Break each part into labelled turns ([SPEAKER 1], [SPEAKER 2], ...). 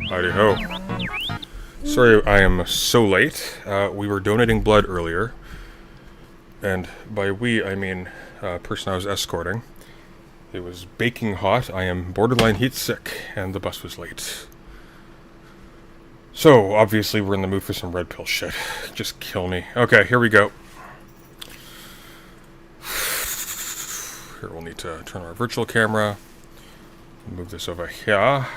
[SPEAKER 1] Howdy ho. Sorry I am so late. We were donating blood earlier. And by we, I mean person I was escorting. It was baking hot. I am borderline heat sick, and the bus was late. So, obviously we're in the mood for some red pill shit. Just kill me. Okay, here we go. Here we'll need to turn our virtual camera. Move this over here.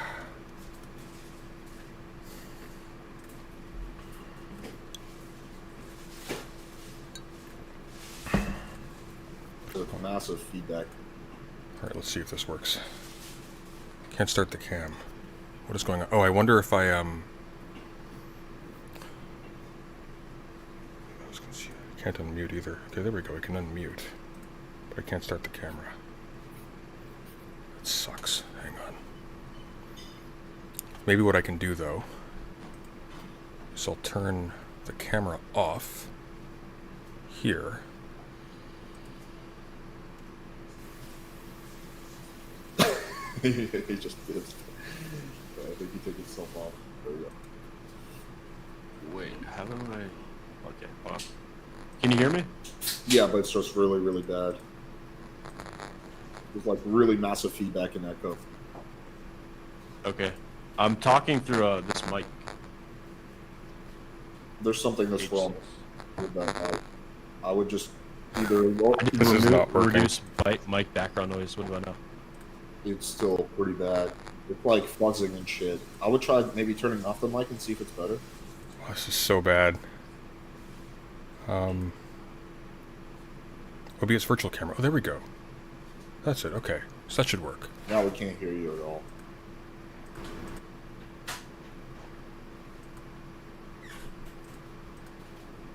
[SPEAKER 2] Massive feedback.
[SPEAKER 1] Alright, let's see if this works. Can't start the cam. What is going on? Oh, I wonder if I can't unmute either. Okay, there we go. I can unmute. But I can't start the camera. That sucks. Hang on. Maybe what I can do, though, is I'll turn the camera off here.
[SPEAKER 2] He just did. I think he took himself off. There we go.
[SPEAKER 3] Wait, how do I... Okay, hold on. Can you hear me?
[SPEAKER 2] Yeah, but it's just really, really bad. There's like really massive feedback in echo.
[SPEAKER 3] Okay. I'm talking through this mic.
[SPEAKER 2] There's something that's wrong with that mic. I would just either...
[SPEAKER 1] This is not working.
[SPEAKER 3] Reduce mic background noise. What do I know?
[SPEAKER 2] It's still pretty bad. It's like fuzzing and shit. I would try maybe turning off the mic and see if it's better.
[SPEAKER 1] Oh, this is so bad. OBS virtual camera. Oh, there we go. That's it. Okay. So that should work.
[SPEAKER 2] Now we can't hear you at all.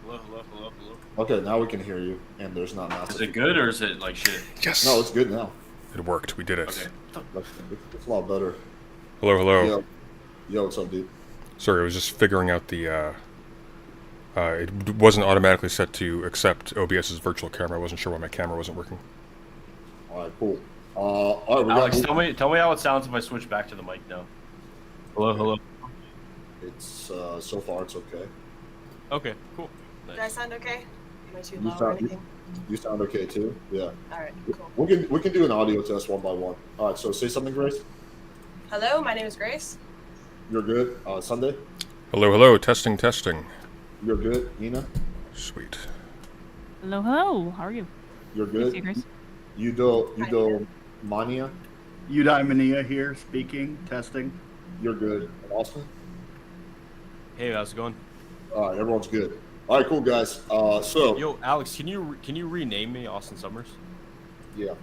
[SPEAKER 3] Hello, hello, hello, hello.
[SPEAKER 2] Okay, now we can hear you, and there's not massive.
[SPEAKER 3] Is it good or is it like shit?
[SPEAKER 1] Yes!
[SPEAKER 2] No, it's good now.
[SPEAKER 1] It worked. We did it.
[SPEAKER 3] Okay.
[SPEAKER 2] It's a lot better.
[SPEAKER 1] Hello, hello.
[SPEAKER 2] Yo, what's up, dude?
[SPEAKER 1] Sorry, I was just figuring out the, it wasn't automatically set to accept OBS's virtual camera. I wasn't sure why my camera wasn't working.
[SPEAKER 2] Alright, cool. Alright,
[SPEAKER 3] Alex, tell me how it sounds if I switch back to the mic now. Hello, hello.
[SPEAKER 2] It's, so far it's okay.
[SPEAKER 3] Okay, cool.
[SPEAKER 4] Did I sound okay? Am I too
[SPEAKER 2] You
[SPEAKER 4] loud or
[SPEAKER 2] sound,
[SPEAKER 4] anything?
[SPEAKER 2] you sound okay too? Yeah.
[SPEAKER 4] Alright, cool.
[SPEAKER 2] We can do an audio test one by one. Alright, so say something, Grace.
[SPEAKER 4] Hello, my name is Grace.
[SPEAKER 2] You're good. Sunday.
[SPEAKER 1] Hello, hello. Testing, testing.
[SPEAKER 2] You're good. Neeina.
[SPEAKER 1] Sweet.
[SPEAKER 5] Hello, hello. How are you?
[SPEAKER 2] You're good.
[SPEAKER 5] Hey, Grace.
[SPEAKER 2] Eudaimonia.
[SPEAKER 6] Eudaimonia here, speaking, testing.
[SPEAKER 2] You're good. And Austin.
[SPEAKER 3] Hey, how's it going?
[SPEAKER 2] Alright, everyone's good. Alright, cool guys. So
[SPEAKER 3] Yo, Alex, can you rename me Austin Summers?
[SPEAKER 2] yeah.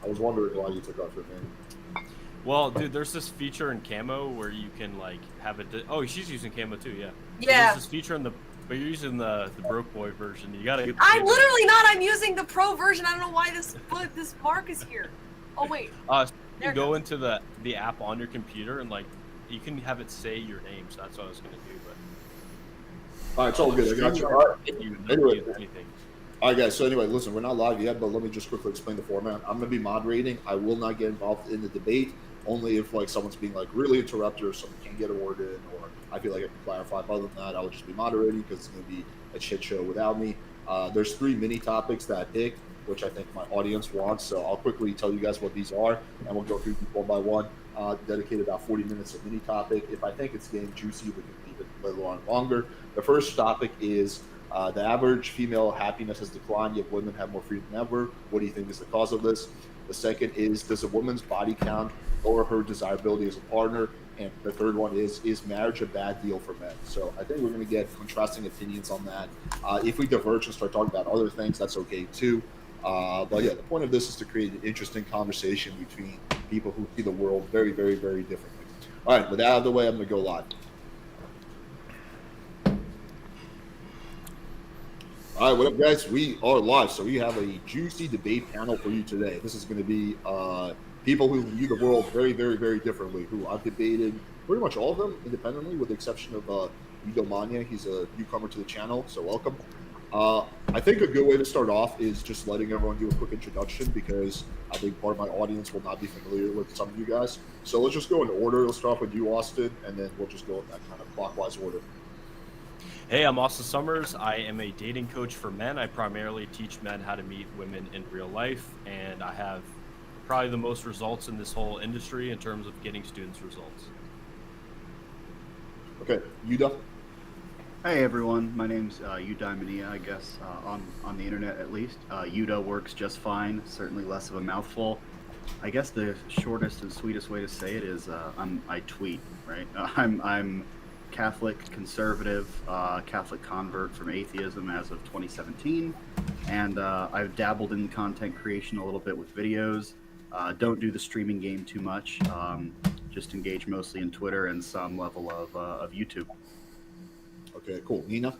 [SPEAKER 2] I was wondering why you took off your name.
[SPEAKER 3] Well, dude, there's this feature in Camo where you can like have it. Oh, she's using Camo too, yeah.
[SPEAKER 4] Yeah.
[SPEAKER 3] There's this feature in the, but you're using the broke boy version. You gotta. Get the
[SPEAKER 4] I'm
[SPEAKER 3] Camo.
[SPEAKER 4] literally not. I'm using the pro version. I don't know why this mark is here. Oh wait.
[SPEAKER 3] So
[SPEAKER 4] There
[SPEAKER 3] you
[SPEAKER 4] it
[SPEAKER 3] go
[SPEAKER 4] goes.
[SPEAKER 3] into the app on your computer and like you can have it say your name. So that's what I was gonna do, but.
[SPEAKER 2] Alright, it's all good. I got you. Alright. Anyway.
[SPEAKER 3] Anything.
[SPEAKER 2] Alright guys, so anyway, listen, we're not live yet, but let me just quickly explain the format. I'm gonna be moderating. I will not get involved in the debate, only if like someone's being like really interrupted or someone can't get a word in, or I feel like I can clarify. Other than that, I will just be moderating because it's gonna be a shit show without me. There's 3 mini topics that I picked, which I think my audience wants, so I'll quickly tell you guys what these are, and we'll go through them one by one. Dedicate about 40 minutes of mini topic. If I think it's getting juicy, we can leave it a little on longer. The first topic is the average female happiness has declined, yet women have more freedom than ever. What do you think is the cause of this? The second is, does a woman's body count lower her desirability as a partner? And the third one is marriage a bad deal for men? So I think we're going to get contrasting opinions on that. If we diverge and start talking about other things, that's okay too. But yeah, the point of this is to create an interesting conversation between people who see the world very, very, very differently. All right, with that out of the way, I'm going to go live. All right, what up, guys? We are live, so we have a juicy debate panel for you today. This is going to be people who view the world very, very, very differently, who I've debated pretty much all of them independently, with the exception of Eudaimonia. He's a newcomer to the channel, so welcome. I think a good way to start off is just letting everyone do a quick introduction, because I think part of my audience will not be familiar with some of you guys. So let's just go in order. Let's start off with you, Austin, and then we'll just go in that kind of clockwise order.
[SPEAKER 3] Hey, I'm Austin Summers. I am a dating coach for men. I primarily teach men how to meet women in real life, and I have probably the most results in this whole industry in terms of getting students results.
[SPEAKER 2] Okay, Yuda.
[SPEAKER 6] Hey everyone, my name's Eudaimonia, I guess, on the internet at least. Yuda works just fine, certainly less of a mouthful. I guess the shortest and sweetest way to say it is I tweet, right? I'm Catholic conservative, Catholic convert from atheism as of 2017, and I've dabbled in content creation a little bit with videos. Don't do the streaming game too much, just engage mostly in Twitter and some level of YouTube.
[SPEAKER 2] Okay, cool. Neeina.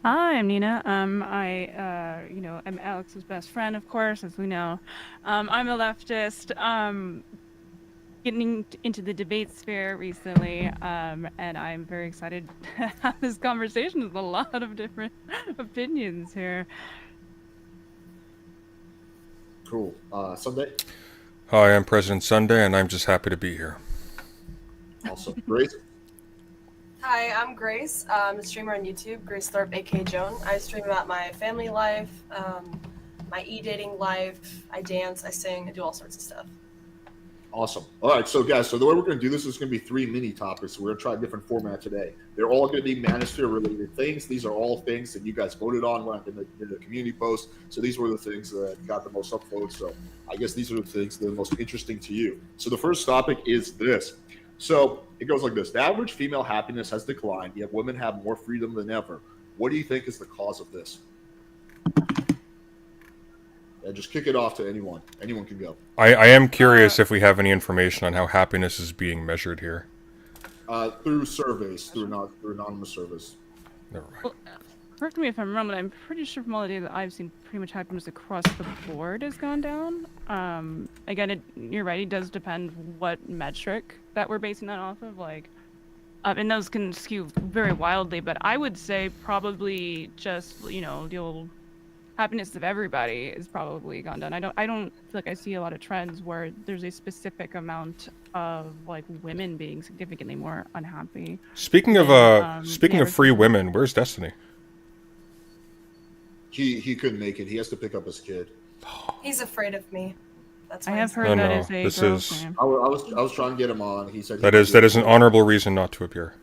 [SPEAKER 5] Hi, I'm Neeina. I'm Alex's best friend, of course, as we know. I'm a leftist. Getting into the debate sphere recently, and I'm very excited to have this conversation with a lot of different opinions here.
[SPEAKER 2] Cool. Sunday.
[SPEAKER 1] Hi, I'm President Sunday, and I'm just happy to be here.
[SPEAKER 2] Awesome. Grace.
[SPEAKER 4] Hi, I'm Grace. I'm a streamer on YouTube, Grace Thorpe, aka Joan. I stream about my family life, my e-dating life. I dance, I sing, I do all sorts of stuff.
[SPEAKER 2] Awesome. All right, so guys, so the way we're going to do this is going to be 3 mini topics. So we're going to try a different format today. They're all going to be manosphere related things. These are all things that you guys voted on when I did the community post. So these were the things that got the most upvotes. So I guess these are the things that are most interesting to you. So the first topic is this. So it goes like this. The average female happiness has declined, yet women have more freedom than ever. What do you think is the cause of this? Yeah, just kick it off to anyone. Anyone can go.
[SPEAKER 1] I am curious if we have any information on how happiness is being measured here.
[SPEAKER 2] Through surveys, through anonymous surveys.
[SPEAKER 1] Never mind.
[SPEAKER 5] Well, correct me if I'm wrong, but I'm pretty sure from all the data that I've seen, pretty much happiness across the board has gone down. Again, you're right, it does depend what metric that we're basing that off of, and those can skew very wildly, but I would say probably just, the old happiness of everybody is probably gone down. I don't feel like I see a lot of trends where there's a specific amount of women being significantly more unhappy.
[SPEAKER 1] Speaking of free women, where's Destiny?
[SPEAKER 2] He couldn't make it. He has to pick up his kid.
[SPEAKER 4] He's afraid of me. That's
[SPEAKER 5] I
[SPEAKER 4] why
[SPEAKER 5] have
[SPEAKER 4] he's-
[SPEAKER 5] heard
[SPEAKER 1] Oh,
[SPEAKER 5] that
[SPEAKER 1] no.
[SPEAKER 5] is a
[SPEAKER 1] This
[SPEAKER 5] girl's
[SPEAKER 1] is-
[SPEAKER 5] name.
[SPEAKER 2] I was trying to get him on. He said
[SPEAKER 1] That is an honorable reason not to appear.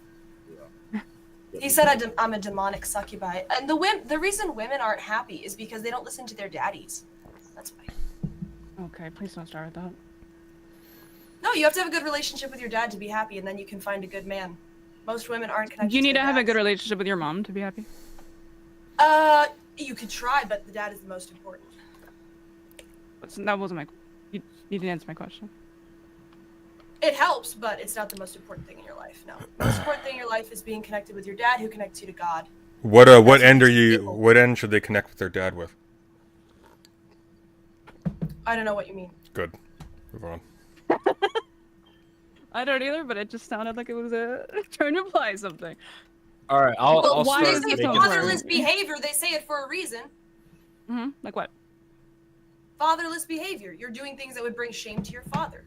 [SPEAKER 4] He said I'm a demonic succubi, and the reason women aren't happy is because they don't listen to their daddies. That's why.
[SPEAKER 5] Okay, please don't start with that.
[SPEAKER 4] No, you have to have a good relationship with your dad to be happy, and then you can find a good man. Most women aren't connected.
[SPEAKER 5] You need to
[SPEAKER 4] their
[SPEAKER 5] have a
[SPEAKER 4] dads.
[SPEAKER 5] good relationship with your mom to be happy.
[SPEAKER 4] You could try, but the dad is the most important.
[SPEAKER 5] That wasn't my. You didn't answer my question.
[SPEAKER 4] It helps, but it's not the most important thing in your life. No, the most important thing in your life is being connected with your dad, who connects you to God.
[SPEAKER 1] What
[SPEAKER 4] That's
[SPEAKER 1] end are
[SPEAKER 4] what
[SPEAKER 1] you?
[SPEAKER 4] people-
[SPEAKER 1] What end should they connect with their dad with?
[SPEAKER 4] I don't know what you mean.
[SPEAKER 1] Good. Move on.
[SPEAKER 5] I don't either, but it just sounded like it was a trying to imply something.
[SPEAKER 3] All right, I'll
[SPEAKER 4] Well,
[SPEAKER 5] why
[SPEAKER 3] start
[SPEAKER 5] is
[SPEAKER 4] they
[SPEAKER 5] this
[SPEAKER 4] say
[SPEAKER 5] so
[SPEAKER 3] making
[SPEAKER 5] hard?
[SPEAKER 4] fatherless
[SPEAKER 3] some-
[SPEAKER 4] behavior. They say it for a reason.
[SPEAKER 5] Like what?
[SPEAKER 4] Fatherless behavior. You're doing things that would bring shame to your father.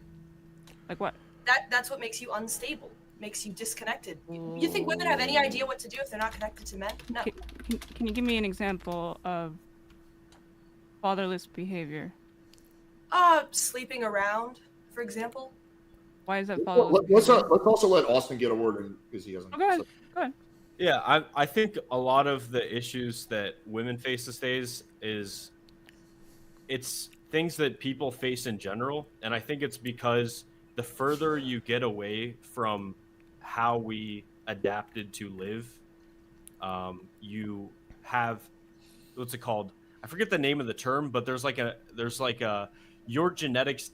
[SPEAKER 5] Like what?
[SPEAKER 4] That's what makes you unstable, makes you disconnected. You think women have any idea what to do if they're not connected to men? No.
[SPEAKER 5] Can you give me an example of fatherless behavior?
[SPEAKER 4] Sleeping around, for example.
[SPEAKER 5] Why is that
[SPEAKER 2] Well,
[SPEAKER 5] fatherless?
[SPEAKER 2] let's also let Austin get a word in, because he hasn't.
[SPEAKER 5] Oh, go ahead. Go ahead.
[SPEAKER 3] Yeah, I think a lot of the issues that women face these days is it's things that people face in general, and I think it's because the further you get away from how we adapted to live, you have what's it called? I forget the name of the term, but there's like a your genetics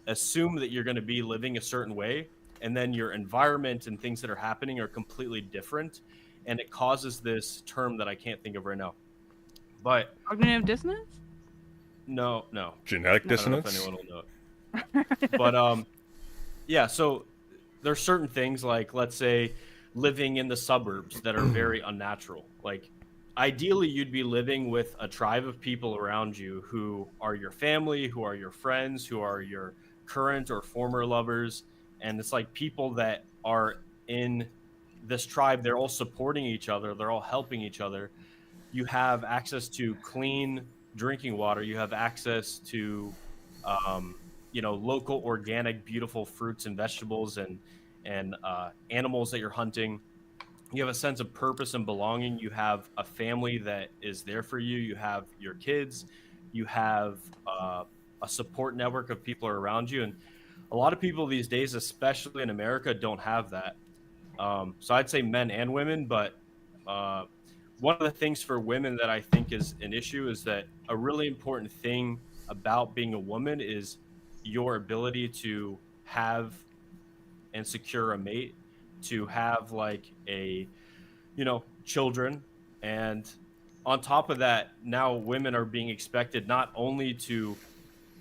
[SPEAKER 3] assume that you're going to be living a certain way, and then your environment and things that are happening are completely different. and it causes this term that I can't think of right now. But
[SPEAKER 5] Cognitive dissonance?
[SPEAKER 3] no,
[SPEAKER 1] Genetic
[SPEAKER 3] I don't know if
[SPEAKER 1] dissonance?
[SPEAKER 3] anyone will know it. But yeah, so there's certain things like, let's say, living in the suburbs that are very unnatural. Like, ideally, you'd be living with a tribe of people around you who are your family, who are your friends, who are your current or former lovers. And it's like people that are in this tribe, they're all supporting each other, they're all helping each other. You have access to clean drinking water, you have access to local organic beautiful fruits and vegetables and animals that you're hunting. You have a sense of purpose and belonging. You have a family that is there for you. You have your kids. You have a support network of people around you. And a lot of people these days, especially in America, don't have that. So I'd say men and women, but one of the things for women that I think is an issue is that a really important thing about being a woman is your ability to have and secure a mate, to have like children. And on top of that, now women are being expected not only to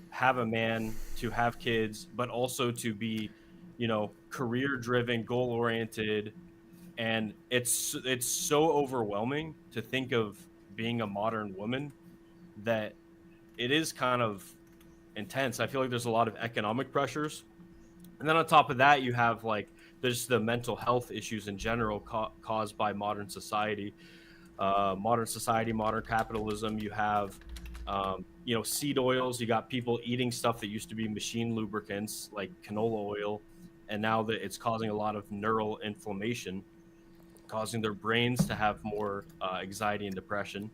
[SPEAKER 3] have a man, to have kids, but also to be, career driven, goal oriented. And it's so overwhelming to think of being a modern woman that it is kind of intense. I feel like there's a lot of economic pressures, and then on top of that, you have like there's the mental health issues in general caused by modern society, modern capitalism. You have seed oils. You got people eating stuff that used to be machine lubricants like canola oil, and now that it's causing a lot of neural inflammation, causing their brains to have more anxiety and depression.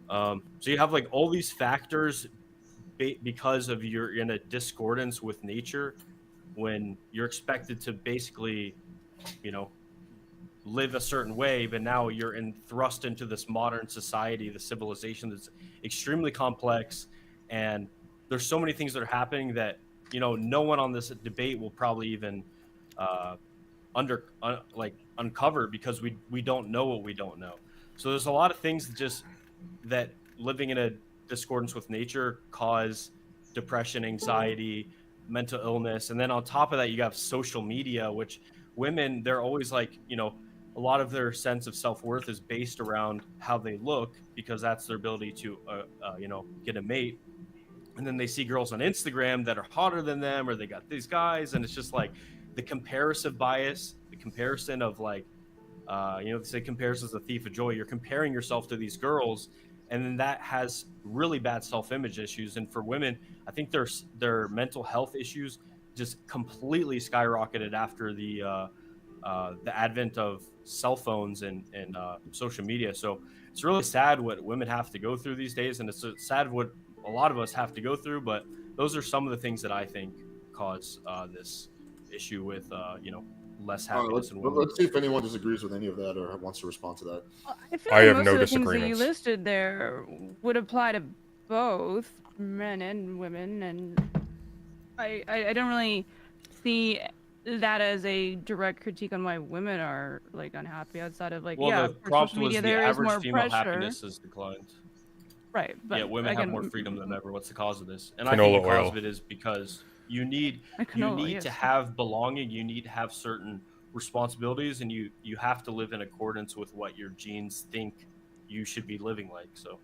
[SPEAKER 3] So you have like all these factors because of you're in a discordance with nature when you're expected to basically, live a certain way, but now you're thrust into this modern society, the civilization that's extremely complex, and there's so many things that are happening that no one on this debate will probably even uncover because we don't know what we don't know. So there's a lot of things that living in a discordance with nature cause depression, anxiety, mental illness. And then on top of that, you have social media, which women, they're always like, a lot of their sense of self-worth is based around how they look because that's their ability to get a mate. And then they see girls on Instagram that are hotter than them, or they got these guys, and it's just like the comparative bias, the comparison of like they say comparison is a thief of joy. You're comparing yourself to these girls, and then that has really bad self-image issues. And for women, I think their mental health issues just completely skyrocketed after the advent of cell phones and social media. So it's really sad what women have to go through these days, and it's sad what a lot of us have to go through. But those are some of the things that I think cause this issue with less happiness in women.
[SPEAKER 2] Let's see if anyone disagrees with any of that or wants to respond to that.
[SPEAKER 5] I feel
[SPEAKER 1] I
[SPEAKER 5] like
[SPEAKER 1] have
[SPEAKER 5] most
[SPEAKER 1] no
[SPEAKER 5] of the things that you
[SPEAKER 1] disagreements.
[SPEAKER 5] listed there would apply to both men and women, and I don't really see that as a direct critique on why women are like unhappy outside of like
[SPEAKER 3] the
[SPEAKER 5] for
[SPEAKER 3] prompt
[SPEAKER 5] social
[SPEAKER 3] was
[SPEAKER 5] media
[SPEAKER 3] the
[SPEAKER 5] there is
[SPEAKER 3] average
[SPEAKER 5] more
[SPEAKER 3] female
[SPEAKER 5] pressure.
[SPEAKER 3] happiness has declined.
[SPEAKER 5] Right, but
[SPEAKER 3] yeah, women
[SPEAKER 5] again,
[SPEAKER 3] have more freedom than ever. What's the cause of this? And
[SPEAKER 1] Canola
[SPEAKER 3] I think the cause
[SPEAKER 1] oil.
[SPEAKER 3] of it is because you need
[SPEAKER 5] Canola,
[SPEAKER 3] to
[SPEAKER 5] yes.
[SPEAKER 3] have belonging. You need to have certain responsibilities, and you have to live in accordance with what your genes think you should be living like. So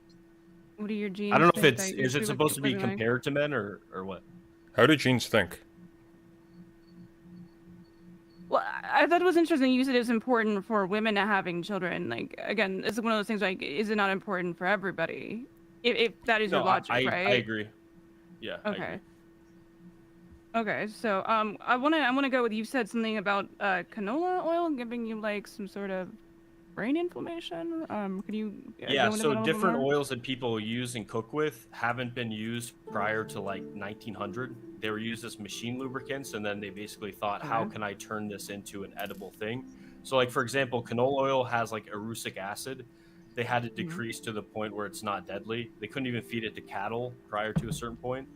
[SPEAKER 5] What are your genes?
[SPEAKER 3] I don't know if
[SPEAKER 5] think
[SPEAKER 3] it's
[SPEAKER 5] that you
[SPEAKER 3] is it
[SPEAKER 5] should
[SPEAKER 3] supposed to be
[SPEAKER 5] living like?
[SPEAKER 3] compared to men or what?
[SPEAKER 1] How do genes think?
[SPEAKER 5] Well, I thought it was interesting. You said it's important for women to having children. Like, again, it's one of those things. Like, is it not important for everybody? If that is your logic,
[SPEAKER 3] I
[SPEAKER 5] right?
[SPEAKER 3] agree. Yeah. I
[SPEAKER 5] Okay.
[SPEAKER 3] agree.
[SPEAKER 5] Okay. So, I wanna go with you said something about canola oil giving you like some sort of brain inflammation. Could you
[SPEAKER 3] Yeah,
[SPEAKER 5] go into
[SPEAKER 3] so
[SPEAKER 5] that a little bit
[SPEAKER 3] different
[SPEAKER 5] more?
[SPEAKER 3] oils that people use and cook with haven't been used prior to like 1900. They were used as machine lubricants, and then they basically thought, how
[SPEAKER 5] Okay.
[SPEAKER 3] can I turn this into an edible thing? So, like for example, canola oil has like erucic acid. They had to decrease to the point where it's not deadly. They couldn't even feed it to cattle prior to a certain point.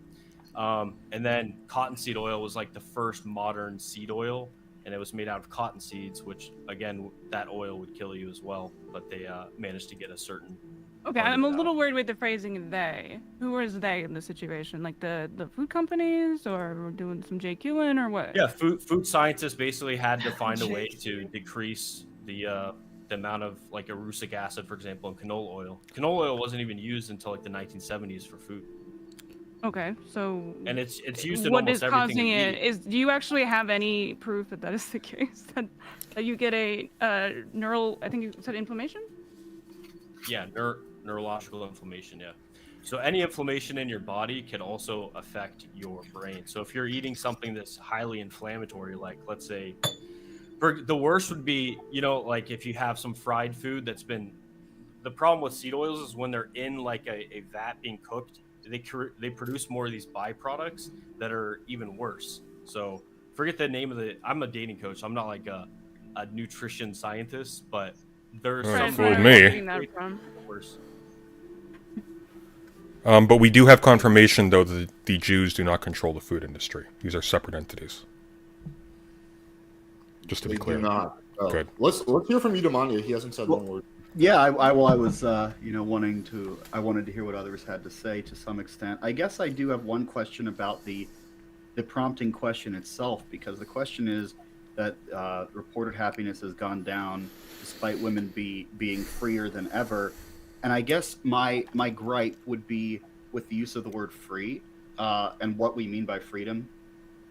[SPEAKER 3] And then cottonseed oil was like the first modern seed oil, and it was made out of cotton seeds, which again, that oil would kill you as well. But they managed to get a certain.
[SPEAKER 5] Okay, I'm a little worried with the phrasing "they." Who is they in the situation? Like the food companies, or we're doing some JQing, or what?
[SPEAKER 3] Yeah, food scientists basically had to find a way to decrease the amount of like erucic acid, for example, in canola oil. Canola oil wasn't even used until like the 1970s for food.
[SPEAKER 5] Okay, so
[SPEAKER 3] And it's used in
[SPEAKER 5] what
[SPEAKER 3] almost
[SPEAKER 5] is
[SPEAKER 3] everything.
[SPEAKER 5] causing it? Do you actually have any proof that is the case? That you get a neural? I think you said inflammation.
[SPEAKER 3] Yeah, neurological inflammation. Yeah. So any inflammation in your body can also affect your brain. So if you're eating something that's highly inflammatory, like let's say, the worst would be, like if you have some fried food that's been. The problem with seed oils is when they're in like a vat being cooked, they produce more of these byproducts that are even worse. So forget the name of I'm a dating coach. I'm not like a nutrition scientist, but there's some
[SPEAKER 1] fooled me.
[SPEAKER 3] Worse.
[SPEAKER 1] But we do have confirmation, though, that the Jews do not control the food industry. These are separate entities. Just to be clear.
[SPEAKER 2] Do not. Oh.
[SPEAKER 1] Good.
[SPEAKER 2] Let's hear from Eudaimonia. He hasn't said one word.
[SPEAKER 6] Yeah, I was, I wanted to hear what others had to say to some extent. I guess I do have one question about the prompting question itself, because the question is that reported happiness has gone down despite women being freer than ever. And I guess my gripe would be with the use of the word free and what we mean by freedom.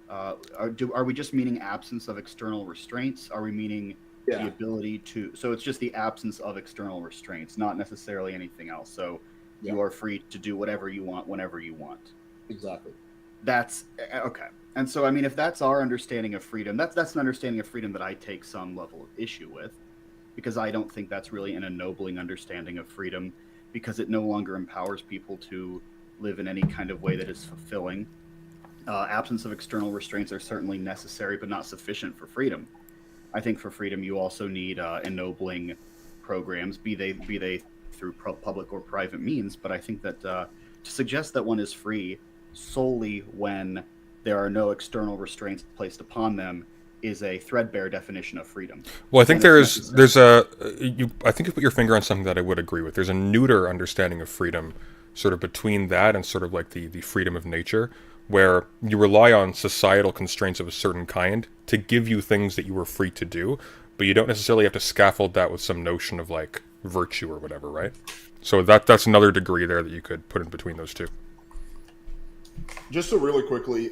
[SPEAKER 6] Are we just meaning absence of external restraints? Are we meaning the ability to? So it's just the absence of external restraints, not necessarily anything else. So you are free to do whatever you want, whenever you want.
[SPEAKER 2] Exactly.
[SPEAKER 6] That's okay. And so, I mean, if that's our understanding of freedom, that's an understanding of freedom that I take some level of issue with, because I don't think that's really an ennobling understanding of freedom, because it no longer empowers people to live in any kind of way that is fulfilling. Absence of external restraints are certainly necessary, but not sufficient for freedom. I think for freedom, you also need ennobling programs, be they through public or private means. But I think that to suggest that one is free solely when there are no external restraints placed upon them is a threadbare definition of freedom.
[SPEAKER 1] Well, I think I think you put your finger on something that I would agree with. There's a neuter understanding of freedom, sort of between that and sort of like the freedom of nature, where you rely on societal constraints of a certain kind to give you things that you are free to do, but you don't necessarily have to scaffold that with some notion of like virtue or whatever, right? So that's another degree there that you could put in between those two.
[SPEAKER 2] Just to really quickly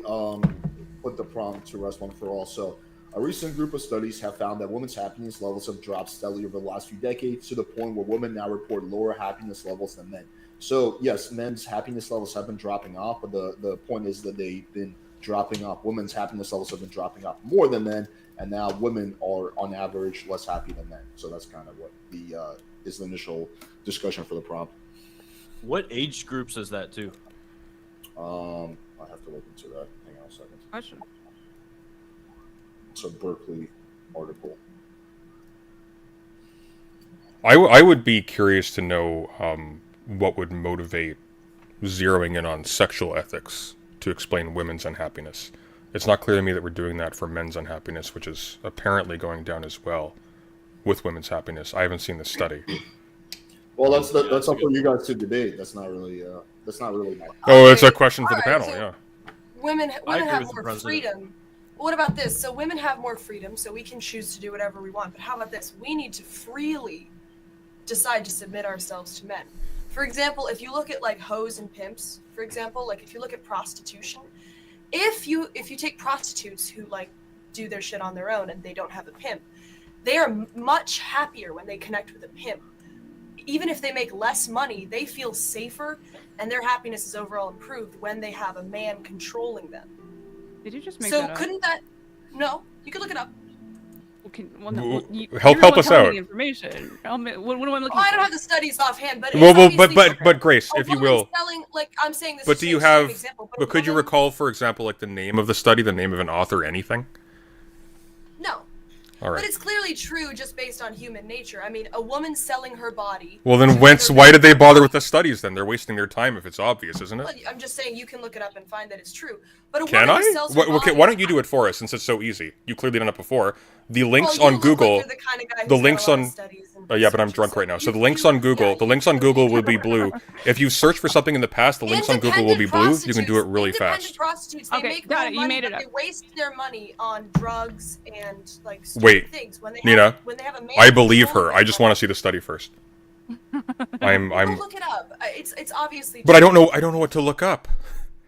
[SPEAKER 2] put the prompt to rest one for all. So a recent group of studies have found that women's happiness levels have dropped steadily over the last few decades, to the point where women now report lower happiness levels than men. So yes, men's happiness levels have been dropping off, but the point is that they've been dropping off. Women's happiness levels have been dropping off more than men, and now women are on average less happy than men. So that's kind of what is the initial discussion for the prompt.
[SPEAKER 3] What age groups is that too?
[SPEAKER 2] I have to look into that. Hang on a second.
[SPEAKER 5] Question.
[SPEAKER 2] It's a Berkeley article.
[SPEAKER 1] I would be curious to know what would motivate zeroing in on sexual ethics to explain women's unhappiness. It's not clear to me that we're doing that for men's unhappiness, which is apparently going down as well with women's happiness. I haven't seen the study.
[SPEAKER 2] Well, that's up for you guys to debate. That's not really my.
[SPEAKER 1] Oh, it's a question for the panel.
[SPEAKER 4] So
[SPEAKER 1] Yeah.
[SPEAKER 4] Women
[SPEAKER 3] agree
[SPEAKER 4] have
[SPEAKER 3] with the
[SPEAKER 4] more
[SPEAKER 3] president.
[SPEAKER 4] freedom. What about this? So women have more freedom, so we can choose to do whatever we want. But how about this? We need to freely decide to submit ourselves to men. For example, if you look at like hoes and pimps, for example, like if you look at prostitution, if you take prostitutes who like do their shit on their own and they don't have a pimp, they are much happier when they connect with a pimp. Even if they make less money, they feel safer, and their happiness is overall improved when they have a man controlling them.
[SPEAKER 5] Did you just make
[SPEAKER 4] So
[SPEAKER 5] that up?
[SPEAKER 4] couldn't that? No, you could look it up.
[SPEAKER 5] Okay, well, no, well,
[SPEAKER 1] Help us out.
[SPEAKER 5] Information. What am I looking
[SPEAKER 4] Oh, I don't
[SPEAKER 5] for?
[SPEAKER 4] have the studies offhand, but
[SPEAKER 1] Well,
[SPEAKER 4] it's
[SPEAKER 1] but
[SPEAKER 4] obviously
[SPEAKER 1] Grace,
[SPEAKER 4] a
[SPEAKER 1] if you
[SPEAKER 4] woman
[SPEAKER 1] will.
[SPEAKER 4] selling, like I'm saying this.
[SPEAKER 1] But
[SPEAKER 4] is
[SPEAKER 1] do you
[SPEAKER 4] an extreme
[SPEAKER 1] have?
[SPEAKER 4] Example,
[SPEAKER 1] But could you
[SPEAKER 4] woman-
[SPEAKER 1] recall, for example, like the name of the study, the name of an author, anything?
[SPEAKER 4] No.
[SPEAKER 1] All right.
[SPEAKER 4] But it's clearly true just based on human nature. I mean, a woman selling her body.
[SPEAKER 1] Well, then
[SPEAKER 4] to
[SPEAKER 1] why did they bother with the studies then? They're wasting their time if it's obvious, isn't it?
[SPEAKER 4] Well, I'm just saying you can look it up and find that it's true. But a
[SPEAKER 1] Can
[SPEAKER 4] woman who
[SPEAKER 1] I?
[SPEAKER 4] sells her
[SPEAKER 1] Okay,
[SPEAKER 4] body,
[SPEAKER 1] why don't you do it for us since it's so easy? You clearly done it before. The links
[SPEAKER 4] well, you
[SPEAKER 1] on
[SPEAKER 4] look like
[SPEAKER 1] Google.
[SPEAKER 4] you're the kind of guy who's
[SPEAKER 1] The
[SPEAKER 4] done
[SPEAKER 1] links
[SPEAKER 4] a lot
[SPEAKER 1] on.
[SPEAKER 4] of studies and
[SPEAKER 1] Yeah, but I'm
[SPEAKER 4] research,
[SPEAKER 1] drunk
[SPEAKER 4] so
[SPEAKER 1] right now. So the
[SPEAKER 4] you-
[SPEAKER 1] links
[SPEAKER 4] you-
[SPEAKER 1] on Google,
[SPEAKER 4] yeah,
[SPEAKER 1] the
[SPEAKER 4] you-
[SPEAKER 1] links on Google will be blue. If you search for something in the past, the links on Google will be blue. You can do it really
[SPEAKER 4] Independent
[SPEAKER 1] fast.
[SPEAKER 4] prostitutes, they
[SPEAKER 5] Okay,
[SPEAKER 4] make
[SPEAKER 5] got
[SPEAKER 4] more
[SPEAKER 5] it, you
[SPEAKER 4] money,
[SPEAKER 5] made it
[SPEAKER 4] but
[SPEAKER 5] up.
[SPEAKER 4] they waste their money on drugs and like stupid
[SPEAKER 1] Wait,
[SPEAKER 4] things. When they
[SPEAKER 1] Nina,
[SPEAKER 4] have, when they have a man
[SPEAKER 1] I believe
[SPEAKER 4] control
[SPEAKER 1] her.
[SPEAKER 4] of
[SPEAKER 1] I
[SPEAKER 4] their
[SPEAKER 1] just
[SPEAKER 4] money-
[SPEAKER 1] want to see the study first. I'm.
[SPEAKER 4] Well, look it up. It's obviously.
[SPEAKER 1] But I
[SPEAKER 4] true.
[SPEAKER 1] don't know. I don't know what to look up.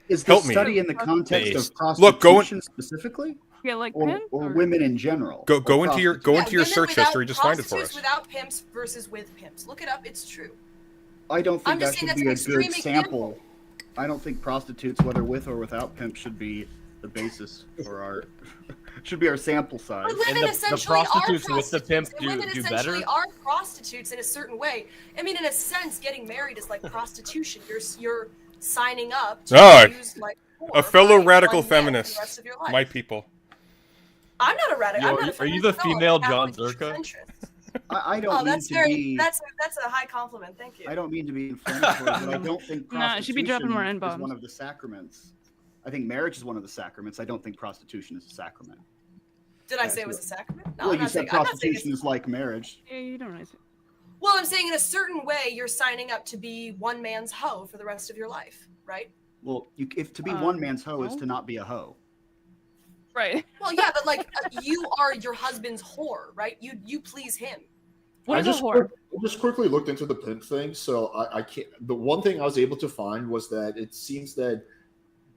[SPEAKER 6] Is
[SPEAKER 1] Help
[SPEAKER 6] this
[SPEAKER 1] me.
[SPEAKER 6] study in the context
[SPEAKER 3] Based.
[SPEAKER 6] of prostitution
[SPEAKER 1] Look, go in-
[SPEAKER 6] specifically,
[SPEAKER 5] Yeah, like
[SPEAKER 6] or,
[SPEAKER 5] pimp
[SPEAKER 6] or women in general?
[SPEAKER 1] Go
[SPEAKER 6] Or
[SPEAKER 1] into your
[SPEAKER 6] prostitutes?
[SPEAKER 1] go into your
[SPEAKER 4] women
[SPEAKER 1] search
[SPEAKER 4] without-
[SPEAKER 1] history. Just find it for
[SPEAKER 4] prostitutes
[SPEAKER 1] us.
[SPEAKER 4] without pimps versus with pimps. Look it up. It's true.
[SPEAKER 6] I don't
[SPEAKER 4] I'm
[SPEAKER 6] think
[SPEAKER 4] just
[SPEAKER 6] that
[SPEAKER 4] saying
[SPEAKER 6] should be a
[SPEAKER 4] that's an
[SPEAKER 6] good
[SPEAKER 4] extreme
[SPEAKER 6] sample.
[SPEAKER 4] example.
[SPEAKER 6] I don't think prostitutes, whether with or without pimp, should be the basis for our should be our sample size.
[SPEAKER 4] But women
[SPEAKER 3] the
[SPEAKER 4] essentially
[SPEAKER 3] prostitutes
[SPEAKER 4] are
[SPEAKER 3] with the pimp
[SPEAKER 4] prostitutes, and women
[SPEAKER 3] do
[SPEAKER 4] essentially
[SPEAKER 3] better?
[SPEAKER 4] are prostitutes in a certain way. I mean, in a sense, getting married is like prostitution. You're signing up to
[SPEAKER 1] Ah,
[SPEAKER 4] be used like
[SPEAKER 1] A fellow
[SPEAKER 4] by
[SPEAKER 1] radical
[SPEAKER 4] one man for the
[SPEAKER 1] feminist.
[SPEAKER 4] rest of your life.
[SPEAKER 1] My people.
[SPEAKER 4] I'm not a radical.
[SPEAKER 3] Yo,
[SPEAKER 4] I'm not a
[SPEAKER 3] are you
[SPEAKER 4] feminist
[SPEAKER 3] the
[SPEAKER 4] at all.
[SPEAKER 3] female
[SPEAKER 4] I'm a
[SPEAKER 3] John
[SPEAKER 4] Catholic
[SPEAKER 3] Zerka?
[SPEAKER 4] centrist.
[SPEAKER 6] I don't
[SPEAKER 4] Oh,
[SPEAKER 6] mean
[SPEAKER 4] that's
[SPEAKER 6] to
[SPEAKER 4] very
[SPEAKER 6] be.
[SPEAKER 4] that's a high compliment. Thank you.
[SPEAKER 6] I don't mean to be inflammatory, but I don't think
[SPEAKER 5] Nah,
[SPEAKER 6] prostitution
[SPEAKER 5] she'd be dropping more
[SPEAKER 6] is
[SPEAKER 5] N-bombs.
[SPEAKER 6] one of the sacraments. I think marriage is one of the sacraments. I don't think prostitution is a sacrament.
[SPEAKER 4] Did I
[SPEAKER 6] Yeah,
[SPEAKER 4] say it
[SPEAKER 6] so-
[SPEAKER 4] was a sacrament? No,
[SPEAKER 6] well,
[SPEAKER 4] I'm
[SPEAKER 6] you
[SPEAKER 4] not
[SPEAKER 6] said
[SPEAKER 4] saying. I'm not saying
[SPEAKER 6] prostitution
[SPEAKER 4] it's,
[SPEAKER 6] is like marriage.
[SPEAKER 5] Yeah, you don't really say.
[SPEAKER 4] well, I'm saying in a certain way, you're signing up to be one man's hoe for the rest of your life, right?
[SPEAKER 6] Well, if to be one man's hoe is
[SPEAKER 5] no.
[SPEAKER 6] to not be a hoe.
[SPEAKER 5] Right.
[SPEAKER 4] Well, yeah, but like you are your husband's whore, right? You please him.
[SPEAKER 5] What
[SPEAKER 2] I
[SPEAKER 5] is a
[SPEAKER 2] just
[SPEAKER 5] whore?
[SPEAKER 2] I just quickly looked into the pimp thing, so I can't. The one thing I was able to find was that it seems that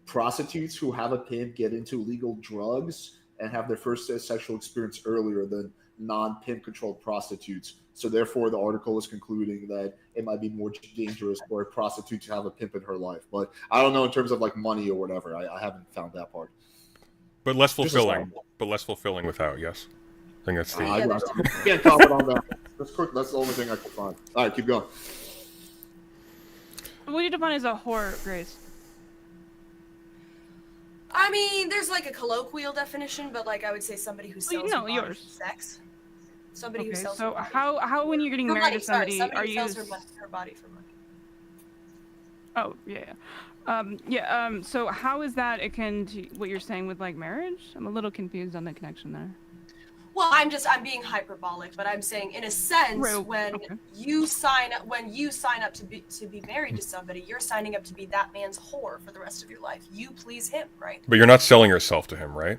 [SPEAKER 2] prostitutes who have a pimp get into illegal drugs and have their first sexual experience earlier than non-pimp controlled prostitutes. So therefore, the article is concluding that it might be more dangerous for a prostitute to have a pimp in her life. But I don't know in terms of like money or whatever. I haven't found that part.
[SPEAKER 1] But less
[SPEAKER 2] This is
[SPEAKER 1] fulfilling.
[SPEAKER 2] horrible.
[SPEAKER 1] But less fulfilling without. Yes. I think that's the.
[SPEAKER 2] I
[SPEAKER 4] there's-
[SPEAKER 2] can't comment on that. That's quick. That's the only thing I could find. All right, keep going.
[SPEAKER 5] What do you define as a whore, Grace?
[SPEAKER 4] I mean, there's like a colloquial definition, but like I would say somebody who
[SPEAKER 5] Well,
[SPEAKER 4] sells
[SPEAKER 5] you know,
[SPEAKER 4] her body
[SPEAKER 5] yours.
[SPEAKER 4] for sex. Somebody who
[SPEAKER 5] Okay,
[SPEAKER 4] sells
[SPEAKER 5] so
[SPEAKER 4] her body
[SPEAKER 5] how when you're getting
[SPEAKER 4] for
[SPEAKER 5] married
[SPEAKER 4] money,
[SPEAKER 5] to somebody,
[SPEAKER 4] sorry,
[SPEAKER 5] are
[SPEAKER 4] who
[SPEAKER 5] you?
[SPEAKER 4] sells her body for money.
[SPEAKER 5] Oh yeah. So how is that akin to what you're saying with like marriage? I'm a little confused on the connection there.
[SPEAKER 4] Well, I'm being hyperbolic, but I'm saying in a sense
[SPEAKER 5] Right,
[SPEAKER 4] when
[SPEAKER 5] okay.
[SPEAKER 4] you sign up to be married to somebody, you're signing up to be that man's whore for the rest of your life. You please him, right?
[SPEAKER 1] But you're not selling yourself to him, right?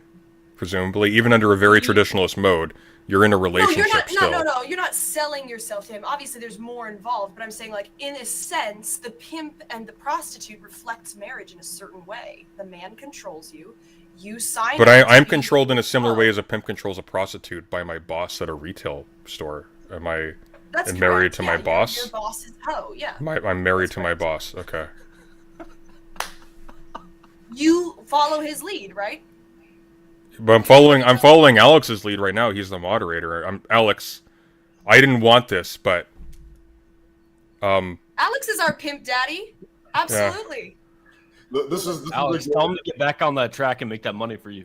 [SPEAKER 1] Presumably, even under a very traditionalist mode, you're in a
[SPEAKER 4] No,
[SPEAKER 1] relationship
[SPEAKER 4] you're not.
[SPEAKER 1] still.
[SPEAKER 4] No. You're not selling yourself to him. Obviously, there's more involved, but I'm saying, like, in a sense, the pimp and the prostitute reflects marriage in a certain way. The man controls you. You sign.
[SPEAKER 1] But
[SPEAKER 4] up to
[SPEAKER 1] I'm
[SPEAKER 4] be
[SPEAKER 1] controlled in a similar
[SPEAKER 4] his
[SPEAKER 1] way
[SPEAKER 4] hoe.
[SPEAKER 1] as a pimp controls a prostitute by my boss at a retail store. Am I?
[SPEAKER 4] That's
[SPEAKER 1] and married
[SPEAKER 4] correct.
[SPEAKER 1] to
[SPEAKER 4] Yeah,
[SPEAKER 1] my
[SPEAKER 4] your-
[SPEAKER 1] boss?
[SPEAKER 4] Your boss is hoe. Yeah.
[SPEAKER 1] I'm married
[SPEAKER 4] That's
[SPEAKER 1] to my
[SPEAKER 4] correct.
[SPEAKER 1] boss. Okay.
[SPEAKER 4] You follow his lead, right?
[SPEAKER 1] But I'm following Alex's lead right now. He's the moderator. I'm Alex. I didn't want this, but
[SPEAKER 4] Alex is our pimp daddy. Absolutely.
[SPEAKER 2] This is
[SPEAKER 3] Alex,
[SPEAKER 2] a
[SPEAKER 3] tell him to get back on that track and make that money for you.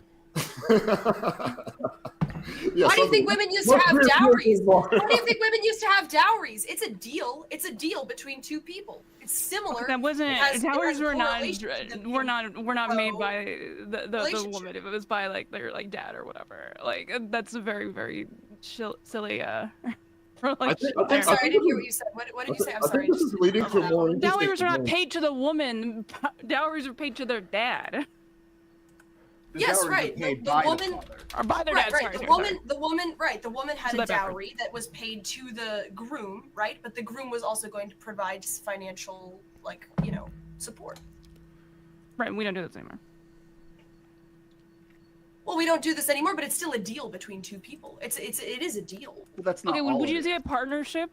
[SPEAKER 2] Yeah,
[SPEAKER 4] Why do you think women used to have
[SPEAKER 2] Let's hear
[SPEAKER 4] dowries?
[SPEAKER 2] this more.
[SPEAKER 4] Why do you think women used to have dowries? It's a deal. It's a deal between two people. It's similar.
[SPEAKER 5] That wasn't.
[SPEAKER 4] It has
[SPEAKER 5] Towers were not.
[SPEAKER 4] correlation to the
[SPEAKER 5] Were not made
[SPEAKER 4] pro
[SPEAKER 5] by the
[SPEAKER 4] relationship.
[SPEAKER 5] woman. If it was by like their like dad or whatever. Like that's a very very silly relationship.
[SPEAKER 2] I
[SPEAKER 4] I'm
[SPEAKER 2] think-
[SPEAKER 4] sorry, I didn't hear what you said. What did you say? I'm
[SPEAKER 2] I
[SPEAKER 4] sorry.
[SPEAKER 2] think this is leading to a more interesting.
[SPEAKER 5] Dowries are not paid to the woman. Dowries are paid to their dad
[SPEAKER 6] The
[SPEAKER 4] Yes,
[SPEAKER 6] dowries are
[SPEAKER 4] right.
[SPEAKER 6] paid
[SPEAKER 4] The
[SPEAKER 6] by the
[SPEAKER 4] woman-
[SPEAKER 6] father.
[SPEAKER 5] or by their
[SPEAKER 4] Right,
[SPEAKER 5] dad.
[SPEAKER 4] right.
[SPEAKER 5] Sorry,
[SPEAKER 4] The
[SPEAKER 5] sorry,
[SPEAKER 4] woman, the woman, right. The woman had
[SPEAKER 5] So
[SPEAKER 4] a
[SPEAKER 5] that backwards.
[SPEAKER 4] dowry that was paid to the groom, right? But the groom was also going to provide financial, like, support.
[SPEAKER 5] Right, we don't do this anymore.
[SPEAKER 4] Well, we don't do this anymore, but it's still a deal between two people. It is a deal.
[SPEAKER 6] Well, that's not
[SPEAKER 5] Okay,
[SPEAKER 6] all
[SPEAKER 5] would
[SPEAKER 6] of
[SPEAKER 5] you
[SPEAKER 6] it.
[SPEAKER 5] say a partnership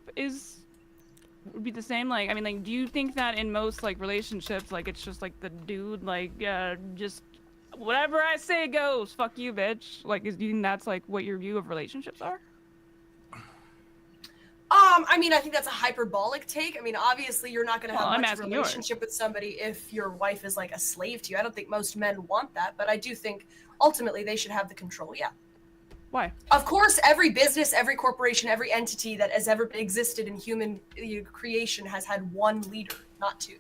[SPEAKER 5] would be the same? Like, I mean, like, do you think that in most like relationships, like, it's just like the dude, like, just whatever I say goes, fuck you, bitch. Like, do you think that's like what your view of relationships are?
[SPEAKER 4] I mean, I think that's a hyperbolic take. I mean, obviously, you're not going to
[SPEAKER 5] Well,
[SPEAKER 4] have
[SPEAKER 5] I'm
[SPEAKER 4] much of a
[SPEAKER 5] asking yours.
[SPEAKER 4] relationship with somebody if your wife is like a slave to you. I don't think most men want that, but I do think ultimately they should have the control. Yeah.
[SPEAKER 5] Why?
[SPEAKER 4] Of course, every business, every corporation, every entity that has ever existed in human creation has had one leader, not two.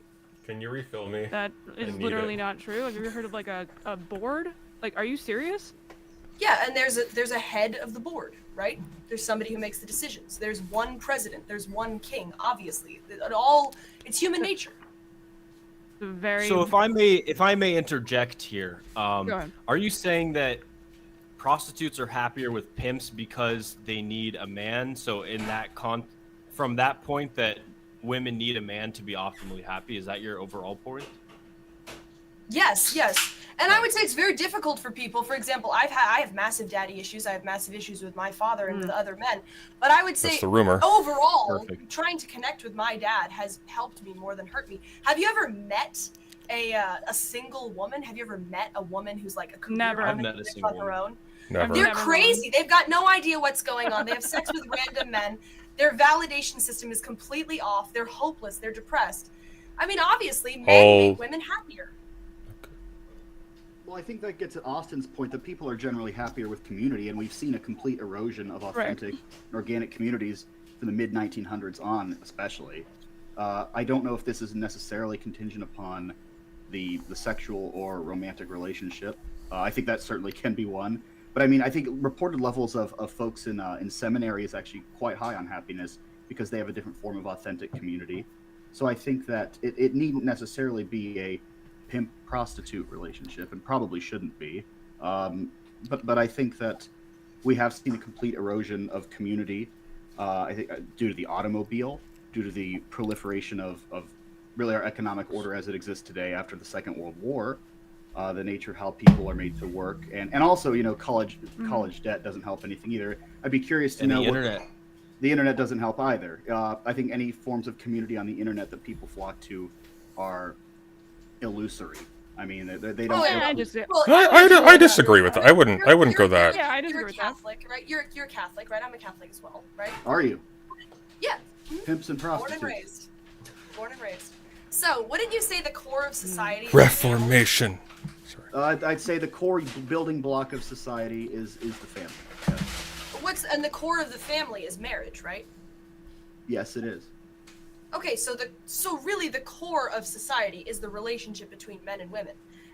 [SPEAKER 1] Can you refill me?
[SPEAKER 5] That is
[SPEAKER 1] need
[SPEAKER 5] literally
[SPEAKER 1] it.
[SPEAKER 5] not true. Have you ever heard of like a board? Like, are you serious?
[SPEAKER 4] Yeah, and there's a head of the board, right? There's somebody who makes the decisions. There's one president. There's one king. Obviously, it's human nature.
[SPEAKER 5] Very.
[SPEAKER 3] So if I may interject here,
[SPEAKER 5] Go ahead.
[SPEAKER 3] are you saying that prostitutes are happier with pimps because they need a man? So from that point that women need a man to be optimally happy, is that your overall point?
[SPEAKER 4] Yes. And I would say it's very difficult for people. For example, I have massive daddy issues. I have massive issues with my father and with other men. But I would say
[SPEAKER 1] That's the rumor.
[SPEAKER 4] overall,
[SPEAKER 3] Perfect.
[SPEAKER 4] trying to connect with my dad has helped me more than hurt me. Have you ever met a single woman? Have you ever met a woman who's like a career
[SPEAKER 5] Never.
[SPEAKER 4] woman
[SPEAKER 3] I've met a
[SPEAKER 4] who lives
[SPEAKER 3] single
[SPEAKER 4] on her
[SPEAKER 3] woman.
[SPEAKER 4] own?
[SPEAKER 1] Never.
[SPEAKER 4] They're
[SPEAKER 5] Never
[SPEAKER 4] crazy. They've got no idea what's going on. They have sex with random men. Their validation system is completely off. They're hopeless. They're depressed. I mean, obviously, men make women happier.
[SPEAKER 6] Well, I think that gets at Austin's point that people are generally happier with community, and we've seen a complete erosion of authentic, organic communities from the mid-1900s on, especially. I don't know if this is necessarily contingent upon the sexual or romantic relationship. I think that certainly can be one. But I mean, I think reported levels of folks in seminary is actually quite high on happiness because they have a different form of authentic community. So I think that it needn't necessarily be a pimp-prostitute relationship, and probably shouldn't be. But I think that we have seen a complete erosion of community, I think, due to the automobile, due to the proliferation of really our economic order as it exists today after the Second World War, the nature of how people are made to work, and also, you know, college debt doesn't help anything either. I'd be curious to
[SPEAKER 3] And
[SPEAKER 6] know
[SPEAKER 3] the internet.
[SPEAKER 6] The internet doesn't help either. I think any forms of community on the internet that people flock to are illusory. I mean, they don't.
[SPEAKER 4] Oh, yeah,
[SPEAKER 5] I just
[SPEAKER 4] Well,
[SPEAKER 1] I disagree with that. I wouldn't go that.
[SPEAKER 5] Yeah, I
[SPEAKER 4] You're
[SPEAKER 5] disagree
[SPEAKER 4] a
[SPEAKER 5] with that.
[SPEAKER 4] Catholic, right? You're a Catholic, right? I'm a Catholic as well, right?
[SPEAKER 6] Are you
[SPEAKER 4] Yeah.
[SPEAKER 6] pimps and
[SPEAKER 4] Born
[SPEAKER 6] prostitutes?
[SPEAKER 4] and raised. Born and raised. So, wouldn't you say the core of society? is
[SPEAKER 1] Reformation. Sorry.
[SPEAKER 6] I'd say the core building block of society is the family. Yes.
[SPEAKER 4] And the core of the family is marriage, right?
[SPEAKER 6] Yes, it is.
[SPEAKER 4] Okay, so really the core of society is the relationship between men and women.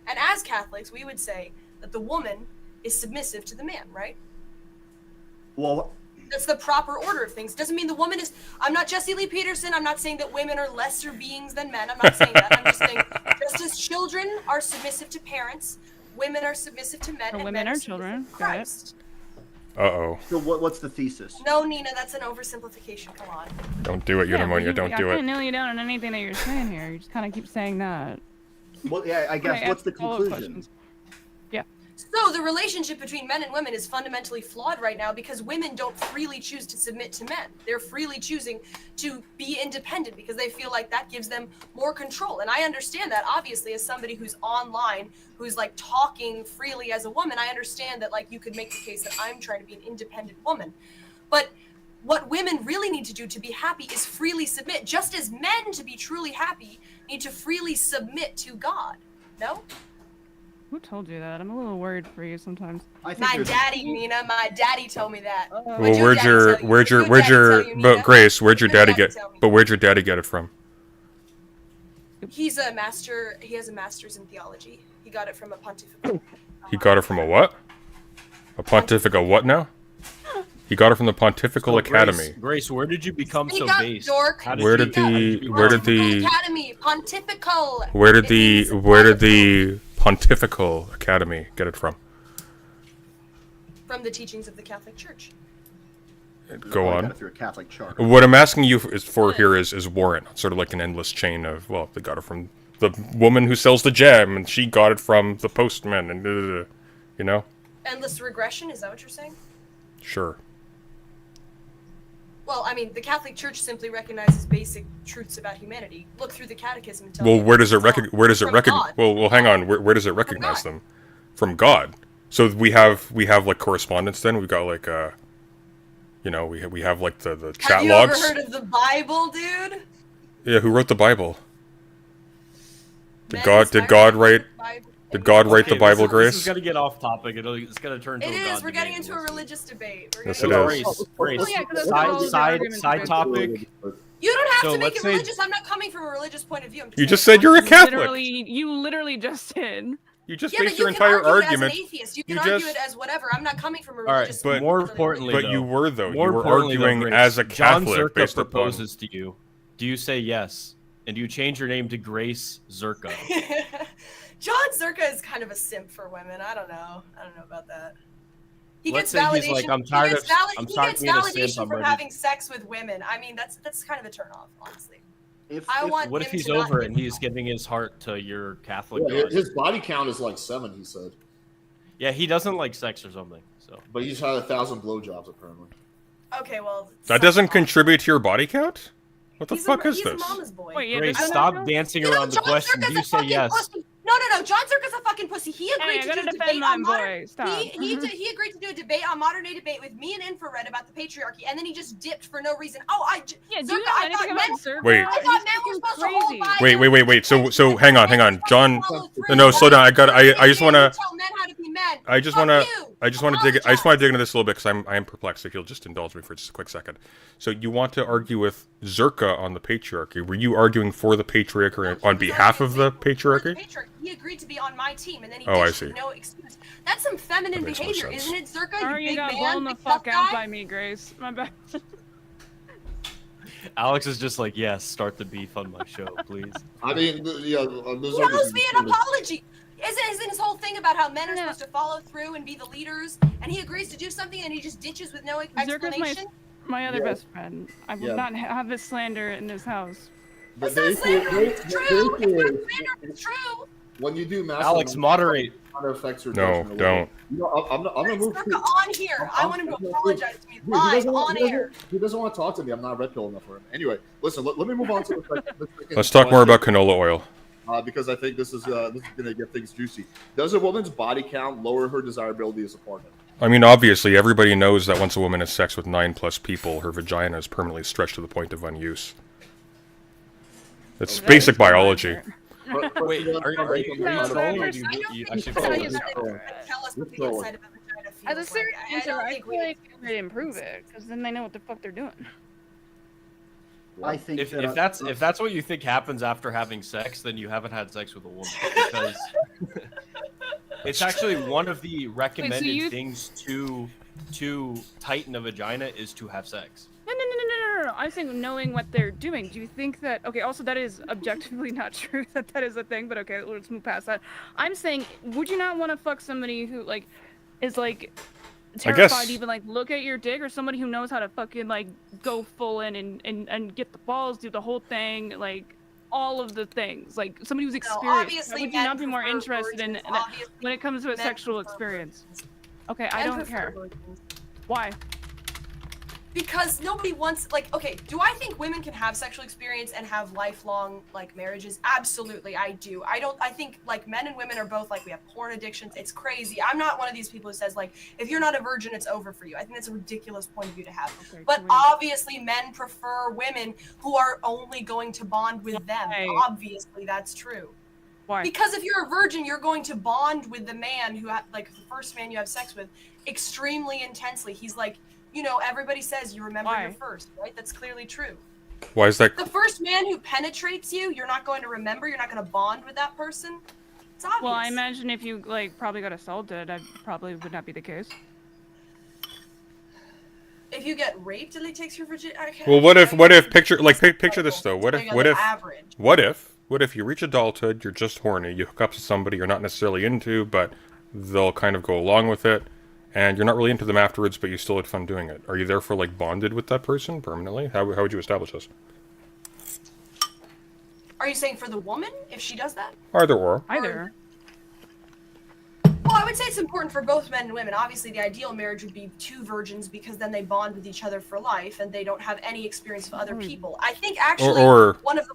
[SPEAKER 4] And as Catholics, we would say that the woman is submissive to the man, right?
[SPEAKER 6] Well,
[SPEAKER 4] That's the proper order of things. Doesn't mean the woman is. I'm not Jesse Lee Peterson. I'm not saying that women are lesser beings than men. I'm not saying that. I'm just saying, just as children are submissive to parents, women are submissive to men.
[SPEAKER 5] Or
[SPEAKER 4] and
[SPEAKER 5] women
[SPEAKER 4] men
[SPEAKER 5] are
[SPEAKER 4] submissive
[SPEAKER 5] children.
[SPEAKER 4] to
[SPEAKER 5] Got it.
[SPEAKER 4] Christ.
[SPEAKER 1] Uh-oh.
[SPEAKER 6] so what's the thesis?
[SPEAKER 4] No, Nina, that's an oversimplification. Come on.
[SPEAKER 1] Don't do it,
[SPEAKER 5] Yeah, but
[SPEAKER 1] Eudaimonia. Don't
[SPEAKER 5] I
[SPEAKER 1] do
[SPEAKER 5] can't
[SPEAKER 1] it.
[SPEAKER 5] nail you down on anything that you're saying here. You just kind of keep saying that.
[SPEAKER 6] Well, yeah, I guess
[SPEAKER 5] Okay,
[SPEAKER 6] what's the
[SPEAKER 5] ask follow-up
[SPEAKER 6] conclusion?
[SPEAKER 5] questions. Yeah.
[SPEAKER 4] So the relationship between men and women is fundamentally flawed right now because women don't freely choose to submit to men. They're freely choosing to be independent because they feel like that gives them more control. And I understand that, obviously, as somebody who's online, who's like talking freely as a woman, I understand that like you could make the case that I'm trying to be an independent woman. But what women really need to do to be happy is freely submit, just as men, to be truly happy, need to freely submit to God. No?
[SPEAKER 5] Who told you that? I'm a little worried for you sometimes.
[SPEAKER 6] I think
[SPEAKER 4] My
[SPEAKER 6] there's
[SPEAKER 4] daddy, Nina. My daddy told me that.
[SPEAKER 1] Well,
[SPEAKER 4] What'd your daddy tell you? What'd daddy tell you,
[SPEAKER 1] but
[SPEAKER 4] Nina?
[SPEAKER 1] Grace, where'd your
[SPEAKER 4] What'd
[SPEAKER 1] daddy get,
[SPEAKER 4] tell me?
[SPEAKER 1] but where'd your daddy get it from?
[SPEAKER 4] He's a master. He has a master's in theology. He got it from a pontifical.
[SPEAKER 1] He got it from a what? A pontifical what now? He got it from the Pontifical
[SPEAKER 3] So,
[SPEAKER 1] Academy.
[SPEAKER 3] Grace, where did you become
[SPEAKER 4] Speak
[SPEAKER 3] so
[SPEAKER 4] up,
[SPEAKER 3] based?
[SPEAKER 4] dork.
[SPEAKER 3] How
[SPEAKER 1] Where
[SPEAKER 3] you-
[SPEAKER 1] did
[SPEAKER 3] how
[SPEAKER 1] the-
[SPEAKER 3] you
[SPEAKER 1] where did
[SPEAKER 3] become-
[SPEAKER 1] the-
[SPEAKER 4] Academy pontifical?
[SPEAKER 1] Where did
[SPEAKER 4] It
[SPEAKER 1] the
[SPEAKER 4] means
[SPEAKER 1] Pontifical Academy get it from?
[SPEAKER 4] from the teachings of the Catholic Church?
[SPEAKER 1] Go
[SPEAKER 6] I got
[SPEAKER 1] on.
[SPEAKER 6] it through a Catholic charter.
[SPEAKER 1] What I'm asking you for here is warrant, sort of like an endless chain of, well, they got it from the woman who sells the jam, and she got it from the postman, and you know?
[SPEAKER 4] Endless regression? Is that what you're saying?
[SPEAKER 1] Sure.
[SPEAKER 4] Well, I mean, the Catholic Church simply recognizes basic truths about humanity. Look through the Catechism and tell
[SPEAKER 1] Well,
[SPEAKER 4] you
[SPEAKER 1] where does it
[SPEAKER 4] it's
[SPEAKER 1] recognize? Where does it
[SPEAKER 4] from
[SPEAKER 1] recognize?
[SPEAKER 4] God.
[SPEAKER 1] Well, hang on. Where does it recognize
[SPEAKER 4] God.
[SPEAKER 1] them? From God. So we have like correspondence. Then we've got like you know, we have like the chat
[SPEAKER 4] Have you
[SPEAKER 1] logs.
[SPEAKER 4] ever heard of the Bible, dude?
[SPEAKER 1] Yeah, who wrote the Bible? Did
[SPEAKER 4] Men
[SPEAKER 1] God
[SPEAKER 4] inspired
[SPEAKER 1] write?
[SPEAKER 4] by the Bible.
[SPEAKER 1] Did God write the Bible,
[SPEAKER 3] This
[SPEAKER 1] Grace?
[SPEAKER 3] is gonna get off topic. It's gonna turn into
[SPEAKER 4] It
[SPEAKER 3] a
[SPEAKER 4] is.
[SPEAKER 3] God
[SPEAKER 4] We're getting
[SPEAKER 3] debate.
[SPEAKER 4] into a religious debate.
[SPEAKER 1] Yes,
[SPEAKER 4] We're
[SPEAKER 1] it
[SPEAKER 4] getting-
[SPEAKER 1] is.
[SPEAKER 3] Grace,
[SPEAKER 5] Well, yeah, 'cause that's what all these arguments
[SPEAKER 3] side
[SPEAKER 5] are.
[SPEAKER 3] topic.
[SPEAKER 4] You don't have
[SPEAKER 3] So
[SPEAKER 4] to make
[SPEAKER 3] let's
[SPEAKER 4] it
[SPEAKER 3] say-
[SPEAKER 4] religious. I'm not coming from a religious point of view. I'm
[SPEAKER 1] You just
[SPEAKER 4] saying
[SPEAKER 1] said you're a
[SPEAKER 4] honestly.
[SPEAKER 1] Catholic.
[SPEAKER 5] You literally just did.
[SPEAKER 1] You just
[SPEAKER 4] Yeah, but
[SPEAKER 1] based
[SPEAKER 4] you
[SPEAKER 1] your
[SPEAKER 4] can
[SPEAKER 1] entire
[SPEAKER 4] argue
[SPEAKER 1] argument.
[SPEAKER 4] it as an atheist. You can
[SPEAKER 1] you
[SPEAKER 4] argue
[SPEAKER 1] just-
[SPEAKER 4] it as whatever. I'm not coming from a
[SPEAKER 3] All right,
[SPEAKER 4] religious.
[SPEAKER 3] but more importantly,
[SPEAKER 1] But
[SPEAKER 3] though,
[SPEAKER 1] you were though.
[SPEAKER 3] more
[SPEAKER 1] You were
[SPEAKER 3] importantly, though,
[SPEAKER 1] arguing
[SPEAKER 3] Grace,
[SPEAKER 1] as a
[SPEAKER 3] John
[SPEAKER 1] Catholic
[SPEAKER 3] Zerka
[SPEAKER 1] based upon.
[SPEAKER 3] proposes to you. Do you say yes? And do you change your name to Grace Zerka?
[SPEAKER 4] John Zerka is kind of a simp for women. I don't know about that. He
[SPEAKER 3] Let's
[SPEAKER 4] gets
[SPEAKER 3] say
[SPEAKER 4] validation.
[SPEAKER 3] he's like, I'm tired of- I'm
[SPEAKER 4] he
[SPEAKER 3] tired
[SPEAKER 4] gets
[SPEAKER 3] of being a simp,
[SPEAKER 4] validation
[SPEAKER 3] I'm
[SPEAKER 4] from
[SPEAKER 3] ready.
[SPEAKER 4] having sex with women. I mean, that's kind of a turn off, honestly. I
[SPEAKER 6] If-
[SPEAKER 4] want
[SPEAKER 3] What if
[SPEAKER 4] him
[SPEAKER 3] he's
[SPEAKER 4] to not
[SPEAKER 3] over
[SPEAKER 4] get
[SPEAKER 3] and he's
[SPEAKER 4] that.
[SPEAKER 3] giving his heart to your Catholic
[SPEAKER 2] Yeah,
[SPEAKER 3] God?
[SPEAKER 2] his body count is like 7, he said.
[SPEAKER 3] Yeah, he doesn't like sex or something. So
[SPEAKER 2] But he's had 1,000 blowjobs, apparently.
[SPEAKER 4] Okay, well.
[SPEAKER 1] That doesn't contribute to your body count? What the fuck is
[SPEAKER 4] he's
[SPEAKER 1] this?
[SPEAKER 4] a mama's boy.
[SPEAKER 5] Wait, yeah,
[SPEAKER 3] Grace,
[SPEAKER 5] there's
[SPEAKER 3] stop
[SPEAKER 5] no-
[SPEAKER 3] dancing
[SPEAKER 4] You know,
[SPEAKER 3] around the
[SPEAKER 4] John
[SPEAKER 3] question.
[SPEAKER 4] Zerka's
[SPEAKER 3] Do you
[SPEAKER 4] a
[SPEAKER 3] say
[SPEAKER 4] fucking
[SPEAKER 3] yes?
[SPEAKER 4] pussy. No. John Zerka's a fucking pussy. He agreed
[SPEAKER 5] Hey, I
[SPEAKER 4] to
[SPEAKER 5] gotta
[SPEAKER 4] do a
[SPEAKER 5] defend
[SPEAKER 4] debate
[SPEAKER 5] my
[SPEAKER 4] on modern.
[SPEAKER 5] boy. Stop.
[SPEAKER 4] He agreed to do a debate on modern day debate with me and Infrared about the patriarchy, and then he just dipped for no reason. Oh,
[SPEAKER 5] Yeah, do
[SPEAKER 4] Zerka,
[SPEAKER 5] you know
[SPEAKER 4] I
[SPEAKER 5] anything
[SPEAKER 4] thought
[SPEAKER 5] about
[SPEAKER 4] men.
[SPEAKER 5] Zerka?
[SPEAKER 1] Wait.
[SPEAKER 4] I thought men were supposed to hold
[SPEAKER 5] Crazy.
[SPEAKER 4] by
[SPEAKER 1] Wait. So hang on. John,
[SPEAKER 4] Follow through.
[SPEAKER 1] no, slow down. I just want to.
[SPEAKER 4] Tell men how to be men.
[SPEAKER 1] I just
[SPEAKER 4] Fuck
[SPEAKER 1] want to.
[SPEAKER 4] you.
[SPEAKER 1] I just want to dig into this a little bit because I am perplexed. If you'll just indulge me for just a quick second. So you want to argue with Zerka on the patriarchy? Were you arguing for the patriarchy on behalf of the patriarchy?
[SPEAKER 4] He agreed to be on my team, and then he
[SPEAKER 1] Oh, I
[SPEAKER 4] ditched
[SPEAKER 1] see.
[SPEAKER 4] with no excuse. That's some feminine
[SPEAKER 1] That makes more
[SPEAKER 4] behavior,
[SPEAKER 1] sense.
[SPEAKER 4] isn't it, Zerka?
[SPEAKER 5] Or
[SPEAKER 4] You
[SPEAKER 5] you
[SPEAKER 4] big
[SPEAKER 5] got
[SPEAKER 4] man,
[SPEAKER 5] blown the
[SPEAKER 4] big tough
[SPEAKER 5] fuck out
[SPEAKER 4] guy?
[SPEAKER 5] by me, Grace. My bad.
[SPEAKER 3] Alex is just like, yes, start the beef on my show, please.
[SPEAKER 2] I mean, yeah.
[SPEAKER 4] He owes me an apology. Isn't his whole thing about how men are
[SPEAKER 5] Yeah.
[SPEAKER 4] supposed to follow through and be the leaders, and he agrees to do something and he just ditches with no
[SPEAKER 5] Zerka's
[SPEAKER 4] explanation?
[SPEAKER 5] my other
[SPEAKER 2] Yeah.
[SPEAKER 5] best friend. I will
[SPEAKER 2] Yeah.
[SPEAKER 5] not have this slander in this house.
[SPEAKER 2] But
[SPEAKER 4] That's not slander. It's
[SPEAKER 2] the
[SPEAKER 4] true.
[SPEAKER 2] issue
[SPEAKER 4] It's not
[SPEAKER 2] is,
[SPEAKER 4] slander. It's true.
[SPEAKER 2] when you do massive,
[SPEAKER 3] Alex, moderate.
[SPEAKER 2] it affects your
[SPEAKER 1] No,
[SPEAKER 2] judgment.
[SPEAKER 1] don't.
[SPEAKER 2] You know, I'm gonna
[SPEAKER 4] It's
[SPEAKER 2] move
[SPEAKER 4] Zerka
[SPEAKER 2] to.
[SPEAKER 4] on here. I want him to apologize to me
[SPEAKER 2] Dude, he
[SPEAKER 4] live
[SPEAKER 2] doesn't want-
[SPEAKER 4] on
[SPEAKER 2] he doesn't-
[SPEAKER 4] air.
[SPEAKER 2] He doesn't want to talk to me. I'm not red pill enough for him. Anyway, listen. Let me move on to the second
[SPEAKER 1] Let's talk more about canola oil.
[SPEAKER 2] because I think this is going to get things juicy. Does a woman's body count lower her desirability as a partner?
[SPEAKER 1] I mean, obviously, everybody knows that once a woman has sex with 9+ people, her vagina is permanently stretched to the point of unuse. It's basic biology.
[SPEAKER 3] Wait, are you
[SPEAKER 5] No,
[SPEAKER 3] trolling or
[SPEAKER 5] there's-
[SPEAKER 3] do
[SPEAKER 4] I
[SPEAKER 3] you
[SPEAKER 4] don't
[SPEAKER 3] actually
[SPEAKER 4] think
[SPEAKER 3] follow
[SPEAKER 4] you
[SPEAKER 3] this?
[SPEAKER 4] can tell us what the
[SPEAKER 2] Let's
[SPEAKER 4] inside of a vagina feels
[SPEAKER 5] As a
[SPEAKER 4] like.
[SPEAKER 5] serious
[SPEAKER 4] I
[SPEAKER 5] answer,
[SPEAKER 4] don't
[SPEAKER 5] I
[SPEAKER 4] think
[SPEAKER 5] feel
[SPEAKER 4] we
[SPEAKER 5] like they improve it because then they know what the fuck they're doing.
[SPEAKER 6] I think
[SPEAKER 3] If
[SPEAKER 6] that,
[SPEAKER 3] that's what you think happens after having sex, then you haven't had sex with a woman because it's actually one of the recommended
[SPEAKER 5] you-
[SPEAKER 3] things to tighten a vagina is to have sex.
[SPEAKER 5] No. I think knowing what they're doing. Do you think that? Okay. Also, that is objectively not true that is a thing. But okay, let's move past that. I'm saying, would you not want to fuck somebody who is terrified to even look at your dick, or somebody who knows how to fucking go full in and get the balls, do the whole thing, all of the things, somebody who's experienced?
[SPEAKER 4] obviously
[SPEAKER 5] Would you
[SPEAKER 4] men
[SPEAKER 5] not be more
[SPEAKER 4] prefer
[SPEAKER 5] interested in
[SPEAKER 4] virgins.
[SPEAKER 5] that
[SPEAKER 4] Obviously
[SPEAKER 5] when it comes to a
[SPEAKER 4] men
[SPEAKER 5] sexual
[SPEAKER 4] prefer
[SPEAKER 5] experience?
[SPEAKER 4] virgins.
[SPEAKER 5] Okay, I
[SPEAKER 4] Men
[SPEAKER 5] don't
[SPEAKER 4] prefer
[SPEAKER 5] care.
[SPEAKER 4] virgins.
[SPEAKER 5] Why?
[SPEAKER 4] Because nobody wants okay, do I think women can have sexual experience and have lifelong marriages? Absolutely, I do. I think men and women are both we have porn addictions. It's crazy. I'm not one of these people who says if you're not a virgin, it's over for you. I think that's a ridiculous point of view to have.
[SPEAKER 5] Okay,
[SPEAKER 4] But
[SPEAKER 5] great.
[SPEAKER 4] obviously men prefer women who are only going to bond with them.
[SPEAKER 5] Right.
[SPEAKER 4] Obviously that's true.
[SPEAKER 5] Why?
[SPEAKER 4] Because if you're a virgin, you're going to bond with the man who the first man you have sex with extremely intensely. He's everybody says you remember
[SPEAKER 5] Why?
[SPEAKER 4] your first, right? That's clearly true.
[SPEAKER 1] Why is that?
[SPEAKER 4] The first man who penetrates you, you're not going to remember. You're not going to bond with that person. It's obvious.
[SPEAKER 5] Well, I imagine if you probably got assaulted, I probably would not be the case.
[SPEAKER 4] if you get raped and he takes your virginity.
[SPEAKER 1] Well, what if picture picture this though? What if
[SPEAKER 4] average?
[SPEAKER 1] What if you reach adulthood, you're just horny, you hook up to somebody you're not necessarily into, but they'll kind of go along with it, and you're not really into them afterwards, but you still had fun doing it. Are you therefore bonded with that person permanently? How would you establish this?
[SPEAKER 4] Are you saying for the woman if she does that?
[SPEAKER 1] Either or.
[SPEAKER 5] Either.
[SPEAKER 4] Well, I would say it's important for both men and women. Obviously, the ideal marriage would be two virgins because then they bond with each other for life and they don't have any experience of other people. I think actually one of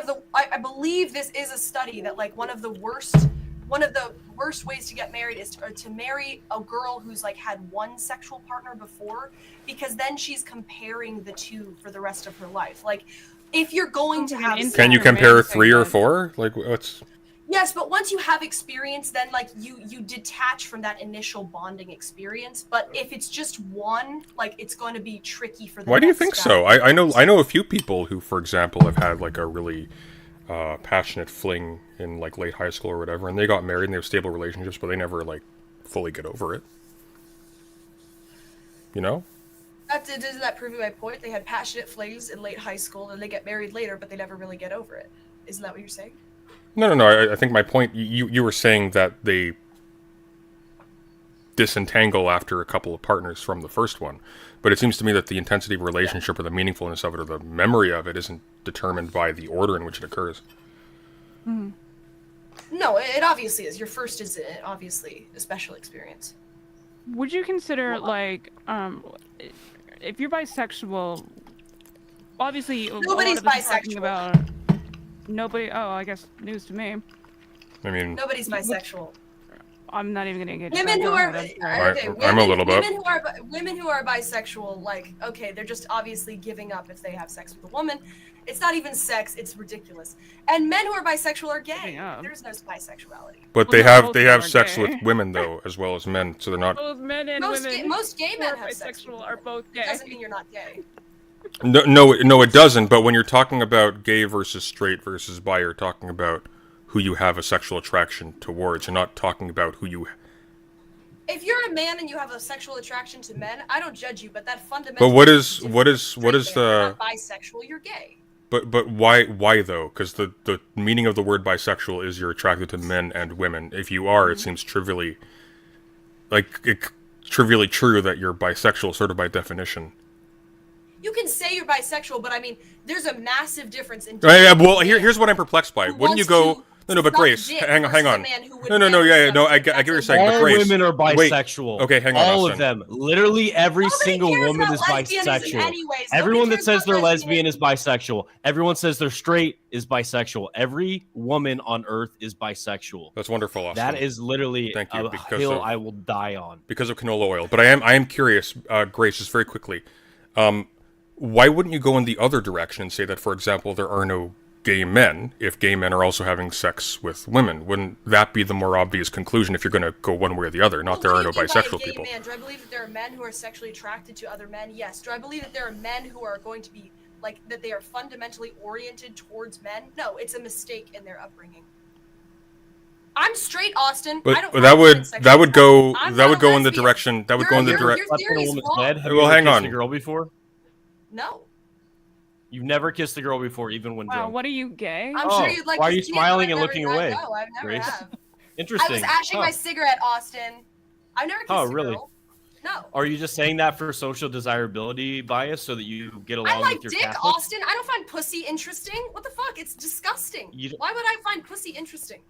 [SPEAKER 4] the I believe this is a study that one of the worst ways to get married is to marry a girl who's had one sexual partner before, because then she's comparing the two for the rest of her life. If you're going to have
[SPEAKER 1] Can you compare 3 or 4? What's?
[SPEAKER 4] Yes, but once you have experience, then like you detach from that initial bonding experience. But if it's just one, like it's going to be tricky for the
[SPEAKER 1] Why do you
[SPEAKER 4] next
[SPEAKER 1] think
[SPEAKER 4] guy.
[SPEAKER 1] so? I know a few people who, for example, have had like a really passionate fling in like late high school or whatever, and they got married and they have stable relationships, but they never like fully get over it. You know?
[SPEAKER 4] Doesn't that prove my point? They had passionate flings in late high school, and they get married later, but they never really get over it. Isn't that what you're saying?
[SPEAKER 1] No. I think my point. You were saying that they disentangle after a couple of partners from the first one, but it seems to me that the intensity of a relationship or the meaningfulness of it or the memory of it isn't determined by the order in which it occurs.
[SPEAKER 4] No, it obviously is. Your first is obviously a special experience.
[SPEAKER 5] Would you consider like if you're bisexual? Obviously,
[SPEAKER 4] Nobody's
[SPEAKER 5] a lot of this is talking
[SPEAKER 4] bisexual.
[SPEAKER 5] about nobody. Oh, I guess news to me.
[SPEAKER 1] I mean,
[SPEAKER 4] Nobody's bisexual.
[SPEAKER 5] I'm not even gonna get
[SPEAKER 4] Women who are
[SPEAKER 1] I'm a little bit.
[SPEAKER 4] women who are bisexual, like okay, they're just obviously giving up if they have sex with a woman. It's not even sex; it's ridiculous. And men who are bisexual are gay.
[SPEAKER 5] Yeah.
[SPEAKER 4] There's no bisexuality.
[SPEAKER 1] but
[SPEAKER 5] Well,
[SPEAKER 1] they
[SPEAKER 5] no, both
[SPEAKER 1] have
[SPEAKER 5] are
[SPEAKER 1] sex
[SPEAKER 5] gay.
[SPEAKER 1] with women though, as well as men, so they're not.
[SPEAKER 5] Both men and women.
[SPEAKER 4] Most gay
[SPEAKER 5] who
[SPEAKER 4] men
[SPEAKER 5] are
[SPEAKER 4] have sex with
[SPEAKER 5] bisexual are
[SPEAKER 4] women.
[SPEAKER 5] both
[SPEAKER 4] It
[SPEAKER 5] gay.
[SPEAKER 4] doesn't mean you're not gay.
[SPEAKER 1] No, it doesn't. But when you're talking about gay versus straight versus bi, you're talking about who you have a sexual attraction towards. You're not talking about who you.
[SPEAKER 4] If you're a man and you have a sexual attraction to men, I don't judge you, but that fundamentally.
[SPEAKER 1] But what is
[SPEAKER 4] different.
[SPEAKER 1] what is
[SPEAKER 4] Straight man,
[SPEAKER 1] the?
[SPEAKER 4] You're not bisexual. You're gay.
[SPEAKER 1] But why though? Because the meaning of the word bisexual is you're attracted to men and women. If you are, it seems trivially true that you're bisexual, sort of by definition.
[SPEAKER 4] You can say you're bisexual, but I mean, there's a massive difference in.
[SPEAKER 1] Well, here's what I'm perplexed by.
[SPEAKER 4] Who
[SPEAKER 1] Wouldn't you
[SPEAKER 4] wants
[SPEAKER 1] go?
[SPEAKER 4] to
[SPEAKER 1] No, but
[SPEAKER 4] suck
[SPEAKER 1] Grace,
[SPEAKER 4] dick
[SPEAKER 1] hang
[SPEAKER 4] versus a
[SPEAKER 1] on.
[SPEAKER 4] man who would
[SPEAKER 1] No,
[SPEAKER 4] never
[SPEAKER 1] I
[SPEAKER 4] suck
[SPEAKER 1] get what you're
[SPEAKER 4] dick.
[SPEAKER 1] saying, but
[SPEAKER 3] All
[SPEAKER 1] Grace,
[SPEAKER 3] women are
[SPEAKER 1] wait.
[SPEAKER 3] bisexual.
[SPEAKER 1] Okay, hang on,
[SPEAKER 3] All
[SPEAKER 1] Austin.
[SPEAKER 3] of them. Literally every
[SPEAKER 4] Nobody
[SPEAKER 3] single
[SPEAKER 4] cares
[SPEAKER 3] woman
[SPEAKER 4] about
[SPEAKER 3] is
[SPEAKER 4] lesbianism
[SPEAKER 3] bisexual.
[SPEAKER 4] anyways.
[SPEAKER 3] Everyone
[SPEAKER 4] Nobody
[SPEAKER 3] that says
[SPEAKER 4] cares
[SPEAKER 3] they're
[SPEAKER 4] about
[SPEAKER 3] lesbian is bisexual. Everyone says they're straight is bisexual. Every woman on earth is bisexual.
[SPEAKER 1] That's wonderful, Austin.
[SPEAKER 3] That is literally
[SPEAKER 1] Thank you,
[SPEAKER 3] a
[SPEAKER 1] because
[SPEAKER 3] hill
[SPEAKER 1] of-
[SPEAKER 3] I will die on.
[SPEAKER 1] because of canola oil. But I am curious, Grace, just very quickly. Why wouldn't you go in the other direction and say that, for example, there are no gay men if gay men are also having sex with women? Wouldn't that be the more obvious conclusion if you're going to go one way or the other? Not there are no bisexual people.
[SPEAKER 4] Man? Do I believe that there are men who are sexually attracted to other men? Yes. Do I believe that there are men who are going to be like that they are fundamentally oriented towards men? No, it's a mistake in their upbringing. I'm straight, Austin. I don't
[SPEAKER 1] But that would go
[SPEAKER 4] I'm
[SPEAKER 1] that
[SPEAKER 4] not
[SPEAKER 1] would
[SPEAKER 4] a
[SPEAKER 1] go in the
[SPEAKER 4] lesbian.
[SPEAKER 1] direction that would go in the
[SPEAKER 4] Your
[SPEAKER 1] direction.
[SPEAKER 3] Slept in a
[SPEAKER 4] theory's
[SPEAKER 3] woman's
[SPEAKER 4] wrong.
[SPEAKER 3] bed? Have
[SPEAKER 1] Well,
[SPEAKER 3] you ever
[SPEAKER 1] hang
[SPEAKER 3] kissed
[SPEAKER 1] on.
[SPEAKER 3] a girl before?
[SPEAKER 4] No.
[SPEAKER 3] You've never kissed a girl before, even when
[SPEAKER 5] Wow,
[SPEAKER 3] drunk.
[SPEAKER 5] what are you, gay?
[SPEAKER 4] I'm
[SPEAKER 3] Oh,
[SPEAKER 4] sure you'd like
[SPEAKER 3] why are
[SPEAKER 4] to
[SPEAKER 3] you
[SPEAKER 4] see it,
[SPEAKER 3] smiling
[SPEAKER 4] but
[SPEAKER 3] and
[SPEAKER 4] I've
[SPEAKER 3] looking
[SPEAKER 4] never-
[SPEAKER 3] away,
[SPEAKER 4] No, I've never
[SPEAKER 3] Grace?
[SPEAKER 4] have. I
[SPEAKER 3] Interesting.
[SPEAKER 4] was ashing
[SPEAKER 3] Huh.
[SPEAKER 4] my cigarette, Austin. I've never kissed
[SPEAKER 3] Oh,
[SPEAKER 4] a
[SPEAKER 3] really?
[SPEAKER 4] girl. No.
[SPEAKER 3] Are you just saying that for social desirability bias so that you get
[SPEAKER 4] I
[SPEAKER 3] along
[SPEAKER 4] like
[SPEAKER 3] with your
[SPEAKER 4] dick,
[SPEAKER 3] Catholics?
[SPEAKER 4] Austin. I don't find pussy interesting. What the fuck? It's disgusting.
[SPEAKER 3] You-
[SPEAKER 4] Why would I find pussy interesting?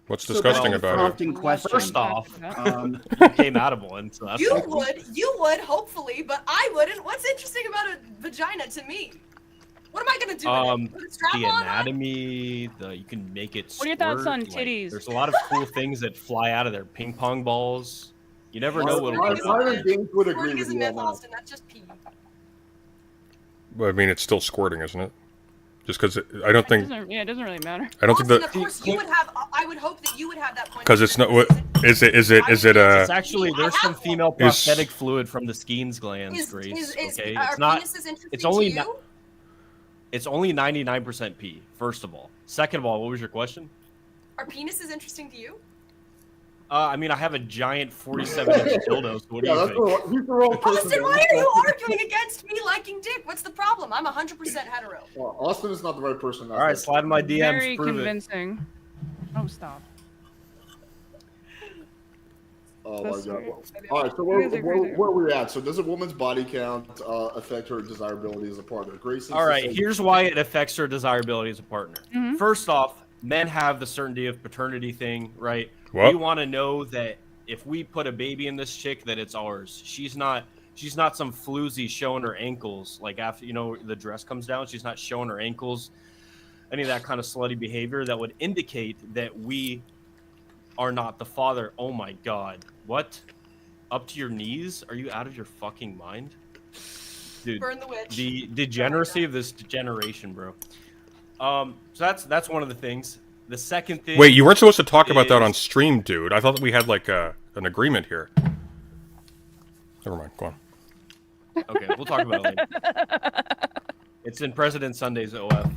[SPEAKER 1] What's
[SPEAKER 6] So
[SPEAKER 1] disgusting
[SPEAKER 6] that's a
[SPEAKER 1] about it?
[SPEAKER 6] prompting question.
[SPEAKER 3] First off,
[SPEAKER 6] Um,
[SPEAKER 3] you came out of one, so that's
[SPEAKER 4] You
[SPEAKER 3] something.
[SPEAKER 4] would, hopefully, but I wouldn't. What's interesting about a vagina to me? What am I gonna do with it? Put a strap
[SPEAKER 3] The
[SPEAKER 4] on?
[SPEAKER 3] anatomy, you can make it.
[SPEAKER 5] What are your thoughts
[SPEAKER 3] squirt,
[SPEAKER 5] on
[SPEAKER 3] like,
[SPEAKER 5] titties?
[SPEAKER 3] there's a lot of cool things that fly out of their ping pong balls. You never know what'll
[SPEAKER 4] Squirting
[SPEAKER 3] come
[SPEAKER 4] is
[SPEAKER 3] out.
[SPEAKER 4] a
[SPEAKER 2] Myron
[SPEAKER 4] myth.
[SPEAKER 2] James would agree
[SPEAKER 4] Squirting
[SPEAKER 2] with
[SPEAKER 4] is a
[SPEAKER 2] you
[SPEAKER 4] myth,
[SPEAKER 2] on that.
[SPEAKER 4] Austin. That's just pee.
[SPEAKER 1] Well, I mean, it's still squirting, isn't it? Just because I don't think
[SPEAKER 5] It doesn't really matter.
[SPEAKER 1] I don't think
[SPEAKER 4] Austin,
[SPEAKER 1] that
[SPEAKER 4] of course, you would have. I would hope that you would have that point.
[SPEAKER 1] because it's not what is it
[SPEAKER 3] It's
[SPEAKER 1] a
[SPEAKER 3] actually there's some female
[SPEAKER 1] Is-
[SPEAKER 3] prosthetic fluid from the Skeens glands, Grace. Okay,
[SPEAKER 4] are
[SPEAKER 3] it's not.
[SPEAKER 4] penises interesting
[SPEAKER 3] It's only
[SPEAKER 4] to you?
[SPEAKER 3] not- It's only 99% pee. First of all. Second of all, what was your question?
[SPEAKER 4] Are penises interesting to you?
[SPEAKER 3] I mean, I have a giant 47-inch dildo. So what do
[SPEAKER 2] Yeah,
[SPEAKER 3] you
[SPEAKER 2] that's
[SPEAKER 3] think?
[SPEAKER 2] he's the wrong person.
[SPEAKER 4] Austin, why are you arguing against me liking dick? What's the problem? I'm 100% hetero.
[SPEAKER 2] Well, Austin is not the right person.
[SPEAKER 3] All right, slide in my DMs.
[SPEAKER 5] Very
[SPEAKER 3] Prove it.
[SPEAKER 5] convincing. Oh, stop.
[SPEAKER 2] Oh
[SPEAKER 5] That's
[SPEAKER 2] my god.
[SPEAKER 5] right.
[SPEAKER 2] All right, so
[SPEAKER 5] You guys are crazy.
[SPEAKER 2] where are we at? So does a woman's body count affect her desirability as a partner? Grace.
[SPEAKER 3] All right, here's why it affects her desirability as a partner.
[SPEAKER 5] Mhm.
[SPEAKER 3] First off, men have the certainty of paternity thing, right?
[SPEAKER 1] What?
[SPEAKER 3] We want to know that if we put a baby in this chick, that it's ours. She's not some floozy showing her ankles. Like after the dress comes down, she's not showing her ankles. Any of that kind of slutty behavior that would indicate that we are not the father. Oh my god, what? Up to your knees? Are you out of your fucking mind, dude?
[SPEAKER 4] Burn the witch.
[SPEAKER 3] The degeneracy of this generation, bro. So that's one of the things. The second thing.
[SPEAKER 1] Wait, you weren't supposed to talk about that on
[SPEAKER 3] is-
[SPEAKER 1] stream, dude. I thought that we had like an agreement here. Never mind. Go on.
[SPEAKER 3] Okay, we'll talk about it later. It's in President Sunday's OF.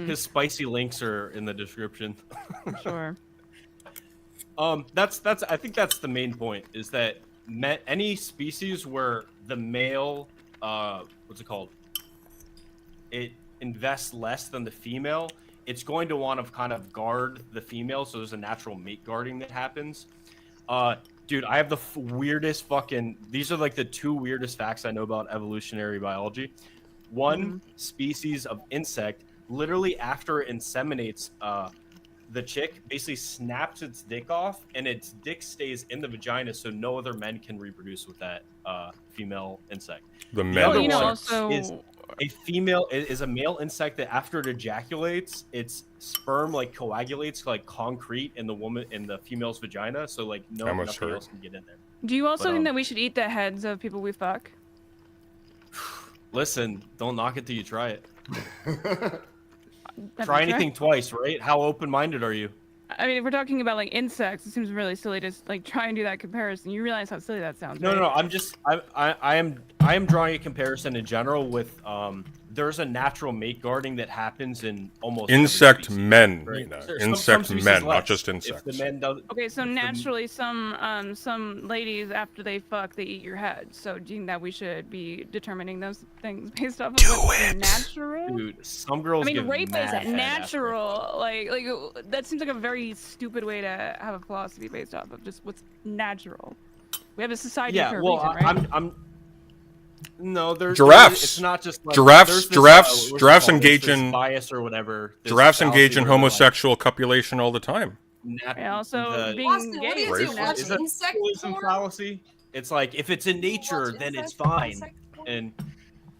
[SPEAKER 3] His spicy links are in the description.
[SPEAKER 5] Sure.
[SPEAKER 3] That's I think that's the main point, is that any species where the male what's it called? It invests less than the female, it's going to want to kind of guard the female, so there's a natural mate guarding that happens. Dude, I have the weirdest fucking... These are like the two weirdest facts I know about evolutionary biology. One species of insect, literally after it inseminates the chick, basically snaps its dick off, and its dick stays in the vagina, so no other men can reproduce with that female insect.
[SPEAKER 1] The
[SPEAKER 3] The
[SPEAKER 1] men.
[SPEAKER 3] other
[SPEAKER 5] you know,
[SPEAKER 3] one
[SPEAKER 5] also-
[SPEAKER 3] is a female is a male insect that after it ejaculates, its sperm like coagulates like concrete in the female's vagina, so like
[SPEAKER 1] I almost
[SPEAKER 3] nothing
[SPEAKER 1] hurt.
[SPEAKER 3] else can get in there.
[SPEAKER 5] Do you also
[SPEAKER 3] But,
[SPEAKER 5] think that we should eat the heads of people we fuck?
[SPEAKER 3] Listen, don't knock it till you try it.
[SPEAKER 5] Have
[SPEAKER 3] Try
[SPEAKER 5] you tried?
[SPEAKER 3] anything twice, right? How open-minded are you?
[SPEAKER 5] I mean, if we're talking about like insects, it seems really silly to like try and do that comparison. You realize how silly that sounds,
[SPEAKER 3] No,
[SPEAKER 5] right?
[SPEAKER 3] no, I'm just I am drawing a comparison in general with there's a natural mate guarding that happens in almost every
[SPEAKER 1] Insect
[SPEAKER 3] species,
[SPEAKER 1] men,
[SPEAKER 3] right?
[SPEAKER 1] Nina.
[SPEAKER 3] Some
[SPEAKER 1] Insect
[SPEAKER 3] species
[SPEAKER 1] men,
[SPEAKER 3] less.
[SPEAKER 1] not just
[SPEAKER 3] If
[SPEAKER 1] insects.
[SPEAKER 3] the men does,
[SPEAKER 5] Okay, so
[SPEAKER 3] if the-
[SPEAKER 5] naturally, some ladies after they fuck, they eat your head. So do you think that we should be determining those things based off of what's natural?
[SPEAKER 3] dude, some girls
[SPEAKER 5] I mean,
[SPEAKER 3] give
[SPEAKER 5] rape
[SPEAKER 3] mad
[SPEAKER 5] is
[SPEAKER 3] head after
[SPEAKER 5] natural. Like that seems like a very stupid way to have a philosophy based off of just what's natural. We have a society
[SPEAKER 3] Yeah,
[SPEAKER 5] for a
[SPEAKER 3] well,
[SPEAKER 5] reason, right?
[SPEAKER 3] I'm no, there's
[SPEAKER 1] Giraffes.
[SPEAKER 3] It's not just like,
[SPEAKER 1] Giraffes-
[SPEAKER 3] there's this,
[SPEAKER 1] giraffes-
[SPEAKER 3] what's it
[SPEAKER 1] giraffes
[SPEAKER 3] called? There's
[SPEAKER 1] engage
[SPEAKER 3] this
[SPEAKER 1] in-
[SPEAKER 3] bias or whatever. this
[SPEAKER 1] Giraffes
[SPEAKER 3] fallacy
[SPEAKER 1] engage in
[SPEAKER 3] where they're like,
[SPEAKER 1] homosexual copulation all the time.
[SPEAKER 5] And also
[SPEAKER 3] the-
[SPEAKER 5] being
[SPEAKER 4] Austin, what do
[SPEAKER 5] gay
[SPEAKER 4] you
[SPEAKER 5] is
[SPEAKER 4] do?
[SPEAKER 1] Rape.
[SPEAKER 4] Watch
[SPEAKER 3] is that
[SPEAKER 4] insect
[SPEAKER 3] symbolism
[SPEAKER 4] porn?
[SPEAKER 3] fallacy? It's like if it's in nature,
[SPEAKER 4] Watch
[SPEAKER 3] then it's
[SPEAKER 4] insect-
[SPEAKER 3] fine.
[SPEAKER 4] insect porn?
[SPEAKER 3] And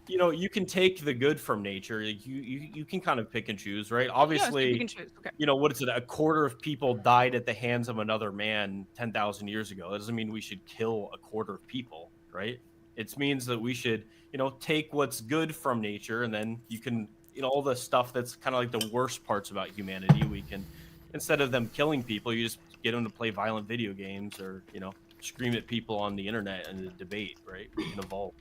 [SPEAKER 3] you know, you can take the good from nature. Like, you can kind of pick and choose, right?
[SPEAKER 5] Yes,
[SPEAKER 3] Obviously,
[SPEAKER 5] you can choose. Okay.
[SPEAKER 3] you know, what is it? A quarter of people died at the hands of another man 10,000 years ago. That doesn't mean we should kill a quarter of people, right? It means that we should, you know, take what's good from nature, and then you can, you know, all the stuff that's kind of like the worst parts about humanity, we can, instead of them killing people, you just get them to play violent video games or, you know, scream at people on the internet and a debate, right? We can evolve.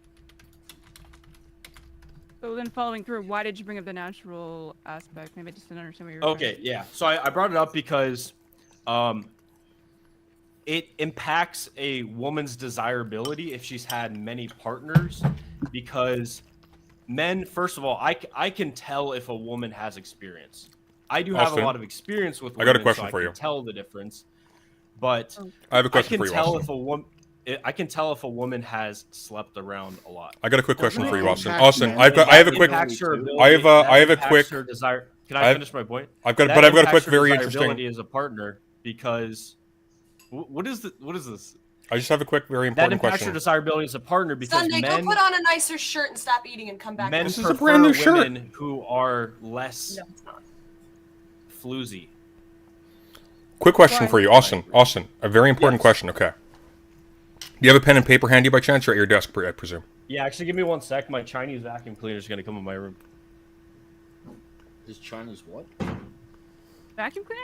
[SPEAKER 5] So then following through, why did you bring up the natural aspect? Maybe I just didn't understand what you were
[SPEAKER 3] Okay, yeah. So I brought it up because it impacts a woman's desirability if she's had many partners, because men, first of all, I can tell if a woman has experience. I do have
[SPEAKER 1] Austin,
[SPEAKER 3] a lot of experience with
[SPEAKER 1] I
[SPEAKER 3] women,
[SPEAKER 1] got a question
[SPEAKER 3] so
[SPEAKER 1] for
[SPEAKER 3] I
[SPEAKER 1] you.
[SPEAKER 3] can tell the difference. But
[SPEAKER 1] I have a
[SPEAKER 3] I
[SPEAKER 1] question
[SPEAKER 3] can
[SPEAKER 1] for you,
[SPEAKER 3] tell
[SPEAKER 1] Austin.
[SPEAKER 3] if a woman I can tell if a woman has slept around a lot.
[SPEAKER 1] I got a quick question
[SPEAKER 6] Doesn't
[SPEAKER 1] for
[SPEAKER 6] it
[SPEAKER 1] you, Austin.
[SPEAKER 6] impact
[SPEAKER 1] Austin,
[SPEAKER 6] men?
[SPEAKER 1] I have a quick,
[SPEAKER 3] Impacts her ability-
[SPEAKER 1] I have a
[SPEAKER 3] impacts
[SPEAKER 1] quick-
[SPEAKER 3] her desire. Can
[SPEAKER 1] I
[SPEAKER 3] I
[SPEAKER 1] have-
[SPEAKER 3] finish my point?
[SPEAKER 1] I've got,
[SPEAKER 3] That
[SPEAKER 1] but I've got a
[SPEAKER 3] impacts
[SPEAKER 1] quick,
[SPEAKER 3] her
[SPEAKER 1] very
[SPEAKER 3] desirability
[SPEAKER 1] interesting.
[SPEAKER 3] as a partner, because what is this?
[SPEAKER 1] I just have a quick, very
[SPEAKER 3] That
[SPEAKER 1] important
[SPEAKER 3] impacts
[SPEAKER 1] question.
[SPEAKER 3] her desirability as a partner because
[SPEAKER 4] Sunday,
[SPEAKER 3] men,
[SPEAKER 4] go put on a nicer shirt and stop eating and come back.
[SPEAKER 3] men
[SPEAKER 1] This is a
[SPEAKER 3] prefer
[SPEAKER 1] brand new shirt.
[SPEAKER 3] women who are less
[SPEAKER 4] No, it's not.
[SPEAKER 3] floozy.
[SPEAKER 1] Quick question for you, Austin. Austin, a very important
[SPEAKER 3] Yes.
[SPEAKER 1] question. Okay. Do you have a pen and paper handy by chance, or at your desk, I presume?
[SPEAKER 3] Yeah, actually, give me 1 sec. My Chinese vacuum cleaner is gonna come in my room.
[SPEAKER 2] Is Chinese what?
[SPEAKER 5] Vacuum cleaner?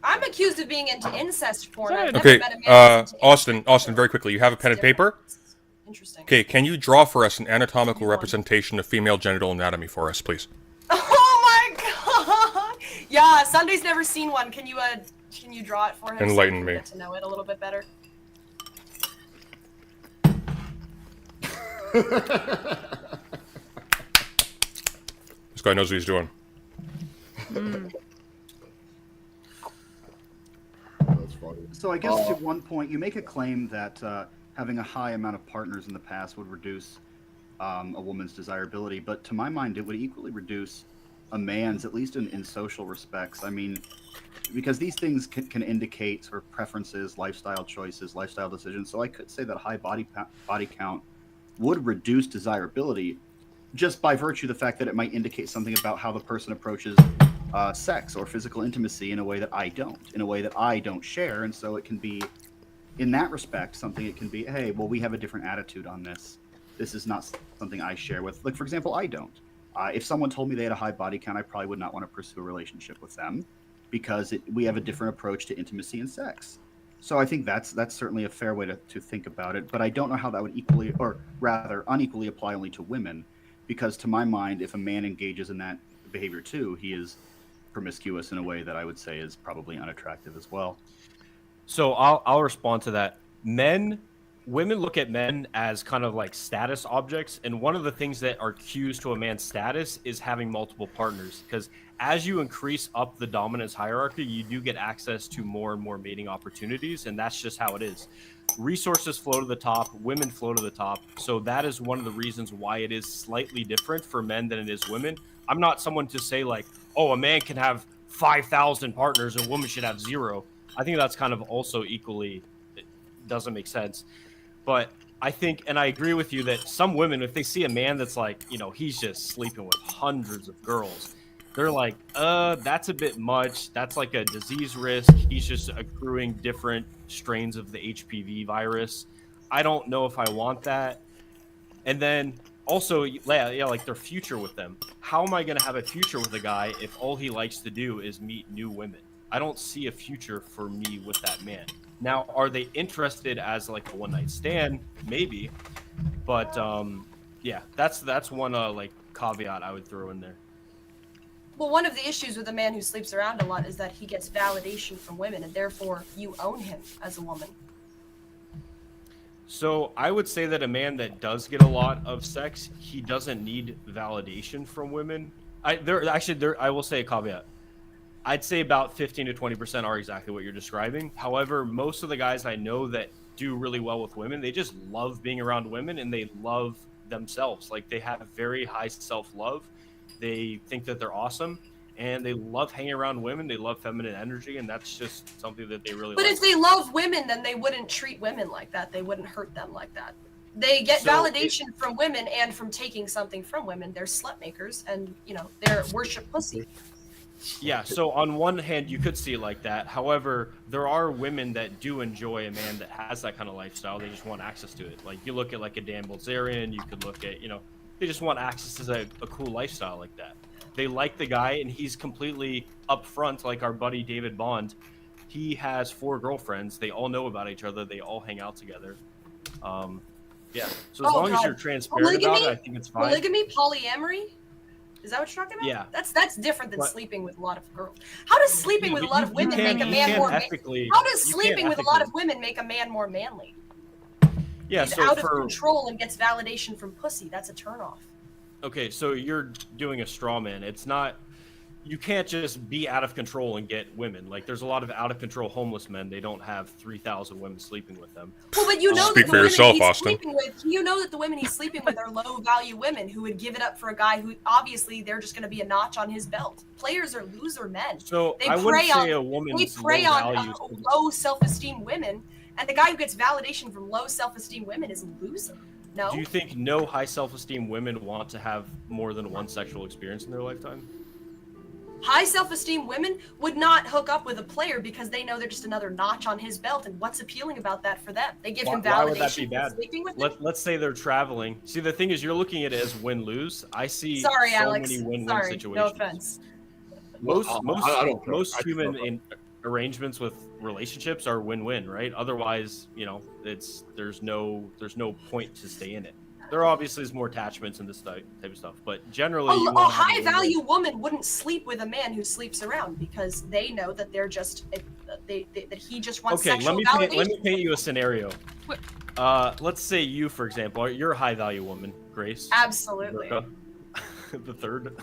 [SPEAKER 4] I'm accused of being into incest porn. I've never
[SPEAKER 1] Okay,
[SPEAKER 4] met a man who's into
[SPEAKER 1] Austin,
[SPEAKER 4] incest
[SPEAKER 1] Austin,
[SPEAKER 4] porn.
[SPEAKER 1] very quickly. You have a pen and
[SPEAKER 4] It's
[SPEAKER 1] paper?
[SPEAKER 4] different. Interesting.
[SPEAKER 1] Okay, can you draw for us an anatomical representation of female genital anatomy for us, please?
[SPEAKER 4] Oh my god! Yeah, Sunday's never seen one. Can you draw it for him?
[SPEAKER 1] Enlighten
[SPEAKER 4] so we
[SPEAKER 1] me.
[SPEAKER 4] can get to know it a little bit better.
[SPEAKER 1] This guy knows what he's doing.
[SPEAKER 2] That's funny.
[SPEAKER 6] So I guess to one point, you make a claim that having a high amount of partners in the past would reduce a woman's desirability, but to my mind, it would equally reduce a man's, at least in social respects. I mean, because these things can indicate sort of preferences, lifestyle choices, lifestyle decisions. So I could say that high body count would reduce desirability just by virtue of the fact that it might indicate something about how the person approaches sex or physical intimacy in a way that I don't share. And so it can be, in that respect, something it can be, hey, well, we have a different attitude on this. This is not something I share with. Like, for example, I don't. If someone told me they had a high body count, I probably would not want to pursue a relationship with them. because we have a different approach to intimacy and sex. So I think that's certainly a fair way to think about it. But I don't know how that would equally, or rather unequally, apply only to women, because to my mind, if a man engages in that behavior too, he is promiscuous in a way that I would say is probably unattractive as well.
[SPEAKER 3] So I'll respond to that. Women look at men as kind of like status objects, and one of the things that are cues to a man's status is having multiple partners, because as you increase up the dominance hierarchy, you do get access to more and more mating opportunities, and that's just how it is. Resources flow to the top, women flow to the top, so that is one of the reasons why it is slightly different for men than it is women. I'm not someone to say like, oh, a man can have 5,000 partners and a woman should have 0. I think that's kind of also equally, it doesn't make sense. But I think, and I agree with you, that some women, if they see a man that's like, he's just sleeping with hundreds of girls, they're like, that's a bit much. That's like a disease risk. He's just accruing different strains of the HPV virus. I don't know if I want that. And then also, yeah, like their future with them. How am I going to have a future with a guy if all he likes to do is meet new women? I don't see a future for me with that man. Now, are they interested as like a one-night stand? Maybe, but yeah, that's one like caveat I would throw in there.
[SPEAKER 4] Well, one of the issues with a man who sleeps around a lot is that he gets validation from women, and therefore you own him as a woman.
[SPEAKER 3] So I would say that a man that does get a lot of sex, he doesn't need validation from women. I will say a caveat. I'd say about 15 to 20% are exactly what you're describing. However, most of the guys I know that do really well with women, they just love being around women and they love themselves. Like they have very high self-love. They think that they're awesome and they love hanging around women. They love feminine energy, and that's just something that they really
[SPEAKER 4] But
[SPEAKER 3] like.
[SPEAKER 4] if they love women, then they wouldn't treat women like that. They wouldn't hurt them like that. They get validation from women and from taking something from women. They're slut makers and, they're worship pussy.
[SPEAKER 3] Yeah, so on one hand, you could see it like that. However, there are women that do enjoy a man that has that kind of lifestyle. They just want access to it. Like, you look at, like, a Dan Bilzerian, you could look at, they just want access to a cool lifestyle like that. They like the guy, and he's completely upfront, like our buddy David Bond. He has 4 girlfriends. They all know about each other. They all hang out together. Yeah, so as long as you're transparent about it, I think it's fine.
[SPEAKER 4] Polygamy, polyamory? Is that what you're talking about?
[SPEAKER 3] Yeah.
[SPEAKER 4] That's different than sleeping with a lot of girls. How does sleeping with a lot of women make a man more manly? How does sleeping with a lot of women make a man more manly?
[SPEAKER 3] Yeah,
[SPEAKER 4] He's
[SPEAKER 3] so
[SPEAKER 4] out of control and gets validation from pussy. That's a turnoff.
[SPEAKER 3] Okay, so you're doing a straw man. It's not, you can't just be out of control and get women. Like, there's a lot of out of control homeless men. They don't have 3,000 women sleeping with them.
[SPEAKER 4] Well, but
[SPEAKER 1] Speak for yourself, Austin.
[SPEAKER 4] That the women he's sleeping with are low value women who would give it up for a guy who obviously they're just going to be a notch on his belt. Players are loser men.
[SPEAKER 3] So I wouldn't say a woman's
[SPEAKER 4] they prey on
[SPEAKER 3] value.
[SPEAKER 4] low self-esteem women, and the guy who gets validation from low self-esteem women is a loser. No.
[SPEAKER 3] Do you think no high self-esteem women want to have more than one sexual experience in their lifetime?
[SPEAKER 4] High self-esteem women would not hook up with a player because they know they're just another notch on his belt, and what's appealing about that for them? They give him validation.
[SPEAKER 3] Why would that be bad?
[SPEAKER 4] Sleeping with them?
[SPEAKER 3] Let's say they're traveling. See, the thing is, you're looking at it as win-lose. I see many win-win situations.
[SPEAKER 4] No offense.
[SPEAKER 3] Most human arrangements with relationships are win-win, right? Otherwise, there's no point to stay in it. There obviously is more attachments and this type of stuff, but generally,
[SPEAKER 4] a high-value woman wouldn't sleep with a man who sleeps around because they know that they're just that he just wants sexual validation.
[SPEAKER 3] Let me paint you a scenario. Let's say you, for example, you're a high-value woman, Grace.
[SPEAKER 4] Absolutely.
[SPEAKER 3] The third.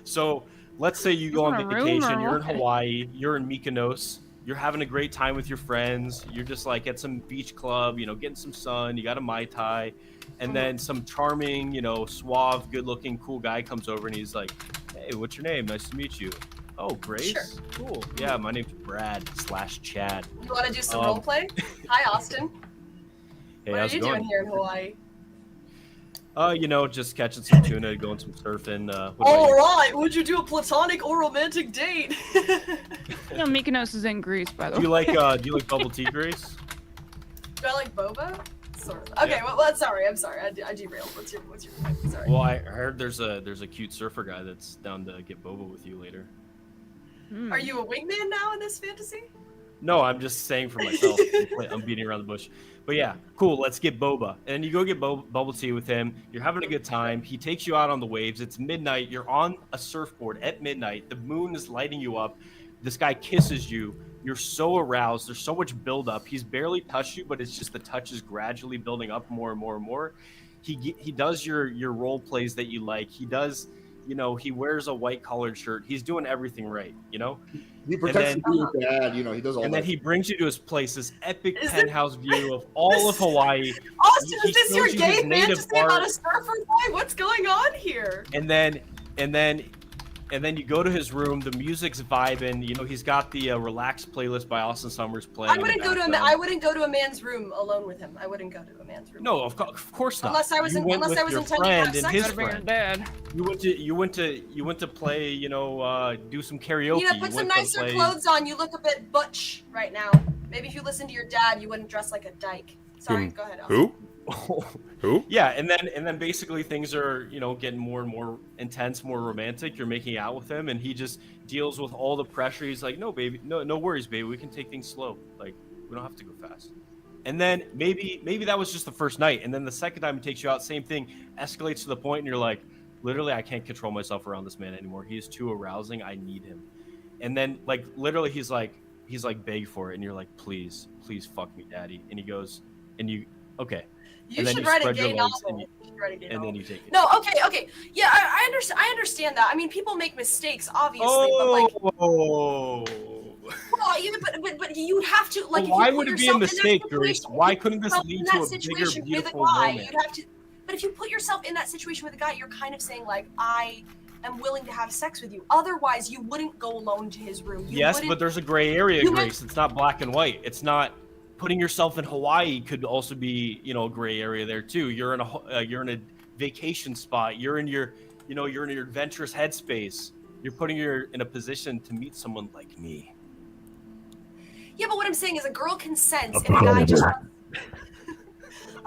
[SPEAKER 3] So let's say you go on vacation. You're in Hawaii. You're in Mykonos. You're having a great time with your friends. You're just like at some beach club, getting some sun. You got a Mai Tai. And then some charming, suave, good-looking, cool guy comes over and he's like, "Hey, what's your name? Nice to meet you." "Oh, Grace?
[SPEAKER 4] Sure.
[SPEAKER 3] Cool. Yeah, my name's Brad/Chad.
[SPEAKER 4] You want to do some role play? Hi, Austin.
[SPEAKER 3] Hey,
[SPEAKER 4] what
[SPEAKER 3] how's
[SPEAKER 4] are you
[SPEAKER 3] it going?
[SPEAKER 4] doing here in Hawaii?
[SPEAKER 3] Just catching some tuna, going some surfing.
[SPEAKER 4] All right. Would you do a platonic or romantic date?
[SPEAKER 5] Mykonos is in Greece, by the way.
[SPEAKER 3] Do you like bubble tea, Grace?
[SPEAKER 4] Do I like boba? Sort of. Okay.
[SPEAKER 3] Yeah.
[SPEAKER 4] Well, sorry. I'm sorry. I derailed. What's your point? Sorry.
[SPEAKER 3] Well, I heard there's a cute surfer guy that's down to get boba with you later.
[SPEAKER 4] Are you a wingman now in this fantasy?
[SPEAKER 3] No, I'm just saying for myself. I'm beating around the bush. But yeah, cool. Let's get boba. And you go get bubble tea with him. You're having a good time. He takes you out on the waves. It's midnight. You're on a surfboard at midnight. The moon is lighting you up. This guy kisses you. You're so aroused. There's so much buildup. He's barely touched you, but it's just the touch is gradually building up more and more and more. He does your role plays that you like. He does, he wears a white collared shirt. He's doing everything right,
[SPEAKER 2] He protects your dad. He does all that.
[SPEAKER 3] And then he brings you to his place, this epic penthouse view of all of Hawaii.
[SPEAKER 4] Austin, is this your gay fantasy about a surfer boy? What's going on here?
[SPEAKER 3] And then you go to his room. The music's vibing. He's got the relaxed playlist by Austin Summers playing.
[SPEAKER 4] I wouldn't go to a man's room alone with him. I wouldn't go to a man's room.
[SPEAKER 3] No, of course not.
[SPEAKER 4] Unless I was intending to have sex
[SPEAKER 3] his
[SPEAKER 4] with
[SPEAKER 3] friend.
[SPEAKER 5] Dad.
[SPEAKER 3] You went to play. Do some karaoke.
[SPEAKER 4] Put some nicer clothes on. You look a bit butch right now. Maybe if you listened to your dad, you wouldn't dress like a dyke. Sorry, go ahead. Austin.
[SPEAKER 1] Who? Who?
[SPEAKER 3] Yeah, and then basically things are getting more and more intense, more romantic. You're making out with him, and he just deals with all the pressure. He's like, "No, baby, no worries, baby. We can take things slow. Like, we don't have to go fast." And then maybe that was just the first night, and then the second time he takes you out, same thing, escalates to the point, and you're like, literally, I can't control myself around this man anymore. He is too arousing. I need him. And then literally, he's like beg for it, and you're like, please fuck me, daddy. And he goes, okay.
[SPEAKER 4] You should write a gay novel.
[SPEAKER 3] And then you take it.
[SPEAKER 4] No, okay. Yeah, I understand that. I mean, people make mistakes, obviously, but
[SPEAKER 3] well,
[SPEAKER 4] but you would have to like.
[SPEAKER 3] Why would it be a mistake, Grace? Why couldn't this lead to a bigger, beautiful romance?
[SPEAKER 4] You'd have to. But if you put yourself in that situation with a guy, you're kind of saying like, I am willing to have sex with you. Otherwise, you wouldn't go alone to his room.
[SPEAKER 3] Yes, but there's a gray area, Grace. It's not black and white. It's not. Putting yourself in Hawaii could also be, a gray area there too. You're in a vacation spot. You're in your adventurous headspace. You're putting you in a position to meet someone like me.
[SPEAKER 4] Yeah, but what I'm saying is a girl consents if a guy just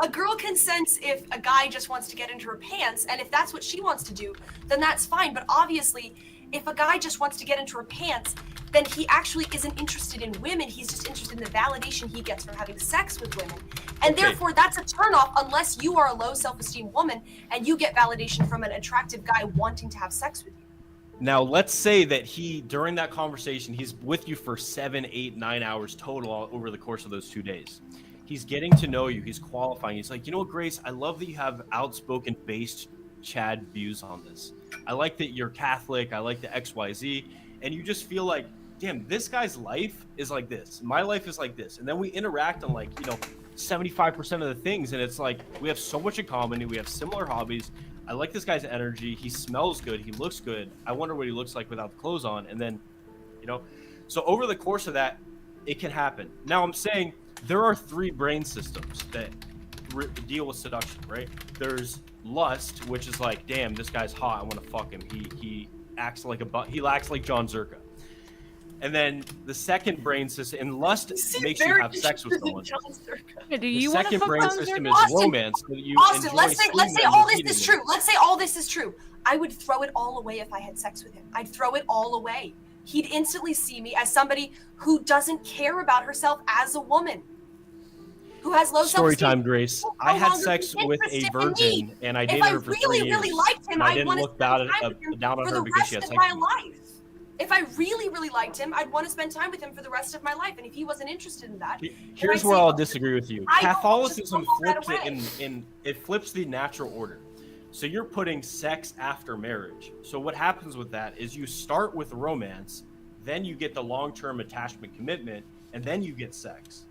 [SPEAKER 4] a girl consents if a guy just wants to get into her pants, and if that's what she wants to do, then that's fine. But obviously, if a guy just wants to get into her pants, then he actually isn't interested in women. He's just interested in the validation he gets from having sex with women. And therefore, that's a turnoff unless you are a low self-esteem woman and you get validation from an attractive guy wanting to have sex with you.
[SPEAKER 3] Now, let's say that during that conversation, he's with you for 7, 8, 9 hours total over the course of those 2 days. He's getting to know you. He's qualifying. He's like, Grace, I love that you have outspoken, based Chad views on this. I like that you're Catholic. I like the XYZ. And you just feel like, damn, this guy's life is like this. My life is like this. And then we interact on 75% of the things. And it's like, we have so much in common. And we have similar hobbies. I like this guy's energy. He smells good. He looks good. I wonder what he looks like without the clothes on. And then, so over the course of that, it can happen. Now I'm saying there are 3 brain systems that deal with seduction, right? There's lust, which is like, damn, this guy's hot. I want to fuck him. He acts like John Zerka. And then the second brain system, and lust makes you have sex with someone. The second brain system is romance.
[SPEAKER 4] Austin, let's say all this is true. Let's say all this is true. I would throw it all away if I had sex with him. I'd throw it all away. He'd instantly see me as somebody who doesn't care about herself as a woman. Who has low self-esteem.
[SPEAKER 3] Story time, Grace. I had sex with a virgin, and I dated her for 3 years.
[SPEAKER 4] If I really liked him,
[SPEAKER 3] I didn't look down on her because she had sex with me.
[SPEAKER 4] If I really, really liked him, I'd want to spend time with him for the rest of my life. And if he wasn't interested in that,
[SPEAKER 3] here's where I'll disagree with you. Catholicism flips it flips the natural order. So you're putting sex after marriage. So what happens with that is you start with romance, then you get the long-term attachment commitment, and then you get sex.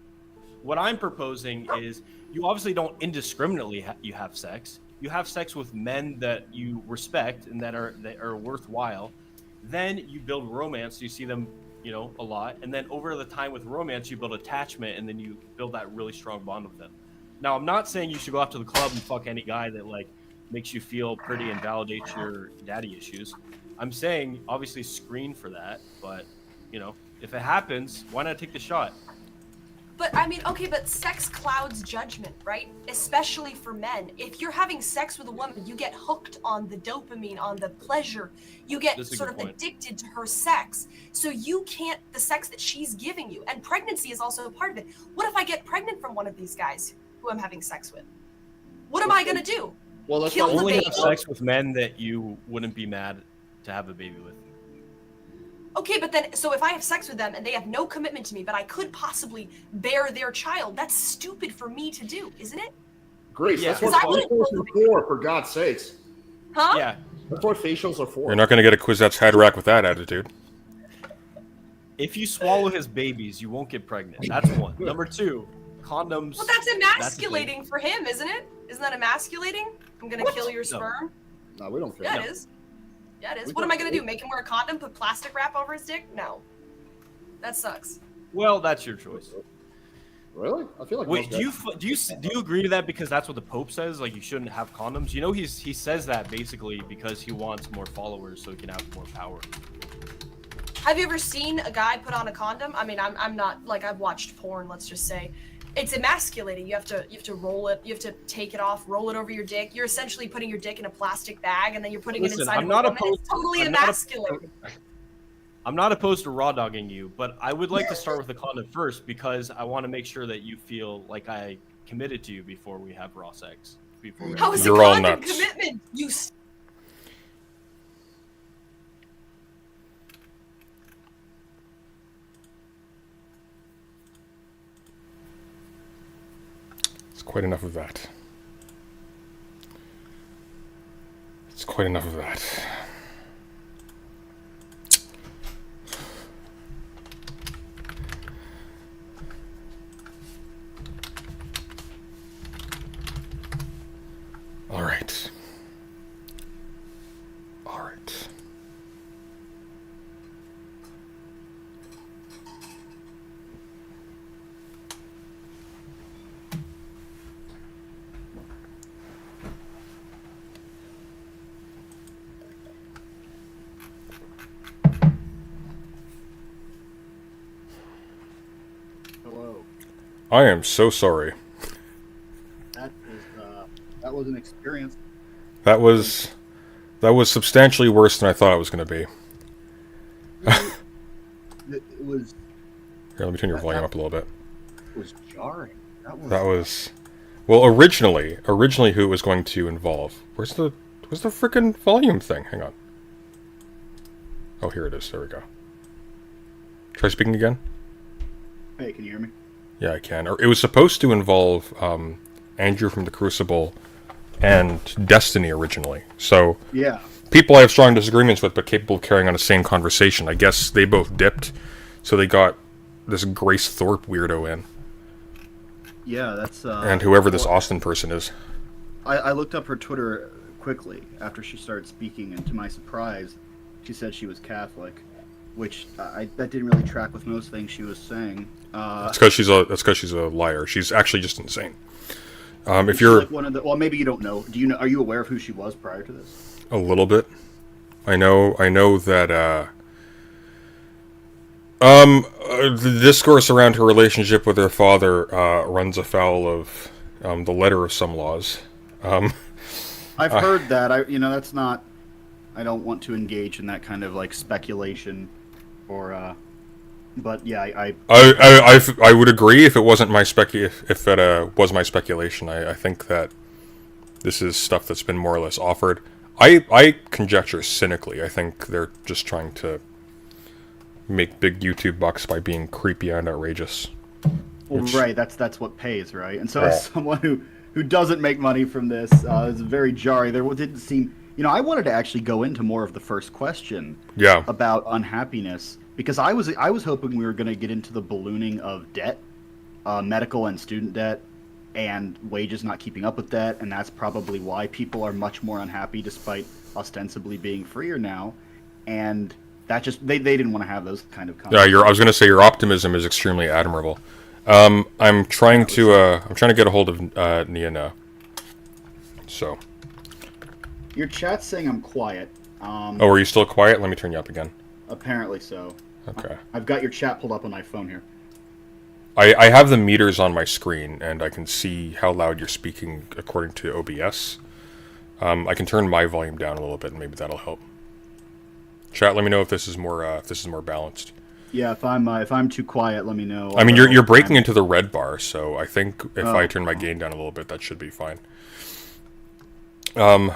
[SPEAKER 3] What I'm proposing is you obviously don't indiscriminately have sex. You have sex with men that you respect and that are worthwhile. Then you build romance. You see them, a lot. And then over the time with romance, you build attachment, and then you build that really strong bond with them. Now, I'm not saying you should go out to the club and fuck any guy that makes you feel pretty and validates your daddy issues. I'm saying obviously screen for that, but if it happens, why not take the shot?
[SPEAKER 4] But I mean, okay, but sex clouds judgment, right? Especially for men. If you're having sex with a woman, you get hooked on the dopamine, on the pleasure. You get
[SPEAKER 3] That's a
[SPEAKER 4] sort
[SPEAKER 3] good
[SPEAKER 4] of
[SPEAKER 3] point.
[SPEAKER 4] addicted to her sex. So you can't, the sex that she's giving you, and pregnancy is also a part of it. What if I get pregnant from one of these guys who I'm having sex with? What am I going to do?
[SPEAKER 2] Well, that's
[SPEAKER 4] Kill
[SPEAKER 2] why
[SPEAKER 4] the
[SPEAKER 3] Only
[SPEAKER 4] baby?
[SPEAKER 3] have sex with men that you wouldn't be mad to have a baby with.
[SPEAKER 4] Okay, but then, so if I have sex with them and they have no commitment to me, but I could possibly bear their child, that's stupid for me to do, isn't it?
[SPEAKER 2] Grace,
[SPEAKER 3] Yeah.
[SPEAKER 2] that's what
[SPEAKER 4] Because I
[SPEAKER 2] facials are for God's sakes.
[SPEAKER 4] Huh?
[SPEAKER 3] Yeah.
[SPEAKER 2] That's what facials are for.
[SPEAKER 1] You're not going to get a Quizette's head rack with that attitude.
[SPEAKER 3] If you swallow his babies, you won't get pregnant. That's one. Number two, condoms.
[SPEAKER 4] Well, that's
[SPEAKER 3] the thing.
[SPEAKER 4] emasculating for him, isn't it? Isn't that emasculating? I'm gonna kill your
[SPEAKER 3] No.
[SPEAKER 4] sperm?
[SPEAKER 2] No, we don't care.
[SPEAKER 4] Yeah,
[SPEAKER 3] No.
[SPEAKER 4] it is. Yeah, it is.
[SPEAKER 2] We
[SPEAKER 4] What am
[SPEAKER 2] don't-
[SPEAKER 4] I gonna do? Make him wear a condom? Put plastic wrap over his dick? No. That sucks.
[SPEAKER 3] Well, that's your choice.
[SPEAKER 2] Really? I feel like
[SPEAKER 3] Wait,
[SPEAKER 2] most
[SPEAKER 3] do you agree to that because that's what the Pope says? Like you shouldn't have condoms. You know, he says that basically because he wants more followers so he can have more power.
[SPEAKER 4] Have you ever seen a guy put on a condom? I mean, I'm not like I've watched porn. Let's just say, it's emasculating. You have to roll it. You have to take it off, roll it over your dick. You're essentially putting your dick in a plastic bag, and then you're putting it
[SPEAKER 3] Listen,
[SPEAKER 4] inside
[SPEAKER 3] I'm
[SPEAKER 4] of
[SPEAKER 3] not
[SPEAKER 4] a woman.
[SPEAKER 3] opposed-
[SPEAKER 4] It's totally
[SPEAKER 3] I'm not
[SPEAKER 4] emasculating.
[SPEAKER 3] I'm not opposed to raw dogging you, but I would like to start with the condom first because I want to make sure that you feel like I committed to you before we have raw sex. Before we
[SPEAKER 4] How is
[SPEAKER 1] You're
[SPEAKER 4] a
[SPEAKER 1] all
[SPEAKER 4] condom
[SPEAKER 1] nuts.
[SPEAKER 4] commitment? You.
[SPEAKER 1] It's quite enough of that. It's quite enough of that. All right. All right.
[SPEAKER 6] Hello.
[SPEAKER 1] I am so sorry.
[SPEAKER 6] That was an experience.
[SPEAKER 1] That was substantially worse than I thought it was going to be.
[SPEAKER 6] It was
[SPEAKER 1] Here, let me turn your volume up a little bit.
[SPEAKER 6] jarring.
[SPEAKER 1] That was well, originally who it was going to involve. Where's the freaking volume thing? Hang on. Oh, here it is. There we go. Try speaking again.
[SPEAKER 6] Hey, can you hear me?
[SPEAKER 1] Yeah, I can. Or it was supposed to involve Andrew from the Crucible and Destiny originally. So
[SPEAKER 6] Yeah.
[SPEAKER 1] people I have strong disagreements with, but capable of carrying on a sane conversation. I guess they both dipped, so they got this Grace Thorpe weirdo in,
[SPEAKER 6] Yeah, that's
[SPEAKER 1] and whoever this Austin person is.
[SPEAKER 6] I looked up her Twitter quickly after she started speaking, and to my surprise, she said she was Catholic, which that didn't really track with most things she was saying.
[SPEAKER 1] That's because she's a liar. She's actually just insane. If
[SPEAKER 6] she's
[SPEAKER 1] you're
[SPEAKER 6] like one of the, well, maybe you don't know. Do you know? Are you aware of who she was prior to this?
[SPEAKER 1] a little bit, I know that the discourse around her relationship with her father runs afoul of the letter of some laws.
[SPEAKER 6] I've heard that. That's not. I don't want to engage in that kind of like speculation, or. But yeah,
[SPEAKER 1] I would agree if it wasn't my if it was my speculation. I think that this is stuff that's been more or less offered. I conjecture cynically. I think they're just trying to make big YouTube bucks by being creepy and outrageous.
[SPEAKER 6] well,
[SPEAKER 1] which-
[SPEAKER 6] right. That's what pays, right? And so,
[SPEAKER 1] Right.
[SPEAKER 6] as someone who doesn't make money from this, it's very jarring. There didn't seem. I wanted to actually go into more of the first question
[SPEAKER 1] Yeah.
[SPEAKER 6] about unhappiness because I was hoping we were going to get into the ballooning of debt, medical and student debt, and wages not keeping up with that, and that's probably why people are much more unhappy despite ostensibly being freer now, and that just they didn't want to have those kind of
[SPEAKER 1] Yeah, I was going to say your optimism is extremely admirable. I'm trying to get a hold of Neeina. So,
[SPEAKER 6] Your chat's saying I'm quiet.
[SPEAKER 1] oh, are you still quiet? Let me turn you up again.
[SPEAKER 6] Apparently so.
[SPEAKER 1] Okay.
[SPEAKER 6] I've got your chat pulled up on my phone here.
[SPEAKER 1] I have the meters on my screen, and I can see how loud you're speaking according to OBS. I can turn my volume down a little bit, and maybe that'll help. Chat, let me know if this is more balanced.
[SPEAKER 6] Yeah, if I'm too quiet, let me know.
[SPEAKER 1] I mean, you're breaking into the red bar, so I think if I turn my gain down a little bit, that should be fine. Yeah.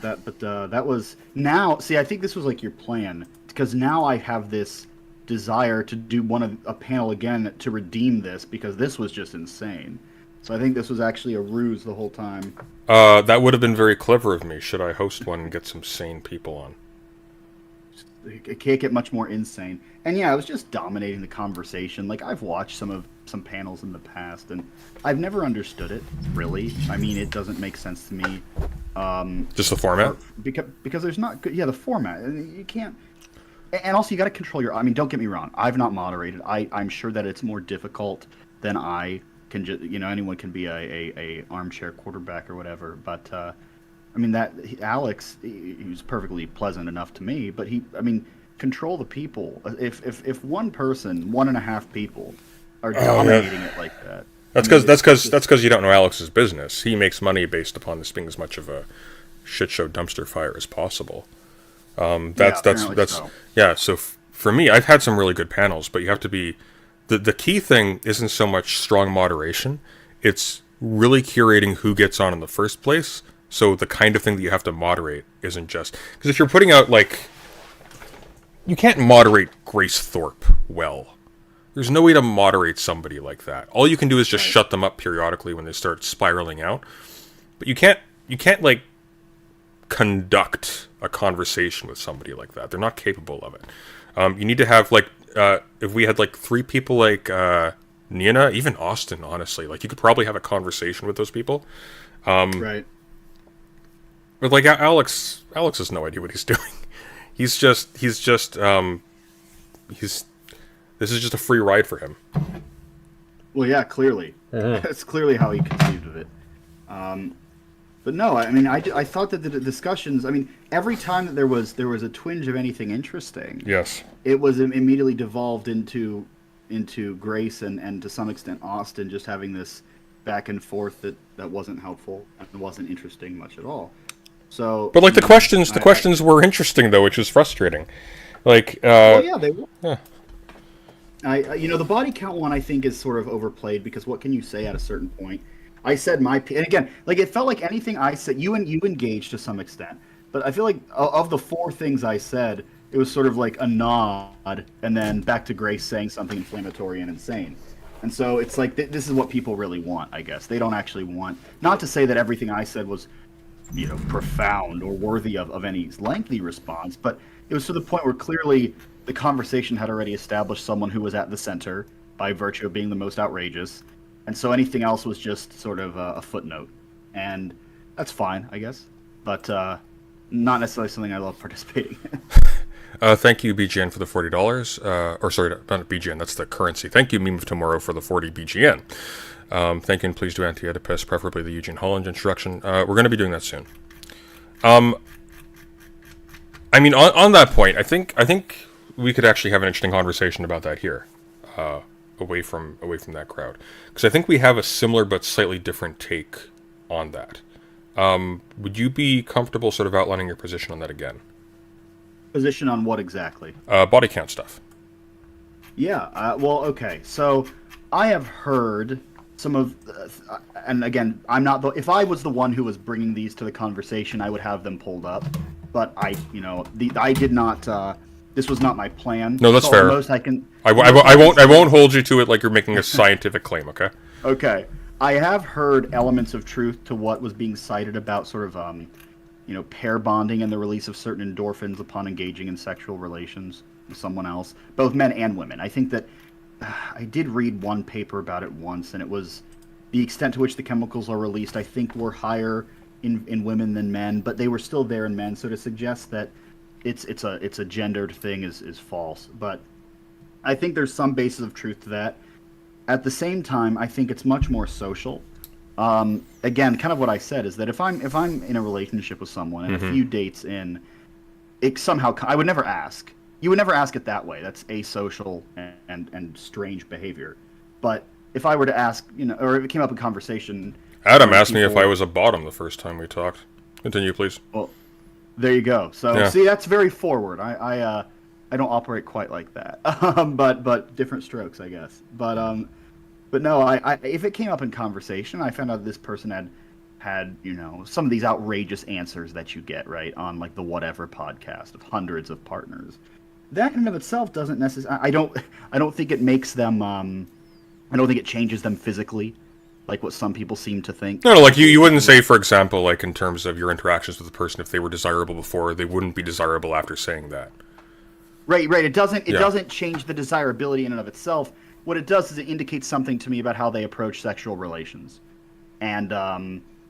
[SPEAKER 6] That was now. See, I think this was like your plan, because now I have this desire to do a panel again to redeem this, because this was just insane. So I think this was actually a ruse the whole time.
[SPEAKER 1] That would have been very clever of me. Should I host one and get some sane people on?
[SPEAKER 6] It can't get much more insane. And yeah, I was just dominating the conversation. Like, I've watched some panels in the past, and I've never understood it, really. I mean, it doesn't make sense to me.
[SPEAKER 1] Just the format?
[SPEAKER 6] Because there's not good. Yeah, the format. You can't. And also, you got to control your. I mean, don't get me wrong. I've not moderated. I'm sure that it's more difficult than I can. Anyone can be a armchair quarterback or whatever. But I mean, Alex, he was perfectly pleasant enough to me. But control the people. If one person, 1.5 people, are dominating it like that.
[SPEAKER 1] That's because you don't know Alex's business. He makes money based upon this being as much of a shit show dumpster fire as possible. So for me, I've had some really good panels, but you have to be the key thing isn't so much strong moderation, it's really curating who gets on in the first place. So the kind of thing that you have to moderate isn't just because if you're putting out you can't moderate Grace Thorpe well. There's no way to moderate somebody like that. All you can do is just shut them up periodically when they start spiraling out. But you can't conduct a conversation with somebody like that. They're not capable of it. You need to have if we had 3 people like Neeina, even Austin, honestly, you could probably have a conversation with those people.
[SPEAKER 6] Right.
[SPEAKER 1] But Alex has no idea what he's doing. This is just a free ride for him.
[SPEAKER 6] Well, yeah, clearly. That's clearly how he conceived of it. But no, I mean, I thought that the discussions, I mean, every time that there was a twinge of anything interesting,
[SPEAKER 1] yes,
[SPEAKER 6] it was immediately devolved into Grace and to some extent Austin just having this back and forth that wasn't helpful and wasn't interesting much at all. So,
[SPEAKER 1] but the questions were interesting though, which is frustrating.
[SPEAKER 6] Well, yeah, they were.
[SPEAKER 1] Yeah.
[SPEAKER 6] The body count one I think is sort of overplayed because what can you say at a certain point? I said and again, it felt like anything I said, you engaged to some extent, but I feel like of the 4 things I said, it was sort of like a nod and then back to Grace saying something inflammatory and insane. And so it's like this is what people really want, I guess. They don't actually want, not to say that everything I said was, profound or worthy of any lengthy response, but it was to the point where clearly the conversation had already established someone who was at the center by virtue of being the most outrageous. And so anything else was just sort of a footnote. And that's fine, I guess. But not necessarily something I love participating in.
[SPEAKER 1] Thank you, BGN, for the $40. Or sorry, not BGN, that's the currency. Thank you, Meme of Tomorrow, for the 40 BGN. Thank you, and please do Anti-Oedipus, preferably the Eugene Holland introduction. We're going to be doing that soon. I mean, on that point, I think we could actually have an interesting conversation about that here, away from that crowd, because I think we have a similar but slightly different take on that. Would you be comfortable sort of outlining your position on that again?
[SPEAKER 6] Position on what exactly?
[SPEAKER 1] Body count stuff.
[SPEAKER 6] Yeah. Well, okay. So I have heard some of, and again, I'm not the. If I was the one who was bringing these to the conversation, I would have them pulled up. But I did not. This was not my plan.
[SPEAKER 1] No, that's
[SPEAKER 6] so
[SPEAKER 1] fair.
[SPEAKER 6] Most I can.
[SPEAKER 1] I won't hold you to it like you're making a scientific claim. Okay.
[SPEAKER 6] Okay. I have heard elements of truth to what was being cited about sort of, pair bonding and the release of certain endorphins upon engaging in sexual relations with someone else, both men and women. I think that I did read one paper about it once, and it was the extent to which the chemicals are released, I think, were higher in women than men, but they were still there in men. So to suggest that it's a gendered thing is false. But I think there's some basis of truth to that. At the same time, I think it's much more social. Again, kind of what I said is that if I'm in a relationship with someone and a few dates in, it somehow I would never ask, you would never ask it that way. That's asocial and strange behavior. But if I were to ask, or if it came up in conversation,
[SPEAKER 1] Adam asked me if I was a bottom the first time we talked. Continue, please.
[SPEAKER 6] Well, there you go. So
[SPEAKER 1] Yeah.
[SPEAKER 6] see, that's very forward. I don't operate quite like that. But different strokes, I guess. But no, I if it came up in conversation, I found out this person had some of these outrageous answers that you get right on like the Whatever podcast of hundreds of partners. That in and of itself doesn't necessarily. I don't think it makes them. I don't think it changes them physically, like what some people seem to think.
[SPEAKER 1] No, like you wouldn't say, for example, like in terms of your interactions with the person, if they were desirable before, they wouldn't be desirable after saying that.
[SPEAKER 6] Right. It doesn't change the desirability in and of itself. What it does is it indicates something to me about how they approach sexual relations, and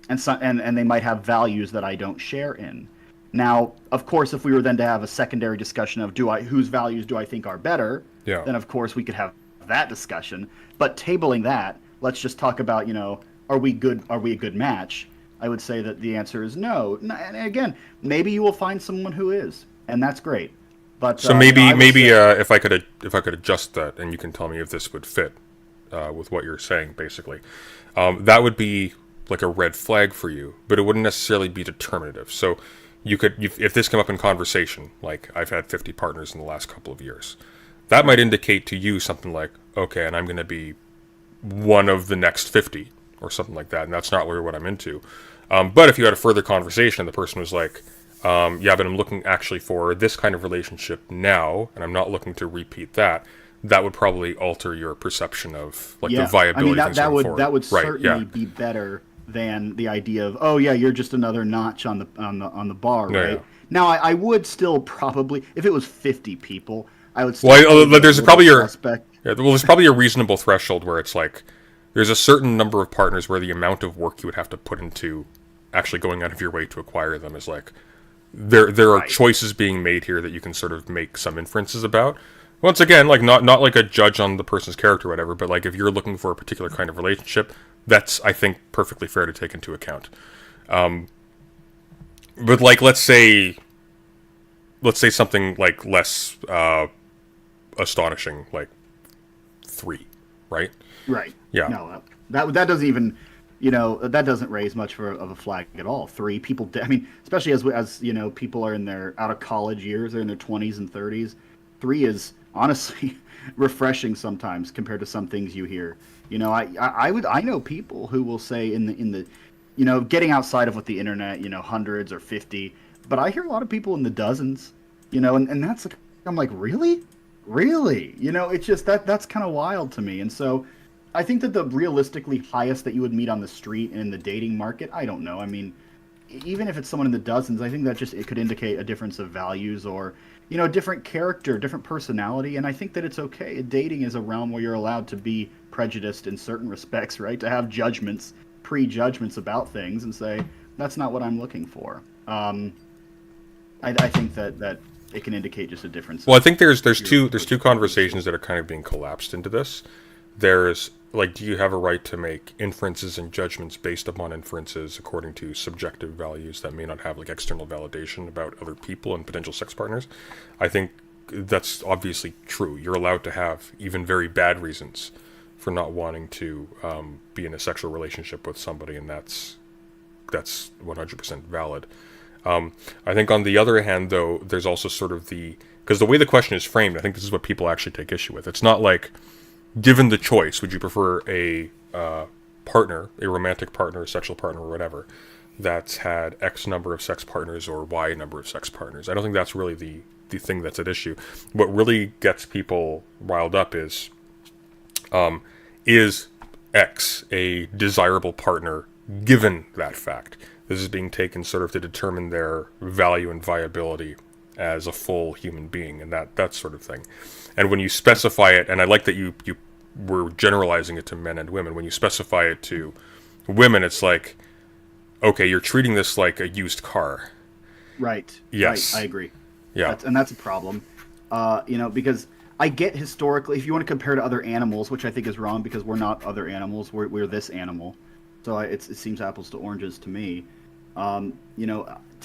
[SPEAKER 6] they might have values that I don't share in. Now, of course, if we were then to have a secondary discussion of whose values do I think are better, then of course we could have that discussion. But tabling that, let's just talk about, are we a good match? I would say that the answer is no. And again, maybe you will find someone who is, and that's great. But
[SPEAKER 1] so if I could adjust that, and you can tell me if this would fit with what you're saying, basically, that would be like a red flag for you, but it wouldn't necessarily be determinative. So you could, if this came up in conversation, like I've had 50 partners in the last couple of years, that might indicate to you something like, okay, and I'm going to be one of the next 50 or something like that, and that's not really what I'm into. But if you had a further conversation and the person was like, yeah, but I'm looking actually for this kind of relationship now, and I'm not looking to repeat that, that would probably alter your perception of like the viability.
[SPEAKER 6] I mean, that would certainly be better than the idea of, oh yeah, you're just another notch on the bar, right?
[SPEAKER 1] Yeah.
[SPEAKER 6] Now I would still probably, if it was 50 people, I would still.
[SPEAKER 1] Well, there's probably there's probably a reasonable threshold where it's like there's a certain number of partners where the amount of work you would have to put into actually going out of your way to acquire them is like there are choices being made here that you can sort of make some inferences about. Once again, like not like a judge on the person's character or whatever, but like if you're looking for a particular kind of relationship, that's, I think, perfectly fair to take into account. But like let's say something like less astonishing, like 3, right?
[SPEAKER 6] Right.
[SPEAKER 1] Yeah.
[SPEAKER 6] No, that doesn't even, that doesn't raise much of a flag at all. 3 people. I mean, especially as people are in their out of college years, they're in their 20s and 30s. 3 is honestly refreshing sometimes compared to some things you hear. I know people who will say in the getting outside of what the internet, hundreds or 50, but I hear a lot of people in the dozens, and that's like, I'm like, really? It's just that's kind of wild to me. And so I think that the realistically highest that you would meet on the street and in the dating market, I don't know. I mean, even if it's someone in the dozens, I think that it could indicate a difference of values or, different character, different personality. And I think that it's okay. Dating is a realm where you're allowed to be prejudiced in certain respects, right? To have prejudgments about things and say, that's not what I'm looking for. I think that it can indicate just a difference.
[SPEAKER 1] Well, I think there's two conversations that are kind of being collapsed into this. There's like, do you have a right to make inferences and judgments based upon inferences according to subjective values that may not have like external validation about other people and potential sex partners? I think that's obviously true. You're allowed to have even very bad reasons for not wanting to be in a sexual relationship with somebody, and that's 100% valid. I think on the other hand, though, there's also sort of because the way the question is framed, I think this is what people actually take issue with. It's not like, given the choice, would you prefer a partner, a romantic partner, a sexual partner, or whatever, that's had X number of sex partners or Y number of sex partners? I don't think that's really the thing that's at issue. What really gets people riled up is X a desirable partner given that fact? This is being taken sort of to determine their value and viability as a full human being and that sort of thing. And when you specify it, and I like that you were generalizing it to men and women, when you specify it to women, it's like, okay, you're treating this like a used car.
[SPEAKER 6] Right.
[SPEAKER 1] Yes.
[SPEAKER 6] Right, I agree.
[SPEAKER 1] Yeah.
[SPEAKER 6] That's a problem. Because I get historically, if you want to compare to other animals, which I think is wrong because we're not other animals, we're this animal. So it seems apples to oranges to me.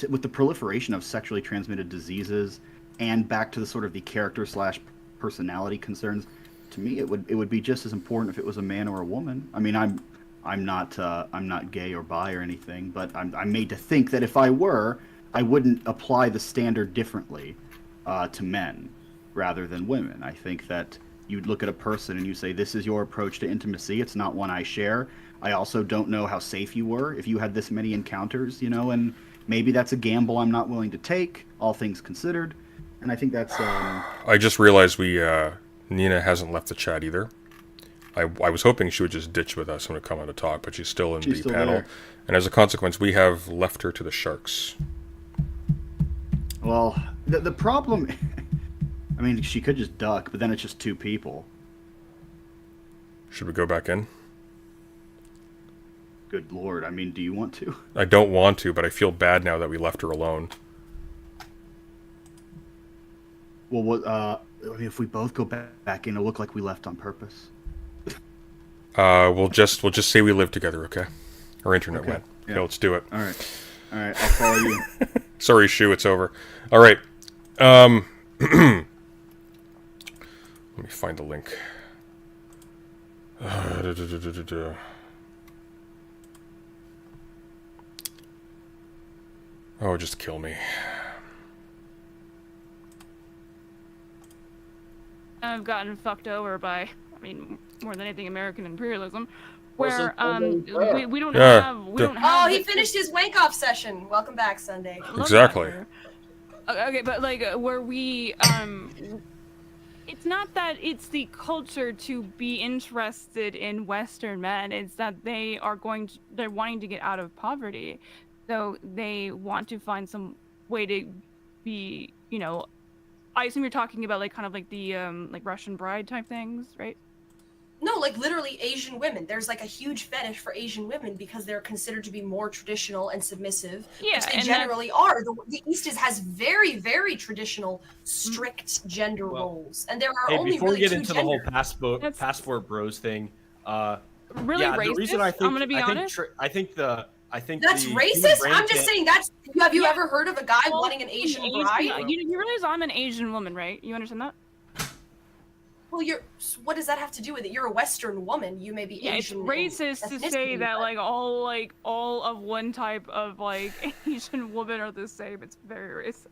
[SPEAKER 6] With the proliferation of sexually transmitted diseases, and back to the sort of the character / personality concerns, to me it would be just as important if it was a man or a woman. I mean, I'm not gay or bi or anything, but I'm made to think that if I were, I wouldn't apply the standard differently to men rather than women. I think that you'd look at a person and you say, this is your approach to intimacy. It's not one I share. I also don't know how safe you were if you had this many encounters, and maybe that's a gamble I'm not willing to take, all things considered. And I think that's...
[SPEAKER 1] I just realized Neeina hasn't left the chat either. I was hoping she would just ditch with us and would come on to talk, but she's still in the panel.
[SPEAKER 6] There.
[SPEAKER 1] And as a consequence, we have left her to the Sharks.
[SPEAKER 6] Well, the problem... I mean, she could just duck, but then it's just 2 people.
[SPEAKER 1] Should we go back in?
[SPEAKER 6] Good lord, I mean, do you want to?
[SPEAKER 1] I don't want to, but I feel bad now that we left her alone.
[SPEAKER 6] Well, what? I mean, if we both go back in, it'll look like we left on purpose.
[SPEAKER 1] We'll just say we live together, okay? Our internet went.
[SPEAKER 6] Yeah.
[SPEAKER 1] Okay, let's do it.
[SPEAKER 6] All right, I'll follow you.
[SPEAKER 1] Sorry, Shu, it's over. All right. Let me find the link. Oh, just kill me.
[SPEAKER 5] I've gotten fucked over by, more than anything, American imperialism, where we don't have.
[SPEAKER 4] Oh, he finished his wank off session. Welcome back, Sunday.
[SPEAKER 1] Exactly.
[SPEAKER 5] Okay, but where we it's not that it's the culture to be interested in Western men. It's that they're wanting to get out of poverty, so they want to find some way to be, I assume you're talking about the Russian bride type things, right?
[SPEAKER 4] No, literally Asian women. There's a huge fetish for Asian women because they're considered to be more traditional and submissive, which they generally are. The East has very, very traditional, strict gender roles, and there are only
[SPEAKER 3] before
[SPEAKER 4] really
[SPEAKER 3] we get
[SPEAKER 4] 2
[SPEAKER 3] into
[SPEAKER 4] genders.
[SPEAKER 3] the whole passport bros thing,
[SPEAKER 5] really
[SPEAKER 3] yeah,
[SPEAKER 5] racist.
[SPEAKER 3] the reason I think,
[SPEAKER 5] I'm gonna be honest.
[SPEAKER 3] I think
[SPEAKER 4] That's racist. I'm just saying that's. Have you ever heard of a guy wanting an Asian bride?
[SPEAKER 5] You realize I'm an Asian woman, right? You understand that?
[SPEAKER 4] Well, what does that have to do with it? You're a Western woman. You may be Asian.
[SPEAKER 5] It's racist to say that all of one type of Asian woman are the same. It's very racist.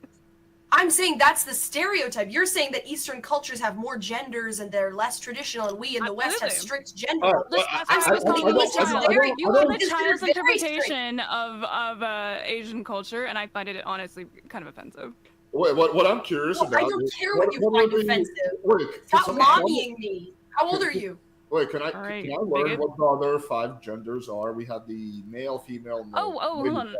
[SPEAKER 4] I'm saying that's the stereotype. You're saying that Eastern cultures have more genders and they're less traditional, and we in the West have strict gender.
[SPEAKER 5] You have a child's interpretation of Asian culture, and I find it honestly kind of offensive.
[SPEAKER 2] Wait, what I'm curious about.
[SPEAKER 4] I don't care what you find offensive. Stop mommying me. How old are you?
[SPEAKER 2] Wait, can I learn what the other 5 genders are? We have the male, female.
[SPEAKER 5] Hold on.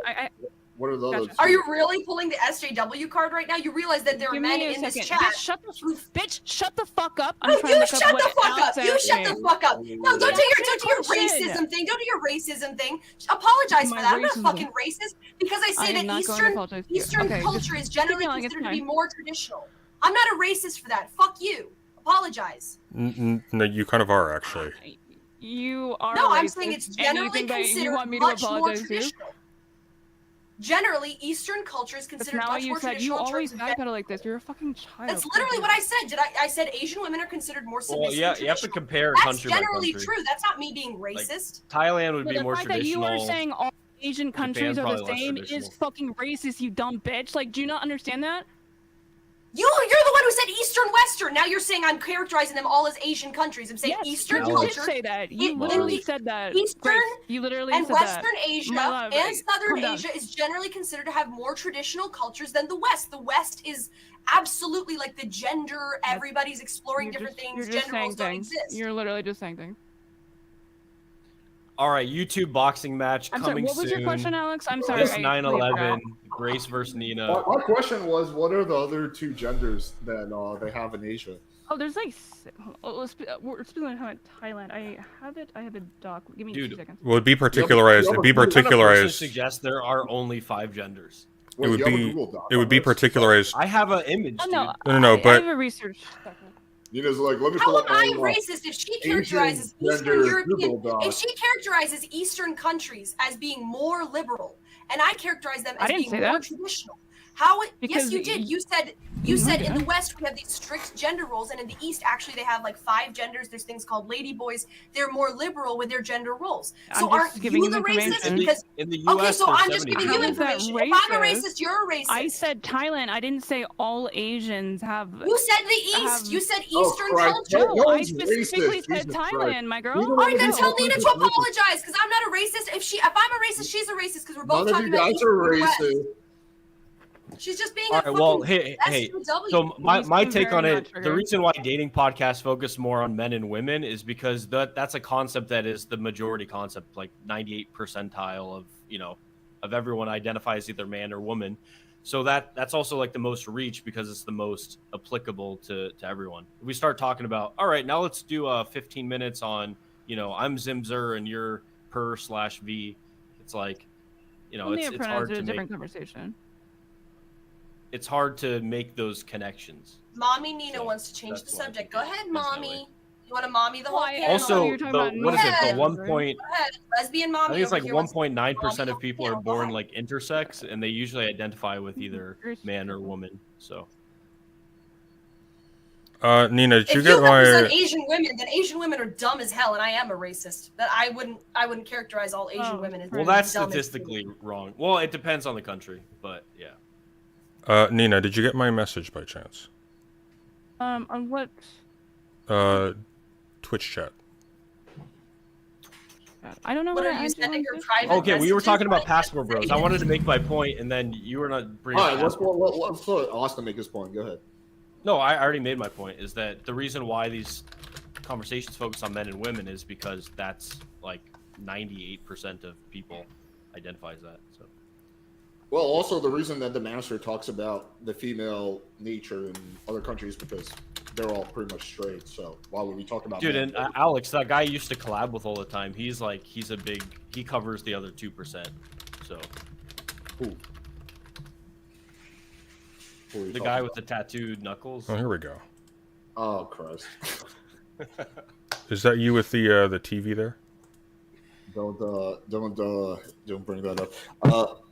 [SPEAKER 2] What are those?
[SPEAKER 5] Gotcha.
[SPEAKER 4] Are you really pulling the SJW card right now? You realize that there are men in this chat.
[SPEAKER 5] Bitch, shut the fuck up.
[SPEAKER 4] You shut the fuck up. You shut the fuck up. No, don't do your racism thing. Don't do your racism thing. Apologize for that. I'm not fucking racist because I say that Eastern culture is generally considered to be more traditional. I'm not a racist for that. Fuck you. Apologize.
[SPEAKER 1] No, you kind of are, actually.
[SPEAKER 5] You are.
[SPEAKER 4] No, I'm saying it's generally considered much more traditional. Generally, Eastern culture is considered much more traditional.
[SPEAKER 5] You always backpedal like this. You're a fucking child.
[SPEAKER 4] That's literally what I said. I said Asian women are considered more submissive.
[SPEAKER 3] Well, yeah, you have to compare country by country.
[SPEAKER 4] That's generally true. That's not me being racist.
[SPEAKER 3] Thailand would be more traditional.
[SPEAKER 5] The fact that you are saying all Asian countries are the same is fucking racist, you dumb bitch. Do you not understand that?
[SPEAKER 4] You're the one who said Eastern Western. Now you're saying I'm characterizing them all as Asian countries. I'm saying Eastern culture.
[SPEAKER 5] You did say that. You literally said that.
[SPEAKER 4] Eastern
[SPEAKER 5] you literally
[SPEAKER 4] and
[SPEAKER 5] said
[SPEAKER 4] Western
[SPEAKER 5] that.
[SPEAKER 4] Asia and Southern Asia is generally considered to have more traditional cultures than the West. The West is absolutely the gender. Everybody's exploring different things. Gender roles don't exist.
[SPEAKER 5] You're literally just saying things.
[SPEAKER 3] All right, YouTube boxing match coming soon.
[SPEAKER 5] What was your question, Alex? I'm sorry.
[SPEAKER 3] This 9/11, Grace versus Neeina.
[SPEAKER 2] My question was, what are the other 2 genders that they have in Asia?
[SPEAKER 5] Oh, there's we're speaking about Thailand. I have a doc. Give me 2 seconds.
[SPEAKER 1] Well, it'd be particularized. It'd be particularized.
[SPEAKER 3] Suggest there are only 5 genders.
[SPEAKER 1] It would be particularized.
[SPEAKER 3] I have an image.
[SPEAKER 5] Oh,
[SPEAKER 1] no,
[SPEAKER 5] but I have a research.
[SPEAKER 2] Nina's let me.
[SPEAKER 4] How am I racist if she characterizes Eastern European? If she characterizes Eastern countries as being more liberal, and I characterize them as being more traditional? How? Yes,
[SPEAKER 5] Because
[SPEAKER 4] you did. You said in the West we have these strict gender roles, and in the East actually they have like 5 genders. There's things called lady boys. They're more liberal with their gender roles. So
[SPEAKER 5] I'm just
[SPEAKER 4] aren't
[SPEAKER 5] giving
[SPEAKER 4] you
[SPEAKER 5] you
[SPEAKER 4] the racist?
[SPEAKER 5] information.
[SPEAKER 4] Because
[SPEAKER 3] In the U.S.,
[SPEAKER 4] okay, so
[SPEAKER 3] there's
[SPEAKER 4] I'm just
[SPEAKER 3] 70
[SPEAKER 4] giving
[SPEAKER 5] How
[SPEAKER 4] you
[SPEAKER 5] is that
[SPEAKER 4] information. If I'm a
[SPEAKER 5] racist?
[SPEAKER 4] racist, you're a racist.
[SPEAKER 5] I said Thailand. I didn't say all Asians have.
[SPEAKER 4] You said the East. You said
[SPEAKER 2] Oh,
[SPEAKER 4] Eastern
[SPEAKER 2] Christ.
[SPEAKER 4] culture.
[SPEAKER 2] No
[SPEAKER 5] No, I
[SPEAKER 2] one's
[SPEAKER 5] specifically
[SPEAKER 2] racist.
[SPEAKER 5] said
[SPEAKER 2] Jesus
[SPEAKER 5] Thailand,
[SPEAKER 2] Christ.
[SPEAKER 5] my
[SPEAKER 2] You
[SPEAKER 5] girl.
[SPEAKER 2] don't
[SPEAKER 4] All right, then
[SPEAKER 2] These
[SPEAKER 4] tell
[SPEAKER 2] are
[SPEAKER 4] Nina to
[SPEAKER 2] racist.
[SPEAKER 4] apologize, because I'm not a racist. If I'm a racist, she's a racist, because we're both
[SPEAKER 2] None of
[SPEAKER 4] talking
[SPEAKER 2] you
[SPEAKER 4] about
[SPEAKER 2] guys
[SPEAKER 4] East
[SPEAKER 2] are
[SPEAKER 4] and West.
[SPEAKER 2] racist.
[SPEAKER 4] She's just being
[SPEAKER 3] All
[SPEAKER 4] a
[SPEAKER 3] right, well,
[SPEAKER 4] fucking
[SPEAKER 3] hey.
[SPEAKER 4] SJW.
[SPEAKER 3] So my
[SPEAKER 5] He's
[SPEAKER 3] take on
[SPEAKER 5] very
[SPEAKER 3] it,
[SPEAKER 5] much
[SPEAKER 3] the
[SPEAKER 5] triggered.
[SPEAKER 3] reason why dating podcasts focus more on men and women is because that's a concept that is the majority concept, like 98 percentile of everyone identifies either man or woman. So that's also like the most reach because it's the most applicable to everyone. If we start talking about, all right, now let's do 15 minutes on, I'm Zimzer and you're per/V. It's like, it's hard to
[SPEAKER 5] a
[SPEAKER 3] make.
[SPEAKER 5] different conversation.
[SPEAKER 3] It's hard to make those connections.
[SPEAKER 4] Mommy Nina
[SPEAKER 3] So,
[SPEAKER 4] wants to change the
[SPEAKER 3] that's why
[SPEAKER 4] subject. Go ahead,
[SPEAKER 3] that's that
[SPEAKER 4] mommy.
[SPEAKER 3] way.
[SPEAKER 4] You want to mommy the whole
[SPEAKER 5] Why-
[SPEAKER 4] panel?
[SPEAKER 3] Also,
[SPEAKER 5] you were talking about
[SPEAKER 3] what is it? The
[SPEAKER 4] men.
[SPEAKER 3] 1
[SPEAKER 5] Go
[SPEAKER 3] point.
[SPEAKER 4] Go ahead, lesbian
[SPEAKER 3] I
[SPEAKER 4] mommy.
[SPEAKER 3] think it's
[SPEAKER 4] over
[SPEAKER 3] like
[SPEAKER 4] here wants to
[SPEAKER 3] 1.9%
[SPEAKER 4] mommy
[SPEAKER 3] of people are
[SPEAKER 4] panel. Go
[SPEAKER 3] born
[SPEAKER 4] ahead.
[SPEAKER 3] like intersex, and they usually identify with either man or woman. So
[SPEAKER 1] Nina, did you
[SPEAKER 4] If
[SPEAKER 1] get
[SPEAKER 4] you represent
[SPEAKER 1] my?
[SPEAKER 4] Asian women, then Asian women are dumb as hell, and I am a racist. That I wouldn't characterize all Asian
[SPEAKER 5] Oh,
[SPEAKER 4] women as
[SPEAKER 3] well,
[SPEAKER 5] Right.
[SPEAKER 3] that's
[SPEAKER 4] dumb as
[SPEAKER 3] statistically wrong. Well, it depends on the country, but yeah.
[SPEAKER 1] Nina, did you get my message by chance?
[SPEAKER 5] On what?
[SPEAKER 1] Twitch chat.
[SPEAKER 5] I don't know
[SPEAKER 4] What
[SPEAKER 5] what
[SPEAKER 4] are
[SPEAKER 5] I
[SPEAKER 4] you
[SPEAKER 5] actually
[SPEAKER 4] sending
[SPEAKER 5] want
[SPEAKER 4] her
[SPEAKER 5] to-
[SPEAKER 4] private
[SPEAKER 3] Okay, we were
[SPEAKER 4] messages?
[SPEAKER 3] talking about
[SPEAKER 4] I
[SPEAKER 3] Passport
[SPEAKER 4] can't
[SPEAKER 3] Bros.
[SPEAKER 4] say
[SPEAKER 3] I wanted to
[SPEAKER 4] it.
[SPEAKER 3] make my point, and then you were not bringing.
[SPEAKER 2] All right, let's
[SPEAKER 3] Passport.
[SPEAKER 2] let Austin make his point. Go ahead.
[SPEAKER 3] No, I already made my point. Is that the reason why these conversations focus on men and women is because that's like 98% of people identifies that. So
[SPEAKER 2] Well, also the reason that the master talks about the female nature in other countries because they're all pretty much straight. So why would we talk about?
[SPEAKER 3] dude,
[SPEAKER 2] men?
[SPEAKER 3] and Alex, that guy I used to collab with all the time. He covers the other 2%. So
[SPEAKER 2] Who? Who are you
[SPEAKER 3] the
[SPEAKER 2] talking
[SPEAKER 3] guy
[SPEAKER 2] about?
[SPEAKER 3] with the tattooed knuckles.
[SPEAKER 1] Oh, here we go.
[SPEAKER 2] Oh Christ!
[SPEAKER 1] Is that you with the TV there?
[SPEAKER 2] Don't bring that up.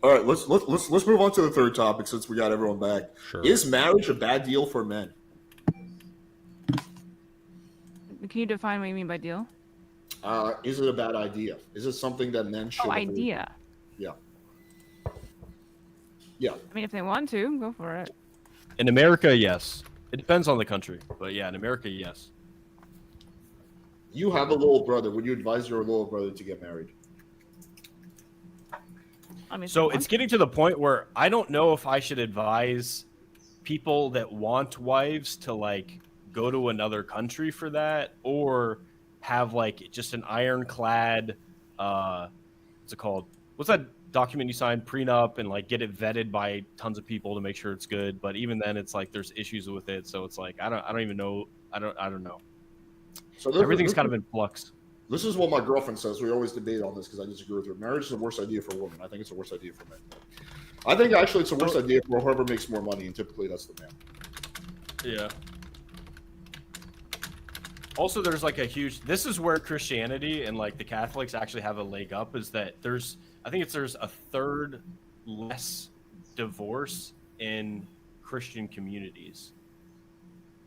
[SPEAKER 2] All right, let's move on to the third topic since we got everyone back.
[SPEAKER 1] Sure.
[SPEAKER 2] Is marriage a bad deal for men?
[SPEAKER 5] Can you define what you mean by deal?
[SPEAKER 2] Is it a bad idea? Is it something that men should?
[SPEAKER 5] Oh,
[SPEAKER 2] avoid?
[SPEAKER 5] idea.
[SPEAKER 2] Yeah. Yeah.
[SPEAKER 5] I mean, if they want to, go for it.
[SPEAKER 3] In America, yes. It depends on the country, but yeah, in America, yes.
[SPEAKER 2] You have a little brother. Would you advise your little brother to get married?
[SPEAKER 5] I mean, if
[SPEAKER 3] So
[SPEAKER 5] they
[SPEAKER 3] it's
[SPEAKER 5] want
[SPEAKER 3] getting to the point where I don't know if I should advise people that want wives to like go to another country for that, or have like just an ironclad what's it called? What's that document you sign, prenup, and like get it vetted by tons of people to make sure it's good. But even then it's like there's issues with it, so it's like I don't even know. I don't know.
[SPEAKER 2] So
[SPEAKER 3] Everything's kind of in flux.
[SPEAKER 2] This is what my girlfriend says. We always debate on this because I disagree with her. Marriage is the worst idea for women. I think it's the worst idea for men. I think actually it's the worst idea for whoever makes more money, and typically that's the man.
[SPEAKER 3] Yeah. Also, there's like a huge. This is where Christianity and like the Catholics actually have a leg up. Is that there's a third less divorce in Christian communities.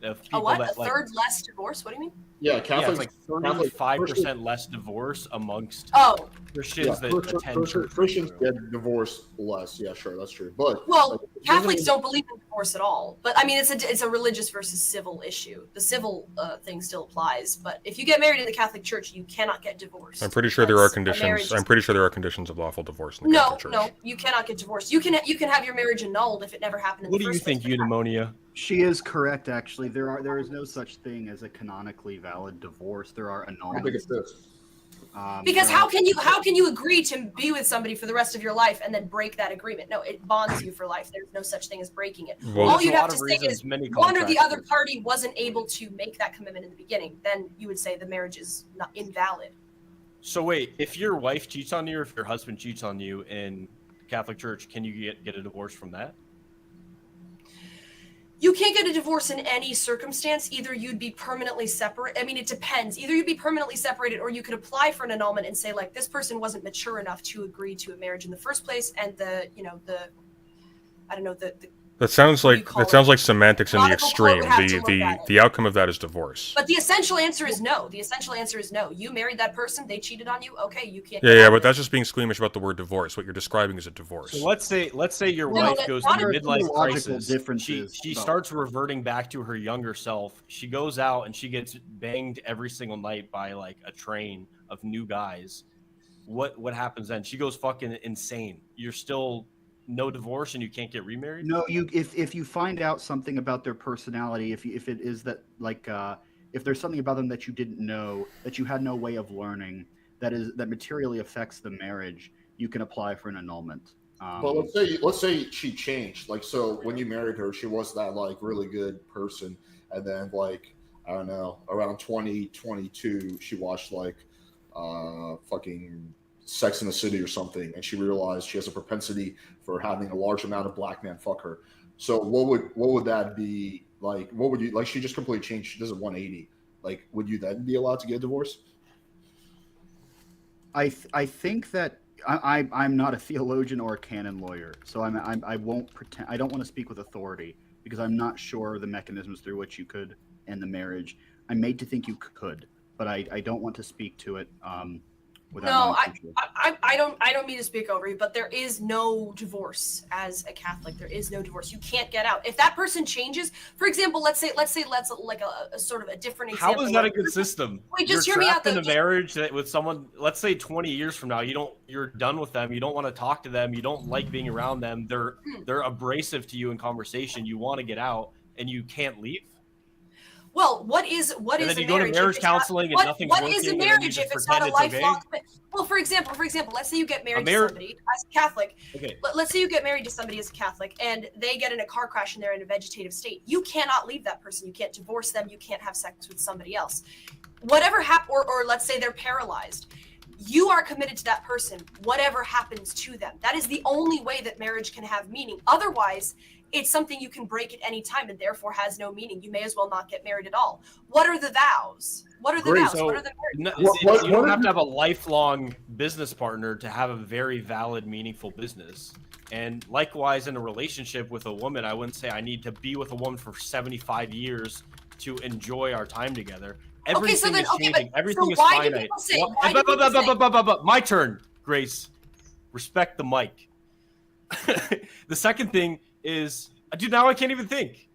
[SPEAKER 3] Of
[SPEAKER 4] A
[SPEAKER 3] people
[SPEAKER 4] what?
[SPEAKER 3] that
[SPEAKER 4] A
[SPEAKER 3] like,
[SPEAKER 4] third less divorce? What do you mean?
[SPEAKER 2] Yeah,
[SPEAKER 3] yeah,
[SPEAKER 2] Catholics.
[SPEAKER 3] it's like 35% less divorce amongst
[SPEAKER 4] Oh,
[SPEAKER 3] Christians that attend church.
[SPEAKER 2] Christians get divorced less. Yeah, sure, that's true. But
[SPEAKER 4] well, Catholics don't believe in divorce at all. But I mean, it's a religious versus civil issue. The civil thing still applies. But if you get married in the Catholic Church, you cannot get divorced.
[SPEAKER 1] I'm pretty sure there are
[SPEAKER 4] That's a marriage-
[SPEAKER 1] conditions. I'm pretty sure there are conditions of lawful divorce in the
[SPEAKER 4] No,
[SPEAKER 1] Catholic Church.
[SPEAKER 4] no, you cannot get divorced. You can have your marriage annulled if it never happened in
[SPEAKER 3] What
[SPEAKER 4] the
[SPEAKER 3] do you
[SPEAKER 4] first
[SPEAKER 3] think,
[SPEAKER 4] place.
[SPEAKER 3] Eudaimonia?
[SPEAKER 6] She is correct, actually. There is no such thing as a canonically valid divorce. There are
[SPEAKER 2] I think
[SPEAKER 6] annulments.
[SPEAKER 2] it's this.
[SPEAKER 4] Because how can you agree to be with somebody for the rest of your life and then break that agreement? No, it bonds you for life. There's no such thing as breaking it.
[SPEAKER 1] Well,
[SPEAKER 4] All
[SPEAKER 3] There's
[SPEAKER 4] you'd
[SPEAKER 3] a
[SPEAKER 4] have
[SPEAKER 3] lot
[SPEAKER 4] to
[SPEAKER 3] of
[SPEAKER 4] say
[SPEAKER 3] reasons
[SPEAKER 4] is
[SPEAKER 3] many
[SPEAKER 4] one or the
[SPEAKER 3] contracts
[SPEAKER 4] other
[SPEAKER 3] work.
[SPEAKER 4] party wasn't able to make that commitment in the beginning. Then you would say the marriage is not invalid.
[SPEAKER 3] So wait, if your wife cheats on you, or if your husband cheats on you in the Catholic Church, can you get a divorce from that?
[SPEAKER 4] You can't get a divorce in any circumstance. Either you'd be permanently separate. I mean, it depends. Either you'd be permanently separated, or you could apply for an annulment and say, like, this person wasn't mature enough to agree to a marriage in the first place, and the I don't know
[SPEAKER 1] That sounds
[SPEAKER 4] what do you
[SPEAKER 1] like
[SPEAKER 4] call
[SPEAKER 1] semantics in the
[SPEAKER 4] Logical court
[SPEAKER 1] extreme.
[SPEAKER 4] would have to look at it.
[SPEAKER 1] The outcome of that is divorce.
[SPEAKER 4] But the essential answer is no. The essential answer is no. You married that person, they cheated on you. Okay, you can't.
[SPEAKER 1] Yeah, but that's just being squeamish about the word divorce. What you're describing is a divorce.
[SPEAKER 3] So let's say your
[SPEAKER 4] No,
[SPEAKER 3] wife
[SPEAKER 4] that's
[SPEAKER 3] goes
[SPEAKER 4] not
[SPEAKER 3] through a
[SPEAKER 4] a
[SPEAKER 3] midlife
[SPEAKER 6] theological
[SPEAKER 3] crisis.
[SPEAKER 6] differences,
[SPEAKER 3] She
[SPEAKER 6] though.
[SPEAKER 3] starts reverting back to her younger self. She goes out and she gets banged every single night by like a train of new guys. What happens then? She goes fucking insane. You're still no divorce and you can't get remarried?
[SPEAKER 6] No, if you find out something about their personality, if it is that like if there's something about them that you didn't know, that you had no way of learning, that materially affects the marriage, you can apply for an annulment.
[SPEAKER 2] But let's say she changed. Like, so when you married her, she was that like really good person, and then like I don't know, around 2022, she watched like fucking Sex in the City or something, and she realized she has a propensity for having a large amount of black men fuck her. So what would that be like? What would you like? She just completely changed. She does a 180. Like, would you then be allowed to get a divorce?
[SPEAKER 6] I think that I'm not a theologian or a canon lawyer, so I won't pretend. I don't want to speak with authority because I'm not sure the mechanisms through which you could end the marriage. I'm made to think you could, but I don't want to speak to it.
[SPEAKER 4] No, I don't mean to speak over you, but there is no divorce as a Catholic. There is no divorce. You can't get out. If that person changes, for example, let's like a sort of a different example.
[SPEAKER 3] How is that a good system?
[SPEAKER 4] Wait, just
[SPEAKER 3] You're
[SPEAKER 4] hear me out.
[SPEAKER 3] trapped in a marriage that with someone, let's say 20 years from now, you're done with them. You don't want to talk to them. You don't like being around them. They're abrasive to you in conversation. You want to get out and you can't leave.
[SPEAKER 4] Well, what is
[SPEAKER 3] and
[SPEAKER 4] a
[SPEAKER 3] then you
[SPEAKER 4] marriage?
[SPEAKER 3] go to marriage counseling and nothing's
[SPEAKER 4] what
[SPEAKER 3] working.
[SPEAKER 4] Is a
[SPEAKER 3] and then
[SPEAKER 4] marriage
[SPEAKER 3] you
[SPEAKER 4] if
[SPEAKER 3] just
[SPEAKER 4] it's not a
[SPEAKER 3] pretend it's
[SPEAKER 4] lifelong?
[SPEAKER 3] okay?
[SPEAKER 4] Well, for example, let's say you get married to somebody as a Catholic.
[SPEAKER 3] Okay.
[SPEAKER 4] Let's say you get married to somebody as a Catholic, and they get in a car crash and they're in a vegetative state. You cannot leave that person. You can't divorce them. You can't have sex with somebody else. Whatever happens, or let's say they're paralyzed. You are committed to that person, whatever happens to them. That is the only way that marriage can have meaning. Otherwise, it's something you can break at any time and therefore has no meaning. You may as well not get married at all. What are the vows? What are the vows?
[SPEAKER 3] So,
[SPEAKER 4] what are the marriage?
[SPEAKER 3] You don't have to have a lifelong business partner to have a very valid, meaningful business. And likewise, in a relationship with a woman, I wouldn't say I need to be with a woman for 75 years to enjoy our time together. Everything is changing. Everything is finite. My turn, Grace. Respect the mic. The second thing is, dude, now I can't even think.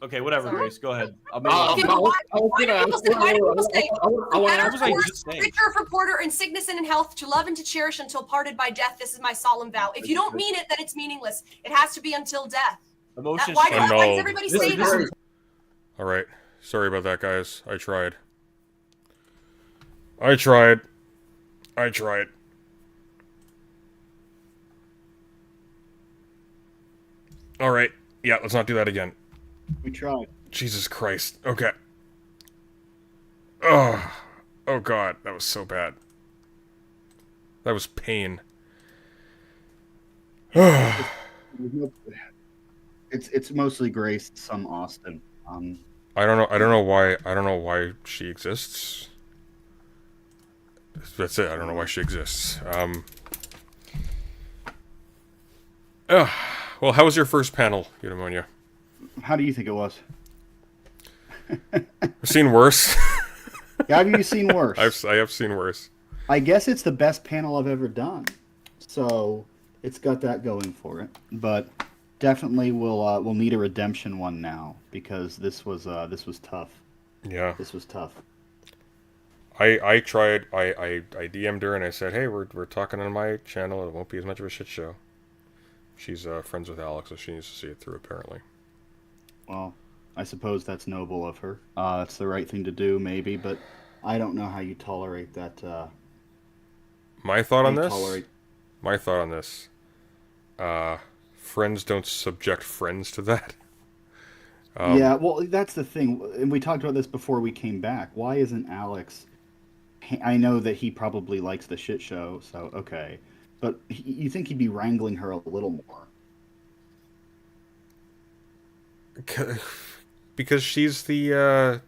[SPEAKER 3] Okay, whatever,
[SPEAKER 4] Sorry.
[SPEAKER 3] Grace. Go ahead.
[SPEAKER 4] Why do people say, preacher, reporter, in sickness and in health, to love and to cherish until parted by death? This is my solemn vow. If you don't mean it, then it's meaningless. It has to be until death.
[SPEAKER 3] Emotions.
[SPEAKER 4] Why does everybody say that?
[SPEAKER 1] All right. Sorry about that, guys. I tried. I tried. All right. Yeah, let's not do that again.
[SPEAKER 6] We tried.
[SPEAKER 1] Jesus Christ. Okay. Oh God, that was so bad. That was pain.
[SPEAKER 6] It's mostly Grace, some Austin.
[SPEAKER 1] I don't know why she exists. That's it. I don't know why she exists. Well, how was your first panel, Eudaimonia?
[SPEAKER 6] How do you think it was?
[SPEAKER 1] I've seen worse.
[SPEAKER 6] Have you seen worse?
[SPEAKER 1] I have seen worse.
[SPEAKER 6] I guess it's the best panel I've ever done, so it's got that going for it. But definitely, we'll need a redemption one now because this was tough.
[SPEAKER 1] Yeah,
[SPEAKER 6] this was tough.
[SPEAKER 1] I tried. I DM'd her and I said, "Hey, we're talking on my channel. It won't be as much of a shit show." She's friends with Alex, so she needs to see it through, apparently.
[SPEAKER 6] Well, I suppose that's noble of her. That's the right thing to do, maybe, but I don't know how you tolerate that.
[SPEAKER 1] My thought on this? Friends don't subject friends to that.
[SPEAKER 6] Yeah, well, that's the thing. And we talked about this before we came back. Why isn't Alex... I know that he probably likes the shit show, so okay. But you think he'd be wrangling her a little more.
[SPEAKER 1] Because she's the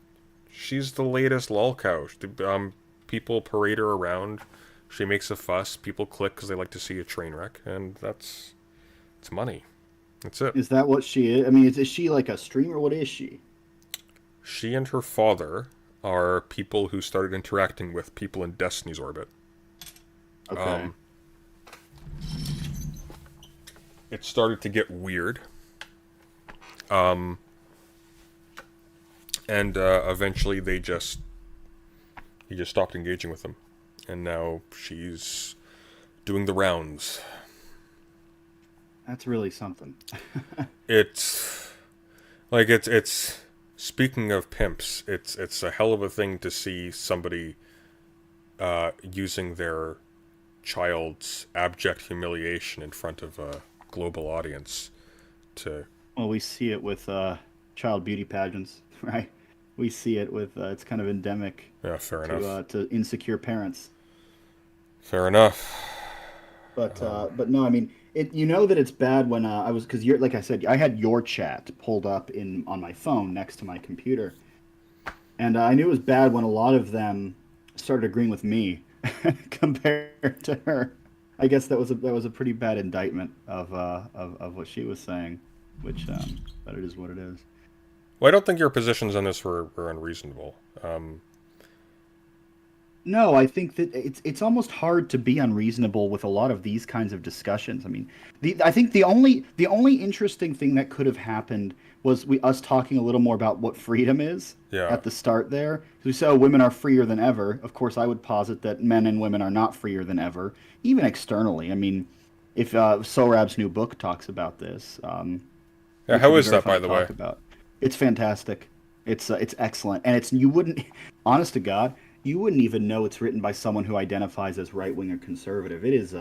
[SPEAKER 1] latest lolcow. People parade her around. She makes a fuss. People click because they like to see a train wreck, and it's money. That's it.
[SPEAKER 6] Is that what she is? I mean, is she like a streamer? What is she?
[SPEAKER 1] She and her father are people who started interacting with people in Destiny's orbit.
[SPEAKER 6] Okay.
[SPEAKER 1] It started to get weird. And eventually he just stopped engaging with them. And now she's doing the rounds.
[SPEAKER 6] That's really something.
[SPEAKER 1] It's speaking of pimps, it's a hell of a thing to see somebody using their child's abject humiliation in front of a global audience to...
[SPEAKER 6] Well, we see it with child beauty pageants, right? We see it with it's kind of endemic.
[SPEAKER 1] Yeah, fair enough.
[SPEAKER 6] To insecure parents.
[SPEAKER 1] Fair enough.
[SPEAKER 6] But no, I mean, you know that it's bad when I was, because you're, like I said, I had your chat pulled up on my phone next to my computer, and I knew it was bad when a lot of them started agreeing with me compared to her. I guess that was a pretty bad indictment of what she was saying, which but it is what it is.
[SPEAKER 1] Well, I don't think your positions on this were unreasonable.
[SPEAKER 6] No, I think that it's almost hard to be unreasonable with a lot of these kinds of discussions. I mean, I think the only interesting thing that could have happened was us talking a little more about what freedom is at the start there. We said, oh, women are freer than ever. Of course, I would posit that men and women are not freer than ever, even externally. I mean, if Sohrab's new book talks about this.
[SPEAKER 1] How is that, by the way?
[SPEAKER 6] It's fantastic. It's excellent, and you wouldn't, honest to God, you wouldn't even know it's written by someone who identifies as right wing or conservative. It is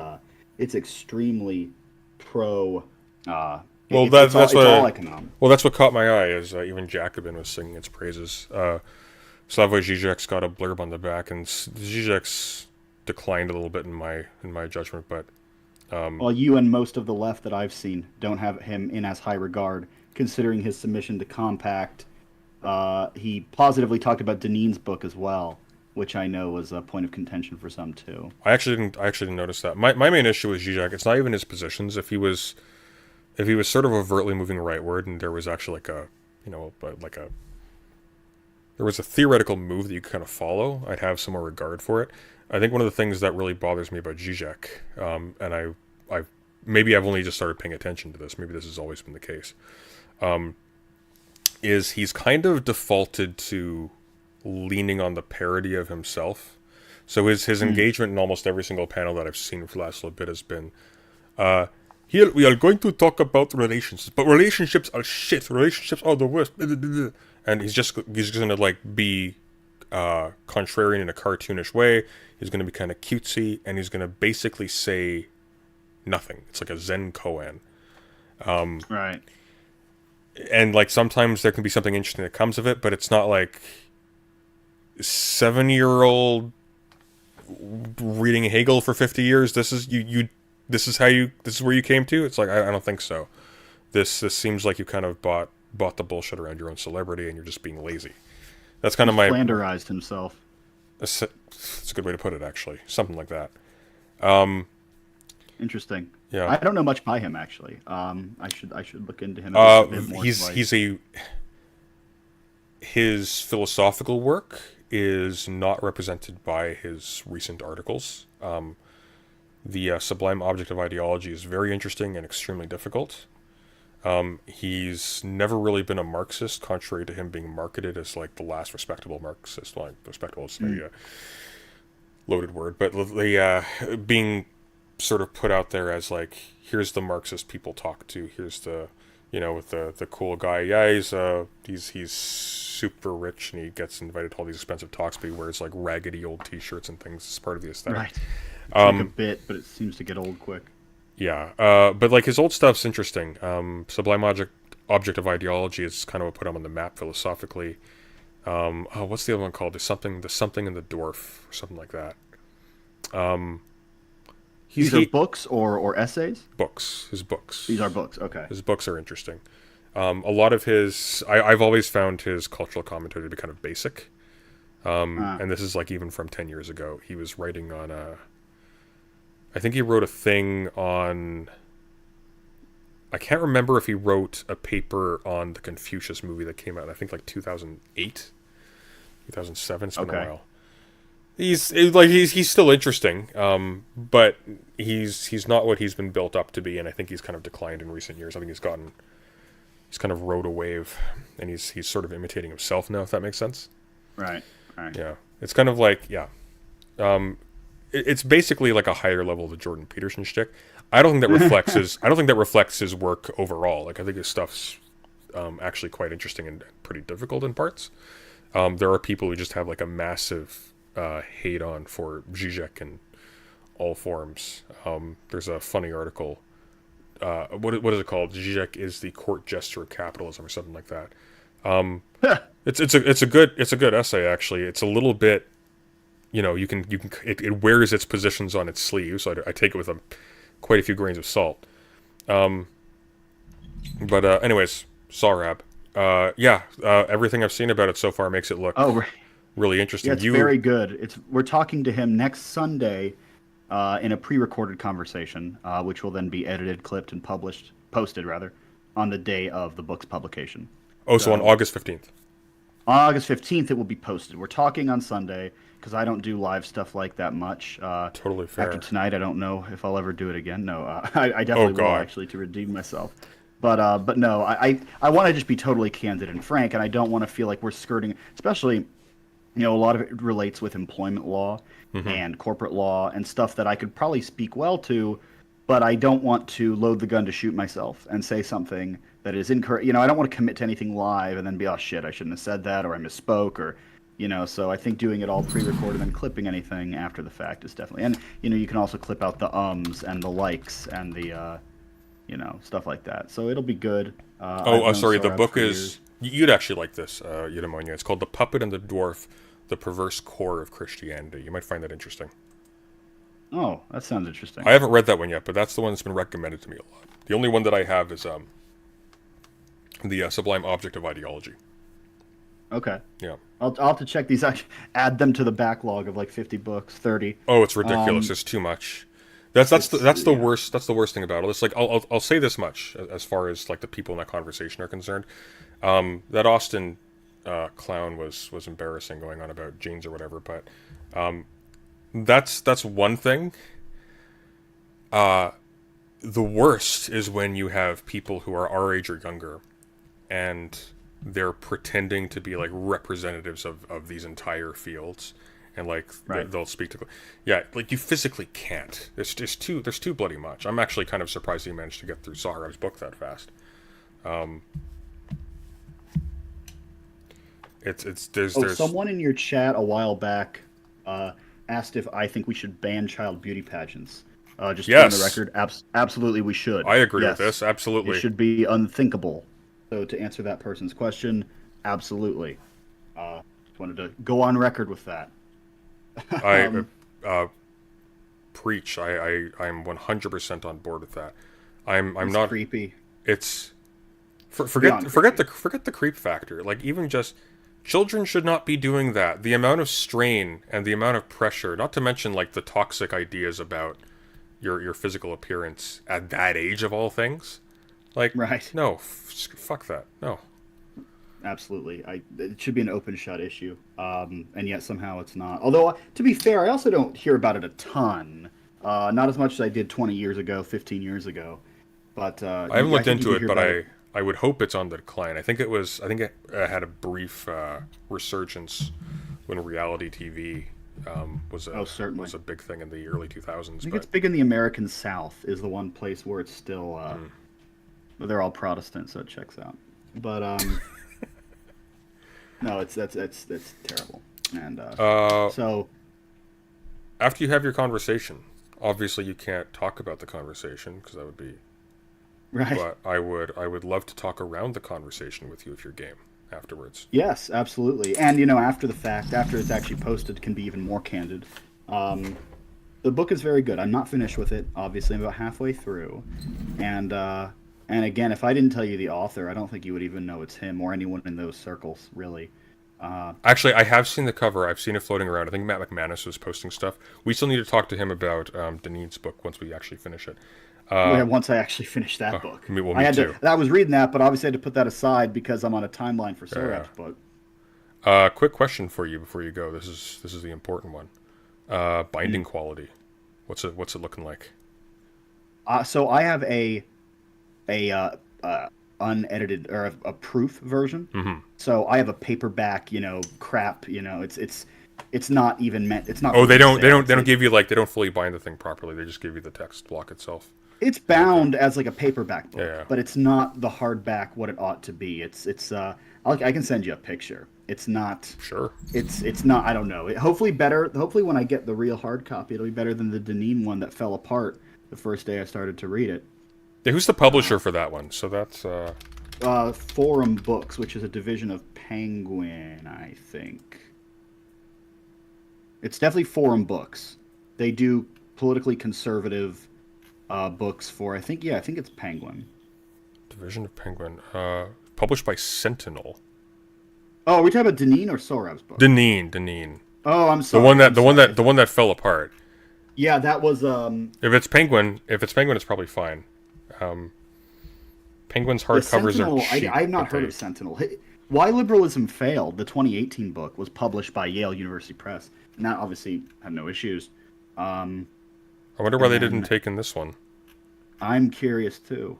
[SPEAKER 6] it's extremely pro.
[SPEAKER 1] Well,
[SPEAKER 6] it's all economic.
[SPEAKER 1] Well, that's what caught my eye. Is even Jacobin was singing its praises. Slavoj Žižek's got a blurb on the back, and Žižek's declined a little bit in my judgment, but.
[SPEAKER 6] Well, you and most of the left that I've seen don't have him in as high regard, considering his submission to Compact. He positively talked about Deneen's book as well, which I know was a point of contention for some too.
[SPEAKER 1] I actually didn't notice that. My main issue with Zizek, it's not even his positions. If he was sort of overtly moving rightward, and there was actually there was a theoretical move that you could kind of follow, I'd have some more regard for it. I think one of the things that really bothers me about Zizek, and I've only just started paying attention to this. Maybe this has always been the case. Is he's kind of defaulted to leaning on the parody of himself. So his engagement in almost every single panel that I've seen for the last little bit has been, here we are going to talk about relationships, but relationships are shit. Relationships are the worst. And he's going to be contrarian in a cartoonish way. He's going to be kind of cutesy, and he's going to basically say nothing. It's like a Zen koan.
[SPEAKER 6] Right.
[SPEAKER 1] And sometimes there can be something interesting that comes of it, but it's not like 7-year-old reading Hegel for 50 years. This is this is where you came to. It's like I don't think so. This seems like you kind of bought the bullshit around your own celebrity, and you're just being lazy. That's kind of my
[SPEAKER 6] slanderized himself.
[SPEAKER 1] It's a good way to put it, actually. Something like that.
[SPEAKER 6] Interesting.
[SPEAKER 1] Yeah.
[SPEAKER 6] I don't know much by him, actually. I should look into him a bit more.
[SPEAKER 1] His philosophical work is not represented by his recent articles. The Sublime Object of Ideology is very interesting and extremely difficult. He's never really been a Marxist, contrary to him being marketed as the last respectable Marxist. Well, respectable is a loaded word, but being sort of put out there as here's the Marxist people talk to. Here's the with the cool guy. Yeah, he's super rich and he gets invited to all these expensive talks, but he wears raggedy old T-shirts and things as part of the aesthetic.
[SPEAKER 6] Right. It's like a bit, but it seems to get old quick.
[SPEAKER 1] Yeah, but his old stuff's interesting. Sublime Object of Ideology is kind of what put him on the map philosophically. What's the other one called? The something in the dwarf, or something like that.
[SPEAKER 6] These are books or essays?
[SPEAKER 1] Books. His books.
[SPEAKER 6] These are books. Okay.
[SPEAKER 1] His books are interesting. A lot of his, I've always found his cultural commentary to be kind of basic. And this is even from 10 years ago. He was writing on I think he wrote a thing on I can't remember if he wrote a paper on the Confucius movie that came out, I think, like 2008, 2007. It's been a while. He's still interesting, but he's not what he's been built up to be, and I think he's kind of declined in recent years. I think he's kind of rode a wave, and he's sort of imitating himself now, if that makes sense.
[SPEAKER 6] Right.
[SPEAKER 1] Yeah, it's kind of like it's basically like a higher level of the Jordan Peterson shtick. I don't think that reflects his work overall. Like, I think his stuff's actually quite interesting and pretty difficult in parts. There are people who just have like a massive hate on for Zizek in all forms. There's a funny article. What is it called? Zizek is the court jester of capitalism, or something like that. It's a good essay, actually. It's a little bit, it wears its positions on its sleeve, so I take it with quite a few grains of salt. But anyways, Sarab. Everything I've seen about it so far makes it look really interesting.
[SPEAKER 6] Yeah, it's very good. We're talking to him next Sunday in a pre-recorded conversation, which will then be edited, clipped, and posted on the day of the book's publication.
[SPEAKER 1] Oh, so on August 15th.
[SPEAKER 6] On August 15th, it will be posted. We're talking on Sunday because I don't do live stuff like that much.
[SPEAKER 1] Totally fair.
[SPEAKER 6] After tonight, I don't know if I'll ever do it again. No, I definitely will, actually, to redeem myself. But no, I want to just be totally candid and frank, and I don't want to feel like we're skirting, especially, a lot of it relates with employment law and corporate law and stuff that I could probably speak well to, but I don't want to load the gun to shoot myself and say something that is incorrect. I don't want to commit to anything live and then be, oh shit, I shouldn't have said that, or I misspoke, or, so I think doing it all pre-recorded and clipping anything after the fact is definitely, and, you can also clip out the ums and the likes and the, stuff like that. So it'll be good.
[SPEAKER 1] Sorry, the book is... You'd actually like this, Eudaimonia. It's called The Puppet and the Dwarf, The Perverse Core of Christianity. You might find that interesting.
[SPEAKER 6] Oh, that sounds interesting.
[SPEAKER 1] I haven't read that one yet, but that's the one that's been recommended to me a lot. The only one that I have is The Sublime Object of Ideology.
[SPEAKER 6] Okay.
[SPEAKER 1] Yeah.
[SPEAKER 6] I'll have to check these out. Add them to the backlog of like 50 books, 30.
[SPEAKER 1] Oh, it's ridiculous. There's too much. That's the worst. That's the worst thing about it. It's like I'll say this much as far as like the people in that conversation are concerned. That Austin clown was embarrassing, going on about jeans or whatever. But that's one thing. The worst is when you have people who are our age or younger, and they're pretending to be like representatives of these entire fields. And like they'll speak to, like you physically can't. There's too bloody much. I'm actually kind of surprised he managed to get through Saharab's book that fast. There's
[SPEAKER 6] someone in your chat a while back asked if I think we should ban child beauty pageants. Just on the record, absolutely we should.
[SPEAKER 1] I agree with this. Absolutely,
[SPEAKER 6] it should be unthinkable. So to answer that person's question, absolutely. Just wanted to go on record with that.
[SPEAKER 1] I preach. I'm 100% on board with that. I'm not
[SPEAKER 6] creepy.
[SPEAKER 1] It's forget the creep factor. Like, even just children should not be doing that. The amount of strain and the amount of pressure, not to mention like the toxic ideas about your physical appearance at that age of all things. Like, no, fuck that. No.
[SPEAKER 6] Absolutely. It should be an open shut issue, and yet somehow it's not. Although, to be fair, I also don't hear about it a ton. Not as much as I did 20 years ago, 15 years ago. But
[SPEAKER 1] I haven't looked into it, but I would hope it's on the decline. I think it had a brief resurgence when reality TV was a big thing in the early 2000s.
[SPEAKER 6] I think it's big in the American South, is the one place where it's still. They're all Protestant, so it checks out. But no, that's terrible. And so
[SPEAKER 1] after you have your conversation, obviously you can't talk about the conversation because that would be
[SPEAKER 6] right.
[SPEAKER 1] But I would love to talk around the conversation with you if you're game afterwards.
[SPEAKER 6] Yes, absolutely. And after the fact, after it's actually posted, can be even more candid. The book is very good. I'm not finished with it. Obviously, I'm about halfway through, and again, if I didn't tell you the author, I don't think you would even know it's him or anyone in those circles, really.
[SPEAKER 1] Actually, I have seen the cover. I've seen it floating around. I think Matt McManus was posting stuff. We still need to talk to him about Deneen's book once we actually finish it.
[SPEAKER 6] Once I actually finished that book.
[SPEAKER 1] Me
[SPEAKER 6] I had
[SPEAKER 1] too.
[SPEAKER 6] I was reading that, but obviously I had to put that aside because I'm on a timeline for Sorab's book.
[SPEAKER 1] Quick question for you before you go. This is the important one. Binding quality. What's it looking like?
[SPEAKER 6] So I have a unedited or a proof version.
[SPEAKER 1] Mm-hmm.
[SPEAKER 6] So I have a paperback, crap. It's not even meant. It's not.
[SPEAKER 1] Oh, they
[SPEAKER 6] really
[SPEAKER 1] don't give you they don't fully bind the thing properly. They just give you the text block itself.
[SPEAKER 6] It's bound as like a paperback book,
[SPEAKER 1] Yeah.
[SPEAKER 6] but it's not the hardback what it ought to be. I can send you a picture. It's not.
[SPEAKER 1] Sure.
[SPEAKER 6] It's not. I don't know. Hopefully better. Hopefully when I get the real hard copy, it'll be better than the Deneen one that fell apart the first day I started to read it.
[SPEAKER 1] Yeah, who's the publisher for that one? So that's
[SPEAKER 6] Forum Books, which is a division of Penguin, I think. It's definitely Forum Books. They do politically conservative books for, I think it's Penguin.
[SPEAKER 1] Division of Penguin. Published by Sentinel.
[SPEAKER 6] Oh, are we talking about Deneen or Sorab's book?
[SPEAKER 1] Deneen.
[SPEAKER 6] Oh, I'm sorry.
[SPEAKER 1] The one that fell apart.
[SPEAKER 6] Yeah, that was
[SPEAKER 1] If it's Penguin, it's probably fine. Penguin's hardcovers are cheap.
[SPEAKER 6] I've not heard of Sentinel. Why Liberalism Failed, the 2018 book, was published by Yale University Press, and that obviously had no issues.
[SPEAKER 1] I wonder why they didn't take in this one.
[SPEAKER 6] I'm curious too.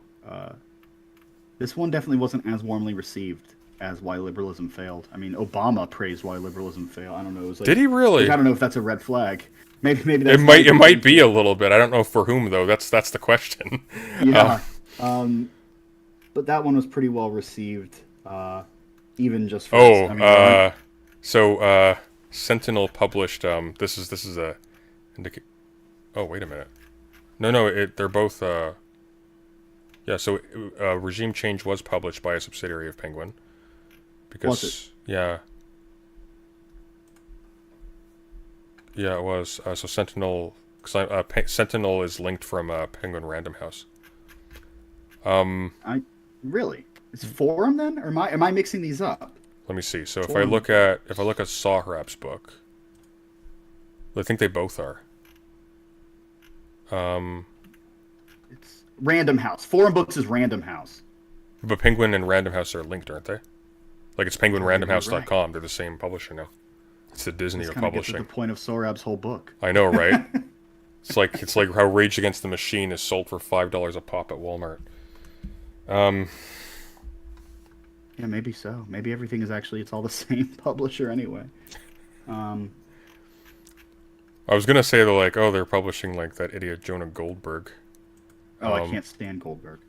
[SPEAKER 6] This one definitely wasn't as warmly received as Why Liberalism Failed. I mean, Obama praised Why Liberalism Failed. I don't know. It was
[SPEAKER 1] Did he really?
[SPEAKER 6] I don't know if that's a red flag. Maybe that's
[SPEAKER 1] it might be a little bit. I don't know for whom though. That's the question.
[SPEAKER 6] Yeah. But that one was pretty well received. Even just for
[SPEAKER 1] so Sentinel published this is a oh, wait a minute. No, they're both so Regime Change was published by a subsidiary of Penguin. Because
[SPEAKER 6] was it?
[SPEAKER 1] Yeah, it was. So Sentinel Sentinel is linked from Penguin Random House.
[SPEAKER 6] Really? It's Forum then, or am I mixing these up?
[SPEAKER 1] Let me see. So
[SPEAKER 6] Forum.
[SPEAKER 1] if I look at Sohrab's book, I think they both are.
[SPEAKER 6] It's Random House. Forum Books is Random House.
[SPEAKER 1] But Penguin and Random House are linked, aren't they? Like it's PenguinRandomHouse.com.
[SPEAKER 6] Right.
[SPEAKER 1] They're the same publisher now. It's the Disney
[SPEAKER 6] This
[SPEAKER 1] of
[SPEAKER 6] kind of gets
[SPEAKER 1] publishing.
[SPEAKER 6] at the point of Sorab's whole book.
[SPEAKER 1] I know, right? It's like how Rage Against the Machine is sold for $5 a pop at Walmart.
[SPEAKER 6] Yeah, maybe so. Maybe everything is it's all the same publisher anyway.
[SPEAKER 1] I was gonna say though, they're publishing that idiot Jonah Goldberg.
[SPEAKER 6] I can't stand Goldberg.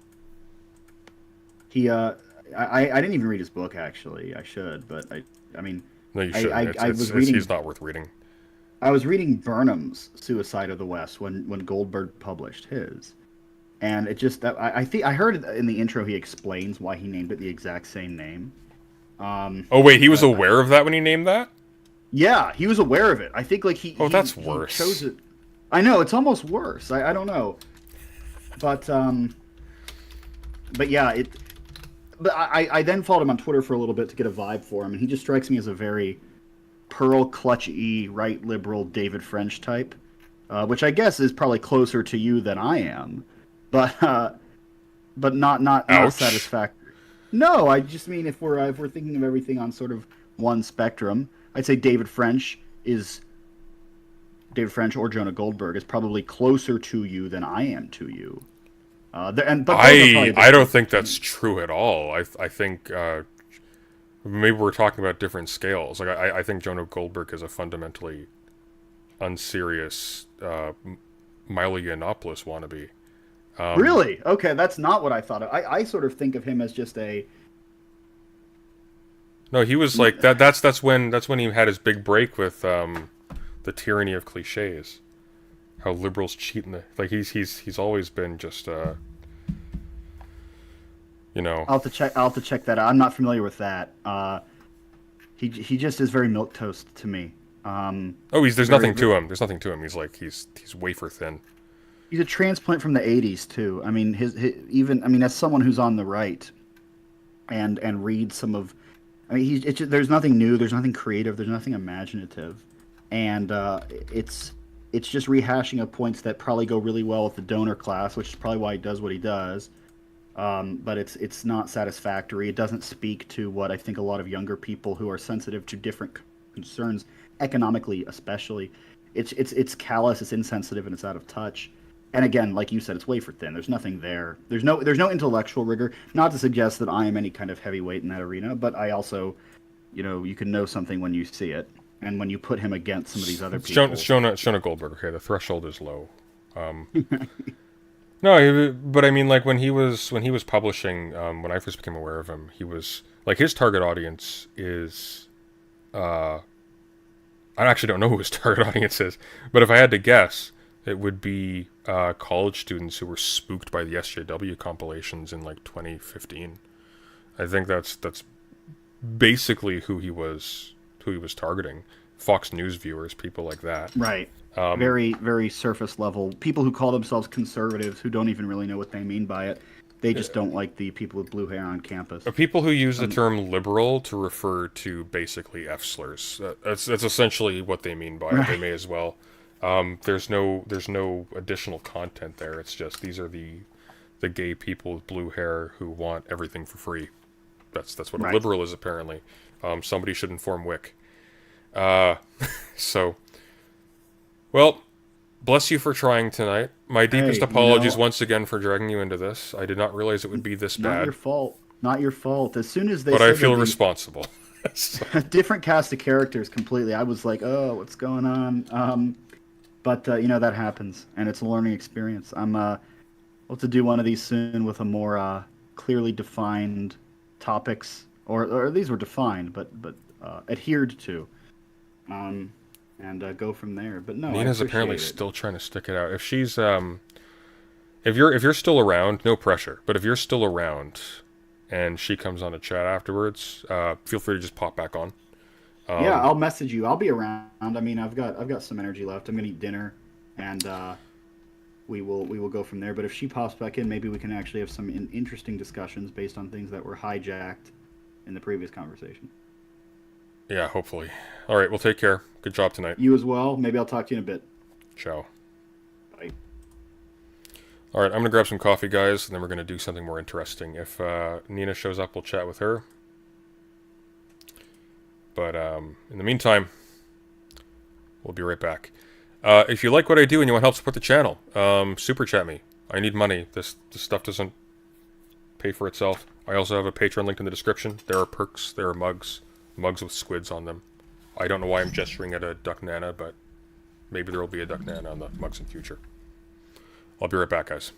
[SPEAKER 6] He, I didn't even read his book actually. I should, but I mean.
[SPEAKER 1] No, you shouldn't. He's not worth reading.
[SPEAKER 6] I was reading Burnham's Suicide of the West when Goldberg published his, and it just I think I heard in the intro he explains why he named it the exact same name.
[SPEAKER 1] Oh wait, he was aware of that when he named that?
[SPEAKER 6] Yeah, he was aware of it. I think
[SPEAKER 1] that's
[SPEAKER 6] he
[SPEAKER 1] worse.
[SPEAKER 6] chose it. I know it's almost worse. I don't know, but yeah it. But I then followed him on Twitter for a little bit to get a vibe for him, and he just strikes me as a very pearl clutch-y, right liberal David French type, which I guess is probably closer to you than I am, but not satisfactory. No, I just mean if we're thinking of everything on sort of one spectrum, I'd say David French or Jonah Goldberg is probably closer to you than I am to you.
[SPEAKER 1] I don't think that's true at all. I think maybe we're talking about different scales. I think Jonah Goldberg is a fundamentally unserious Milo Yiannopoulos wannabe.
[SPEAKER 6] Really? Okay, that's not what I thought of. I sort of think of him as just a.
[SPEAKER 1] No, he was like that. That's when he had his big break with the tyranny of cliches. How liberals cheat in he's always been just
[SPEAKER 6] I'll have to check that out. I'm not familiar with that. He just is very milquetoast to me.
[SPEAKER 1] There's nothing to him. There's nothing to him. He's wafer thin.
[SPEAKER 6] He's a transplant from the '80s too. I mean, as someone who's on the right, and reads some of, there's nothing new. There's nothing creative. There's nothing imaginative, and it's it's just rehashing of points that probably go really well with the donor class, which is probably why he does what he does. But it's not satisfactory. It doesn't speak to what I think a lot of younger people who are sensitive to different concerns, economically especially, it's callous, it's insensitive, and it's out of touch. And again, like you said, it's wafer thin. There's nothing there. There's no intellectual rigor. Not to suggest that I am any kind of heavyweight in that arena, but I also, you can know something when you see it, and when you put him against some of these other people.
[SPEAKER 1] It's shown at Goldberg. Okay, the threshold is low. No, but I mean, like when he was publishing, when I first became aware of him, he was like his target audience is. I actually don't know who his target audience is, but if I had to guess, it would be college students who were spooked by the SJW compilations in like 2015. I think that's basically who he was targeting. Fox News viewers, people like that.
[SPEAKER 6] Right. Very, very surface level. People who call themselves conservatives who don't even really know what they mean by it. They just don't like the people with blue hair on campus.
[SPEAKER 1] People who use the term liberal to refer to basically F slurs. That's essentially what they mean by it. They may as well. There's no additional content there. It's just these are the gay people with blue hair who want everything for free. That's what a liberal is apparently. Somebody should inform Wick. So, well, bless you for trying tonight. My deepest apologies once again for dragging you into this. I did not realize it would be this bad.
[SPEAKER 6] Not your fault. Not your fault. As soon as they
[SPEAKER 1] but I feel responsible.
[SPEAKER 6] Different cast of characters completely. I was like, oh, what's going on? But that happens, and it's a learning experience. We'll have to do one of these soon with a more clearly defined topics, or these were defined, but adhered to. And go from there. But no,
[SPEAKER 1] Nina's apparently still trying to stick it out. If she's if you're still around, no pressure. But if you're still around, and she comes on to chat afterwards, feel free to just pop back on.
[SPEAKER 6] Yeah, I'll message you. I'll be around. I mean, I've got some energy left. I'm gonna eat dinner, and we will go from there. But if she pops back in, maybe we can actually have some interesting discussions based on things that were hijacked in the previous conversation.
[SPEAKER 1] Yeah, hopefully. All right, well, take care. Good job tonight.
[SPEAKER 6] You as well. Maybe I'll talk to you in a bit.
[SPEAKER 1] Ciao.
[SPEAKER 6] Bye.
[SPEAKER 1] All right, I'm going to grab some coffee, guys, and then we're going to do something more interesting. If Neeina shows up, we'll chat with her. But in the meantime, we'll be right back. If you like what I do and you want to help support the channel, super chat me. I need money. This stuff doesn't pay for itself. I also have a Patreon linked in the description. There are perks. There are mugs with squids on them. I don't know why I'm gesturing at a Duck Nana, but maybe there will be a Duck Nana on the mugs in future. I'll be right back, guys.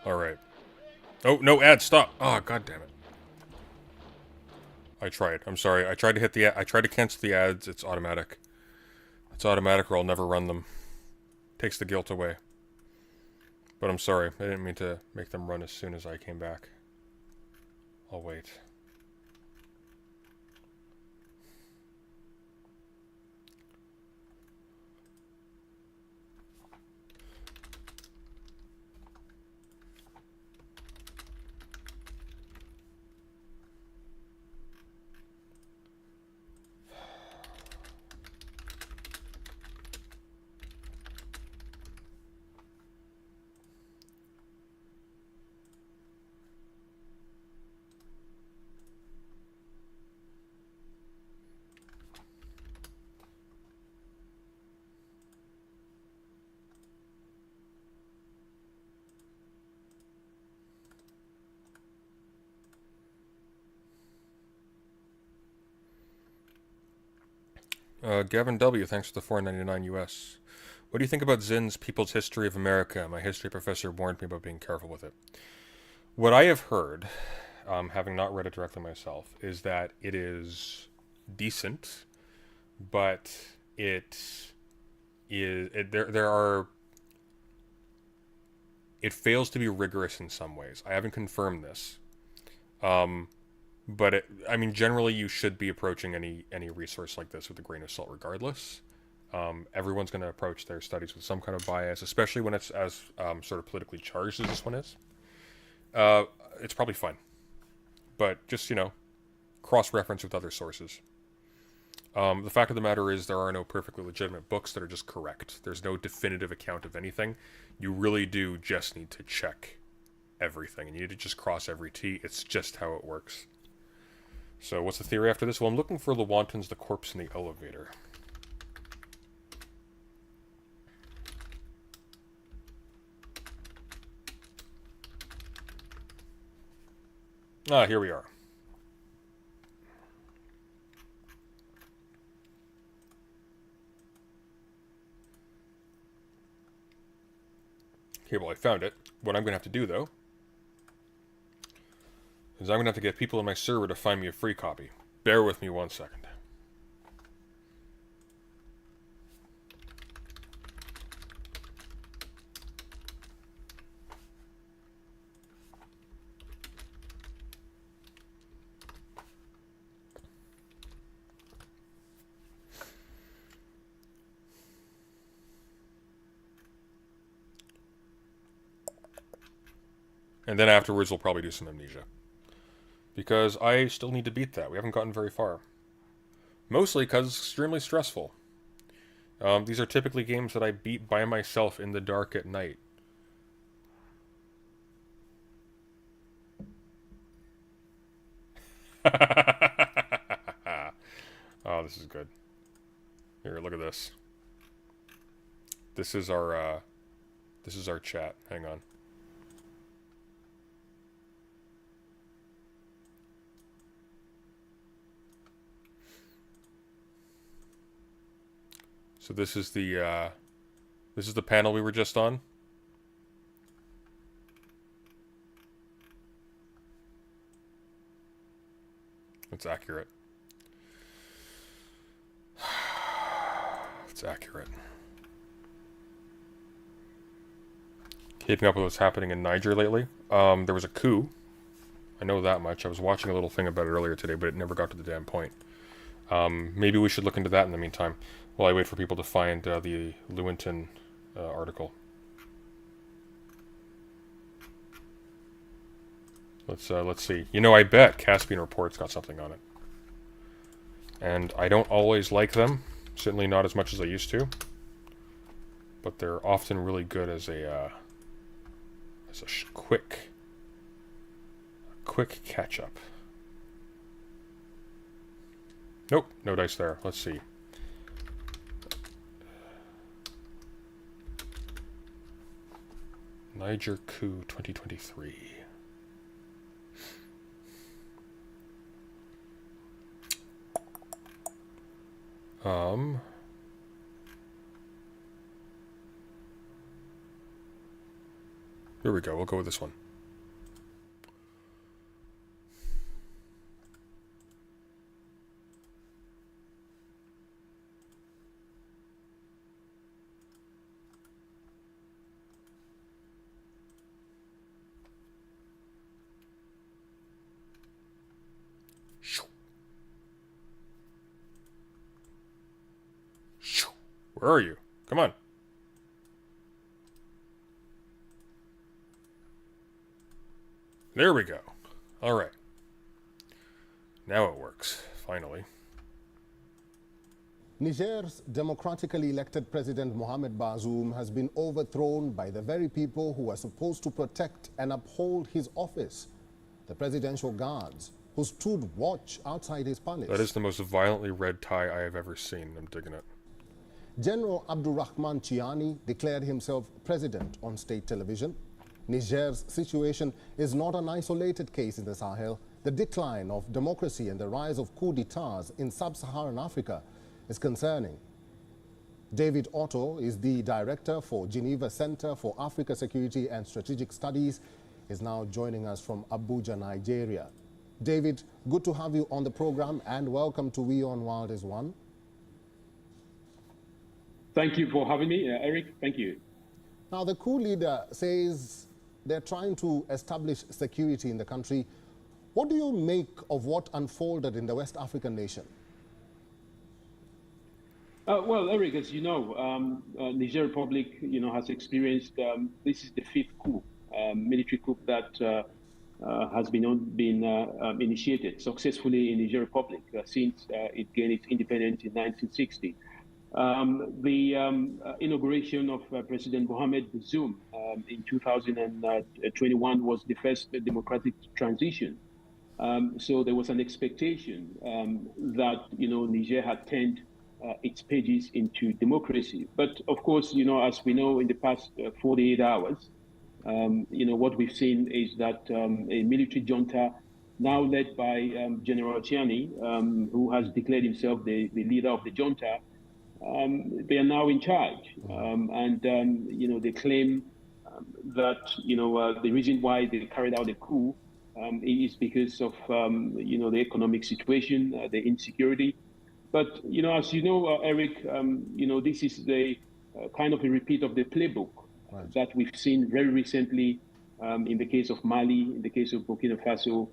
[SPEAKER 1] Alright. Oh, no, ad, stop! Oh, god damn it. I tried. I'm sorry. I tried to hit the I tried to cancel the ads. It's automatic. It's automatic or I'll never run them. Takes the guilt away. But I'm sorry. I didn't mean to make them run as soon as I came back. I'll wait. Gavin W, thanks for the $4.99 US. What do you think about Zinn's People's History of America? My history professor warned me about being careful with it. What I have heard, having not read it directly myself, is that it is decent, but it fails to be rigorous in some ways. I haven't confirmed this. But I mean, generally, you should be approaching any resource like this with a grain of salt, regardless. Everyone's going to approach their studies with some kind of bias, especially when it's as sort of politically charged as this one is. It's probably fine, but just cross-reference with other sources. The fact of the matter is, there are no perfectly legitimate books that are just correct. There's no definitive account of anything. You really do just need to check everything, and you need to just cross every T. It's just how it works. So what's the theory after this? Well, I'm looking for Lewontin's The Corpse in the Elevator. Ah, here we are. Okay, well, I found it. What I'm going to have to do, though, is I'm going to have to get people in my server to find me a free copy. Bear with me 1 second. And then afterwards we'll probably do some Amnesia. Because I still need to beat that. We haven't gotten very far. Mostly because it's extremely stressful. These are typically games that I beat by myself in the dark at night. Oh, this is good. Here, look at this. This is our chat. Hang on. So this is the panel we were just on. It's accurate. It's accurate. Keeping up with what's happening in Niger lately. There was a coup. I know that much. I was watching a little thing about it earlier today, but it never got to the damn point. Maybe we should look into that in the meantime, while I wait for people to find the Lewontin article. Let's see. I bet Caspian Report's got something on it. And I don't always like them. Certainly not as much as I used to. But they're often really good as a quick catch-up. Nope, no dice there. Let's see. Niger coup 2023. Um. Here we go. We'll go with this one. Where are you? Come on. There we go. All right. Now it works, finally.
[SPEAKER 7] Niger's democratically elected President Mohamed Bazoum has been overthrown by the very people who are supposed to protect and uphold his office, the presidential guards who stood watch outside his palace.
[SPEAKER 1] That is the most violently red tie I have ever seen. I'm digging it.
[SPEAKER 7] General Abdurrahman Chiani declared himself president on state television. Niger's situation is not an isolated case in the Sahel. The decline of democracy and the rise of coup d'etats in sub-Saharan Africa is concerning. David Otto is the director for Geneva Center for Africa Security and Strategic Studies. Is now joining us from Abuja, Nigeria. David, good to have you on the program and welcome to We on Wild is One.
[SPEAKER 8] Thank you for having me, Eric. Thank you.
[SPEAKER 7] Now, the coup leader says they're trying to establish security in the country. What do you make of what unfolded in the West African nation?
[SPEAKER 8] Well, Eric, as you know, Niger Republic, has experienced, this is the fifth coup, military coup that has been initiated successfully in Niger Republic since it gained its independence in 1960. The inauguration of President Mohamed Bazoum in 2021 was the first democratic transition. So there was an expectation that Niger had turned its pages into democracy. But of course, as we know, in the past 48 hours, what we've seen is that a military junta, now led by General Chiani, who has declared himself the leader of the junta, they are now in charge, and they claim that the reason why they carried out the coup is because of the economic situation, the insecurity. But as you know, Eric, this is the kind of a repeat of the playbook that we've seen very recently in the case of Mali, in the case of Burkina Faso,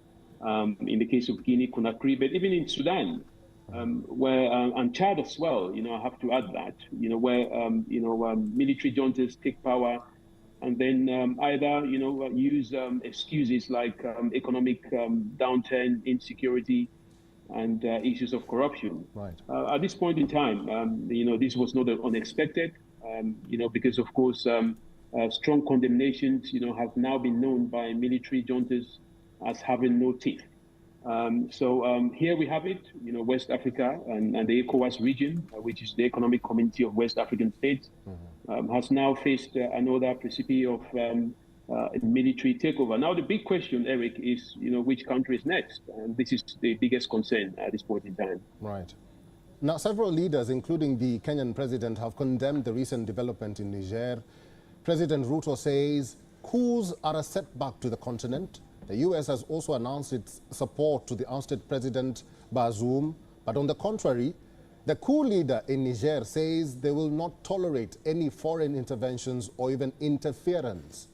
[SPEAKER 8] in the case of Guinea Conakry, but even in Sudan. Where and Chad as well, I have to add that, where military juntas take power and then either use excuses like economic downturn, insecurity, and issues of corruption.
[SPEAKER 7] Right.
[SPEAKER 8] At this point in time, this was not unexpected, because of course strong condemnations, have now been known by military juntas as having no teeth. So here we have it, West Africa and the ECOWAS region, which is the Economic Community of West African States, has now faced another precipice of a military takeover. Now, the big question, Eric, is, which country is next? And this is the biggest concern at this point in time.
[SPEAKER 7] Right. Now, several leaders, including the Kenyan president, have condemned the recent development in Niger. President Ruto says coups are a setback to the continent. The U.S. has also announced its support to the ousted President Bazoum. But on the contrary, the coup leader in Niger says they will not tolerate any foreign interventions or even interference.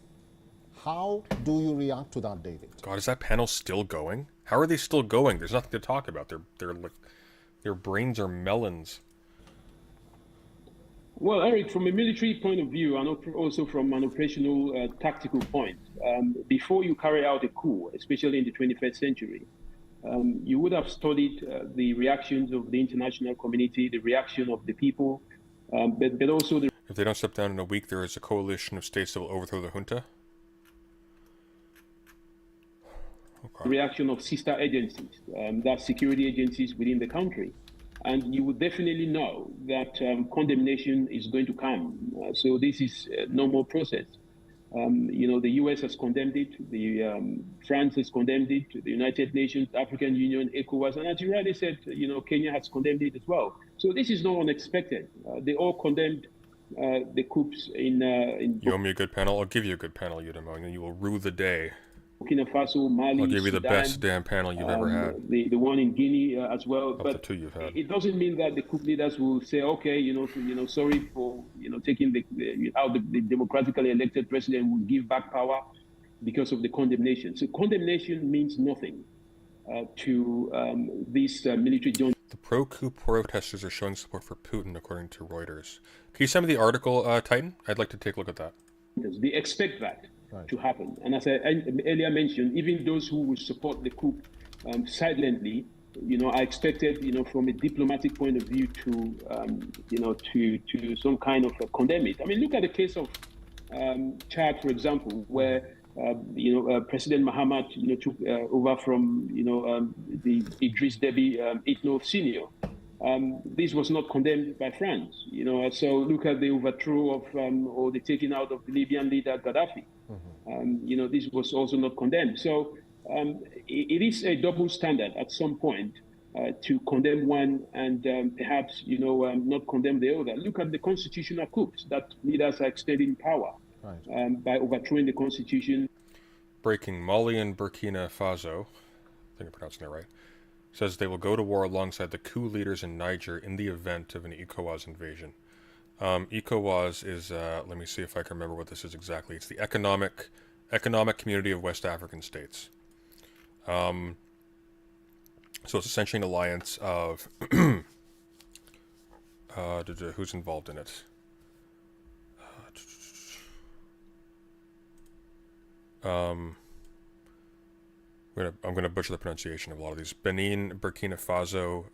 [SPEAKER 7] How do you react to that, David?
[SPEAKER 1] God, is that panel still going? How are they still going? There's nothing to talk about. They're like, their brains are melons.
[SPEAKER 8] Well, Eric, from a military point of view, and also from an operational tactical point, before you carry out a coup, especially in the 21st century, you would have studied the reactions of the international community, the reaction of the people, but also the...
[SPEAKER 1] If they don't step down in a week, there is a coalition of states that will overthrow the junta? Okay.
[SPEAKER 8] Reaction of sister agencies, that's security agencies within the country. And you would definitely know that condemnation is going to come. So this is a normal process. The US has condemned it, France has condemned it, the United Nations, African Union, ECOWAS, and as you rightly said, Kenya has condemned it as well. So this is not unexpected. They all condemned the coups in
[SPEAKER 1] You owe me a good panel. I'll give you a good panel, Eudaimonia. You will rue the day.
[SPEAKER 8] Burkina Faso, Mali,
[SPEAKER 1] I'll give you the
[SPEAKER 8] Sudan,
[SPEAKER 1] best damn panel you've ever had.
[SPEAKER 8] The one in Guinea as well.
[SPEAKER 1] Of
[SPEAKER 8] But
[SPEAKER 1] the two you've had.
[SPEAKER 8] it doesn't mean that the coup leaders will say, okay, sorry for taking the democratically elected president, will give back power because of the condemnation. So condemnation means nothing to this military junta.
[SPEAKER 1] The pro-coup protesters are showing support for Putin, according to Reuters. Can you send me the article, Titan? I'd like to take a look at that.
[SPEAKER 8] They expect that to happen. And as I earlier mentioned, even those who will support the coup silently, I expected, from a diplomatic point of view to some kind of condemn it. I mean, look at the case of Chad, for example, where President Mahamat, took over from, the Idris Deby Itno Senior. This was not condemned by France, So look at the overthrow of or the taking out of the Libyan leader Gaddafi. This was also not condemned. So it is a double standard at some point to condemn one and perhaps not condemn the other. Look at the constitutional coups that leaders are extending power by overthrowing the constitution.
[SPEAKER 1] Breaking: Mali and Burkina Faso, I think I'm pronouncing that right, says they will go to war alongside the coup leaders in Niger in the event of an ECOWAS invasion. ECOWAS is, let me see if I can remember what this is exactly. It's the Economic Community of West African States. So it's essentially an alliance of who's involved in it? I'm gonna butcher the pronunciation of a lot of these. Benin, Burkina Faso,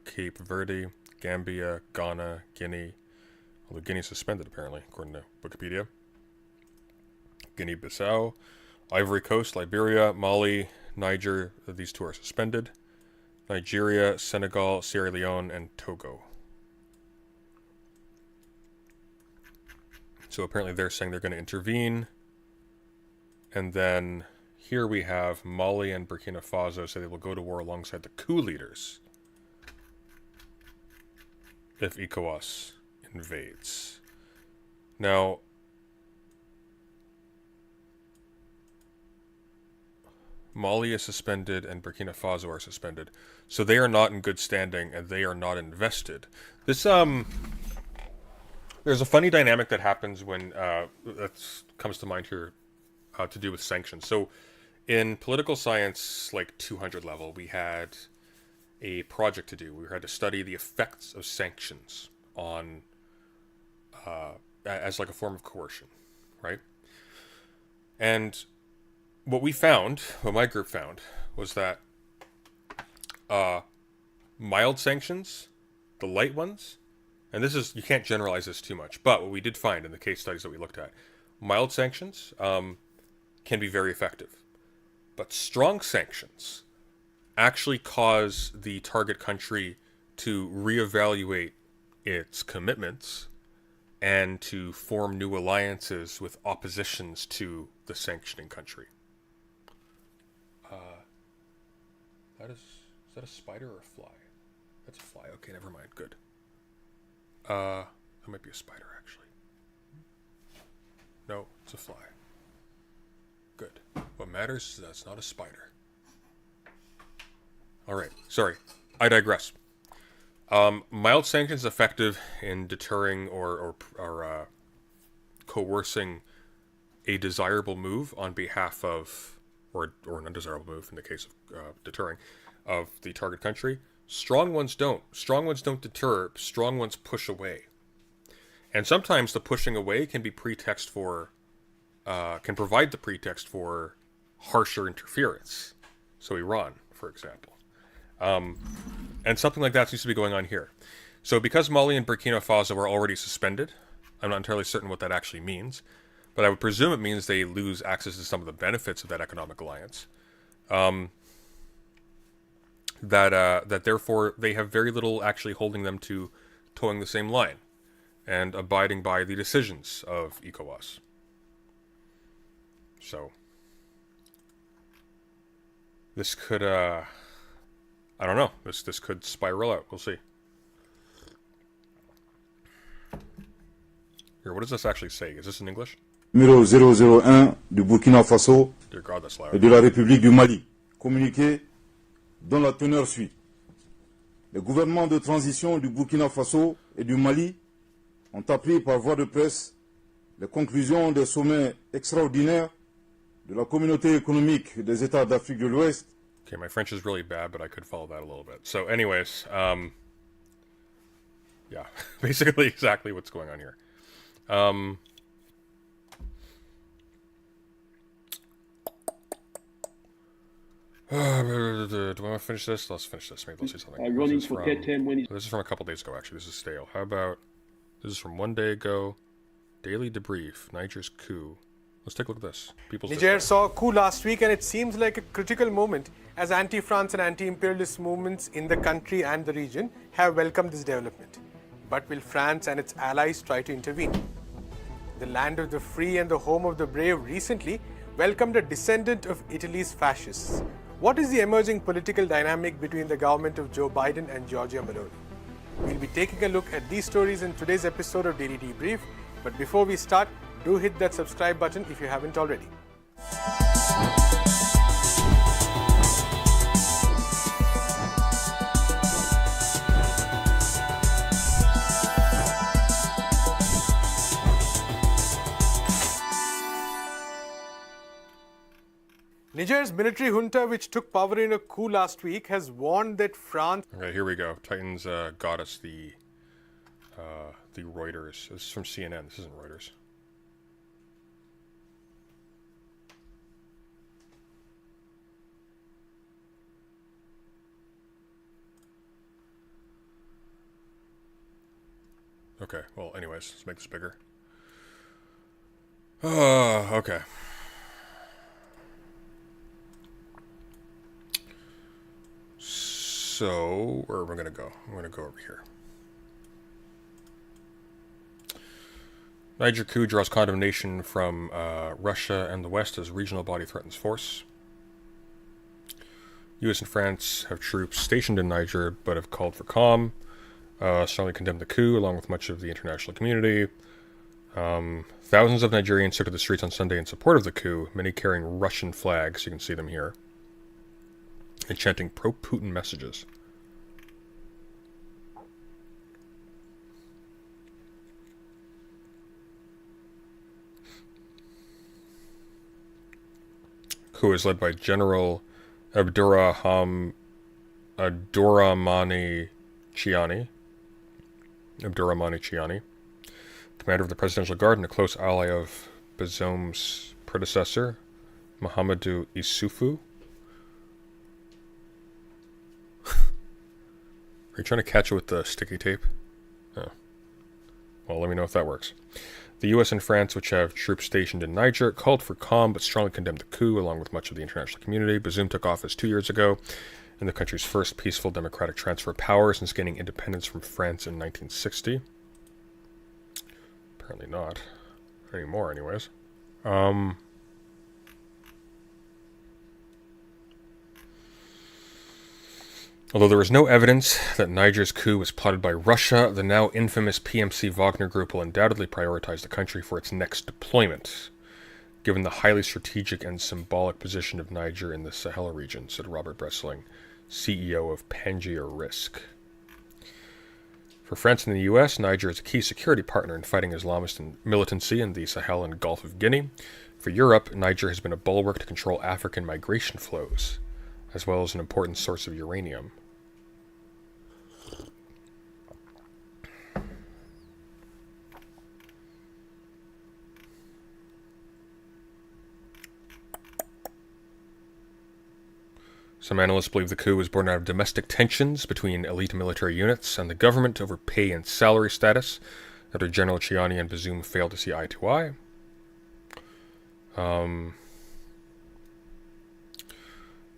[SPEAKER 1] Cape Verde, Gambia, Ghana, Guinea. Although Guinea suspended apparently, according to Wikipedia. Guinea-Bissau, Ivory Coast, Liberia, Mali, Niger. These two are suspended. Nigeria, Senegal, Sierra Leone, and Togo. So apparently they're saying they're going to intervene. And then here we have Mali and Burkina Faso say they will go to war alongside the coup leaders if ECOWAS invades. Now, Mali is suspended and Burkina Faso are suspended. So they are not in good standing and they are not invested. This, there's a funny dynamic that happens when, that comes to mind here, to do with sanctions. So in political science, like 200 level, we had a project to do. We had to study the effects of sanctions on, as like a form of coercion, right? And what my group found, was that mild sanctions, the light ones, and this is, you can't generalize this too much, but what we did find in the case studies that we looked at, mild sanctions can be very effective. But strong sanctions actually cause the target country to reevaluate its commitments and to form new alliances with oppositions to the sanctioning country. Is that a spider or a fly? That's a fly. Okay, never mind. Good. That might be a spider, actually. No, it's a fly. Good. What matters is that it's not a spider. Alright, sorry. I digress. Mild sanctions effective in deterring or coercing a desirable move on behalf of, or an undesirable move in the case of deterring, of the target country. Strong ones don't. Strong ones don't deter. Strong ones push away. And sometimes the pushing away can be pretext for, can provide the pretext for harsher interference. So Iran, for example. And something like that seems to be going on here. So because Mali and Burkina Faso are already suspended, I'm not entirely certain what that actually means, but I would presume it means they lose access to some of the benefits of that economic alliance. That therefore they have very little actually holding them to towing the same line and abiding by the decisions of ECOWAS. So this could, I don't know, this could spiral out. We'll see. Here, what does this actually say? Is this in English?
[SPEAKER 9] Numéro 001 du Burkina Faso
[SPEAKER 1] Dear God, that's loud.
[SPEAKER 9] et de la République du Mali. Communiqué dont la teneur suit. Les gouvernements de transition du Burkina Faso et du Mali ont appris par voie de presse les conclusions des sommets extraordinaires de la communauté économique des États d'Afrique de l'Ouest.
[SPEAKER 1] Okay, my French is really bad, but I could follow that a little bit. So anyways, yeah, basically exactly what's going on here. Do I want to finish this? Let's finish this. Maybe let's see something.
[SPEAKER 8] Running for third term when
[SPEAKER 1] This is from a couple days ago, actually. This is stale. How about... This is from 1 day ago. Daily debrief. Niger's coup. Let's take a look at this. People's
[SPEAKER 10] Niger
[SPEAKER 1] Dispatch.
[SPEAKER 10] saw a coup last week, and it seems like a critical moment as anti-France and anti-imperialist movements in the country and the region have welcomed this development. But will France and its allies try to intervene? The land of the free and the home of the brave recently welcomed a descendant of Italy's fascists. What is the emerging political dynamic between the government of Joe Biden and Giorgia Meloni? We'll be taking a look at these stories in today's episode of Daily Debrief. But before we start, do hit that subscribe button if you haven't already. Niger's military junta, which took power in a coup last week, has warned that France...
[SPEAKER 1] Okay, here we go. Titans got us the Reuters. This is from CNN. This isn't Reuters. Okay, well, anyways, let's make this bigger. Okay. So, where am I going to go? I'm going to go over here. Niger coup draws condemnation from Russia and the West as regional body threatens force. U.S. and France have troops stationed in Niger, but have called for calm. Strongly condemned the coup, along with much of the international community. Thousands of Nigerians took to the streets on Sunday in support of the coup, many carrying Russian flags, you can see them here, and chanting pro-Putin messages. Coup is led by General Abdurrahmani Chiani, commander of the Presidential Guard and a close ally of Bazoum's predecessor, Mahamadou Issoufou. Are you trying to catch it with the sticky tape? Oh. Well, let me know if that works. The U.S. and France, which have troops stationed in Niger, called for calm but strongly condemned the coup, along with much of the international community. Bazoum took office 2 years ago, in the country's first peaceful democratic transfer of power since gaining independence from France in 1960. Apparently not. Anymore, anyways. Although there is no evidence that Niger's coup was plotted by Russia, the now infamous PMC Wagner Group will undoubtedly prioritize the country for its next deployment, given the highly strategic and symbolic position of Niger in the Sahel region, said Robert Bressling, CEO of Pangaea Risk. For France and the US, Niger is a key security partner in fighting Islamist militancy in the Sahel and Gulf of Guinea. For Europe, Niger has been a bulwark to control African migration flows, as well as an important source of uranium. Some analysts believe the coup was born out of domestic tensions between elite military units and the government over pay and salary status, after General Chiani and Bazoum failed to see eye to eye.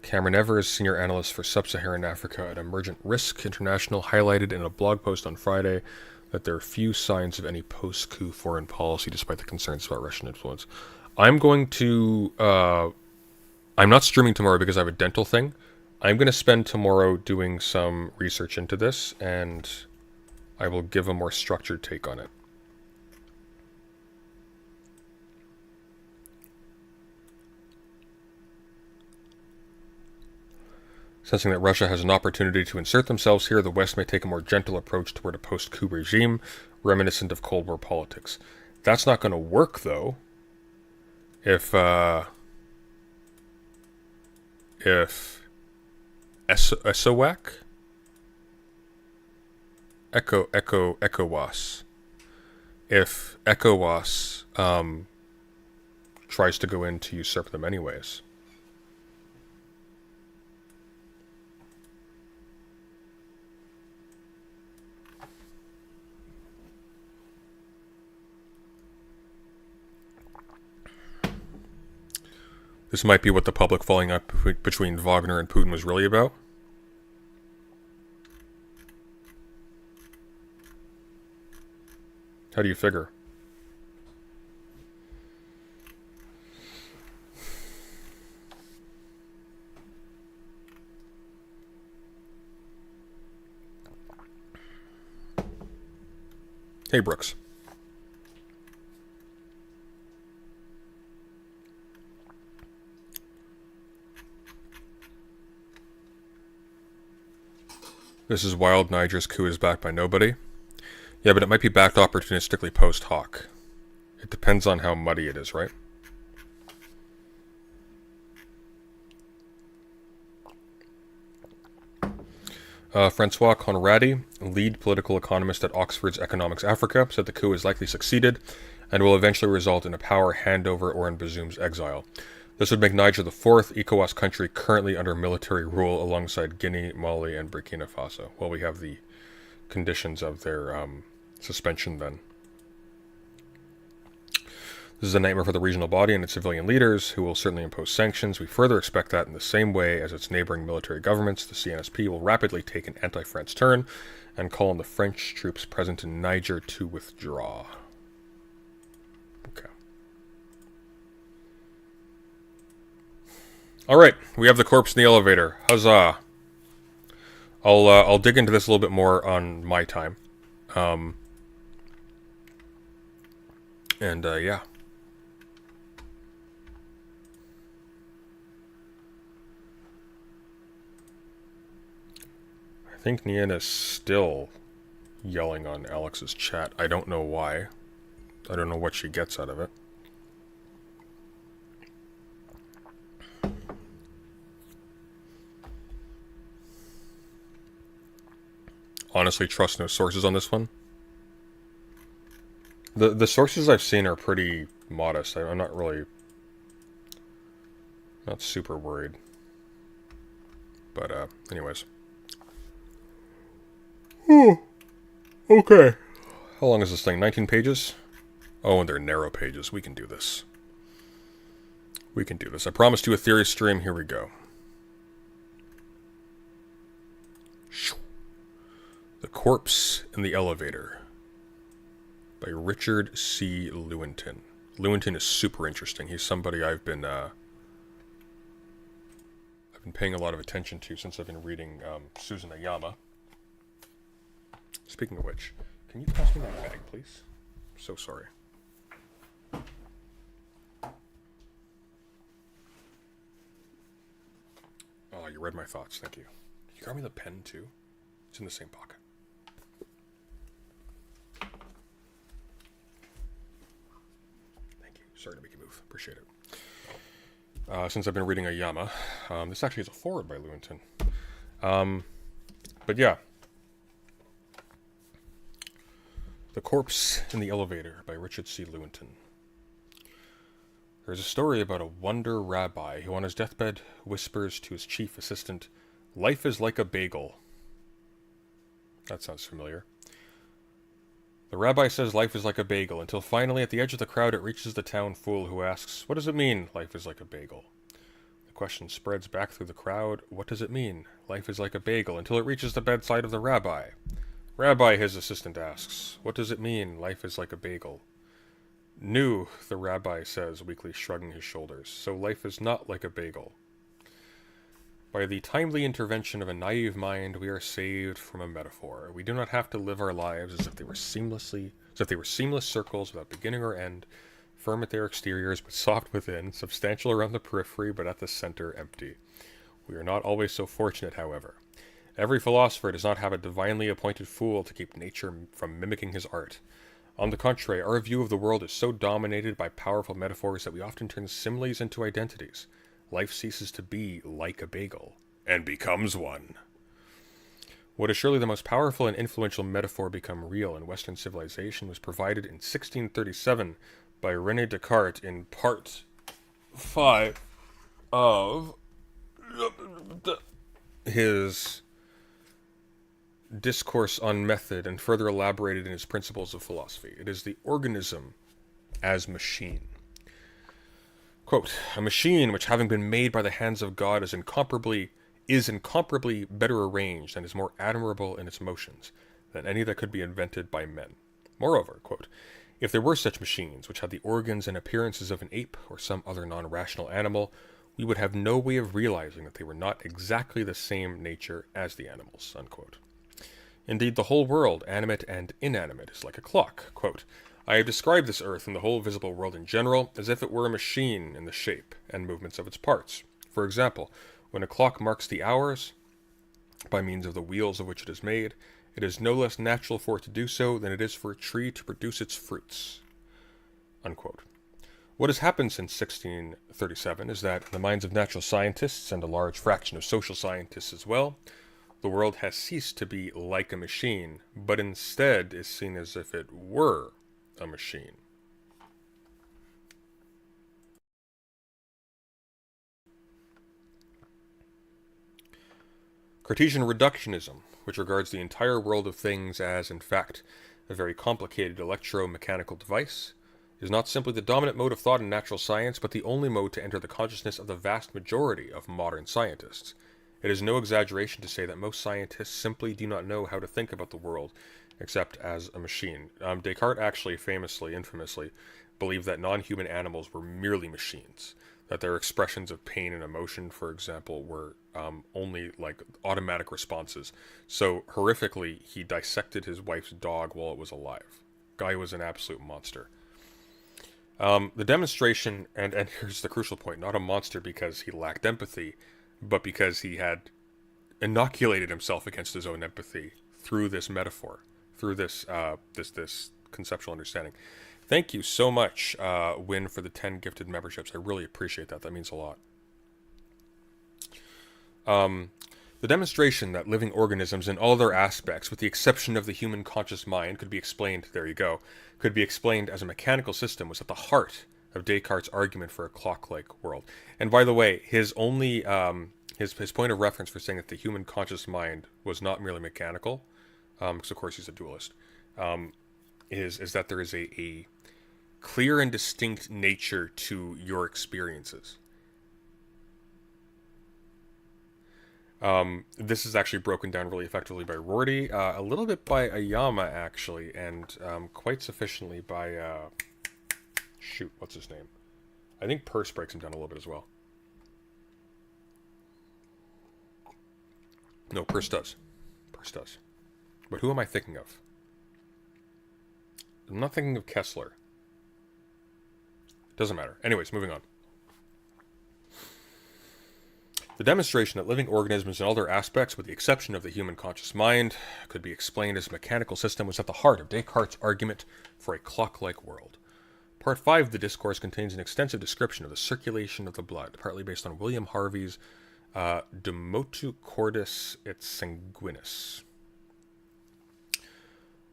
[SPEAKER 1] Cameron Evers, senior analyst for Sub-Saharan Africa at Emergent Risk International, highlighted in a blog post on Friday that there are few signs of any post-coup foreign policy despite the concerns about Russian influence. I'm going to... I'm not streaming tomorrow because I have a dental thing. I'm going to spend tomorrow doing some research into this, and I will give a more structured take on it. Sensing that Russia has an opportunity to insert themselves here, the West may take a more gentle approach toward a post-coup regime, reminiscent of Cold War politics. That's not going to work, though, if ECOWAS, if ECOWAS tries to go in to usurp them anyways. This might be what the public falling up between Wagner and Putin was really about. How do you figure? Hey, Brooks. This is wild. Niger's coup is backed by nobody. Yeah, but it might be backed opportunistically post hoc. It depends on how muddy it is, right? Francois Conradi, lead political economist at Oxford's Economics Africa, said the coup has likely succeeded and will eventually result in a power handover or in Bazoum's exile. This would make Niger the fourth ECOWAS country currently under military rule alongside Guinea, Mali, and Burkina Faso. Well, we have the conditions of their suspension then. This is a nightmare for the regional body and its civilian leaders, who will certainly impose sanctions. We further expect that in the same way as its neighboring military governments, the CNSP will rapidly take an anti-France turn and call on the French troops present in Niger to withdraw. Okay. Alright, we have the corpse in the elevator. Huzzah! I'll dig into this a little bit more on my time. Yeah. I think Neeina is still yelling on Alex's chat. I don't know why. I don't know what she gets out of it. Honestly, trust no sources on this one. The sources I've seen are pretty modest. I'm not super worried. But anyways. Okay. How long is this thing? 19 pages? Oh, and they're narrow pages. We can do this. We can do this. I promised you a theory stream. Here we go. The Corpse in the Elevator by Richard C. Lewontin. Lewontin is super interesting. He's somebody I've been paying a lot of attention to since I've been reading Susan Ayama. Speaking of which, can you pass me that bag, please? I'm so sorry. Oh, you read my thoughts. Thank you. Can you grab me the pen, too? It's in the same pocket. Thank you. Sorry to make you move. Appreciate it. Since I've been reading Ayama, this actually is a foreword by Lewontin. But yeah. The Corpse in the Elevator by Richard C. Lewontin. There's a story about a wonder rabbi who on his deathbed whispers to his chief assistant, "Life is like a bagel." That sounds familiar. The rabbi says life is like a bagel, until finally at the edge of the crowd it reaches the town fool who asks, "What does it mean, life is like a bagel?" The question spreads back through the crowd, "What does it mean, life is like a bagel?" until it reaches the bedside of the rabbi. "Rabbi," his assistant asks, "what does it mean, life is like a bagel?" "No," the rabbi says, weakly shrugging his shoulders, "so life is not like a bagel." By the timely intervention of a naive mind, we are saved from a metaphor. We do not have to live our lives as if they were seamless circles without beginning or end, firm at their exteriors but soft within, substantial around the periphery but at the center empty. We are not always so fortunate, however. Every philosopher does not have a divinely appointed fool to keep nature from mimicking his art. On the contrary, our view of the world is so dominated by powerful metaphors that we often turn similes into identities. Life ceases to be like a bagel, and becomes one. What is surely the most powerful and influential metaphor become real in Western civilization was provided in 1637 by René Descartes in part 5 of his Discourse on Method, and further elaborated in his Principles of Philosophy. It is the organism as machine. Quote, a machine which, having been made by the hands of God, is incomparably better arranged and is more admirable in its motions than any that could be invented by men. Moreover, quote, if there were such machines which had the organs and appearances of an ape or some other non-rational animal, we would have no way of realizing that they were not exactly the same nature as the animals, unquote. Indeed, the whole world, animate and inanimate, is like a clock. Quote, I have described this earth and the whole visible world in general as if it were a machine in the shape and movements of its parts. For example, when a clock marks the hours, by means of the wheels of which it is made, it is no less natural for it to do so than it is for a tree to produce its fruits. Unquote. What has happened since 1637 is that, in the minds of natural scientists and a large fraction of social scientists as well, the world has ceased to be like a machine, but instead is seen as if it were a machine. Cartesian reductionism, which regards the entire world of things as, in fact, a very complicated electromechanical device, is not simply the dominant mode of thought in natural science, but the only mode to enter the consciousness of the vast majority of modern scientists. It is no exaggeration to say that most scientists simply do not know how to think about the world except as a machine. Descartes actually infamously, believed that non-human animals were merely machines, that their expressions of pain and emotion, for example, were only like automatic responses. So horrifically, he dissected his wife's dog while it was alive. Guy was an absolute monster. The demonstration, and here's the crucial point, not a monster because he lacked empathy, but because he had inoculated himself against his own empathy through this metaphor, through this this conceptual understanding. Thank you so much, Win, for the 10 gifted memberships. I really appreciate that. That means a lot. The demonstration that living organisms in all their aspects, with the exception of the human conscious mind, could be explained as a mechanical system was at the heart of Descartes' argument for a clock-like world. And by the way, his only his point of reference for saying that the human conscious mind was not merely mechanical, because of course he's a dualist, is that there is a clear and distinct nature to your experiences. This is actually broken down really effectively by Rorty, a little bit by Ayama actually, and quite sufficiently by shoot, what's his name? I think Peirce breaks him down a little bit as well. No, Peirce does. But who am I thinking of? I'm not thinking of Kessler. Doesn't matter. Anyways, moving on. The demonstration that living organisms in all their aspects, with the exception of the human conscious mind, could be explained as a mechanical system was at the heart of Descartes' argument for a clock-like world. Part 5 of the discourse contains an extensive description of the circulation of the blood, partly based on William Harvey's De Motu Cordis et Sanguinis.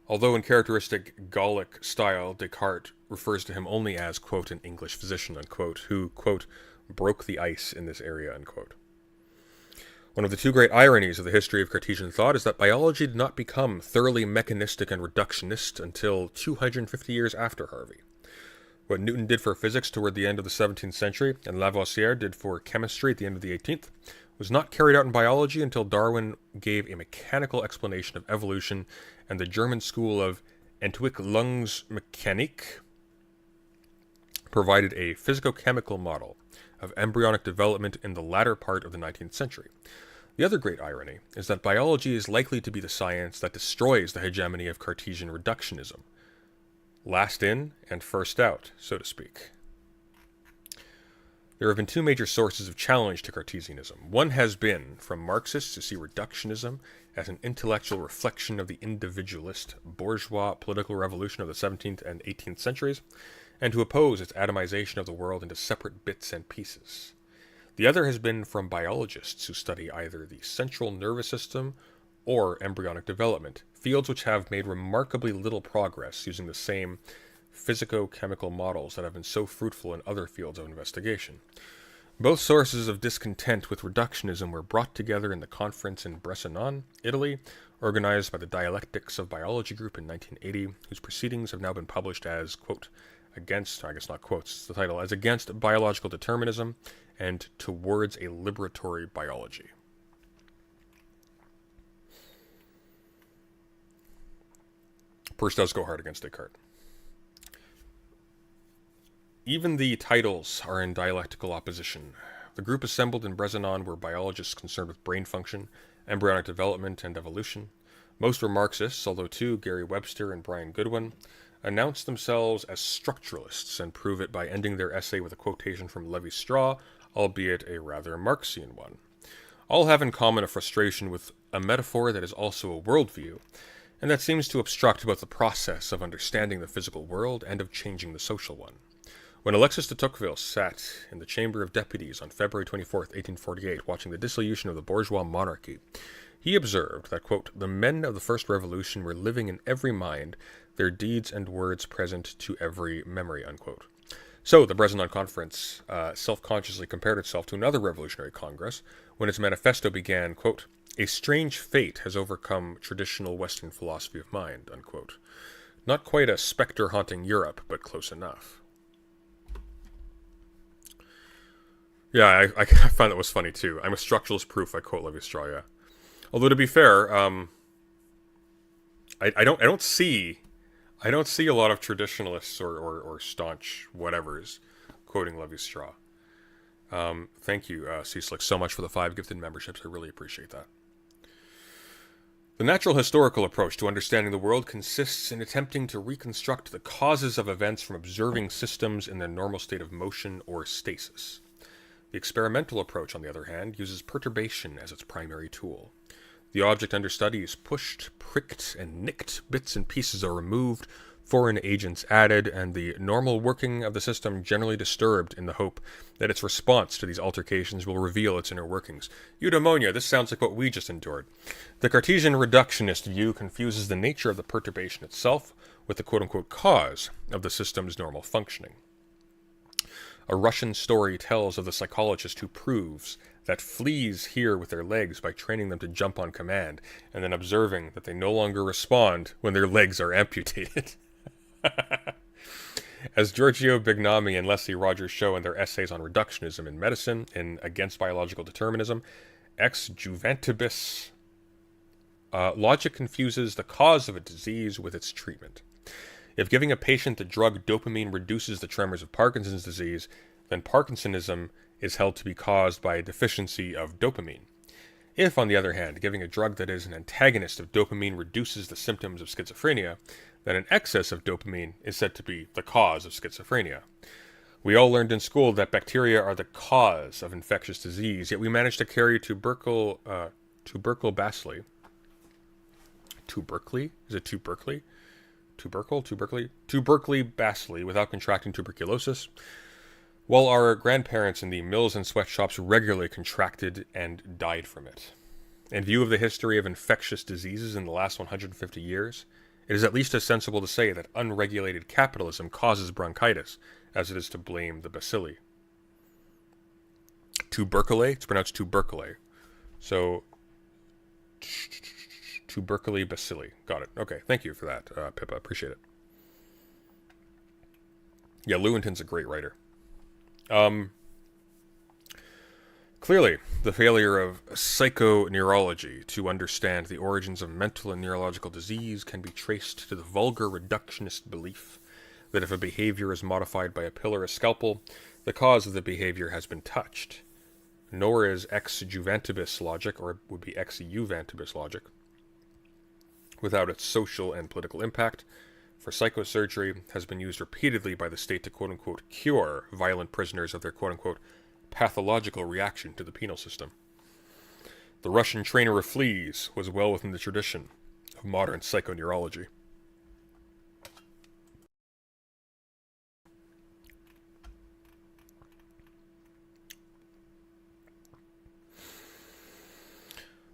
[SPEAKER 1] Although in characteristic Gallic style, Descartes refers to him only as, quote, an English physician, unquote, who, quote, broke the ice in this area, unquote. One of the two great ironies of the history of Cartesian thought is that biology did not become thoroughly mechanistic and reductionist until 250 years after Harvey. What Newton did for physics toward the end of the 17th century, and Lavoisier did for chemistry at the end of the 18th, was not carried out in biology until Darwin gave a mechanical explanation of evolution, and the German school of Entwicklungsmechanik provided a physico-chemical model of embryonic development in the latter part of the 19th century. The other great irony is that biology is likely to be the science that destroys the hegemony of Cartesian reductionism. Last in and first out, so to speak. There have been two major sources of challenge to Cartesianism. One has been from Marxists who see reductionism as an intellectual reflection of the individualist, bourgeois political revolution of the 17th and 18th centuries, and to oppose its atomization of the world into separate bits and pieces. The other has been from biologists who study either the central nervous system or embryonic development, fields which have made remarkably little progress using the same physico-chemical models that have been so fruitful in other fields of investigation. Both sources of discontent with reductionism were brought together in the conference in Bressanone, Italy, organized by the Dialectics of Biology group in 1980, whose proceedings have now been published as, quote, against, I guess not quotes, it's the title, as Against Biological Determinism and Towards a Liberatory Biology. Peirce does go hard against Descartes. Even the titles are in dialectical opposition. The group assembled in Bressanone were biologists concerned with brain function, embryonic development, and evolution. Most were Marxists, although two, Gary Webster and Brian Goodwin, announced themselves as structuralists and prove it by ending their essay with a quotation from Lévi-Strauss, albeit a rather Marxian one. All have in common a frustration with a metaphor that is also a worldview, and that seems to obstruct both the process of understanding the physical world and of changing the social one. When Alexis de Tocqueville sat in the Chamber of Deputies on February 24, 1848, watching the dissolution of the bourgeois monarchy, he observed that, quote, the men of the First Revolution were living in every mind, their deeds and words present to every memory, unquote. So the Bressanone Conference self-consciously compared itself to another revolutionary congress when its manifesto began, quote, a strange fate has overcome traditional Western philosophy of mind, unquote. Not quite a spectre haunting Europe, but close enough. Yeah, I find that was funny too. I'm a structuralist proof, I quote Lévi-Strauss, yeah. Although to be fair, I don't see a lot of traditionalists or staunch whatevers quoting Lévi-Strauss. Thank you, Cecilic, so much for the 5 gifted memberships. I really appreciate that. The natural historical approach to understanding the world consists in attempting to reconstruct the causes of events from observing systems in their normal state of motion or stasis. The experimental approach, on the other hand, uses perturbation as its primary tool. The object under study is pushed, pricked, and nicked, bits and pieces are removed, foreign agents added, and the normal working of the system generally disturbed in the hope that its response to these altercations will reveal its inner workings. Eudaimonia, this sounds like what we just endured. The Cartesian reductionist view confuses the nature of the perturbation itself with the quote-unquote cause of the system's normal functioning. A Russian story tells of the psychologist who proves that fleas hear with their legs by training them to jump on command, and then observing that they no longer respond when their legs are amputated. As Giorgio Bignami and Leslie Rogers show in their essays on reductionism in medicine in Against Biological Determinism, ex juvantibus, logic confuses the cause of a disease with its treatment. If giving a patient the drug dopamine reduces the tremors of Parkinson's disease, then Parkinsonism is held to be caused by a deficiency of dopamine. If, on the other hand, giving a drug that is an antagonist of dopamine reduces the symptoms of schizophrenia, then an excess of dopamine is said to be the cause of schizophrenia. We all learned in school that bacteria are the cause of infectious disease, yet we managed to carry tubercle bacilli. Tubercle? Is it tubercle? Tubercle bacilli without contracting tuberculosis, while our grandparents in the mills and sweatshops regularly contracted and died from it. In view of the history of infectious diseases in the last 150 years, it is at least as sensible to say that unregulated capitalism causes bronchitis as it is to blame the bacilli. Tubercle, it's pronounced tubercle. So, tubercle bacilli. Got it. Okay, thank you for that, Pippa. Appreciate it. Yeah, Lewontin's a great writer. Clearly, the failure of psychoneurology to understand the origins of mental and neurological disease can be traced to the vulgar reductionist belief that if a behavior is modified by a pill or a scalpel, the cause of the behavior has been touched. Nor is ex juvantibus logic, or would be ex juvantibus logic, without its social and political impact, for psychosurgery has been used repeatedly by the state to quote-unquote cure violent prisoners of their quote-unquote pathological reaction to the penal system. The Russian trainer of fleas was well within the tradition of modern psychoneurology.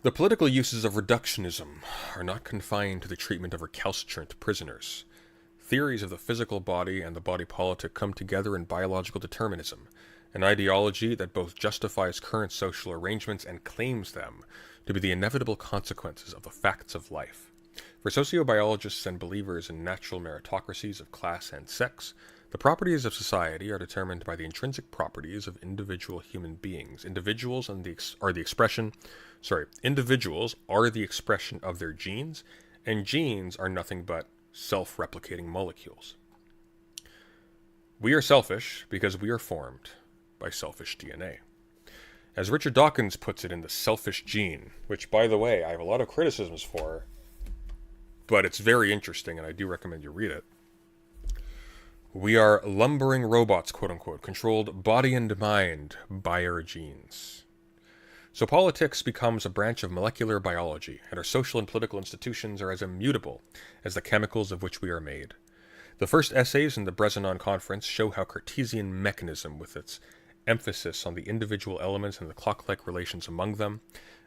[SPEAKER 1] The political uses of reductionism are not confined to the treatment of recalcitrant prisoners. Theories of the physical body and the body politic come together in biological determinism, an ideology that both justifies current social arrangements and claims them to be the inevitable consequences of the facts of life. For sociobiologists and believers in natural meritocracies of class and sex, the properties of society are determined by the intrinsic properties of individual human beings. Individuals are the expression of their genes, and genes are nothing but self-replicating molecules. We are selfish because we are formed by selfish DNA. As Richard Dawkins puts it in The Selfish Gene, which, by the way, I have a lot of criticisms for, but it's very interesting and I do recommend you read it. We are lumbering robots, quote-unquote, controlled body and mind by our genes. So politics becomes a branch of molecular biology, and our social and political institutions are as immutable as the chemicals of which we are made. The first essays in the Bresnan Conference show how Cartesian mechanism, with its emphasis on the individual elements and the clock-like relations among them,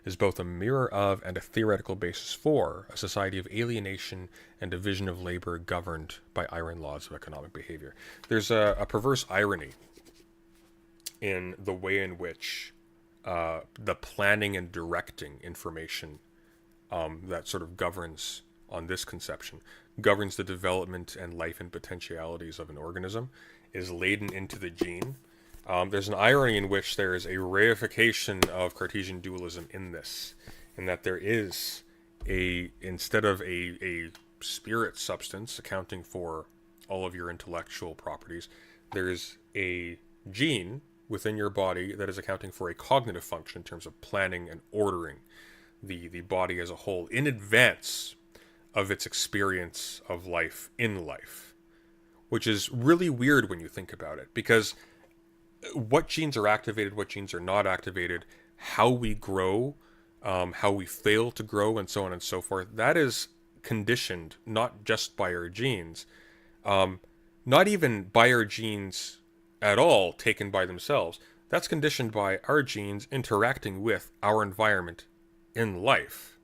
[SPEAKER 1] is both a mirror of and a theoretical basis for a society of alienation and division of labor governed by iron laws of economic behavior. There's a perverse irony in the way in which the planning and directing information that sort of governs on this conception, governs the development and life and potentialities of an organism, is laden into the gene. There's an irony in which there is a reification of Cartesian dualism in this, in that there is instead of a spirit substance accounting for all of your intellectual properties, there's a gene within your body that is accounting for a cognitive function in terms of planning and ordering the body as a whole in advance of its experience of life in life, which is really weird when you think about it, because what genes are activated, what genes are not activated, how we grow, how we fail to grow, and so on and so forth, that is conditioned not just by our genes, not even by our genes at all taken by themselves. That's conditioned by our genes interacting with our environment in life.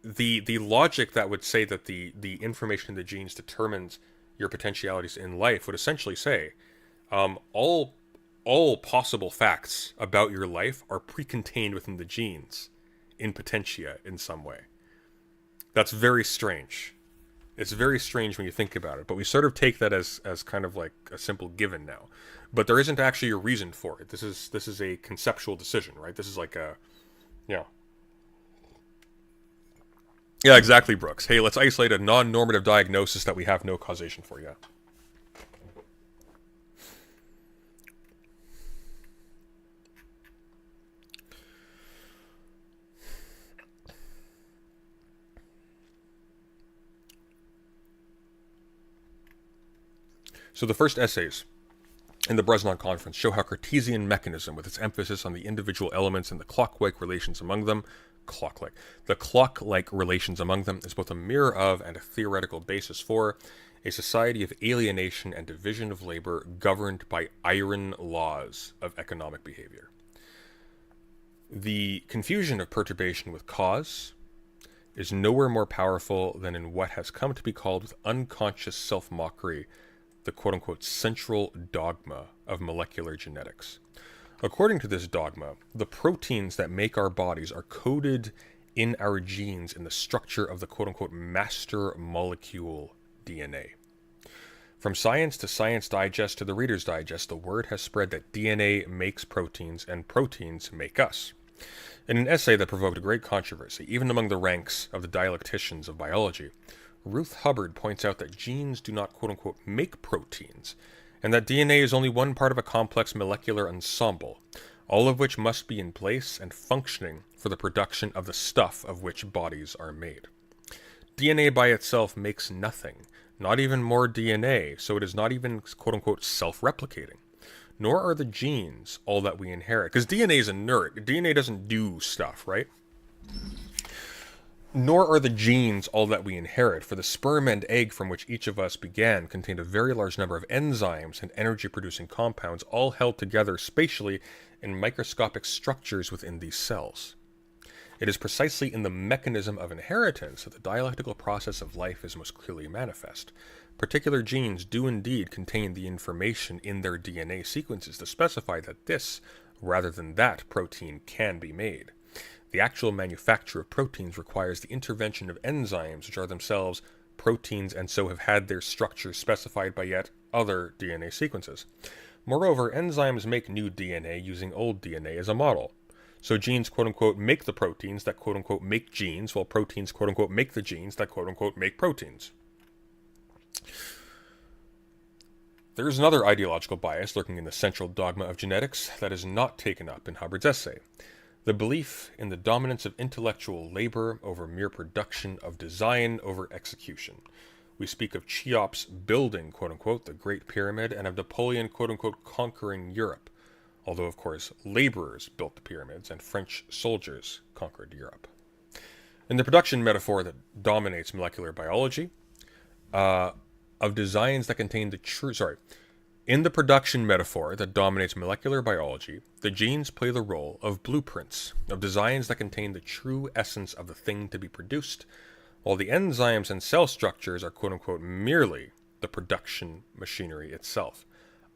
[SPEAKER 1] The logic that would say that the information in the genes determines your potentialities in life would essentially say all possible facts about your life are pre-contained within the genes in potentia in some way. That's very strange. It's very strange when you think about it, but we sort of take that as kind of like a simple given now. But there isn't actually a reason for it. This is a conceptual decision, right? This is like a, yeah. Yeah, exactly, Brooks. Hey, let's isolate a non-normative diagnosis that we have no causation for yet. So the first essays in the Bresnan Conference show how Cartesian mechanism, with its emphasis on the individual elements and the clock-like relations among them, the clock-like relations among them is both a mirror of and a theoretical basis for a society of alienation and division of labor governed by iron laws of economic behavior. The confusion of perturbation with cause is nowhere more powerful than in what has come to be called with unconscious self-mockery the quote-unquote central dogma of molecular genetics. According to this dogma, the proteins that make our bodies are coded in our genes in the structure of the quote-unquote master molecule DNA. From Science to Science Digest to the Reader's Digest, the word has spread that DNA makes proteins and proteins make us. In an essay that provoked great controversy, even among the ranks of the dialecticians of biology, Ruth Hubbard points out that genes do not quote-unquote make proteins, and that DNA is only one part of a complex molecular ensemble, all of which must be in place and functioning for the production of the stuff of which bodies are made. DNA by itself makes nothing, not even more DNA, so it is not even quote-unquote self-replicating. Nor are the genes all that we inherit. Because DNA is inert. DNA doesn't do stuff, right? Nor are the genes all that we inherit, for the sperm and egg from which each of us began contained a very large number of enzymes and energy-producing compounds, all held together spatially in microscopic structures within these cells. It is precisely in the mechanism of inheritance that the dialectical process of life is most clearly manifest. Particular genes do indeed contain the information in their DNA sequences to specify that this, rather than that, protein can be made. The actual manufacture of proteins requires the intervention of enzymes, which are themselves proteins and so have had their structures specified by yet other DNA sequences. Moreover, enzymes make new DNA using old DNA as a model. So genes, quote-unquote, make the proteins that, quote-unquote, make genes, while proteins, quote-unquote, make the genes that, quote-unquote, make proteins. There is another ideological bias lurking in the central dogma of genetics that is not taken up in Hubbard's essay. The belief in the dominance of intellectual labor over mere production, of design over execution. We speak of Cheops building, quote-unquote, the Great Pyramid, and of Napoleon, quote-unquote, conquering Europe. Although, of course, laborers built the pyramids and French soldiers conquered Europe. In the production metaphor that dominates molecular biology, of designs that contain the true... In the production metaphor that dominates molecular biology, the genes play the role of blueprints, of designs that contain the true essence of the thing to be produced, while the enzymes and cell structures are quote-unquote merely the production machinery itself,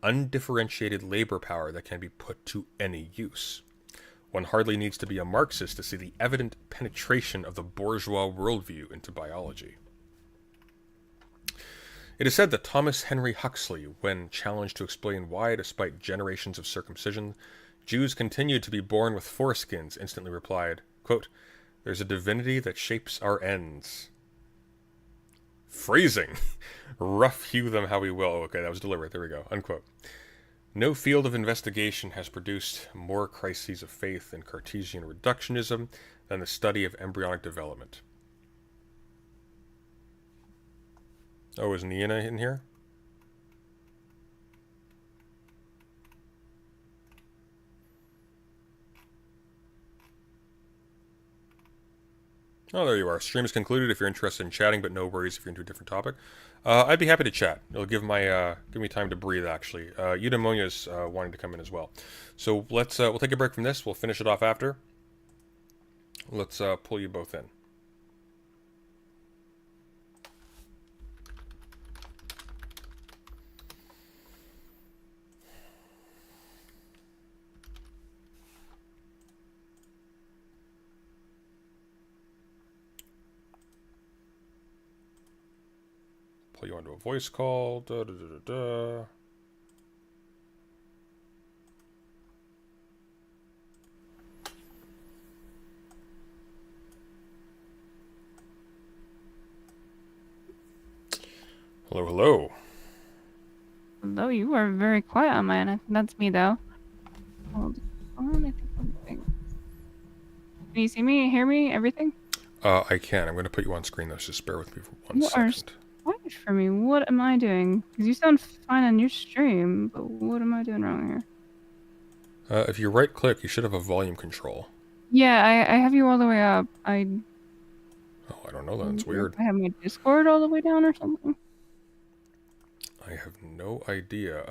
[SPEAKER 1] undifferentiated labor power that can be put to any use. One hardly needs to be a Marxist to see the evident penetration of the bourgeois worldview into biology. It is said that Thomas Henry Huxley, when challenged to explain why, despite generations of circumcision, Jews continued to be born with foreskins, instantly replied, quote, "There's a divinity that shapes our ends." Phrasing! Rough hew them how we will. Okay, that was deliberate. There we go. Unquote. No field of investigation has produced more crises of faith in Cartesian reductionism than the study of embryonic development. Oh, is Neeina in here? Oh, there you are. Stream is concluded if you're interested in chatting, but no worries if you're into a different topic. I'd be happy to chat. It'll give me time to breathe, actually. Eudaimonia's wanting to come in as well. So let's we'll take a break from this. We'll finish it off after. Let's pull you both in. Pull you onto a voice call. Da, da, da, da, da. Hello, hello.
[SPEAKER 5] Hello, you are very quiet on mine. I think that's me, though. Hold on, I think something. Can you see me, hear me, everything?
[SPEAKER 1] I can. I'm going to put you on screen, though. Just bear with me for one second.
[SPEAKER 5] Quiet for me. What am I doing? Because you sound fine on your stream, but what am I doing wrong here?
[SPEAKER 1] If you right-click, you should have a volume control.
[SPEAKER 5] Yeah, I have you all the way up.
[SPEAKER 1] Oh, I don't know. That's weird.
[SPEAKER 5] I have my Discord all the way down or something.
[SPEAKER 1] I have no idea.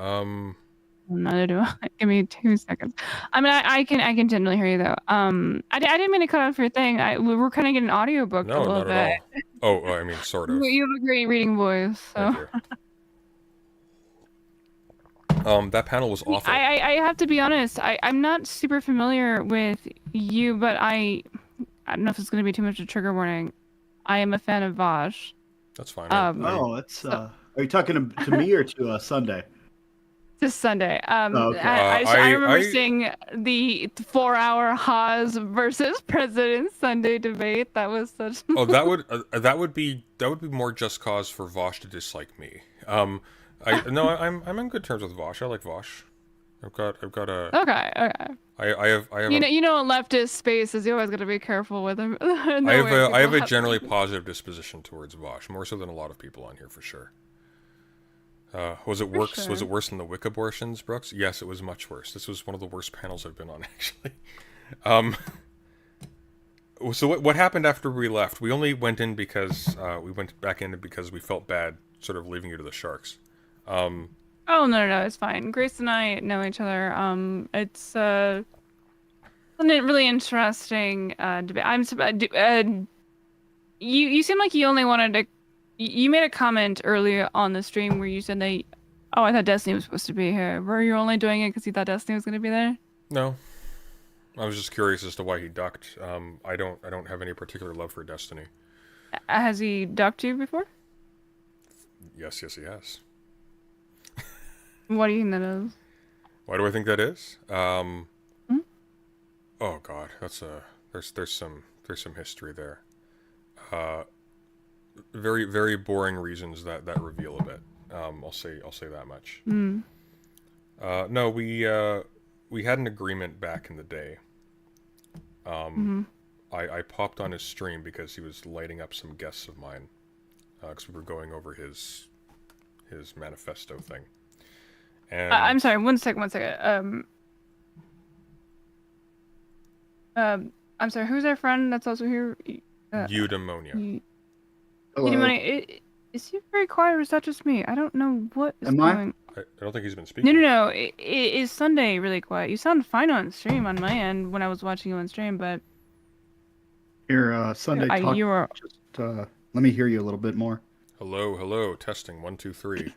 [SPEAKER 5] Neither do I. Give me 2 seconds. I mean, I can generally hear you though. I didn't mean to cut off your thing. We were kind of getting an audiobook a little
[SPEAKER 1] not
[SPEAKER 5] bit.
[SPEAKER 1] At all. Oh, I mean, sort of.
[SPEAKER 5] You have a great reading voice. So.
[SPEAKER 1] That panel was awful.
[SPEAKER 5] I have to be honest. I'm not super familiar with you, but I don't know if it's going to be too much of a trigger warning. I am a fan of Vosh.
[SPEAKER 1] That's fine.
[SPEAKER 6] Are you talking to me or to Sunday?
[SPEAKER 5] This Sunday.
[SPEAKER 6] Okay.
[SPEAKER 5] I remember seeing the 4-hour Haas versus President Sunday debate. That was such.
[SPEAKER 1] Oh, that would be more just cause for Vosh to dislike me. I'm in good terms with Vosh. I like Vosh. I've got a.
[SPEAKER 5] Okay.
[SPEAKER 1] I have.
[SPEAKER 5] You know, leftist spaces. You always got to be careful with them.
[SPEAKER 1] I have a generally positive disposition towards Vosh, more so than a lot of people on here for sure. Was it worse?
[SPEAKER 5] sure.
[SPEAKER 1] Was it worse than the Wick abortions, Brooks? Yes, it was much worse. This was one of the worst panels I've been on, actually. So what happened after we left? We only went in because we went back in because we felt bad, sort of leaving you to the sharks.
[SPEAKER 5] Oh no, it's fine. Grace and I know each other. It's a really interesting debate. You seem like you only wanted to. You made a comment earlier on the stream where you said that. Oh, I thought Destiny was supposed to be here. Were you only doing it because you thought Destiny was going to be there?
[SPEAKER 1] No, I was just curious as to why he ducked. I don't have any particular love for Destiny.
[SPEAKER 5] Has he ducked you before?
[SPEAKER 1] Yes, he has.
[SPEAKER 5] What do you think that is?
[SPEAKER 1] Why do I think that is? Oh God, there's some history there. Very, very boring reasons that reveal a bit. I'll say that much. No, we had an agreement back in the day. I popped on his stream because he was lighting up some guests of mine, because we were going over his manifesto thing. And
[SPEAKER 5] I'm sorry. One second. I'm sorry. Who's our friend that's also here?
[SPEAKER 1] Eudaimonia.
[SPEAKER 5] Eudaimonia. Is he very quiet, or is that just me? I don't know what is going.
[SPEAKER 1] I don't think he's been speaking.
[SPEAKER 5] No. Is Sunday really quiet? You sound fine on stream on my end when I was watching you on stream, but
[SPEAKER 6] Here, Sunday. Talk,
[SPEAKER 5] you are.
[SPEAKER 6] just let me hear you a little bit more.
[SPEAKER 1] Hello. Testing 1 2 3.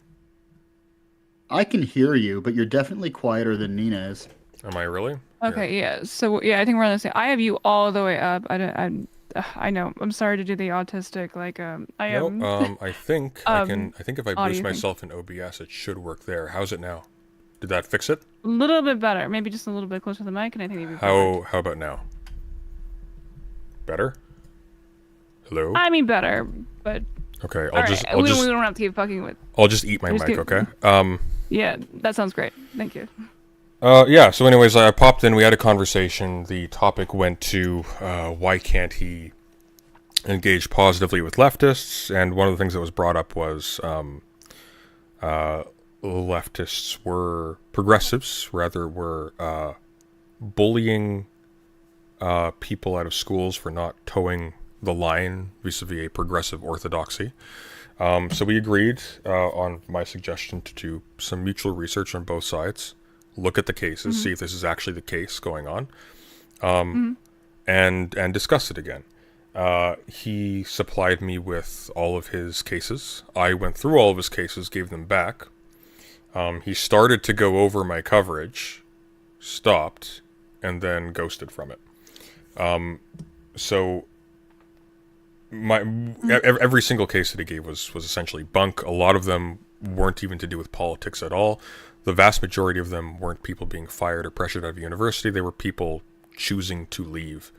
[SPEAKER 6] I can hear you, but you're definitely quieter than Neeina is.
[SPEAKER 1] Am I really?
[SPEAKER 5] Okay, yeah. So yeah, I think we're on the same. I have you all the way up. I know. I'm sorry to do the autistic I am.
[SPEAKER 1] No, I think I think if I boost
[SPEAKER 5] thing.
[SPEAKER 1] myself in OBS, it should work there. How's it now? Did that fix it?
[SPEAKER 5] A little bit better. Maybe just a little bit closer to the mic, and I think it'd be
[SPEAKER 1] How about now? Better? Hello?
[SPEAKER 5] I mean better, but
[SPEAKER 1] Okay,
[SPEAKER 5] we don't have to keep fucking with.
[SPEAKER 1] I'll just eat my mic, okay?
[SPEAKER 5] Yeah, that sounds great. Thank you.
[SPEAKER 1] Yeah, so anyways, I popped in, we had a conversation. The topic went to why can't he engage positively with leftists, and one of the things that was brought up was leftists were progressives, rather were bullying people out of schools for not towing the line vis-a-vis a progressive orthodoxy. So we agreed on my suggestion to do some mutual research on both sides, look at the cases, see if this is actually the case going on, and discuss it again. He supplied me with all of his cases. I went through all of his cases, gave them back. He started to go over my coverage, stopped, and then ghosted from it. So every single case that he gave was essentially bunk. A lot of them weren't even to do with politics at all. The vast majority of them weren't people being fired or pressured out of university. They were people choosing to leave,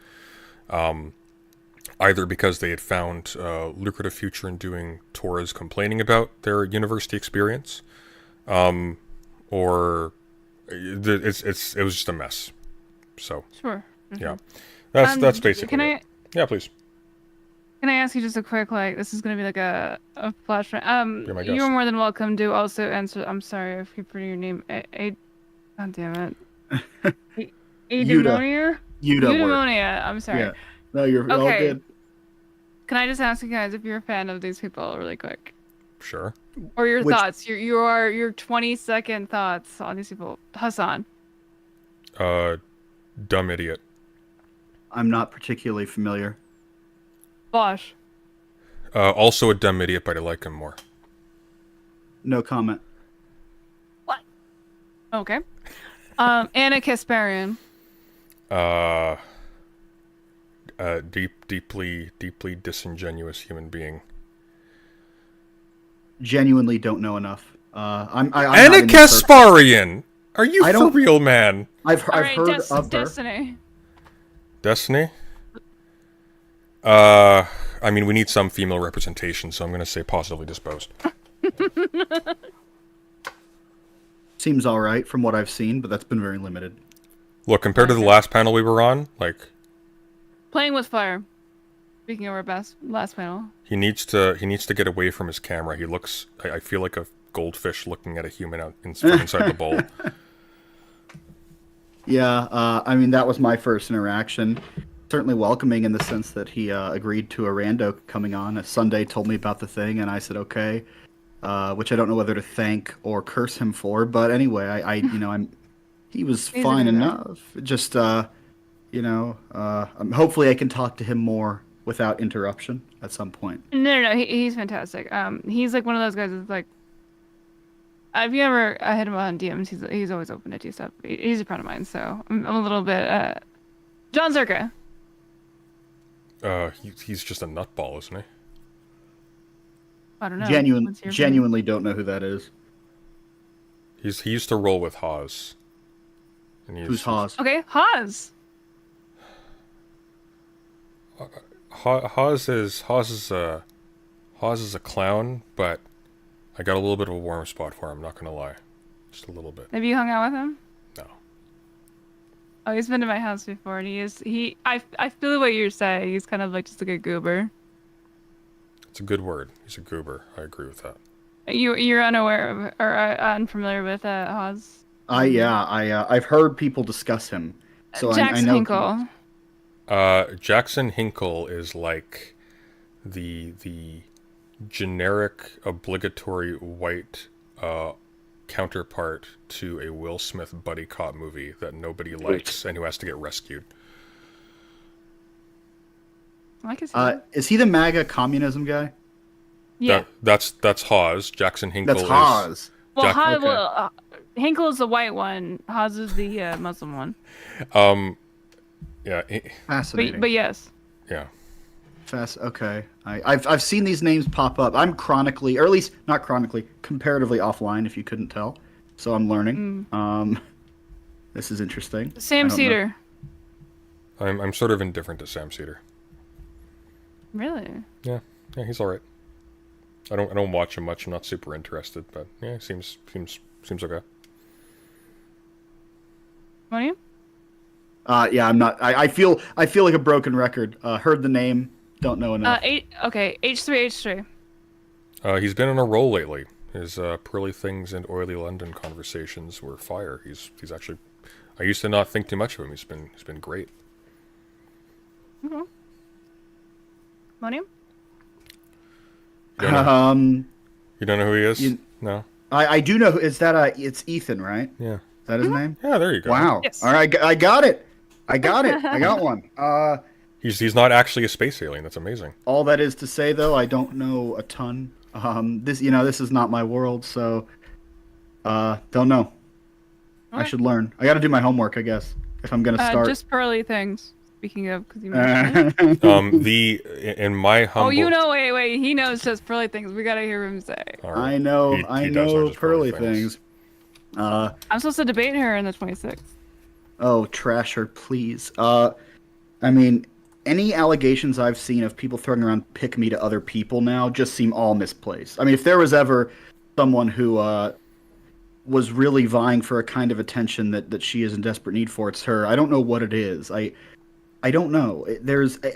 [SPEAKER 1] either because they had found a lucrative future in doing tours complaining about their university experience, or it was just a mess. So
[SPEAKER 5] Sure.
[SPEAKER 1] yeah, that's basically.
[SPEAKER 5] Can I?
[SPEAKER 1] It. Yeah, please.
[SPEAKER 5] Can I ask you just a quick, this is going to be like a flash.
[SPEAKER 1] You're my guest.
[SPEAKER 5] You're more than welcome to also answer. I'm sorry, I keep forgetting your name. God damn it. Eudaimonia? Eudaimonia. I'm sorry.
[SPEAKER 6] Yeah. No, you're all good.
[SPEAKER 5] Can I just ask you guys if you're a fan of these people really quick?
[SPEAKER 1] Sure.
[SPEAKER 5] Or your thoughts, your 20-second thoughts on these people. Hassan.
[SPEAKER 1] Dumb idiot.
[SPEAKER 6] I'm not particularly familiar.
[SPEAKER 5] Bosch.
[SPEAKER 1] Also a dumb idiot, but I like him more.
[SPEAKER 6] No comment.
[SPEAKER 5] What? Okay. Anna Kasparian.
[SPEAKER 1] Deeply disingenuous human being.
[SPEAKER 6] Genuinely don't know enough. I'm
[SPEAKER 1] Anna Kasparian! Are you for real, man?
[SPEAKER 6] I've heard of her.
[SPEAKER 5] Destiny.
[SPEAKER 1] Destiny? I mean, we need some female representation, so I'm going to say positively disposed.
[SPEAKER 6] Seems all right from what I've seen, but that's been very limited.
[SPEAKER 1] Look, compared to the last panel we were on,
[SPEAKER 5] Playing with fire. Speaking of our last panel.
[SPEAKER 1] He needs to get away from his camera. He looks, I feel like, a goldfish looking at a human out inside the bowl.
[SPEAKER 6] Yeah, I mean, that was my first interaction. Certainly welcoming in the sense that he agreed to a rando coming on. Sunday told me about the thing, and I said okay, which I don't know whether to thank or curse him for. But anyway, he was fine enough. Just hopefully I can talk to him more without interruption at some point.
[SPEAKER 5] No, he's fantastic. He's like one of those guys that's like, if you ever hit him on DMs, he's always open to do stuff. He's a friend of mine, so I'm a little bit. John Zerka.
[SPEAKER 1] He's just a nutball, isn't he?
[SPEAKER 5] I don't know.
[SPEAKER 6] Genuinely don't know who that is.
[SPEAKER 1] He used to roll with Hawes. And
[SPEAKER 6] Who's Hawes?
[SPEAKER 5] Okay, Hawes.
[SPEAKER 1] Hawes is a clown, but I got a little bit of a warm spot for him. Not gonna lie, just a little bit.
[SPEAKER 5] Have you hung out with him?
[SPEAKER 1] No.
[SPEAKER 5] Oh, he's been to my house before, and I feel what you're saying. He's kind of like just like a goober.
[SPEAKER 1] It's a good word. He's a goober. I agree with that.
[SPEAKER 5] You're unaware of or unfamiliar with Hawes?
[SPEAKER 6] I've heard people discuss him. So
[SPEAKER 5] Jackson
[SPEAKER 6] I know
[SPEAKER 5] Hinkle.
[SPEAKER 1] Jackson Hinkle is like the generic obligatory white counterpart to a Will Smith buddy cop movie that nobody likes and who has to get rescued.
[SPEAKER 5] I can see that.
[SPEAKER 6] Is he the MAGA communism guy?
[SPEAKER 5] Yeah.
[SPEAKER 1] That's Hawes. Jackson Hinkle
[SPEAKER 6] That's Hawes.
[SPEAKER 5] Well, Hinkle is the white one. Hawes is the Muslim one.
[SPEAKER 1] Yeah.
[SPEAKER 6] Fascinating.
[SPEAKER 5] But yes.
[SPEAKER 1] Yeah.
[SPEAKER 6] Okay. I've seen these names pop up. I'm chronically, or at least not chronically, comparatively offline, if you couldn't tell. So I'm learning. This is interesting.
[SPEAKER 5] Sam Cedar.
[SPEAKER 1] I'm sort of indifferent to Sam Cedar.
[SPEAKER 5] Really?
[SPEAKER 1] Yeah, he's all right. I don't watch him much. I'm not super interested, but yeah, seems okay.
[SPEAKER 5] What are you?
[SPEAKER 6] Yeah, I'm not. I feel like a broken record. Heard the name, don't know enough.
[SPEAKER 5] H3.
[SPEAKER 1] He's been on a roll lately. His Pearly Things and Oily London conversations were fire. He's actually. I used to not think too much of him. He's been great.
[SPEAKER 5] Okay. Monium?
[SPEAKER 1] You don't know who he is? No.
[SPEAKER 6] I do know. Is that it's Ethan, right?
[SPEAKER 1] Yeah.
[SPEAKER 6] Is that his name?
[SPEAKER 1] Yeah, there you go.
[SPEAKER 6] Wow.
[SPEAKER 5] Yes.
[SPEAKER 6] All right, I got it. I got one.
[SPEAKER 1] He's not actually a space alien. That's amazing.
[SPEAKER 6] All that is to say, though, I don't know a ton. This is not my world, so don't know. I should learn. I got to do my homework, I guess, if I'm gonna start.
[SPEAKER 5] Just Pearly Things. Speaking of, because you mentioned it.
[SPEAKER 1] In my humble.
[SPEAKER 5] Oh, wait. He knows just Pearly Things. We gotta hear him say.
[SPEAKER 1] Right.
[SPEAKER 6] I know.
[SPEAKER 1] He
[SPEAKER 6] I
[SPEAKER 1] does
[SPEAKER 6] know
[SPEAKER 1] just
[SPEAKER 6] Pearly Things.
[SPEAKER 5] I'm supposed to debate her in the 26th.
[SPEAKER 6] Oh, trash her, please. I mean, any allegations I've seen of people throwing around pick me to other people now just seem all misplaced. I mean, if there was ever someone who was really vying for a kind of attention that she is in desperate need for, it's her. I don't know what it is. I don't know.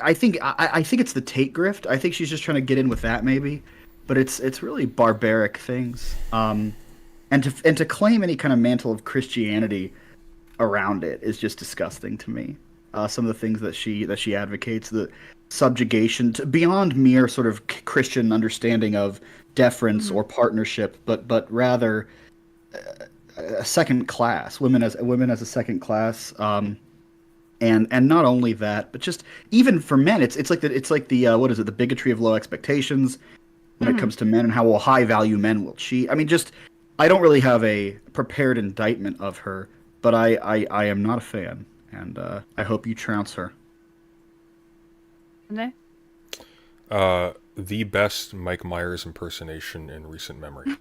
[SPEAKER 6] I think it's the Tate grift. I think she's just trying to get in with that, maybe. But it's really barbaric things. And to claim any kind of mantle of Christianity around it is just disgusting to me. Some of the things that she advocates, the subjugation to beyond mere sort of Christian understanding of deference or partnership, but rather a second class, women as a second class. And not only that, but just even for men, it's like the what is it, the bigotry of low expectations when it comes to men and how high value men will cheat. I mean, just I don't really have a prepared indictment of her, but I am not a fan, and I hope you trounce her.
[SPEAKER 5] Okay.
[SPEAKER 1] The best Mike Myers impersonation in recent memory.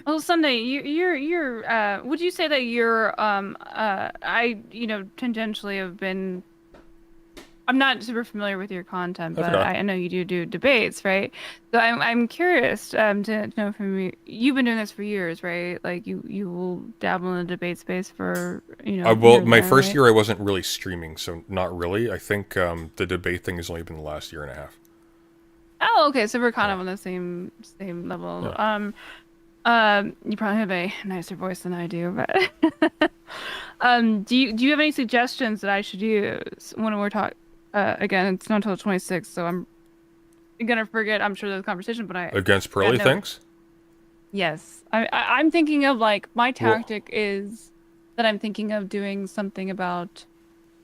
[SPEAKER 5] Well, Sunday, you're would you say that you're tangentially have been, I'm not super familiar with your content, but I know you do debates, right? So I'm curious to know from you. You've been doing this for years, right? Like you will dabble in the debate space for
[SPEAKER 1] well, my first year I wasn't really streaming, so not really. I think the debate thing has only been the last year and a half.
[SPEAKER 5] Oh, okay. So we're kind of on the same level.
[SPEAKER 1] Yeah.
[SPEAKER 5] You probably have a nicer voice than I do, but do you have any suggestions that I should use when we're talking? Again, it's not until the 26th, so I'm gonna forget. I'm sure there's a conversation, but
[SPEAKER 1] Against pearly things?
[SPEAKER 5] Yes, I'm thinking of like my tactic is that I'm thinking of doing something about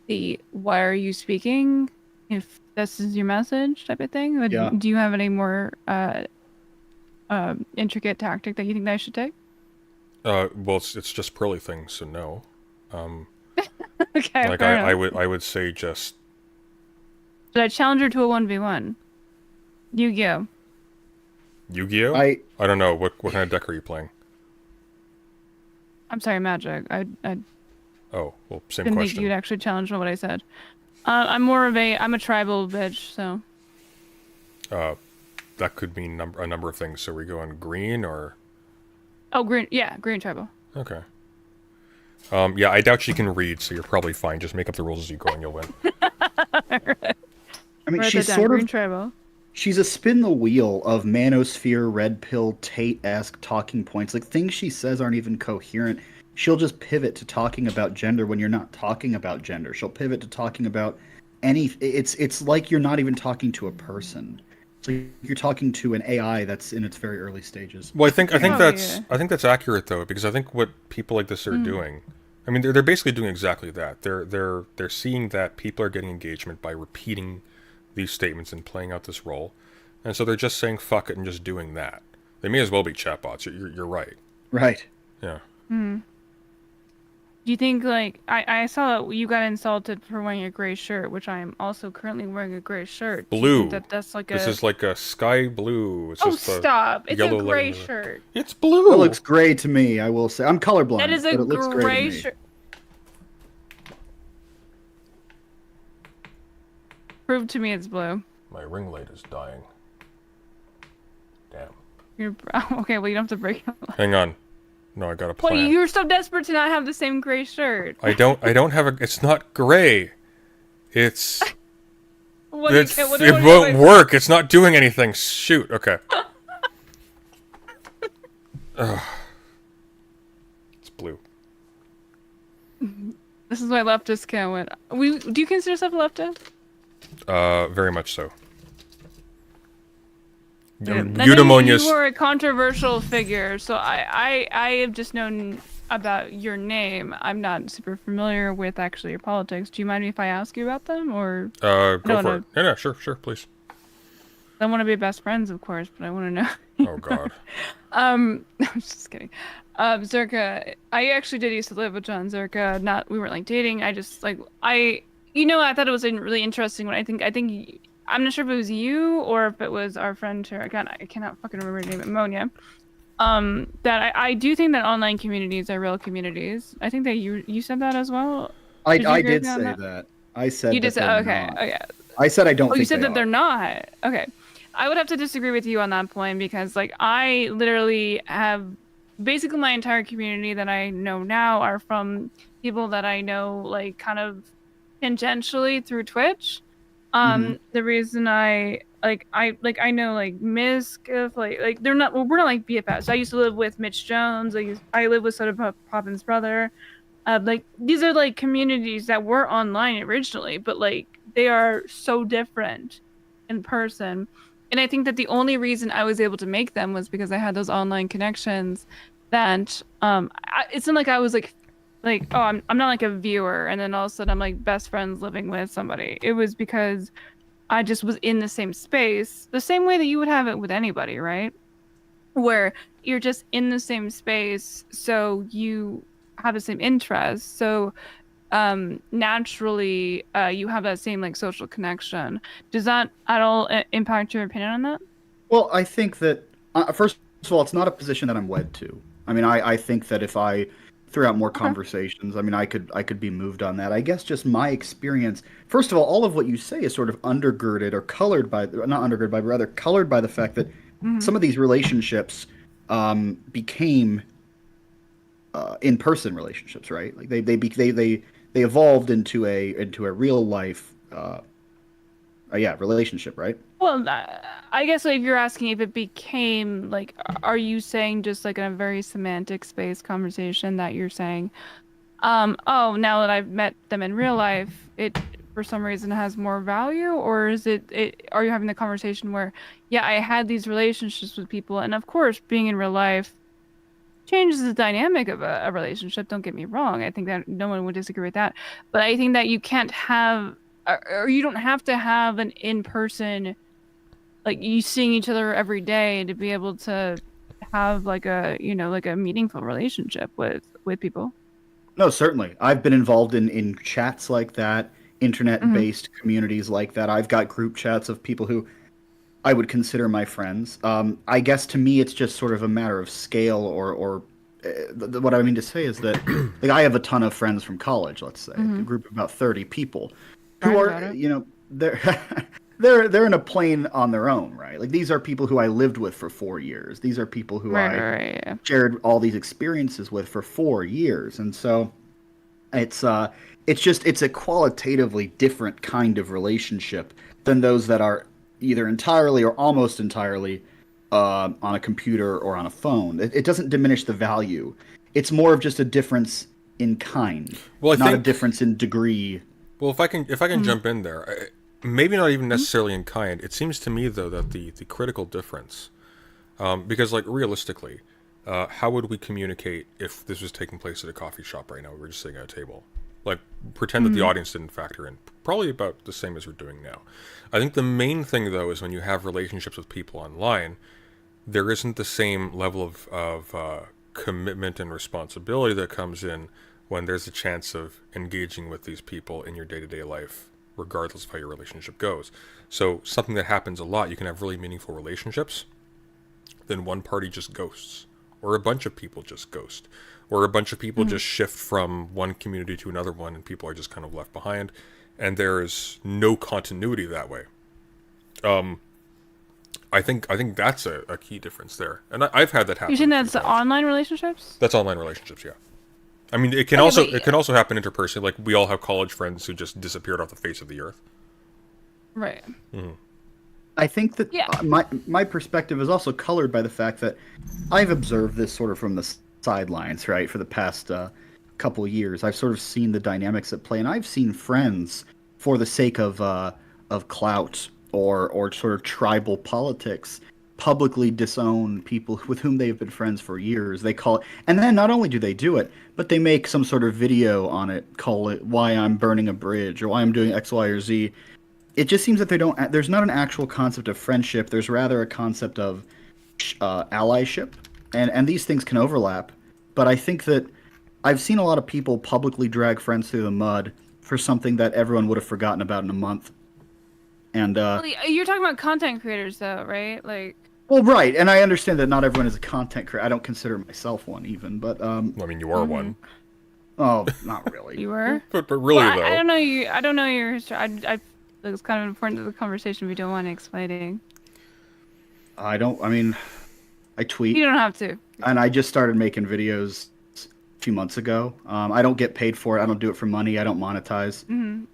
[SPEAKER 5] the "Why are you speaking?" if this is your message type of thing.
[SPEAKER 6] Yeah.
[SPEAKER 5] Do you have any more intricate tactic that you think that I should take?
[SPEAKER 1] Well, it's just pearly things, so no.
[SPEAKER 5] Okay.
[SPEAKER 1] Like
[SPEAKER 5] fair
[SPEAKER 1] I
[SPEAKER 5] enough.
[SPEAKER 1] would say just
[SPEAKER 5] Should I challenge her to a 1v1? Yu-Gi-Oh.
[SPEAKER 1] Yu-Gi-Oh?
[SPEAKER 6] I
[SPEAKER 1] don't know. What kind of deck are you playing?
[SPEAKER 5] I'm sorry, Magic. I
[SPEAKER 1] Oh, well, same
[SPEAKER 5] didn't think
[SPEAKER 1] question.
[SPEAKER 5] you'd actually challenge what I said. I'm a tribal bitch, so.
[SPEAKER 1] That could mean a number of things. So we go on green or...
[SPEAKER 5] Oh, green. Yeah, green tribal.
[SPEAKER 1] Okay. Yeah, I doubt she can read, so you're probably fine. Just make up the rules as you go and you'll win.
[SPEAKER 5] Right.
[SPEAKER 6] I mean,
[SPEAKER 5] Write
[SPEAKER 6] she's
[SPEAKER 5] that down,
[SPEAKER 6] sort
[SPEAKER 5] green
[SPEAKER 6] of
[SPEAKER 5] tribal.
[SPEAKER 6] she's a spin the wheel of manosphere, red pill, Tate-esque talking points. Like things she says aren't even coherent. She'll just pivot to talking about gender when you're not talking about gender. She'll pivot to talking about it's like you're not even talking to a person. It's like you're talking to an AI that's in its very early stages.
[SPEAKER 1] Well, I think
[SPEAKER 5] yeah.
[SPEAKER 1] that's accurate though, because I think what people like this are doing, I mean, they're basically doing exactly that. They're seeing that people are getting engagement by repeating these statements and playing out this role, and so they're just saying fuck it and just doing that. They may as well be chatbots. You're right.
[SPEAKER 6] Right.
[SPEAKER 1] Yeah.
[SPEAKER 5] Do you think, like, I saw that you got insulted for wearing a gray shirt, which I am also currently wearing a gray shirt. Do you
[SPEAKER 1] Blue.
[SPEAKER 5] think that's like
[SPEAKER 1] This is like a sky blue. It's
[SPEAKER 5] Oh,
[SPEAKER 1] just a
[SPEAKER 5] stop. It's a
[SPEAKER 1] yellow
[SPEAKER 5] gray
[SPEAKER 1] light.
[SPEAKER 5] shirt.
[SPEAKER 1] It's blue.
[SPEAKER 6] It looks gray to me, I will say. I'm colorblind,
[SPEAKER 5] That is a
[SPEAKER 6] but it looks gray
[SPEAKER 5] gray
[SPEAKER 6] to me.
[SPEAKER 5] shirt. Prove to me it's blue.
[SPEAKER 1] My ring light is dying. Damn.
[SPEAKER 5] You're okay. Well, you don't have to break it.
[SPEAKER 1] Hang on. No, I got a
[SPEAKER 5] Well,
[SPEAKER 1] plan.
[SPEAKER 5] you're so desperate to not have the same gray shirt.
[SPEAKER 1] I don't have a. It's not gray. It's.
[SPEAKER 5] What
[SPEAKER 1] it won't work. It's not doing anything. Shoot. Okay. Ugh. It's blue.
[SPEAKER 5] This is why leftists can't win. Do you consider yourself a leftist?
[SPEAKER 1] Very much so.
[SPEAKER 5] Eudaimonia's... You were a controversial figure, so I have just known about your name. I'm not super familiar with actually your politics. Do you mind if I ask you about them, or?
[SPEAKER 1] Go for it. Yeah, sure, please.
[SPEAKER 5] I want to be best friends, of course, but I want to know.
[SPEAKER 1] Oh God.
[SPEAKER 5] I'm just kidding. Zerka, I actually did used to live with John Zerka. We weren't like dating. I thought it was really interesting when I think I'm not sure if it was you or if it was our friend here. Again, I cannot fucking remember her name, Eudaimonia. That I do think that online communities are real communities. I think that you said that as well.
[SPEAKER 6] I did say that. I said
[SPEAKER 5] you did say okay.
[SPEAKER 6] Not.
[SPEAKER 5] Okay.
[SPEAKER 6] I said I don't.
[SPEAKER 5] Oh,
[SPEAKER 6] think
[SPEAKER 5] you said
[SPEAKER 6] they
[SPEAKER 5] that
[SPEAKER 6] are.
[SPEAKER 5] they're not. Okay. I would have to disagree with you on that point because, like, I literally have basically my entire community that I know now are from people that I know, like, kind of tangentially through Twitch. The reason I know like Misk, like we're not like BFFs. I used to live with Mitch Jones. I live with Soda Poppin's brother. Like these are like communities that were online originally, but like they are so different in person. And I think that the only reason I was able to make them was because I had those online connections. That it's not like I was like oh, I'm not like a viewer, and then all of a sudden I'm like best friends living with somebody. It was because I just was in the same space, the same way that you would have it with anybody, right? Where you're just in the same space, so you have the same interests. So naturally, you have that same like social connection. Does that at all impact your opinion on that?
[SPEAKER 6] Well, I think that first of all, it's not a position that I'm wed to. I mean, I think that if I threw out more conversations, I mean, I could be moved on that. I guess just my experience. First of all of what you say is sort of undergirded or colored by, not undergirded by, but rather colored by the fact that some of these relationships became in-person relationships, right? Like they evolved into a real life. yeah, relationship, right?
[SPEAKER 5] Well, I guess if you're asking if it became like, are you saying just like in a very semantic space conversation that you're saying, oh, now that I've met them in real life, it for some reason has more value, or is are you having the conversation where, yeah, I had these relationships with people, and of course, being in real life changes the dynamic of a relationship. Don't get me wrong. I think that no one would disagree with that. But I think that you can't have, or you don't have to have an in-person, like you seeing each other every day to be able to have like a, like a meaningful relationship with people.
[SPEAKER 6] No, certainly. I've been involved in chats like that, internet-based communities like that. I've got group chats of people who I would consider my friends. I guess to me, it's just sort of a matter of scale, or what I mean to say is that like I have a ton of friends from college. Let's say a group of about 30 people who are, they're they're in a plane on their own, right? Like these are people who I lived with for 4 years. These are people who I shared all these experiences with for 4 years, and so it's a qualitatively different kind of relationship than those that are either entirely or almost entirely on a computer or on a phone. It doesn't diminish the value. It's more of just a difference in kind, not a difference in degree.
[SPEAKER 1] Well, if I can jump in there, maybe not even necessarily in kind. It seems to me though that the critical difference, because like realistically, how would we communicate if this was taking place at a coffee shop right now? We were just sitting at a table. Like, pretend that the audience didn't factor in. Probably about the same as we're doing now. I think the main thing, though, is when you have relationships with people online, there isn't the same level of commitment and responsibility that comes in when there's a chance of engaging with these people in your day-to-day life, regardless of how your relationship goes. So, something that happens a lot, you can have really meaningful relationships, then one party just ghosts, or a bunch of people just ghost. Or a bunch of people just shift from one community to another one, and people are just kind of left behind, and there's no continuity that way. I think that's a key difference there, and I've had that happen.
[SPEAKER 5] You think that's online relationships?
[SPEAKER 1] That's online relationships, yeah. I mean, it can also happen interpersonally. Like we all have college friends who just disappeared off the face of the earth.
[SPEAKER 5] Right.
[SPEAKER 1] Mm-hmm.
[SPEAKER 6] I think that my perspective is also colored by the fact that I've observed this sort of from the sidelines, right, for the past couple of years. I've sort of seen the dynamics at play, and I've seen friends, for the sake of clout or sort of tribal politics, publicly disown people with whom they've been friends for years. They call it, and then not only do they do it, but they make some sort of video on it, call it "Why I'm Burning a Bridge" or "Why I'm Doing X, Y, or Z." It just seems that there's not an actual concept of friendship. There's rather a concept of allyship. And these things can overlap, but I think that I've seen a lot of people publicly drag friends through the mud for something that everyone would have forgotten about in a month. And
[SPEAKER 5] you're talking about content creators, though, right? Like,
[SPEAKER 6] well, right, and I understand that not everyone is a content creator. I don't consider myself one, even, but
[SPEAKER 1] I mean, you are one.
[SPEAKER 6] Oh, not really.
[SPEAKER 5] You were,
[SPEAKER 1] but really though.
[SPEAKER 5] I don't know you. I don't know your history. It's kind of important to the conversation. We don't want explaining.
[SPEAKER 6] I mean, I tweet.
[SPEAKER 5] You don't have to.
[SPEAKER 6] And I just started making videos a few months ago. I don't get paid for it. I don't do it for money. I don't monetize.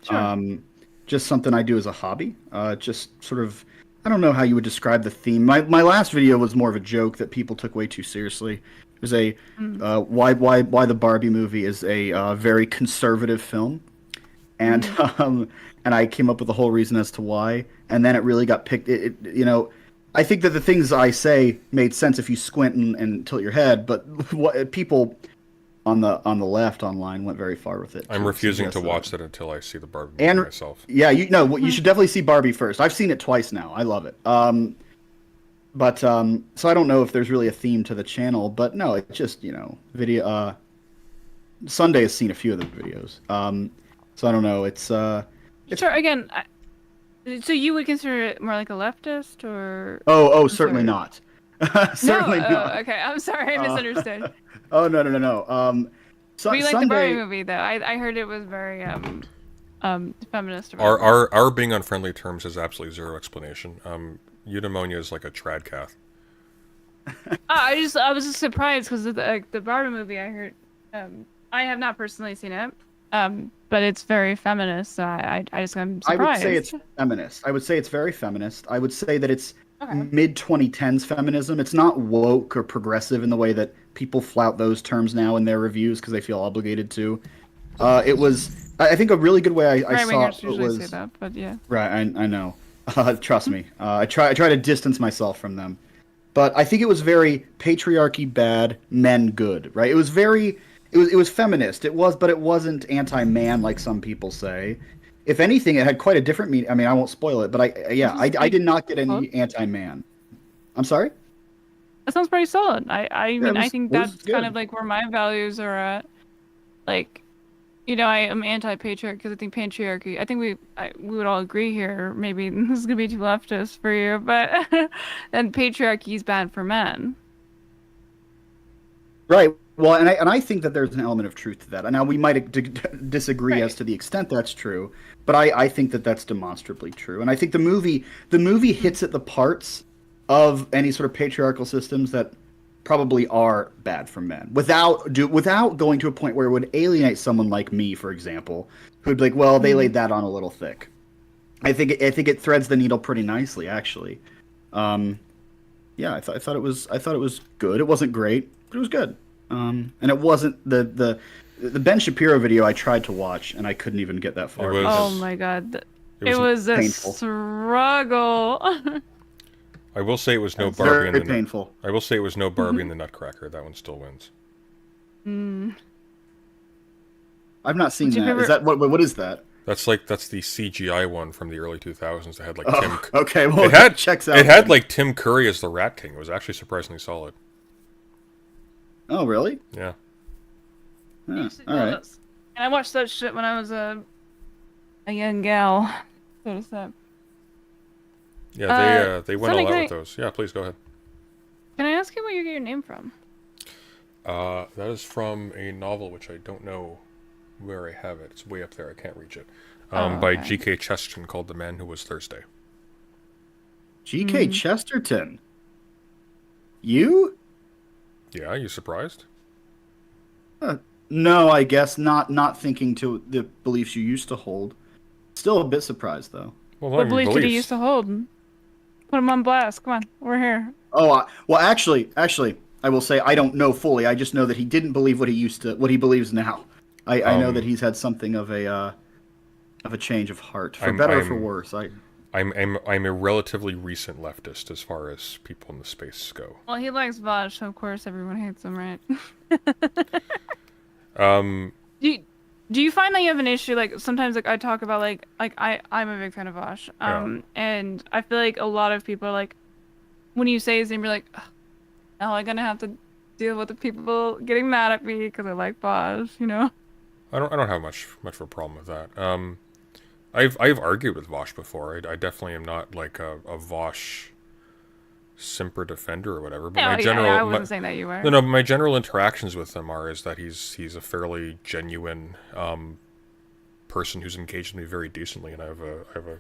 [SPEAKER 5] Sure.
[SPEAKER 6] Just something I do as a hobby. Just sort of, I don't know how you would describe the theme. My last video was more of a joke that people took way too seriously. It was a why the Barbie movie is a very conservative film, and I came up with the whole reason as to why, and then it really got picked. I think that the things I say made sense if you squint and tilt your head, but what people on the left online went very far with it.
[SPEAKER 1] I'm refusing to watch that until I see the Barbie movie myself.
[SPEAKER 6] Yeah, you should definitely see Barbie first. I've seen it twice now. I love it. So I don't know if there's really a theme to the channel, but no, it's just, video. Sunday has seen a few of the videos. So I don't know. It's
[SPEAKER 5] sure. Again, so you would consider it more like a leftist, or?
[SPEAKER 6] Oh, certainly not. Certainly not.
[SPEAKER 5] Okay, I'm sorry, I misunderstood.
[SPEAKER 6] Oh no.
[SPEAKER 5] But you like the Barbie movie, though. I heard it was very feminist.
[SPEAKER 1] Our being on friendly terms has absolutely zero explanation. Eudaimonia is like a trad cath.
[SPEAKER 5] I was just surprised because the Barbie movie. I heard. I have not personally seen it. but it's very feminist. So I just I'm surprised.
[SPEAKER 6] I would say it's feminist. I would say it's very feminist. I would say that it's
[SPEAKER 5] Okay.
[SPEAKER 6] mid 2010s feminism. It's not woke or progressive in the way that people flout those terms now in their reviews because they feel obligated to. It was, I think, a really good way I saw
[SPEAKER 5] Right-wingers
[SPEAKER 6] it
[SPEAKER 5] usually
[SPEAKER 6] was.
[SPEAKER 5] say that, but yeah.
[SPEAKER 6] Right, I know. Trust me. I try to distance myself from them, but I think it was very patriarchy bad, men good. Right? It was very. It was feminist. It was, but it wasn't anti-man like some people say. If anything, it had quite a different meaning. I mean, I won't spoil it, but I did not get any anti-man. I'm sorry?
[SPEAKER 5] That sounds pretty solid. I mean, I think
[SPEAKER 6] it was
[SPEAKER 5] that's kind
[SPEAKER 6] good.
[SPEAKER 5] of like where my values are at. Like, you know, I am anti-patriarchy because I think patriarchy. I think we would all agree here. Maybe this is gonna be too leftist for you, but then patriarchy is bad for men.
[SPEAKER 6] Right. Well, and I think that there's an element of truth to that. Now, we might disagree
[SPEAKER 5] Right.
[SPEAKER 6] as to the extent that's true, but I think that that's demonstrably true. And I think the movie hits at the parts of any sort of patriarchal systems that probably are bad for men, without going to a point where it would alienate someone like me, for example, who'd be like, well, they laid that on a little thick. I think it threads the needle pretty nicely, actually. Yeah, I thought it was good. It wasn't great, but it was good. And it wasn't the Ben Shapiro video I tried to watch, and I couldn't even get that far.
[SPEAKER 5] Oh my god,
[SPEAKER 1] It
[SPEAKER 5] was a
[SPEAKER 6] painful.
[SPEAKER 5] struggle.
[SPEAKER 1] I will say it was no
[SPEAKER 6] It's
[SPEAKER 1] Barbie in
[SPEAKER 6] very
[SPEAKER 1] the
[SPEAKER 6] painful.
[SPEAKER 1] I will say it was no Barbie in the Nutcracker. That one still wins.
[SPEAKER 6] I've not seen
[SPEAKER 5] What's your
[SPEAKER 6] that. Is
[SPEAKER 5] favorite-
[SPEAKER 6] that what is that?
[SPEAKER 1] That's the CGI one from the early 2000s. That had like Tim.
[SPEAKER 6] Okay, well,
[SPEAKER 1] It had
[SPEAKER 6] checks out.
[SPEAKER 1] It had like Tim Curry as the Rat King. It was actually surprisingly solid.
[SPEAKER 6] Oh, really?
[SPEAKER 1] Yeah.
[SPEAKER 6] Huh,
[SPEAKER 5] used to
[SPEAKER 6] all
[SPEAKER 5] know
[SPEAKER 6] right.
[SPEAKER 5] this. And I watched that shit when I was a young gal, so to say.
[SPEAKER 1] Yeah, they went
[SPEAKER 5] Sonny,
[SPEAKER 1] all out
[SPEAKER 5] can
[SPEAKER 1] with those. Yeah, please go ahead.
[SPEAKER 5] Can I ask you where you get your name from?
[SPEAKER 1] That is from a novel which I don't know where I have it. It's way up there. I can't reach it. By
[SPEAKER 5] okay.
[SPEAKER 1] G.K. Chesterton, called The Man Who Was Thursday.
[SPEAKER 6] G.K. Chesterton. You?
[SPEAKER 1] Yeah, you surprised?
[SPEAKER 6] No, I guess not thinking to the beliefs you used to hold. Still a bit surprised, though.
[SPEAKER 1] Well,
[SPEAKER 5] What beliefs did he used to hold? Put him on blast. Come on, we're here.
[SPEAKER 6] Oh, well, actually, I will say I don't know fully. I just know that he didn't believe what he believes now. I know that he's had something of a change of heart, for better or for worse.
[SPEAKER 1] I'm a relatively recent leftist as far as people in the space go.
[SPEAKER 5] Well, he likes Vosh, so of course everyone hates him, right? Do you find that you have an issue? Like sometimes, like I talk about, like I'm a big fan of Vosh, and I feel like a lot of people are like, when you say his name, you're like, now I'm gonna have to deal with the people getting mad at me because I like Vosh, you know?
[SPEAKER 1] I don't have much of a problem with that. I've argued with Vosh before. I definitely am not like a Vosh simper defender or whatever. But
[SPEAKER 5] I wasn't saying that you were.
[SPEAKER 1] No, my general interactions with him is that he's a fairly genuine person who's engaged with me very decently, and I have a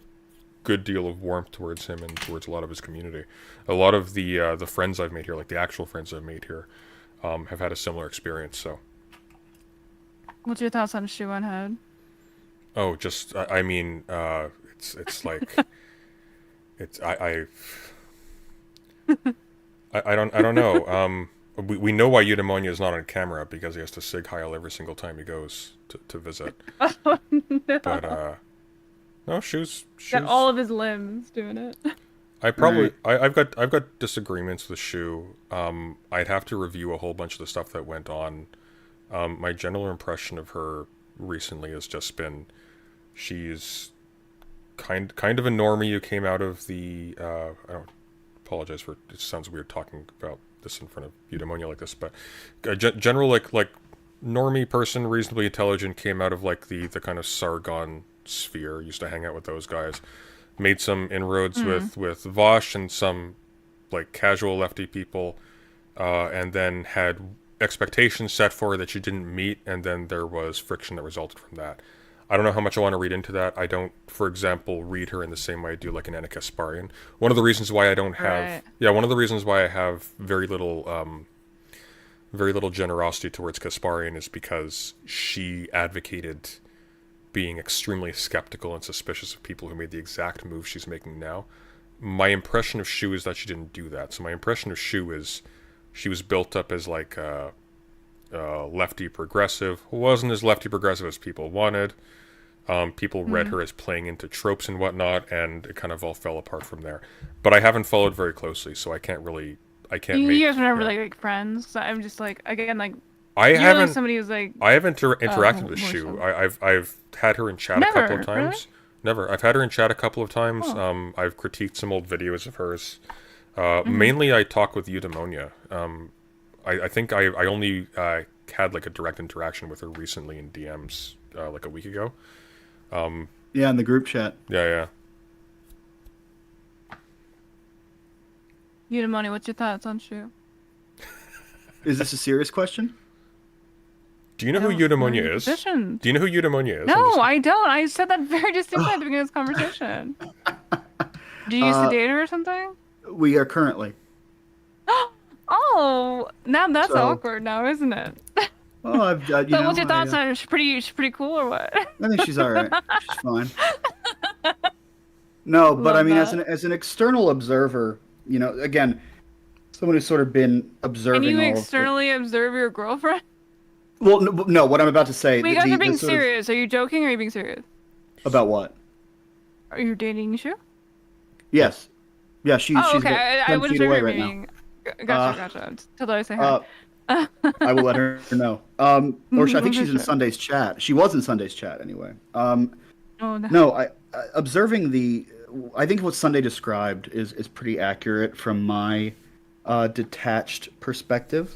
[SPEAKER 1] good deal of warmth towards him and towards a lot of his community. A lot of the friends I've made here, like the actual friends I've made here, have had a similar experience. So.
[SPEAKER 5] What's your thoughts on Shoeonhead?
[SPEAKER 1] Oh, just I mean, it's like I don't know. We know why Eudaimonia is not on camera because he has to sig heil every single time he goes to visit.
[SPEAKER 5] Oh no!
[SPEAKER 1] But no, shoes.
[SPEAKER 5] Got all of his limbs doing it.
[SPEAKER 1] I've got disagreements with Shoe. I'd have to review a whole bunch of the stuff that went on. My general impression of her recently has just been she's kind of a normie who came out of the I don't apologize for it sounds weird talking about this in front of Eudaimonia like this, but a general like normie person, reasonably intelligent, came out of like the kind of Sargon sphere, used to hang out with those guys, made some inroads with Vosh and some like casual lefty people, and then had expectations set for her that she didn't meet, and then there was friction that resulted from that. I don't know how much I want to read into that. I don't, for example, read her in the same way I do like an Anna Kasparian. One of the reasons why I don't have, one of the reasons why I have very little generosity towards Kasparian is because she advocated being extremely skeptical and suspicious of people who made the exact move she's making now. My impression of Shu is that she didn't do that. So my impression of Shu is she was built up as like a lefty progressive, who wasn't as lefty progressive as people wanted. People read her as playing into tropes and whatnot, and it kind of all fell apart from there. But I haven't followed very closely, so I can't.
[SPEAKER 5] You guys were never like friends. So I'm just like, again, like.
[SPEAKER 1] I haven't.
[SPEAKER 5] Like somebody who's like.
[SPEAKER 1] I haven't interacted with Shu. I've had her in chat a couple of times.
[SPEAKER 5] Really?
[SPEAKER 1] Never. I've had her in chat a couple of times.
[SPEAKER 5] Oh.
[SPEAKER 1] I've critiqued some old videos of hers. Mainly, I talk with Eudaimonia. I think I only had like a direct interaction with her recently in DMs like a week ago.
[SPEAKER 6] Yeah, in the group chat.
[SPEAKER 1] Yeah.
[SPEAKER 5] Eudaimonia, what's your thoughts on Shu?
[SPEAKER 6] Is this a serious question?
[SPEAKER 1] Do you know who Eudaimonia is?
[SPEAKER 5] Position.
[SPEAKER 1] Do you know who Eudaimonia is?
[SPEAKER 5] No, I don't. I said that very distinctly at the beginning of this conversation. Do you used to date her or something?
[SPEAKER 6] We are currently.
[SPEAKER 5] Oh, now that's awkward now, isn't it?
[SPEAKER 6] Well,
[SPEAKER 5] so what's your thoughts on her? She's pretty cool or what?
[SPEAKER 6] I think she's all right. She's fine. No, but I mean, as an external observer, you know, again, someone who's sort of been observing.
[SPEAKER 5] Can you externally observe your girlfriend?
[SPEAKER 6] Well, no. What I'm about to say.
[SPEAKER 5] Wait, you guys are being serious. Are you joking or are you being serious?
[SPEAKER 6] About what?
[SPEAKER 5] Are you dating Shu?
[SPEAKER 6] Yes. Yeah, she's.
[SPEAKER 5] Oh, okay.
[SPEAKER 6] She's
[SPEAKER 5] I wasn't
[SPEAKER 6] feet
[SPEAKER 5] sure
[SPEAKER 6] away
[SPEAKER 5] you were
[SPEAKER 6] right
[SPEAKER 5] being.
[SPEAKER 6] now.
[SPEAKER 5] Gotcha. Till I say hi.
[SPEAKER 6] I will let her know. Or I think she's in Sunday's chat. She was in Sunday's chat anyway. No, I observing I think what Sunday described is pretty accurate from my detached perspective.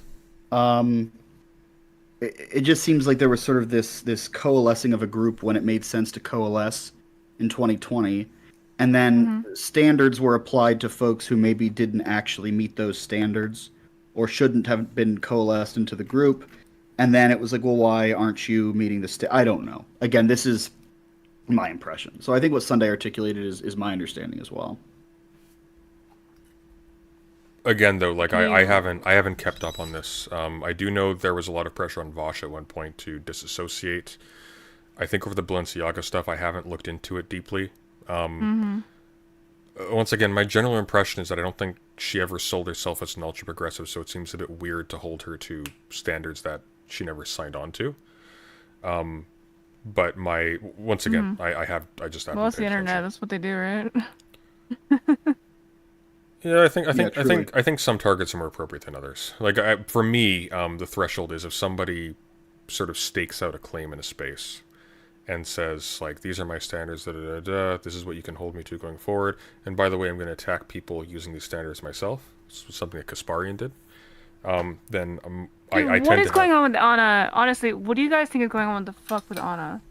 [SPEAKER 6] It just seems like there was sort of this coalescing of a group when it made sense to coalesce in 2020, and then standards were applied to folks who maybe didn't actually meet those standards or shouldn't have been coalesced into the group. And then it was like, well, why aren't you meeting the I don't know. Again, this is my impression. So I think what Sunday articulated is my understanding as well.
[SPEAKER 1] Again, though, like I haven't kept up on this. I do know there was a lot of pressure on Vosh at one point to disassociate. I think over the Balenciaga stuff, I haven't looked into it deeply. Once again, my general impression is that I don't think she ever sold herself as an ultra progressive, so it seems a bit weird to hold her to standards that she never signed on to. But once again, I just haven't.
[SPEAKER 5] Well, it's the internet. That's what they do, right?
[SPEAKER 1] Yeah, I think some targets are more appropriate than others. Like for me, the threshold is if somebody sort of stakes out a claim in a space and says, like, these are my standards, this is what you can hold me to going forward. And by the way, I'm going to attack people using these standards myself. This was something that Kasparian did. Then I tend to.
[SPEAKER 5] What is going on with Anna? Honestly, what do you guys think is going on with the fuck with Anna?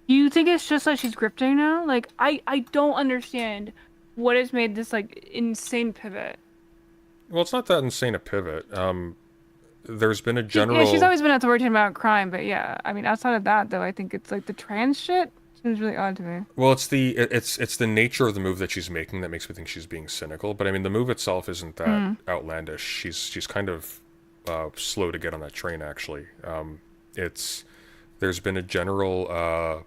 [SPEAKER 5] Do you think it's just like she's grifting now? Like, I don't understand what has made this, like, insane pivot.
[SPEAKER 1] Well, it's not that insane a pivot. There's been a general...
[SPEAKER 5] Yeah, she's always been at the word about crime, but yeah. I mean, outside of that, though, I think it's, like, the trans shit seems really odd to me.
[SPEAKER 1] Well, it's the nature of the move that she's making that makes me think she's being cynical. But, I mean, the move itself isn't that outlandish. She's kind of slow to get on that train, actually. There's been a general...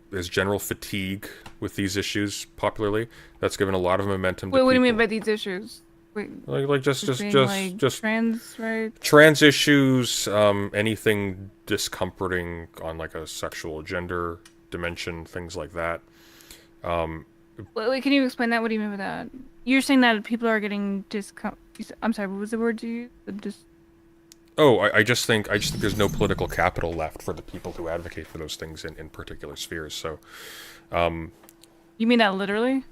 [SPEAKER 1] There's general fatigue with these issues popularly. That's given a lot of momentum to people.
[SPEAKER 5] What do you mean by these issues? Wait,
[SPEAKER 1] like just
[SPEAKER 5] trans rights?
[SPEAKER 1] Trans issues, anything discomforting on like a sexual gender dimension, things like that.
[SPEAKER 5] Wait, can you explain that? What do you mean by that? You're saying that people are getting I'm sorry, what was the word you used?
[SPEAKER 1] I just think there's no political capital left for the people who advocate for those things in particular spheres. So,
[SPEAKER 5] you mean that literally?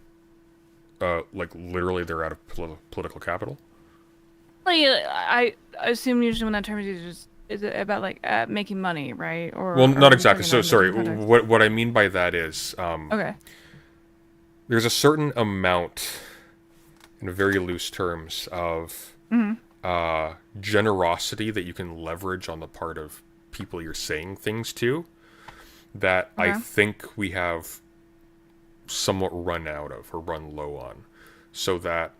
[SPEAKER 1] Like literally, they're out of political capital.
[SPEAKER 5] Like, I assume usually when that term is used, is it about like making money, right? Or
[SPEAKER 1] well, not exactly. So sorry. What I mean by that is,
[SPEAKER 5] okay.
[SPEAKER 1] There's a certain amount, in very loose terms, of generosity that you can leverage on the part of people you're saying things to that I think we have somewhat run out of or run low on, so that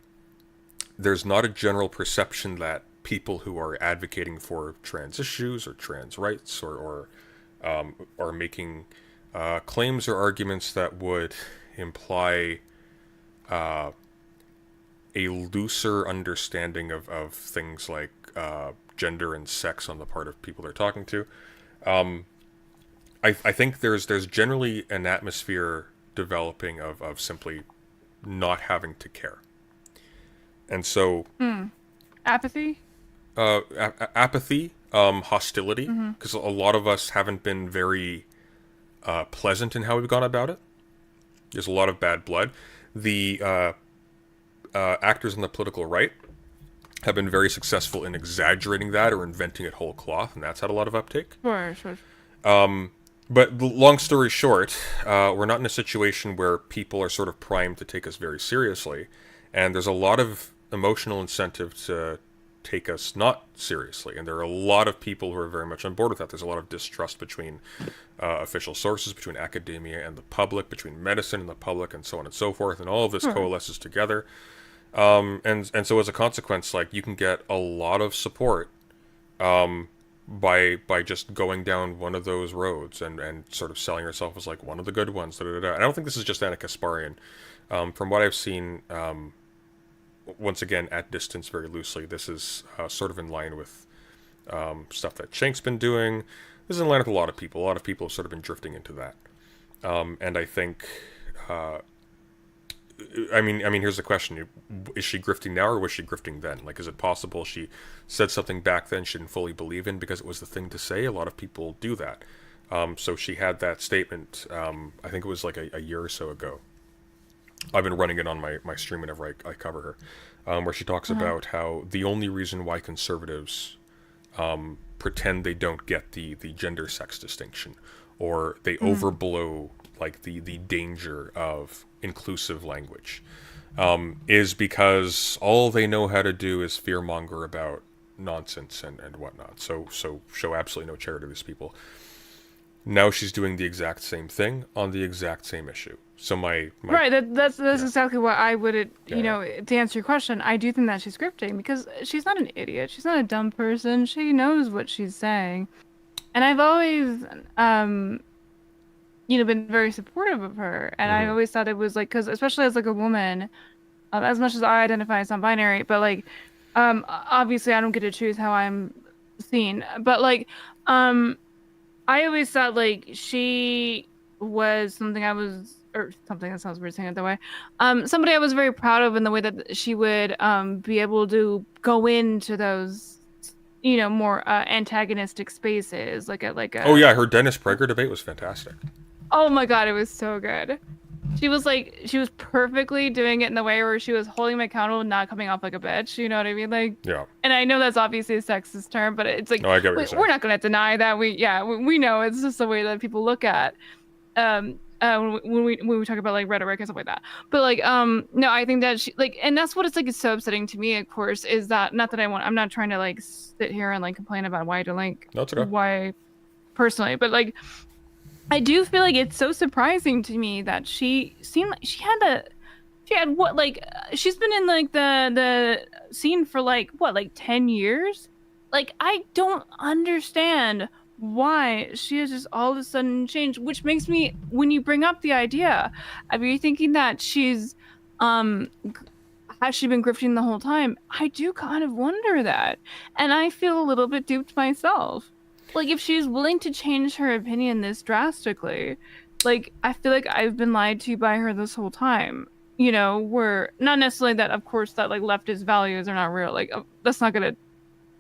[SPEAKER 1] there's not a general perception that people who are advocating for trans issues or trans rights or are making claims or arguments that would imply a looser understanding of things like gender and sex on the part of people they're talking to. I think there's generally an atmosphere developing of simply not having to care. And so...
[SPEAKER 5] Apathy?
[SPEAKER 1] Apathy, hostility, because a lot of us haven't been very pleasant in how we've gone about it. There's a lot of bad blood. The actors on the political right have been very successful in exaggerating that or inventing it whole cloth, and that's had a lot of uptake.
[SPEAKER 5] Sure.
[SPEAKER 1] But long story short, we're not in a situation where people are sort of primed to take us very seriously, and there's a lot of emotional incentive to take us not seriously, and there are a lot of people who are very much on board with that. There's a lot of distrust between official sources, between academia and the public, between medicine and the public, and so on and so forth, and all of this coalesces together. And so as a consequence, like, you can get a lot of support by just going down one of those roads and sort of selling yourself as like one of the good ones. I don't think this is just Anna Kasparian. From what I've seen, once again, at distance, very loosely, this is sort of in line with stuff that Shank's been doing. This is in line with a lot of people. A lot of people have sort of been drifting into that. And I think, I mean, here's the question. Is she grifting now, or was she grifting then? Like, is it possible she said something back then she didn't fully believe in because it was the thing to say? A lot of people do that. So she had that statement, I think it was like a year or so ago. I've been running it on my stream whenever I cover her, where she talks about how the only reason why conservatives pretend they don't get the gender sex distinction, or they overblow like the danger of inclusive language, is because all they know how to do is fearmonger about nonsense and whatnot. So show absolutely no charity to these people. Now she's doing the exact same thing on the exact same issue. So my
[SPEAKER 5] right, that's exactly what I would, to answer your question, I do think that she's scripting, because she's not an idiot. She's not a dumb person. She knows what she's saying. And I've always, been very supportive of her. And I always thought it was like, because especially as like a woman, as much as I identify as non-binary, but like, obviously I don't get to choose how I'm seen. But like, I always thought like she was something that sounds weird saying it that way. Somebody I was very proud of in the way that she would be able to go into those, more antagonistic spaces, like a.
[SPEAKER 1] Oh yeah, her Dennis Prager debate was fantastic.
[SPEAKER 5] Oh my god, it was so good. She was perfectly doing it in the way where she was holding me accountable and not coming off like a bitch. You know what I mean? Like, yeah. And I know that's obviously a sexist term, but it's like,
[SPEAKER 1] no, I get what you're saying.
[SPEAKER 5] We're not going to deny that. We know it's just the way that people look at, when we talk about like rhetoric and stuff like that. But like, no, I think that she like, and that's what it's like, it's so upsetting to me, of course, is that I'm not trying to like sit here and like complain about why I don't like, why personally, but like, I do feel like it's so surprising to me that she seemed like she's been in like the scene for like 10 years. Like, I don't understand why she has just all of a sudden changed, which makes me, when you bring up the idea, are you thinking that she's has she been grifting the whole time? I do kind of wonder that, and I feel a little bit duped myself. Like, if she's willing to change her opinion this drastically, like, I feel like I've been lied to by her this whole time. We're not necessarily that, of course, that like leftist values are not real. Like, that's not gonna.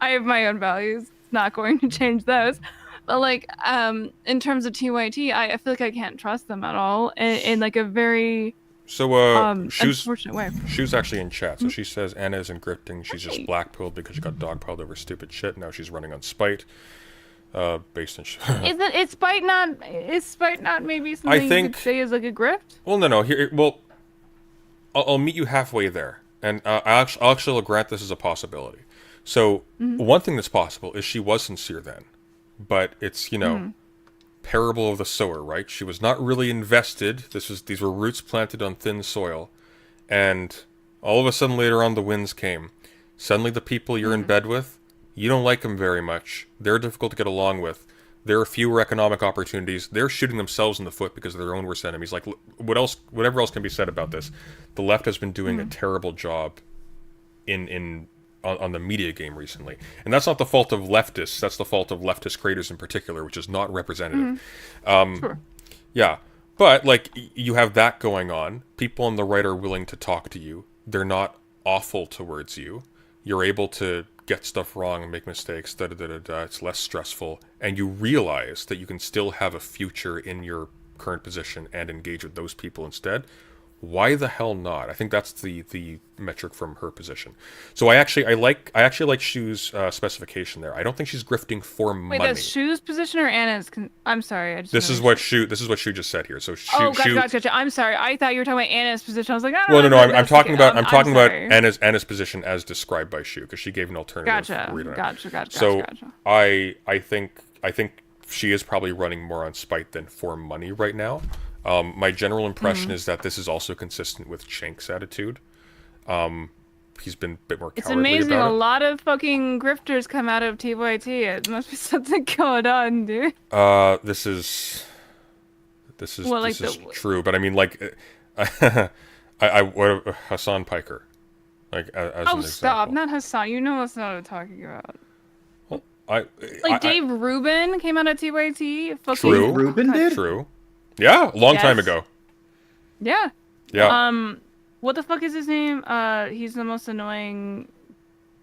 [SPEAKER 5] I have my own values. It's not going to change those. But like, in terms of TYT, I feel like I can't trust them at all in like a very unfortunate way.
[SPEAKER 1] She was actually in chat, so she says Anna isn't grifting. She's just blackpilled because she got dogpiled over stupid shit. Now she's running on spite. Based on
[SPEAKER 5] is spite not maybe something you could say is like a grift?
[SPEAKER 1] Well, no. Here, I'll meet you halfway there, and I'll actually grant this as a possibility. So one thing that's possible is she was sincere then, but it's parable of the sower, right? She was not really invested. These were roots planted on thin soil, and all of a sudden later on the winds came. Suddenly the people you're in bed with, you don't like them very much. They're difficult to get along with. There are fewer economic opportunities. They're shooting themselves in the foot because of their own worst enemies. Like, whatever else can be said about this, the left has been doing a terrible job on the media game recently. And that's not the fault of leftists. That's the fault of leftist creators in particular, which is not representative.
[SPEAKER 5] Sure.
[SPEAKER 1] Yeah. But, like, you have that going on. People on the right are willing to talk to you. They're not awful towards you. You're able to get stuff wrong and make mistakes. It's less stressful. And you realize that you can still have a future in your current position and engage with those people instead. Why the hell not? I think that's the metric from her position. So I actually like Shu's specification there. I don't think she's grifting for money.
[SPEAKER 5] Wait, that's Shu's position or Anna's? I'm sorry.
[SPEAKER 1] This is what Shu just said here. So Shu,
[SPEAKER 5] gotcha. I'm sorry. I thought you were talking about Anna's position. I was like, I don't
[SPEAKER 1] well,
[SPEAKER 5] know.
[SPEAKER 1] I'm talking about
[SPEAKER 5] sorry.
[SPEAKER 1] Anna's position as described by Shu, because she gave an alternative read on it.
[SPEAKER 5] Gotcha.
[SPEAKER 1] I think she is probably running more on spite than for money right now. My general impression is that this is also consistent with Chank's attitude. He's been a bit more cowardly
[SPEAKER 5] It's amazing.
[SPEAKER 1] about
[SPEAKER 5] A
[SPEAKER 1] it.
[SPEAKER 5] lot of fucking grifters come out of TYT. It must be something going on, dude.
[SPEAKER 1] This is
[SPEAKER 5] Well,
[SPEAKER 1] true, but I mean, like, what Hassan Piker, like, as an
[SPEAKER 5] stop!
[SPEAKER 1] example.
[SPEAKER 5] Not Hassan. You know that's not what I'm talking about.
[SPEAKER 1] Well,
[SPEAKER 5] Dave Rubin came out of TYT.
[SPEAKER 1] True.
[SPEAKER 6] Rubin did?
[SPEAKER 1] True. Yeah, a long time ago.
[SPEAKER 5] Yeah.
[SPEAKER 1] Yeah.
[SPEAKER 5] What the fuck is his name? He's the most annoying.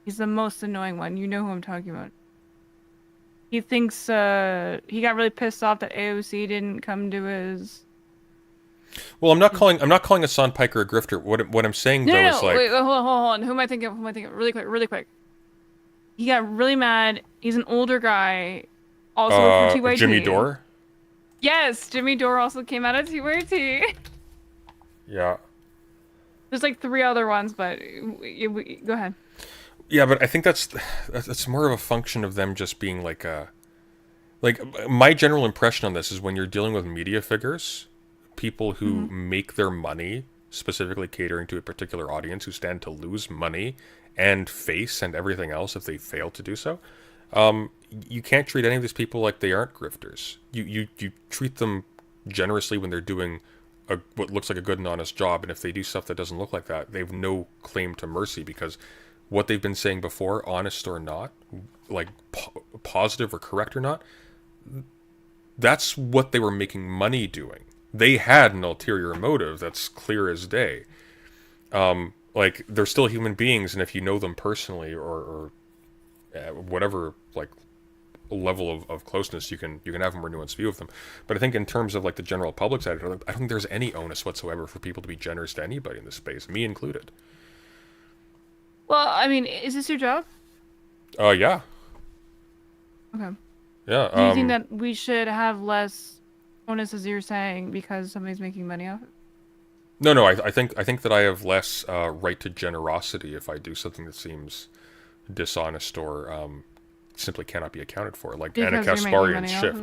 [SPEAKER 5] He's the most annoying one. You know who I'm talking about. He thinks he got really pissed off that AOC didn't come to his.
[SPEAKER 1] Well, I'm not calling Hassan Piker a grifter. What I'm saying though is like.
[SPEAKER 5] Wait, hold on. Who am I thinking? Really quick. He got really mad. He's an older guy. Also worked for TYT.
[SPEAKER 1] Jimmy Dore.
[SPEAKER 5] Yes, Jimmy Dore also came out of TYT.
[SPEAKER 1] Yeah.
[SPEAKER 5] There's like 3 other ones, but go ahead.
[SPEAKER 1] Yeah, but I think that's more of a function of them just being like my general impression on this is when you're dealing with media figures, people who make their money specifically catering to a particular audience who stand to lose money and face and everything else if they fail to do so. You can't treat any of these people like they aren't grifters. You treat them generously when they're doing what looks like a good and honest job, and if they do stuff that doesn't look like that, they have no claim to mercy, because what they've been saying before, honest or not, like positive or correct or not, that's what they were making money doing. They had an ulterior motive that's clear as day. Like, they're still human beings, and if you know them personally or whatever, like, level of closeness, you can have a more nuanced view of them. But I think in terms of like the general public side, I don't think there's any onus whatsoever for people to be generous to anybody in this space, me included.
[SPEAKER 5] Well, I mean, is this your job?
[SPEAKER 1] Yeah.
[SPEAKER 5] Okay.
[SPEAKER 1] Yeah.
[SPEAKER 5] Do you think that we should have less onus, as you're saying, because somebody's making money off it?
[SPEAKER 1] No. I think that I have less right to generosity if I do something that seems dishonest or simply cannot be accounted for, like
[SPEAKER 5] because
[SPEAKER 1] Anna Kasparian's shift.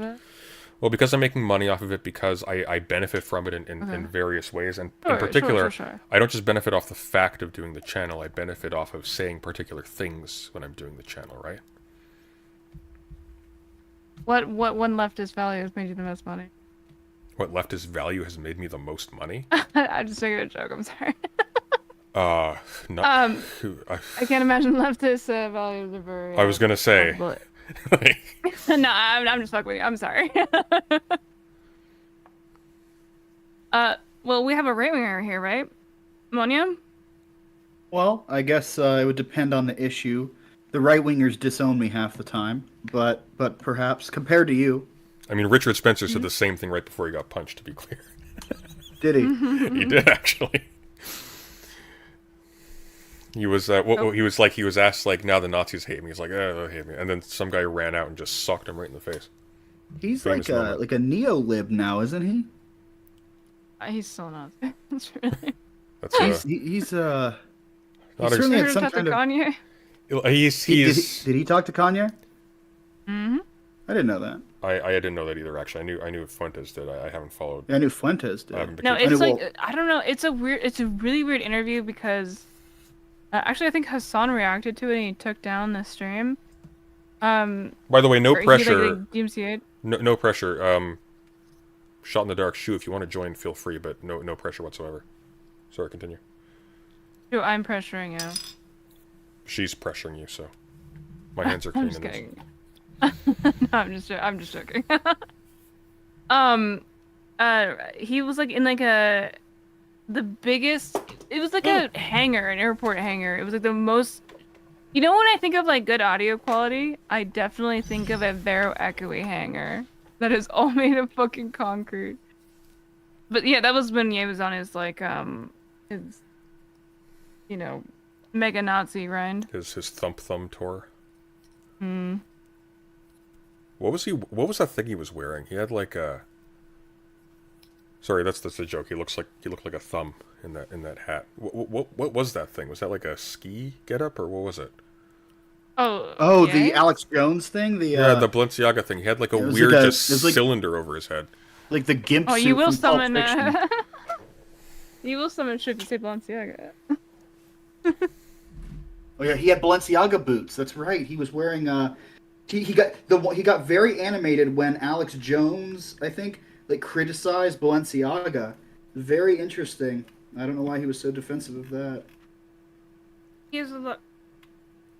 [SPEAKER 1] Well, because I'm making money off of it, because I benefit from it in various ways, and in particular,
[SPEAKER 5] sure.
[SPEAKER 1] I don't just benefit off the fact of doing the channel, I benefit off of saying particular things when I'm doing the channel, right?
[SPEAKER 5] What one leftist value has made you the most money?
[SPEAKER 1] What leftist value has made me the most money?
[SPEAKER 5] I'm just making a joke, I'm sorry.
[SPEAKER 1] No.
[SPEAKER 5] I can't imagine leftist values are very...
[SPEAKER 1] I was gonna say...
[SPEAKER 5] No, I'm just fucking with you. I'm sorry. Well, we have a right-winger here, right? Monia?
[SPEAKER 6] Well, I guess it would depend on the issue. The right-wingers disown me half the time, but perhaps, compared to you...
[SPEAKER 1] I mean, Richard Spencer said the same thing right before he got punched, to be clear.
[SPEAKER 6] Did he?
[SPEAKER 1] He did, actually. He was he was asked, like, now the Nazis hate me. He's like, they hate me. And then some guy ran out and just socked him right in the face.
[SPEAKER 6] He's
[SPEAKER 1] Famous moment.
[SPEAKER 6] like a neo-lib now, isn't he?
[SPEAKER 5] He's still not. That's really...
[SPEAKER 1] That's
[SPEAKER 6] he's
[SPEAKER 1] not
[SPEAKER 6] certainly had some
[SPEAKER 5] talk to
[SPEAKER 6] kind of...
[SPEAKER 5] Kanye?
[SPEAKER 6] Did he talk to Kanye?
[SPEAKER 5] Mm-hmm.
[SPEAKER 6] I didn't know that.
[SPEAKER 1] I didn't know that either, actually. I knew Fuentes did. I haven't followed.
[SPEAKER 6] Yeah, I knew Fuentes did.
[SPEAKER 5] No, it's like, I don't know. It's a really weird interview because actually I think Hassan reacted to it and he took down the stream.
[SPEAKER 1] By the way, no pressure.
[SPEAKER 5] DMCA'd.
[SPEAKER 1] No pressure. Shot in the dark. Shoe, if you want to join, feel free, but no pressure whatsoever. Sorry, continue.
[SPEAKER 5] Dude, I'm pressuring you.
[SPEAKER 1] She's pressuring you, so my hands are clean.
[SPEAKER 5] I'm just
[SPEAKER 1] in this.
[SPEAKER 5] kidding. No, I'm just joking. He was like in like the biggest. It was like a hangar, an airport hangar. It was like the most. You know, when I think of like good audio quality, I definitely think of a very echoey hangar that is all made of fucking concrete. But yeah, that was when Ye was on his like his, you know, mega Nazi grind.
[SPEAKER 1] His thumb tour.
[SPEAKER 5] Hmm.
[SPEAKER 1] What was that thing he was wearing? He had like a. Sorry, that's a joke. He looked like a thumb in that hat. What was that thing? Was that like a ski getup or what was it?
[SPEAKER 6] Oh,
[SPEAKER 5] Ye?
[SPEAKER 6] the Alex Jones thing. The
[SPEAKER 1] the Balenciaga thing. He had like a
[SPEAKER 6] it was
[SPEAKER 1] weird
[SPEAKER 6] like a-
[SPEAKER 1] just
[SPEAKER 6] it was like-
[SPEAKER 1] cylinder over his head.
[SPEAKER 6] like the gimp
[SPEAKER 5] Oh,
[SPEAKER 6] suit
[SPEAKER 5] you will
[SPEAKER 6] from Pulp
[SPEAKER 5] summon.
[SPEAKER 6] Fiction.
[SPEAKER 5] You will summon shit to say Balenciaga.
[SPEAKER 6] Oh yeah, he had Balenciaga boots. That's right. He was wearing he got very animated when Alex Jones, I think, like criticized Balenciaga. Very interesting. I don't know why he was so defensive of that.
[SPEAKER 5] He has a lot.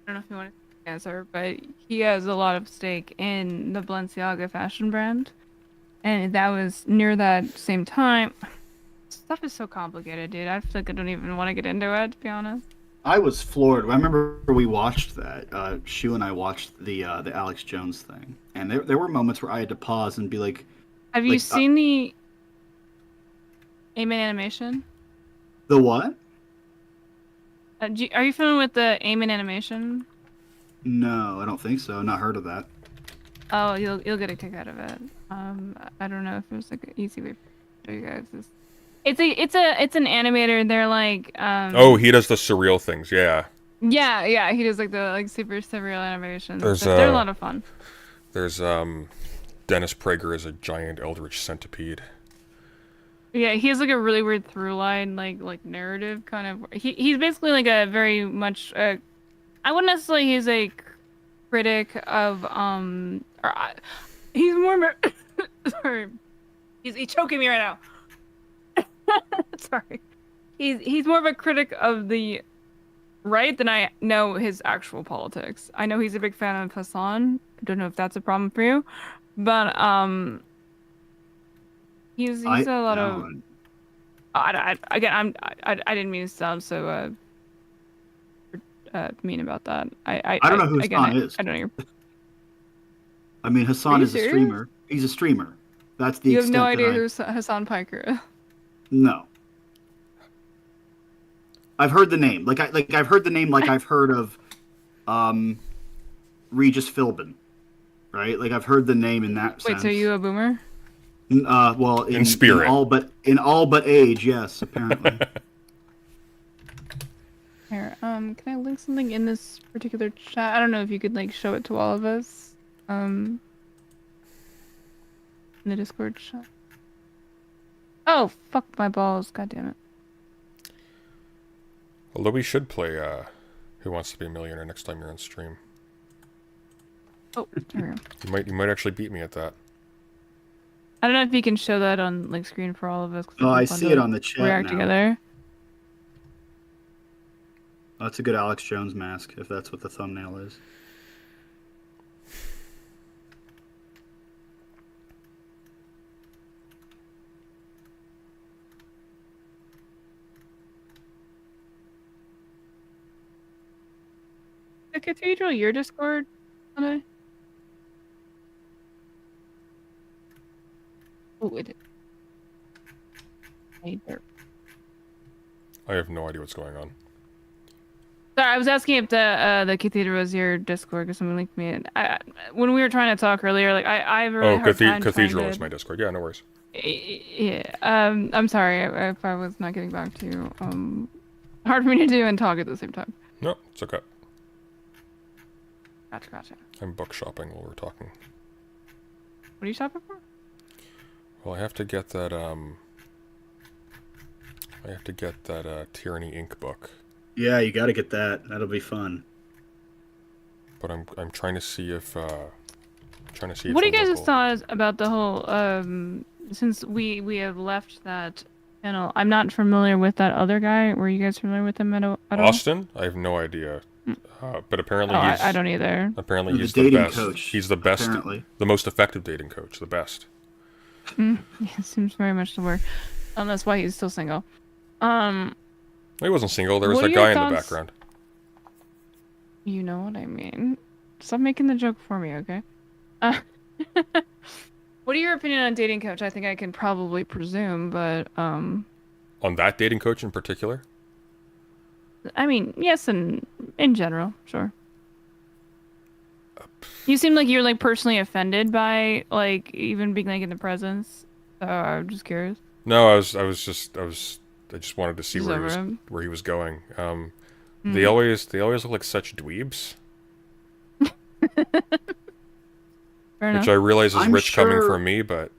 [SPEAKER 5] I don't know if you want to answer, but he has a lot of stake in the Balenciaga fashion brand, and that was near that same time. Stuff is so complicated, dude. I feel like I don't even want to get into it, to be honest.
[SPEAKER 6] I was floored. I remember we watched that. Shu and I watched the Alex Jones thing, and there were moments where I had to pause and be like,
[SPEAKER 5] Have you seen the Amen animation?
[SPEAKER 6] "The what?"
[SPEAKER 5] Are you familiar with the Amen animation?
[SPEAKER 6] No, I don't think so. Not heard of that.
[SPEAKER 5] Oh, you'll get a kick out of it. I don't know if there's like an easy way to show you guys this. It's an animator. They're like
[SPEAKER 1] Oh, he does the surreal things. Yeah.
[SPEAKER 5] Yeah, he does like the like super surreal animations.
[SPEAKER 1] There's,
[SPEAKER 5] They're a lot of fun.
[SPEAKER 1] There's Dennis Prager as a giant eldritch centipede.
[SPEAKER 5] Yeah, he has like a really weird through line, like narrative kind of. He's basically like a very much. I wouldn't necessarily. He's a critic of he's more. Sorry, he's choking me right now. Sorry, he's more of a critic of the right than I know his actual politics. I know he's a big fan of Hassan. I don't know if that's a problem for you, but he's a lot of. I didn't mean to sound so mean about that.
[SPEAKER 6] I don't know who Hassan is.
[SPEAKER 5] I don't know.
[SPEAKER 6] I mean, Hassan is a streamer. He's a streamer. That's the.
[SPEAKER 5] You have no idea who Hassan Piker is.
[SPEAKER 6] No. I've heard the name. I've heard the name like I've heard of Regis Philbin. Right? Like I've heard the name in that sense.
[SPEAKER 5] Wait, so you a boomer?
[SPEAKER 6] Well, in
[SPEAKER 1] spirit.
[SPEAKER 6] In all but age, yes, apparently.
[SPEAKER 5] Here, can I link something in this particular chat? I don't know if you could like show it to all of us. In the Discord chat. Oh, fuck my balls! God damn it.
[SPEAKER 1] Although we should play Who Wants to Be a Millionaire next time you're on stream.
[SPEAKER 5] Oh, there we go.
[SPEAKER 1] You might actually beat me at that.
[SPEAKER 5] I don't know if you can show that on like screen for all of us.
[SPEAKER 6] Oh, I see it on the chat
[SPEAKER 5] react
[SPEAKER 6] now.
[SPEAKER 5] together.
[SPEAKER 6] That's a good Alex Jones mask, if that's what the thumbnail is.
[SPEAKER 5] The Cathedral, your Discord, Sunday? Oh, it.
[SPEAKER 1] I have no idea what's going on.
[SPEAKER 5] Sorry, I was asking if the Cathedral was your Discord because someone linked me in. When we were trying to talk earlier, like I have a really hard time
[SPEAKER 1] Cathedral
[SPEAKER 5] trying
[SPEAKER 1] is my Discord. Yeah, no worries.
[SPEAKER 5] Yeah. I'm sorry if I was not getting back to you. Hard for me to do and talk at the same time.
[SPEAKER 1] No, it's okay.
[SPEAKER 5] Gotcha.
[SPEAKER 1] I'm book shopping while we're talking.
[SPEAKER 5] What are you shopping for?
[SPEAKER 1] Well, I have to get that Tyranny Inc. book.
[SPEAKER 6] Yeah, you got to get that. That'll be fun.
[SPEAKER 1] But I'm trying to see if trying to see.
[SPEAKER 5] What are you
[SPEAKER 1] if I'm
[SPEAKER 5] guys'
[SPEAKER 1] local.
[SPEAKER 5] thoughts about the whole? Since we have left that panel, I'm not familiar with that other guy. Were you guys familiar with him at all?
[SPEAKER 1] Austin? I have no idea. But apparently
[SPEAKER 5] Oh,
[SPEAKER 1] he's.
[SPEAKER 5] I don't either.
[SPEAKER 1] Apparently
[SPEAKER 6] The
[SPEAKER 1] he's the
[SPEAKER 6] dating
[SPEAKER 1] best.
[SPEAKER 6] coach,
[SPEAKER 1] He's the best.
[SPEAKER 6] apparently.
[SPEAKER 1] The most effective dating coach. The best.
[SPEAKER 5] Yeah, seems very much to work. That's why he's still single.
[SPEAKER 1] He wasn't single. There was
[SPEAKER 5] What are
[SPEAKER 1] that
[SPEAKER 5] your
[SPEAKER 1] guy in the
[SPEAKER 5] thoughts-
[SPEAKER 1] background.
[SPEAKER 5] You know what I mean. Stop making the joke for me, okay? What are your opinion on dating coach? I think I can probably presume, but
[SPEAKER 1] On that dating coach in particular?
[SPEAKER 5] I mean, yes, and in general, sure. You seem like you're like personally offended by like even being like in the presence. So I'm just curious.
[SPEAKER 1] No, I just wanted to see
[SPEAKER 5] Just over him?
[SPEAKER 1] where he was going. They always look like such dweebs,
[SPEAKER 5] Fair
[SPEAKER 1] which
[SPEAKER 5] enough.
[SPEAKER 1] I realize is
[SPEAKER 6] I'm
[SPEAKER 1] rich coming
[SPEAKER 6] sure-
[SPEAKER 1] from me, but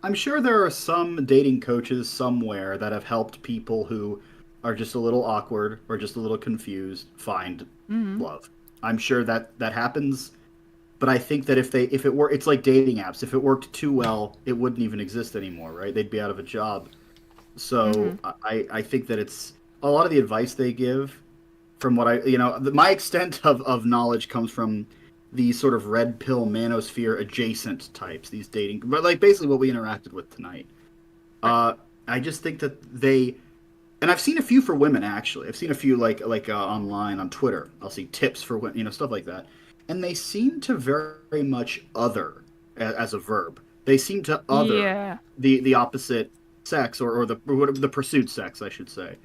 [SPEAKER 6] I'm sure there are some dating coaches somewhere that have helped people who are just a little awkward or just a little confused find love. I'm sure that happens, but I think that if it were, it's like dating apps. If it worked too well, it wouldn't even exist anymore, right? They'd be out of a job. So I think that it's a lot of the advice they give, from what my extent of knowledge comes from these sort of red pill manosphere adjacent types, these dating, but like basically what we interacted with tonight. I just think that and I've seen a few for women actually. I've seen a few like online on Twitter. I'll see tips for women, stuff like that, and they seem to very much other as a verb. They seem to other the opposite sex or the pursued sex, I should say.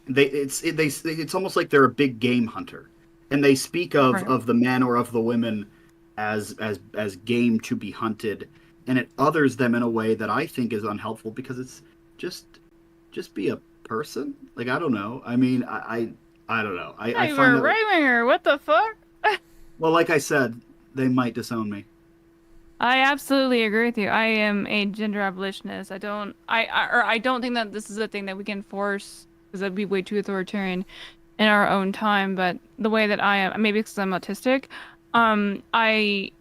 [SPEAKER 6] It's almost like they're a big game hunter, and they speak of the men or of the women as game to be hunted, and it others them in a way that I think is unhelpful, because it's just be a person. Like, I don't know. I mean, I don't know. I
[SPEAKER 5] You're
[SPEAKER 6] find
[SPEAKER 5] a right winger. What the fuck?
[SPEAKER 6] well, like I said, they might disown me.
[SPEAKER 5] I absolutely agree with you. I am a gender abolitionist. I don't think that this is a thing that we can force, because that'd be way too authoritarian in our own time. But the way that I am, maybe because I'm autistic, I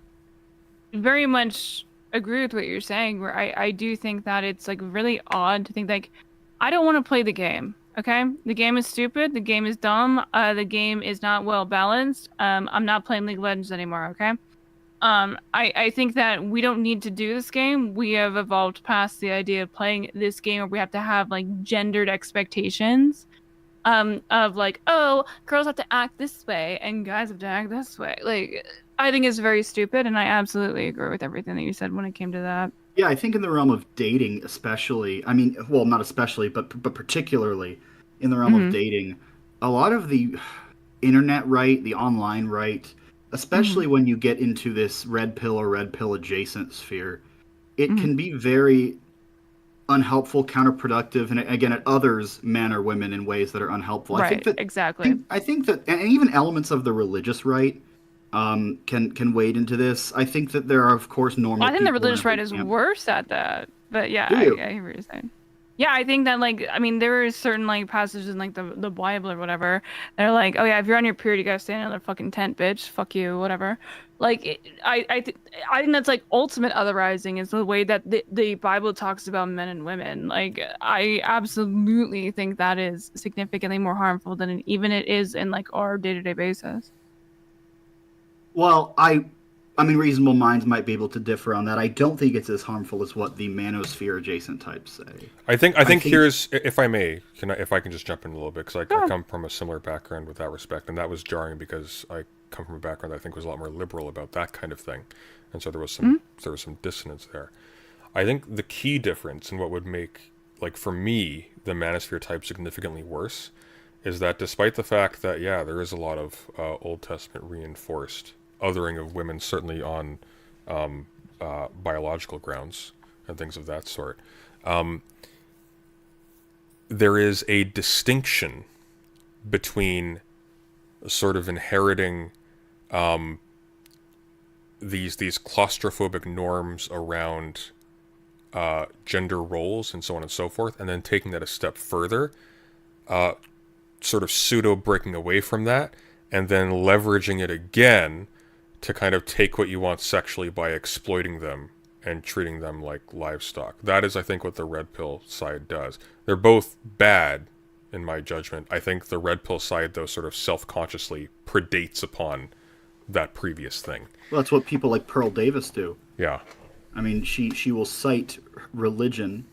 [SPEAKER 5] very much agree with what you're saying, where I do think that it's like really odd to think like, I don't want to play the game. Okay, the game is stupid. The game is dumb. The game is not well balanced. I'm not playing League of Legends anymore. Okay. I think that we don't need to do this game. We have evolved past the idea of playing this game where we have to have like gendered expectations, of like, oh, girls have to act this way and guys have to act this way. Like, I think it's very stupid, and I absolutely agree with everything that you said when it came to that.
[SPEAKER 6] Yeah, I think in the realm of dating, especially, I mean, well, not especially, but particularly in the realm of dating, a lot of the internet right, the online right, especially when you get into this red pill or red pill adjacent sphere, it can be very unhelpful, counterproductive, and again, it others men or women in ways that are unhelpful.
[SPEAKER 5] Right,
[SPEAKER 6] I think that,
[SPEAKER 5] exactly.
[SPEAKER 6] I think that, and even elements of the religious right can wade into this. I think that there are, of course, normal.
[SPEAKER 5] I think the
[SPEAKER 6] people in
[SPEAKER 5] religious
[SPEAKER 6] every
[SPEAKER 5] right is
[SPEAKER 6] camp.
[SPEAKER 5] worse at that. But yeah,
[SPEAKER 6] Do you?
[SPEAKER 5] I hear what you're saying. Yeah, I think that, like, I mean, there are certain, like, passages in, like, the Bible or whatever. They're like, oh, yeah, if you're on your period, you gotta stay in another fucking tent, bitch. Fuck you, whatever. Like, I think that's, like, ultimate otherizing is the way that the Bible talks about men and women. Like, I absolutely think that is significantly more harmful than even it is in, like, our day-to-day basis.
[SPEAKER 6] Well, I mean, reasonable minds might be able to differ on that. I don't think it's as harmful as what the manosphere adjacent types say.
[SPEAKER 1] I think here's, if I may, if I can just jump in a little bit, because I come from a similar background with that respect, and that was jarring because I come from a background that I think was a lot more liberal about that kind of thing, and so there was some dissonance there. I think the key difference in what would make, like, for me, the manosphere type significantly worse is that despite the fact that, yeah, there is a lot of Old Testament reinforced othering of women, certainly on biological grounds and things of that sort, there is a distinction between sort of inheriting these claustrophobic norms around gender roles and so on and so forth, and then taking that a step further, sort of pseudo breaking away from that, and then leveraging it again to kind of take what you want sexually by exploiting them and treating them like livestock. That is, I think, what the red pill side does. They're both bad, in my judgment. I think the red pill side, though, sort of self-consciously predates upon that previous thing.
[SPEAKER 6] Well, that's what people like Pearl Davis do.
[SPEAKER 1] Yeah.
[SPEAKER 6] I mean, she will cite religion.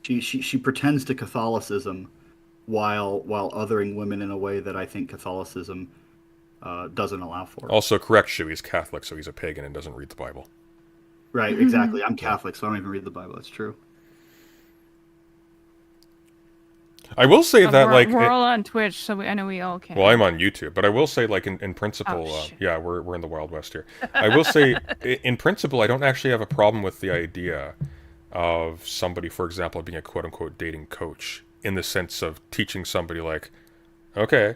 [SPEAKER 6] She pretends to Catholicism while othering women in a way that I think Catholicism doesn't allow for.
[SPEAKER 1] Also, correct, Shu, he's Catholic, so he's a pagan and doesn't read the Bible.
[SPEAKER 6] Right, exactly. I'm Catholic, so I don't even read the Bible. That's true.
[SPEAKER 1] I will say that,
[SPEAKER 5] we're all on Twitch, so I know we all can.
[SPEAKER 1] Well, I'm on YouTube, but I will say, like, in principle, yeah, we're in the Wild West here. I will say, in principle, I don't actually have a problem with the idea of somebody, for example, being a quote-unquote dating coach, in the sense of teaching somebody, like, okay,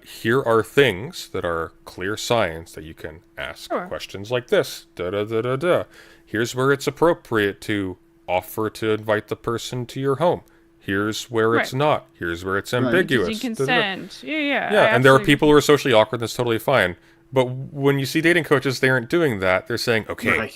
[SPEAKER 1] here are things that are clear signs that you can ask questions like this. Da-da-da-da-da. Here's where it's appropriate to offer to invite the person to your home. Here's where it's not. Here's where it's ambiguous.
[SPEAKER 5] You consent.
[SPEAKER 1] Yeah, and there are people who are socially awkward. That's totally fine. But when you see dating coaches, they aren't doing that. They're saying, okay,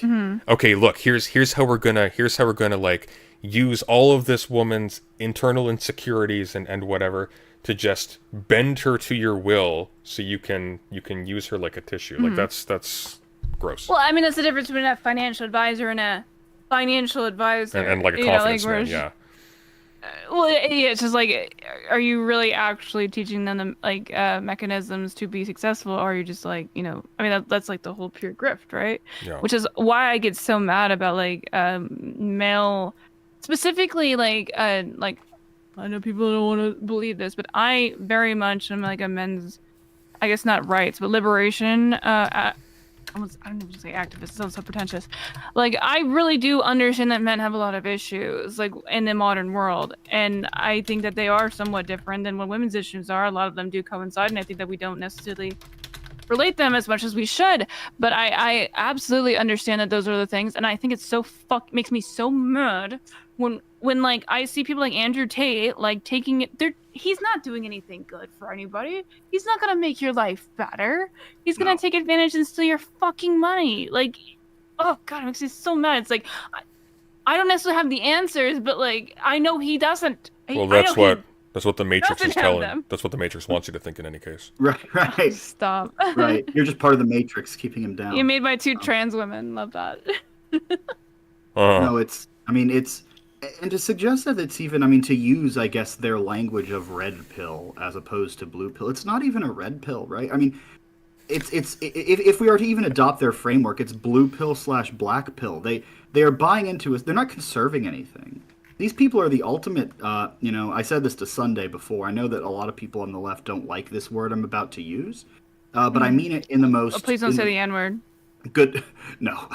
[SPEAKER 1] okay, look, here's how we're gonna like use all of this woman's internal insecurities and whatever to just bend her to your will, so you can use her like a tissue. Like that's gross.
[SPEAKER 5] Well, I mean, that's the difference between a financial advisor and a financial advisor,
[SPEAKER 1] and like a confidence man. Yeah.
[SPEAKER 5] Well, yeah, it's just like, are you really actually teaching them the, like, mechanisms to be successful, or are you just like, I mean, that's like the whole pure grift, right?
[SPEAKER 1] Yeah.
[SPEAKER 5] Which is why I get so mad about like male, specifically like I know people don't want to believe this, but I very much am like a men's, I guess not rights, but liberation. I don't even say activist. It sounds so pretentious. Like, I really do understand that men have a lot of issues, like, in the modern world. And I think that they are somewhat different than what women's issues are. A lot of them do coincide, and I think that we don't necessarily relate them as much as we should. But I absolutely understand that those are the things. And I think it's so makes me so mad when like I see people like Andrew Tate like taking it. He's not doing anything good for anybody. He's not gonna make your life better. He's gonna take advantage and steal your fucking money. Like, oh god, it makes me so mad. It's like I don't necessarily have the answers, but like I know he doesn't.
[SPEAKER 1] Well, that's what the Matrix is telling him. That's what the Matrix wants you to think in any case.
[SPEAKER 6] Right.
[SPEAKER 5] Stop.
[SPEAKER 6] Right. You're just part of the Matrix, keeping him down.
[SPEAKER 5] You made by two trans women. Love that.
[SPEAKER 6] No, it's. I mean, it's. And to suggest that it's even, I mean, to use, I guess, their language of red pill as opposed to blue pill, it's not even a red pill, right? I mean, if we are to even adopt their framework, it's blue pill / black pill. They are buying into it. They're not conserving anything. These people are the ultimate, I said this to Sunday before. I know that a lot of people on the left don't like this word I'm about to use, but I mean it in the most...
[SPEAKER 5] Oh, please don't say the N-word.
[SPEAKER 6] Good. No.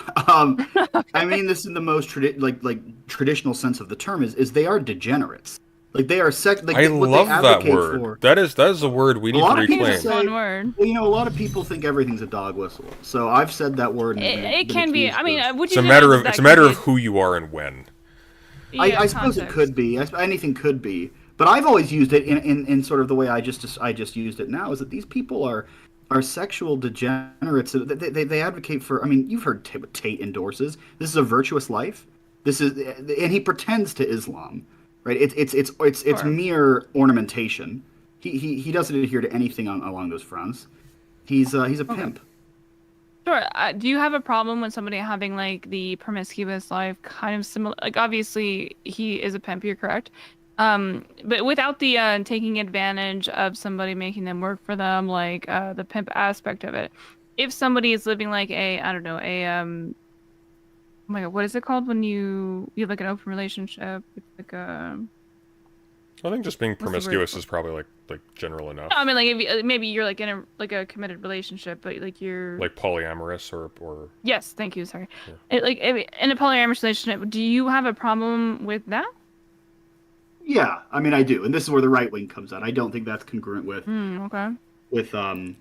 [SPEAKER 6] I mean this in the most traditional sense of the term is they are degenerates. Like they are
[SPEAKER 1] I love that word. That is a word we need to reclaim.
[SPEAKER 5] One word.
[SPEAKER 6] Well, a lot of people think everything's a dog whistle. So I've said that word.
[SPEAKER 5] It can be. I mean, would you?
[SPEAKER 1] It's a matter of who you are and when.
[SPEAKER 5] Yeah,
[SPEAKER 6] I suppose it could be. Anything could be. But I've always used it in sort of the way I just used it now. Is that these people are sexual degenerates. They advocate for. I mean, you've heard what Tate endorses. This is a virtuous life. And he pretends to Islam, right? It's mere ornamentation. He doesn't adhere to anything along those fronts. He's a pimp.
[SPEAKER 5] Sure. Do you have a problem with somebody having like the promiscuous life, kind of similar? Like obviously he is a pimp. You're correct. But without the taking advantage of somebody making them work for them, like the pimp aspect of it. If somebody is living like oh my god, what is it called when you have like an open relationship? It's like a...
[SPEAKER 1] I think just being promiscuous is probably like general enough.
[SPEAKER 5] No, I mean, like if maybe you're like in a committed relationship, but like you're
[SPEAKER 1] like polyamorous or.
[SPEAKER 5] Yes, thank you. Sorry. Yeah. In a polyamorous relationship, do you have a problem with that?
[SPEAKER 6] Yeah, I mean I do, and this is where the right wing comes out. I don't think that's congruent with with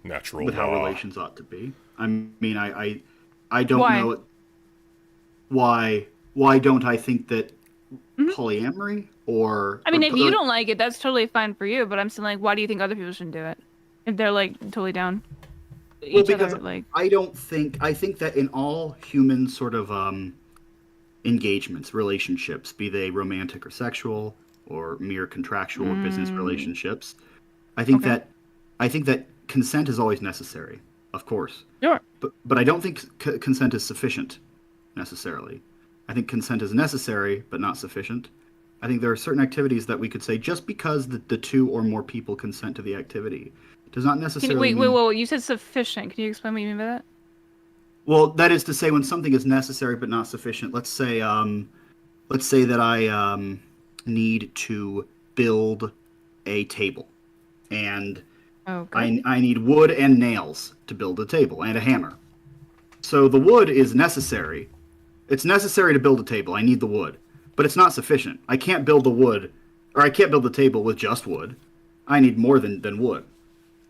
[SPEAKER 1] natural
[SPEAKER 6] with
[SPEAKER 1] law.
[SPEAKER 6] How relations ought to be. I mean I don't know why don't I think that polyamory or...
[SPEAKER 5] I mean, if you don't like it, that's totally fine for you, but I'm saying, like, why do you think other people shouldn't do it? If they're, like, totally down. each
[SPEAKER 6] because
[SPEAKER 5] other. Like,
[SPEAKER 6] I think that in all human sort of engagements, relationships, be they romantic or sexual or mere contractual or business relationships, I think
[SPEAKER 5] Okay.
[SPEAKER 6] that consent is always necessary, of course.
[SPEAKER 5] sure.
[SPEAKER 6] But I don't think consent is sufficient necessarily. I think consent is necessary but not sufficient. I think there are certain activities that we could say just because the two or more people consent to the activity does not
[SPEAKER 5] Can you,
[SPEAKER 6] necessarily
[SPEAKER 5] wait. You said sufficient. Can you explain what you mean by that?
[SPEAKER 6] Well, that is to say, when something is necessary but not sufficient. Let's say that I need to build a table, and
[SPEAKER 5] Okay.
[SPEAKER 6] I need wood and nails to build a table and a hammer. So the wood is necessary. It's necessary to build a table. I need the wood, but it's not sufficient. I can't build I can't build the table with just wood. I need more than wood.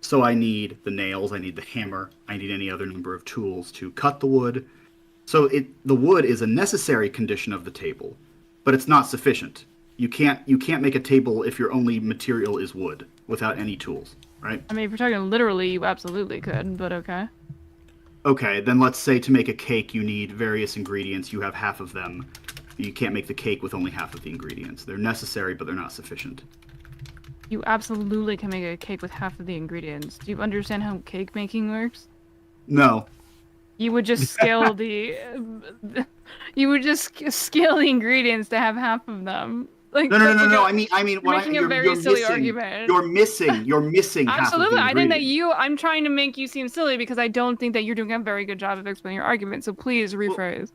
[SPEAKER 6] So I need the nails, I need the hammer, I need any other number of tools to cut the wood. So the wood is a necessary condition of the table, but it's not sufficient. You can't make a table if your only material is wood without any tools, right?
[SPEAKER 5] I mean, if you're talking literally, you absolutely could, but okay.
[SPEAKER 6] Okay, then let's say to make a cake you need various ingredients, you have half of them. You can't make the cake with only half of the ingredients. They're necessary, but they're not sufficient.
[SPEAKER 5] You absolutely can make a cake with half of the ingredients. Do you understand how cake making works?
[SPEAKER 6] No.
[SPEAKER 5] You would just scale you would just scale the ingredients to have half of them. Like,
[SPEAKER 6] No.
[SPEAKER 5] that's like
[SPEAKER 6] I mean,
[SPEAKER 5] you're making a very silly argument.
[SPEAKER 6] You're missing half of the
[SPEAKER 5] Absolutely. I think that
[SPEAKER 6] ingredient.
[SPEAKER 5] I'm trying to make you seem silly because I don't think that you're doing a very good job of explaining your argument. So please rephrase.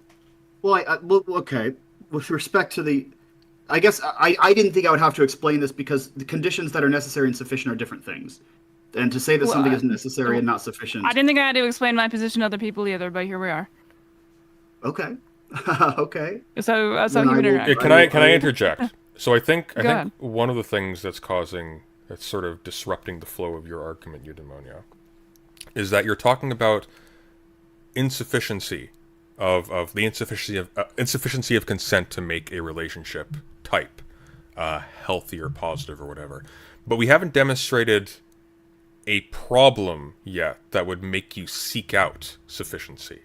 [SPEAKER 6] Well, okay. With respect to the, I guess I didn't think I would have to explain this because the conditions that are necessary and sufficient are different things. And to say that something is necessary and not sufficient.
[SPEAKER 5] I didn't think I had to explain my position to other people either, but here we are.
[SPEAKER 6] Okay. Okay.
[SPEAKER 5] So you
[SPEAKER 6] Then I
[SPEAKER 5] can
[SPEAKER 6] will-
[SPEAKER 5] interact.
[SPEAKER 1] Can I interject? So I think
[SPEAKER 5] ahead.
[SPEAKER 1] one of the things that's sort of disrupting the flow of your argument, Eudaimonia, is that you're talking about insufficiency of the insufficiency of consent to make a relationship type healthy or positive or whatever. But we haven't demonstrated a problem yet that would make you seek out sufficiency.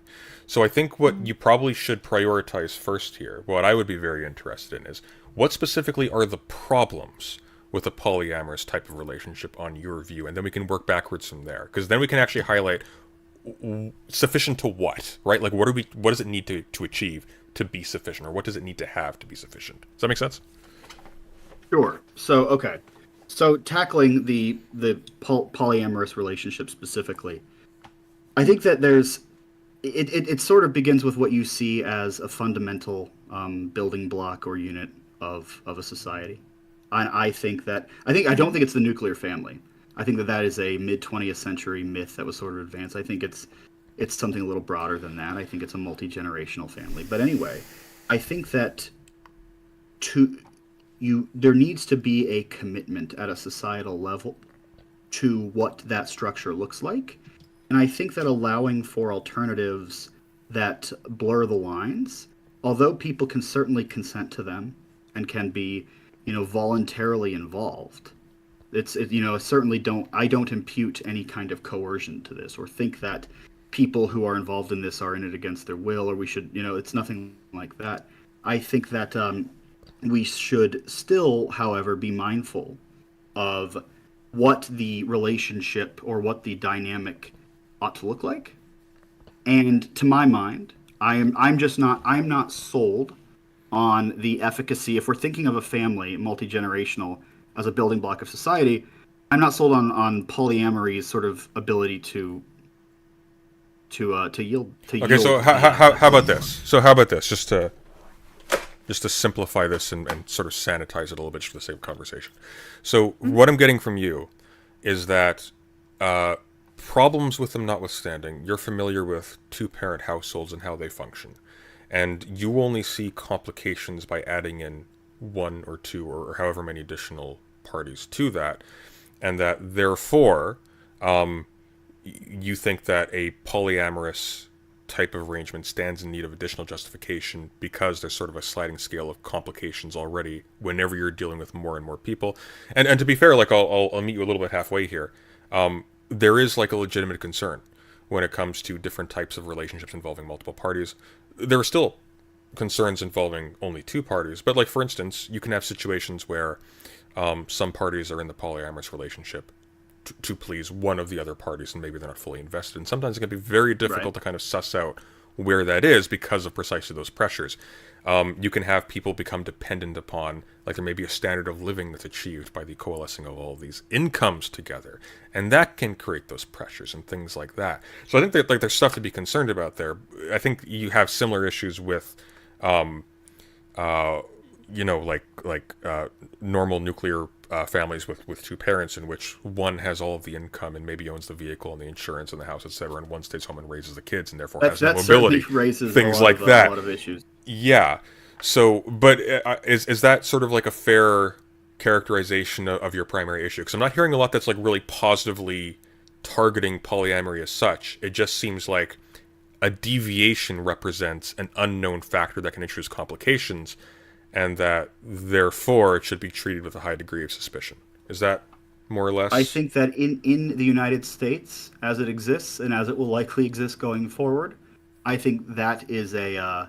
[SPEAKER 1] So I think what you probably should prioritize first here, what I would be very interested in, is what specifically are the problems with a polyamorous type of relationship on your view, and then we can work backwards from there. Because then we can actually highlight sufficient to what, right? Like what does it need to achieve to be sufficient, or what does it need to have to be sufficient? Does that make sense?
[SPEAKER 6] Sure. So, okay. So tackling the polyamorous relationship specifically, I think that it sort of begins with what you see as a fundamental building block or unit of a society. I don't think it's the nuclear family. I think that is a mid-20th century myth that was sort of advanced. I think it's something a little broader than that. I think it's a multi-generational family. But anyway, I think that there needs to be a commitment at a societal level to what that structure looks like. And I think that allowing for alternatives that blur the lines, although people can certainly consent to them and can be, voluntarily involved, I don't impute any kind of coercion to this or think that people who are involved in this are in it against their will, or we should, it's nothing like that. I think that we should still, however, be mindful of what the relationship or what the dynamic ought to look like. And to my mind, I'm not sold on the efficacy. If we're thinking of a family, multi-generational, as a building block of society, I'm not sold on polyamory's sort of ability to yield.
[SPEAKER 1] Okay, so how about this? How about this? Just to simplify this and sort of sanitize it a little bit just for the sake of conversation. So what I'm getting from you is that problems with them notwithstanding, you're familiar with two-parent households and how they function. And you only see complications by adding in one or two or however many additional parties to that. And that, therefore, you think that a polyamorous type of arrangement stands in need of additional justification because there's sort of a sliding scale of complications already whenever you're dealing with more and more people. And to be fair, like I'll meet you a little bit halfway here. There is like a legitimate concern when it comes to different types of relationships involving multiple parties. There are still concerns involving only two parties, but like for instance, you can have situations where some parties are in the polyamorous relationship to please one of the other parties, and maybe they're not fully invested. And sometimes it can be very difficult to kind of suss out where that is because of precisely those pressures. You can have people become dependent upon, like there may be a standard of living that's achieved by the coalescing of all of these incomes together, and that can create those pressures and things like that. So I think that like there's stuff to be concerned about there. I think you have similar issues with, normal nuclear families with two parents, in which one has all of the income and maybe owns the vehicle and the insurance and the house, etc., and one stays home and raises the kids and therefore has no mobility.
[SPEAKER 6] Raises
[SPEAKER 1] things like that.
[SPEAKER 6] A lot of issues.
[SPEAKER 1] Yeah. So, but is that sort of like a fair characterization of your primary issue? Because I'm not hearing a lot that's like really positively targeting polyamory as such. It just seems like a deviation represents an unknown factor that can introduce complications, and that therefore it should be treated with a high degree of suspicion. Is that more or less?
[SPEAKER 6] I think that in the United States, as it exists and as it will likely exist going forward, I think that is a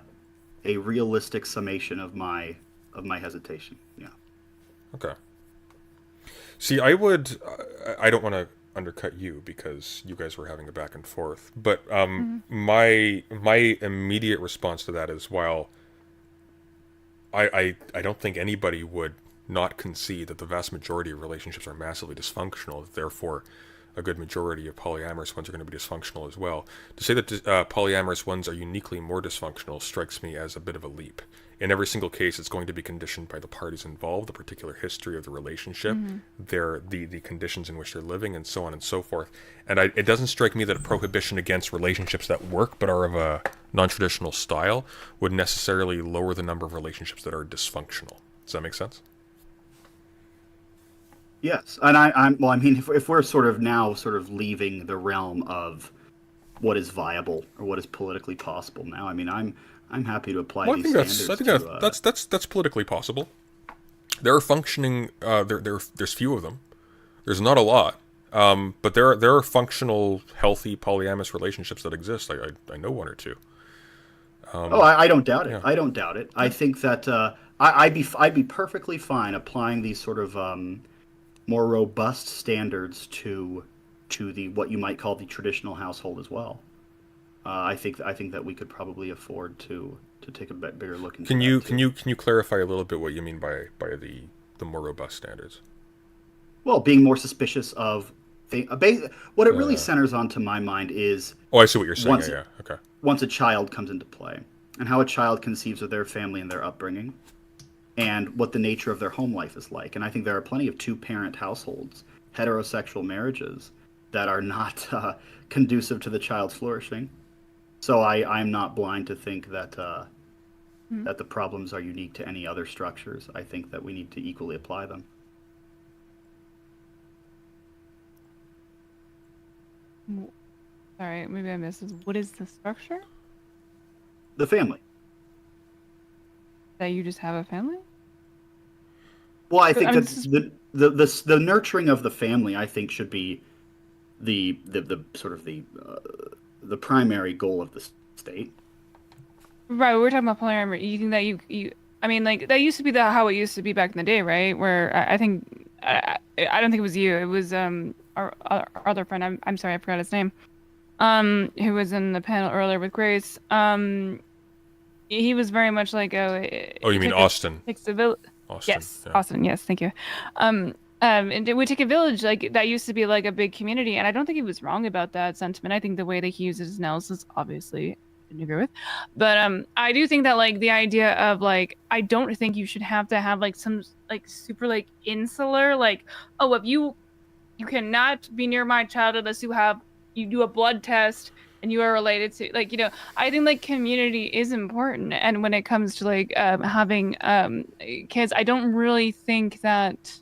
[SPEAKER 6] realistic summation of my hesitation. Yeah. Okay.
[SPEAKER 1] See, I don't want to undercut you because you guys were having a back and forth, but my immediate response to that is, while I don't think anybody would not concede that the vast majority of relationships are massively dysfunctional, therefore a good majority of polyamorous ones are going to be dysfunctional as well. To say that polyamorous ones are uniquely more dysfunctional strikes me as a bit of a leap. In every single case, it's going to be conditioned by the parties involved, the particular history of the relationship, the conditions in which they're living, and so on and so forth. And it doesn't strike me that a prohibition against relationships that work but are of a non-traditional style would necessarily lower the number of relationships that are dysfunctional. Does that make sense?
[SPEAKER 6] Yes, and I mean, if we're sort of leaving the realm of what is viable or what is politically possible now, I mean, I'm happy to apply these standards.
[SPEAKER 1] I think that's politically possible. There are functioning. There's few of them. There's not a lot, but there are functional, healthy polyamorous relationships that exist. I know one or two.
[SPEAKER 6] I don't doubt it.
[SPEAKER 1] Yeah.
[SPEAKER 6] I don't doubt it. I think that I'd be perfectly fine applying these sort of more robust standards to the what you might call the traditional household as well. I think that we could probably afford to take a bigger look into.
[SPEAKER 1] Can you clarify a little bit what you mean by the more robust standards?
[SPEAKER 6] Well, being more suspicious of what it really centers on, to my mind, is.
[SPEAKER 1] Oh, I see what you're saying. Okay.
[SPEAKER 6] Once a child comes into play, and how a child conceives of their family and their upbringing, and what the nature of their home life is like. And I think there are plenty of two-parent households, heterosexual marriages, that are not conducive to the child's flourishing. So I'm not blind to think that that the problems are unique to any other structures. I think that we need to equally apply them.
[SPEAKER 5] Sorry, maybe I missed this. What is the structure?
[SPEAKER 6] The family.
[SPEAKER 5] That you just have a family?
[SPEAKER 6] Well, I think the nurturing of the family, I think, should be the sort of the primary goal of the state.
[SPEAKER 5] Right, we're talking about polyamory. You think that you I mean, like, that used to be how it used to be back in the day, right? Where I think I don't think it was you. It was our other friend. I'm sorry, I forgot his name. Who was in the panel earlier with Grace. He was very much like
[SPEAKER 1] oh, you mean Austin?
[SPEAKER 5] Austin. Yes, yeah. Austin. Yes, thank you. And we take a village, like that used to be like a big community, and I don't think he was wrong about that sentiment. I think the way that he uses his analysis, obviously, I didn't agree with, but I do think that like the idea of like, I don't think you should have to have like some like super like insular, like, oh, if you cannot be near my child unless you do a blood test and you are related to, like, you know, I think like community is important, and when it comes to like having kids, I don't really think that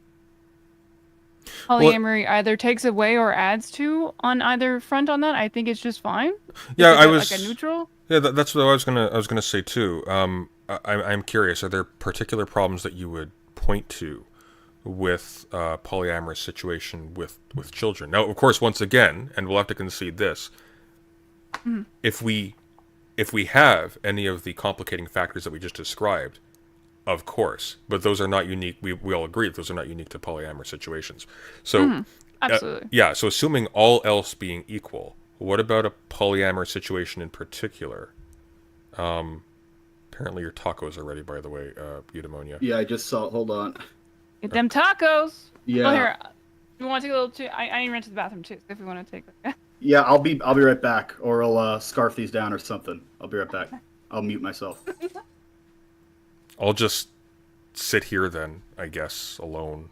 [SPEAKER 5] polyamory either takes away or adds to on either front on that. I think it's just fine.
[SPEAKER 1] Yeah,
[SPEAKER 5] I was like a neutral.
[SPEAKER 1] Yeah, that's what I was gonna say too. I'm curious. Are there particular problems that you would point to with polyamorous situation with children? Now, of course, once again, and we'll have to concede this, If we have any of the complicating factors that we just described, of course, but those are not unique. We all agree that those are not unique to polyamorous situations. So,
[SPEAKER 5] Absolutely.
[SPEAKER 1] yeah. So assuming all else being equal, what about a polyamorous situation in particular? Apparently your tacos are ready, by the way, Eudaimonia.
[SPEAKER 6] Yeah, I just saw. Hold on.
[SPEAKER 5] Get them tacos.
[SPEAKER 6] Yeah.
[SPEAKER 5] Well, here, you want to take a little too? I need to run to the bathroom too. If we want to take.
[SPEAKER 6] Yeah, I'll be right back, or I'll scarf these down or something. I'll be right back. I'll mute myself.
[SPEAKER 1] I'll just sit here then, I guess, alone.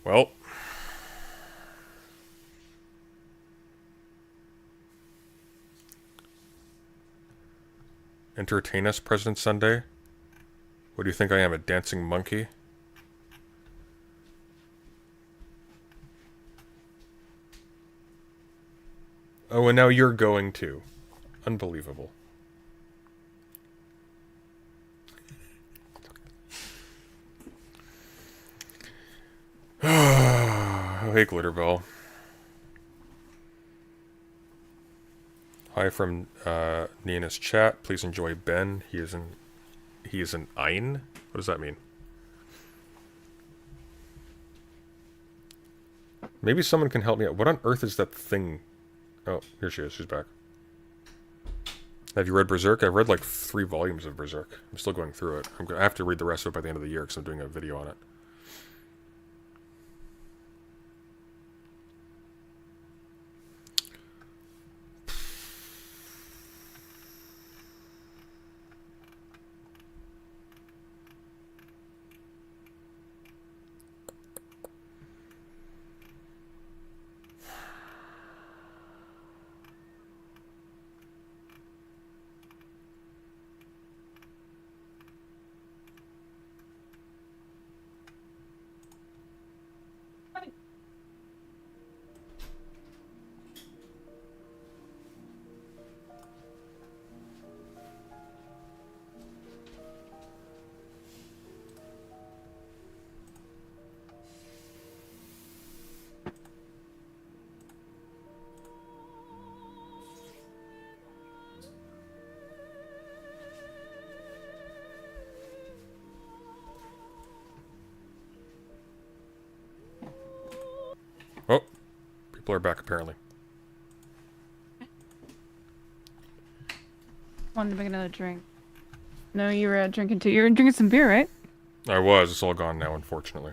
[SPEAKER 1] Well, entertain us, President Sunday? What do you think I am, a dancing monkey? Oh, and now you're going too. Unbelievable. Oh, hey, Glitterbell. Hi from Nina's chat. Please enjoy Ben. He is an Ein? What does that mean? Maybe someone can help me out. What on earth is that thing? Oh, here she is. She's back. Have you read Berserk? I've read like 3 volumes of Berserk. I'm still going through it. I have to read the rest of it by the end of the year because I'm doing a video on it. Oh, people are back apparently.
[SPEAKER 5] Wanted to make another drink. No, you were drinking too. You were drinking some beer, right?
[SPEAKER 1] I was. It's all gone now, unfortunately.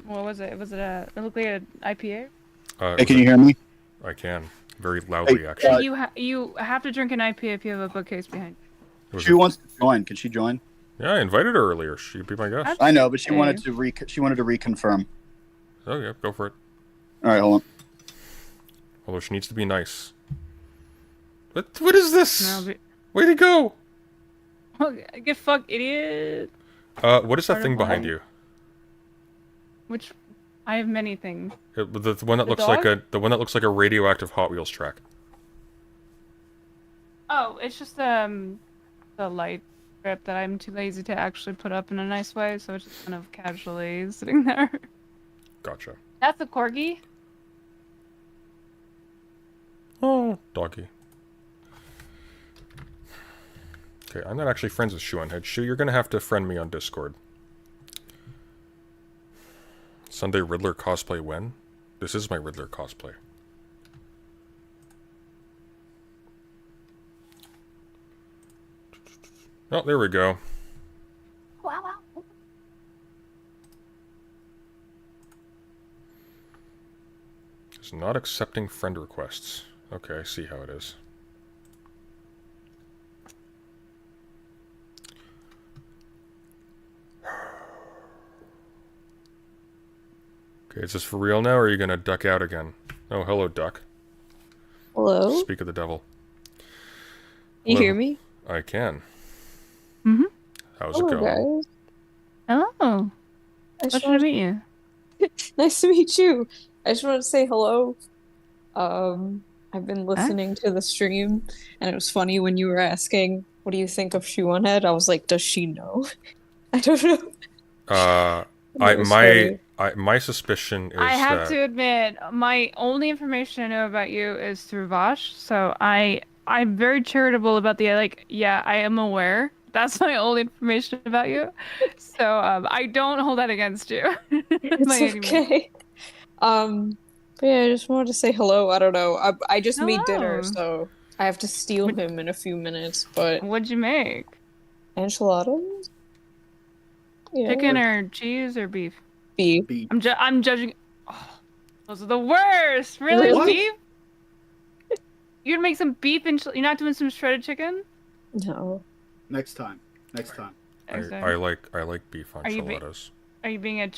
[SPEAKER 5] What was it? Was it a? It looked like an IPA.
[SPEAKER 6] Hey, can you hear me?
[SPEAKER 1] I can. Very loudly, actually.
[SPEAKER 5] You have to drink an IPA if you have a bookcase behind you.
[SPEAKER 6] She wants to join. Can she join?
[SPEAKER 1] Yeah, I invited her earlier. She'd be my guest.
[SPEAKER 6] I know, but she wanted to reconfirm.
[SPEAKER 1] Oh yeah, go for it.
[SPEAKER 6] All right, hold on.
[SPEAKER 1] Although she needs to be nice. What is this?
[SPEAKER 5] No,
[SPEAKER 1] Way to go!
[SPEAKER 5] Oh, get fucked, idiot.
[SPEAKER 1] What is that thing behind you?
[SPEAKER 5] Which I have many things.
[SPEAKER 1] The one that looks
[SPEAKER 5] dog?
[SPEAKER 1] like a radioactive Hot Wheels track.
[SPEAKER 5] Oh, it's just the light strip that I'm too lazy to actually put up in a nice way, so it's just kind of casually sitting there.
[SPEAKER 1] Gotcha.
[SPEAKER 5] That's a corgi.
[SPEAKER 1] Oh, doggy. Okay, I'm not actually friends with Shoeonhead. Shoe, you're gonna have to friend me on Discord. Sunday Riddler cosplay when? This is my Riddler cosplay. Oh, there we go.
[SPEAKER 5] Wow, wow.
[SPEAKER 1] It's not accepting friend requests. Okay, I see how it is. Okay, is this for real now, or are you gonna duck out again? Oh, hello, duck.
[SPEAKER 11] Hello?
[SPEAKER 1] Speak of the devil.
[SPEAKER 11] You
[SPEAKER 1] Hello.
[SPEAKER 11] hear me?
[SPEAKER 1] I can.
[SPEAKER 5] Mm-hmm.
[SPEAKER 1] How's it
[SPEAKER 11] Hello,
[SPEAKER 1] going?
[SPEAKER 11] guys.
[SPEAKER 5] Hello. Pleasure to meet you.
[SPEAKER 11] Nice to meet you. I just want to say hello. I've been listening to the stream, and it was funny when you were asking, "What do you think of Shoeonhead?" I was like, "Does she know?" I don't know.
[SPEAKER 1] My suspicion is
[SPEAKER 5] I have
[SPEAKER 1] that
[SPEAKER 5] to admit, my only information I know about you is through Vosh, so I'm very charitable about the yeah, I am aware. That's my only information about you. So I don't hold that against you.
[SPEAKER 11] It's
[SPEAKER 5] by any means.
[SPEAKER 11] okay. But yeah, I just wanted to say hello. I don't know. I just made dinner,
[SPEAKER 5] Hello.
[SPEAKER 11] so I have to steal him in a few minutes. But
[SPEAKER 5] What'd you make?
[SPEAKER 11] enchiladas? Yeah.
[SPEAKER 5] Chicken or cheese or beef?
[SPEAKER 11] Beef.
[SPEAKER 5] I'm judging. Oh, those are the worst. Really,
[SPEAKER 11] Really?
[SPEAKER 5] beef? You'd make some beef and you're not doing some shredded chicken?
[SPEAKER 11] No.
[SPEAKER 6] Next time. Next time.
[SPEAKER 1] I like beef
[SPEAKER 5] Are you
[SPEAKER 1] enchiladas.
[SPEAKER 5] Are you being a?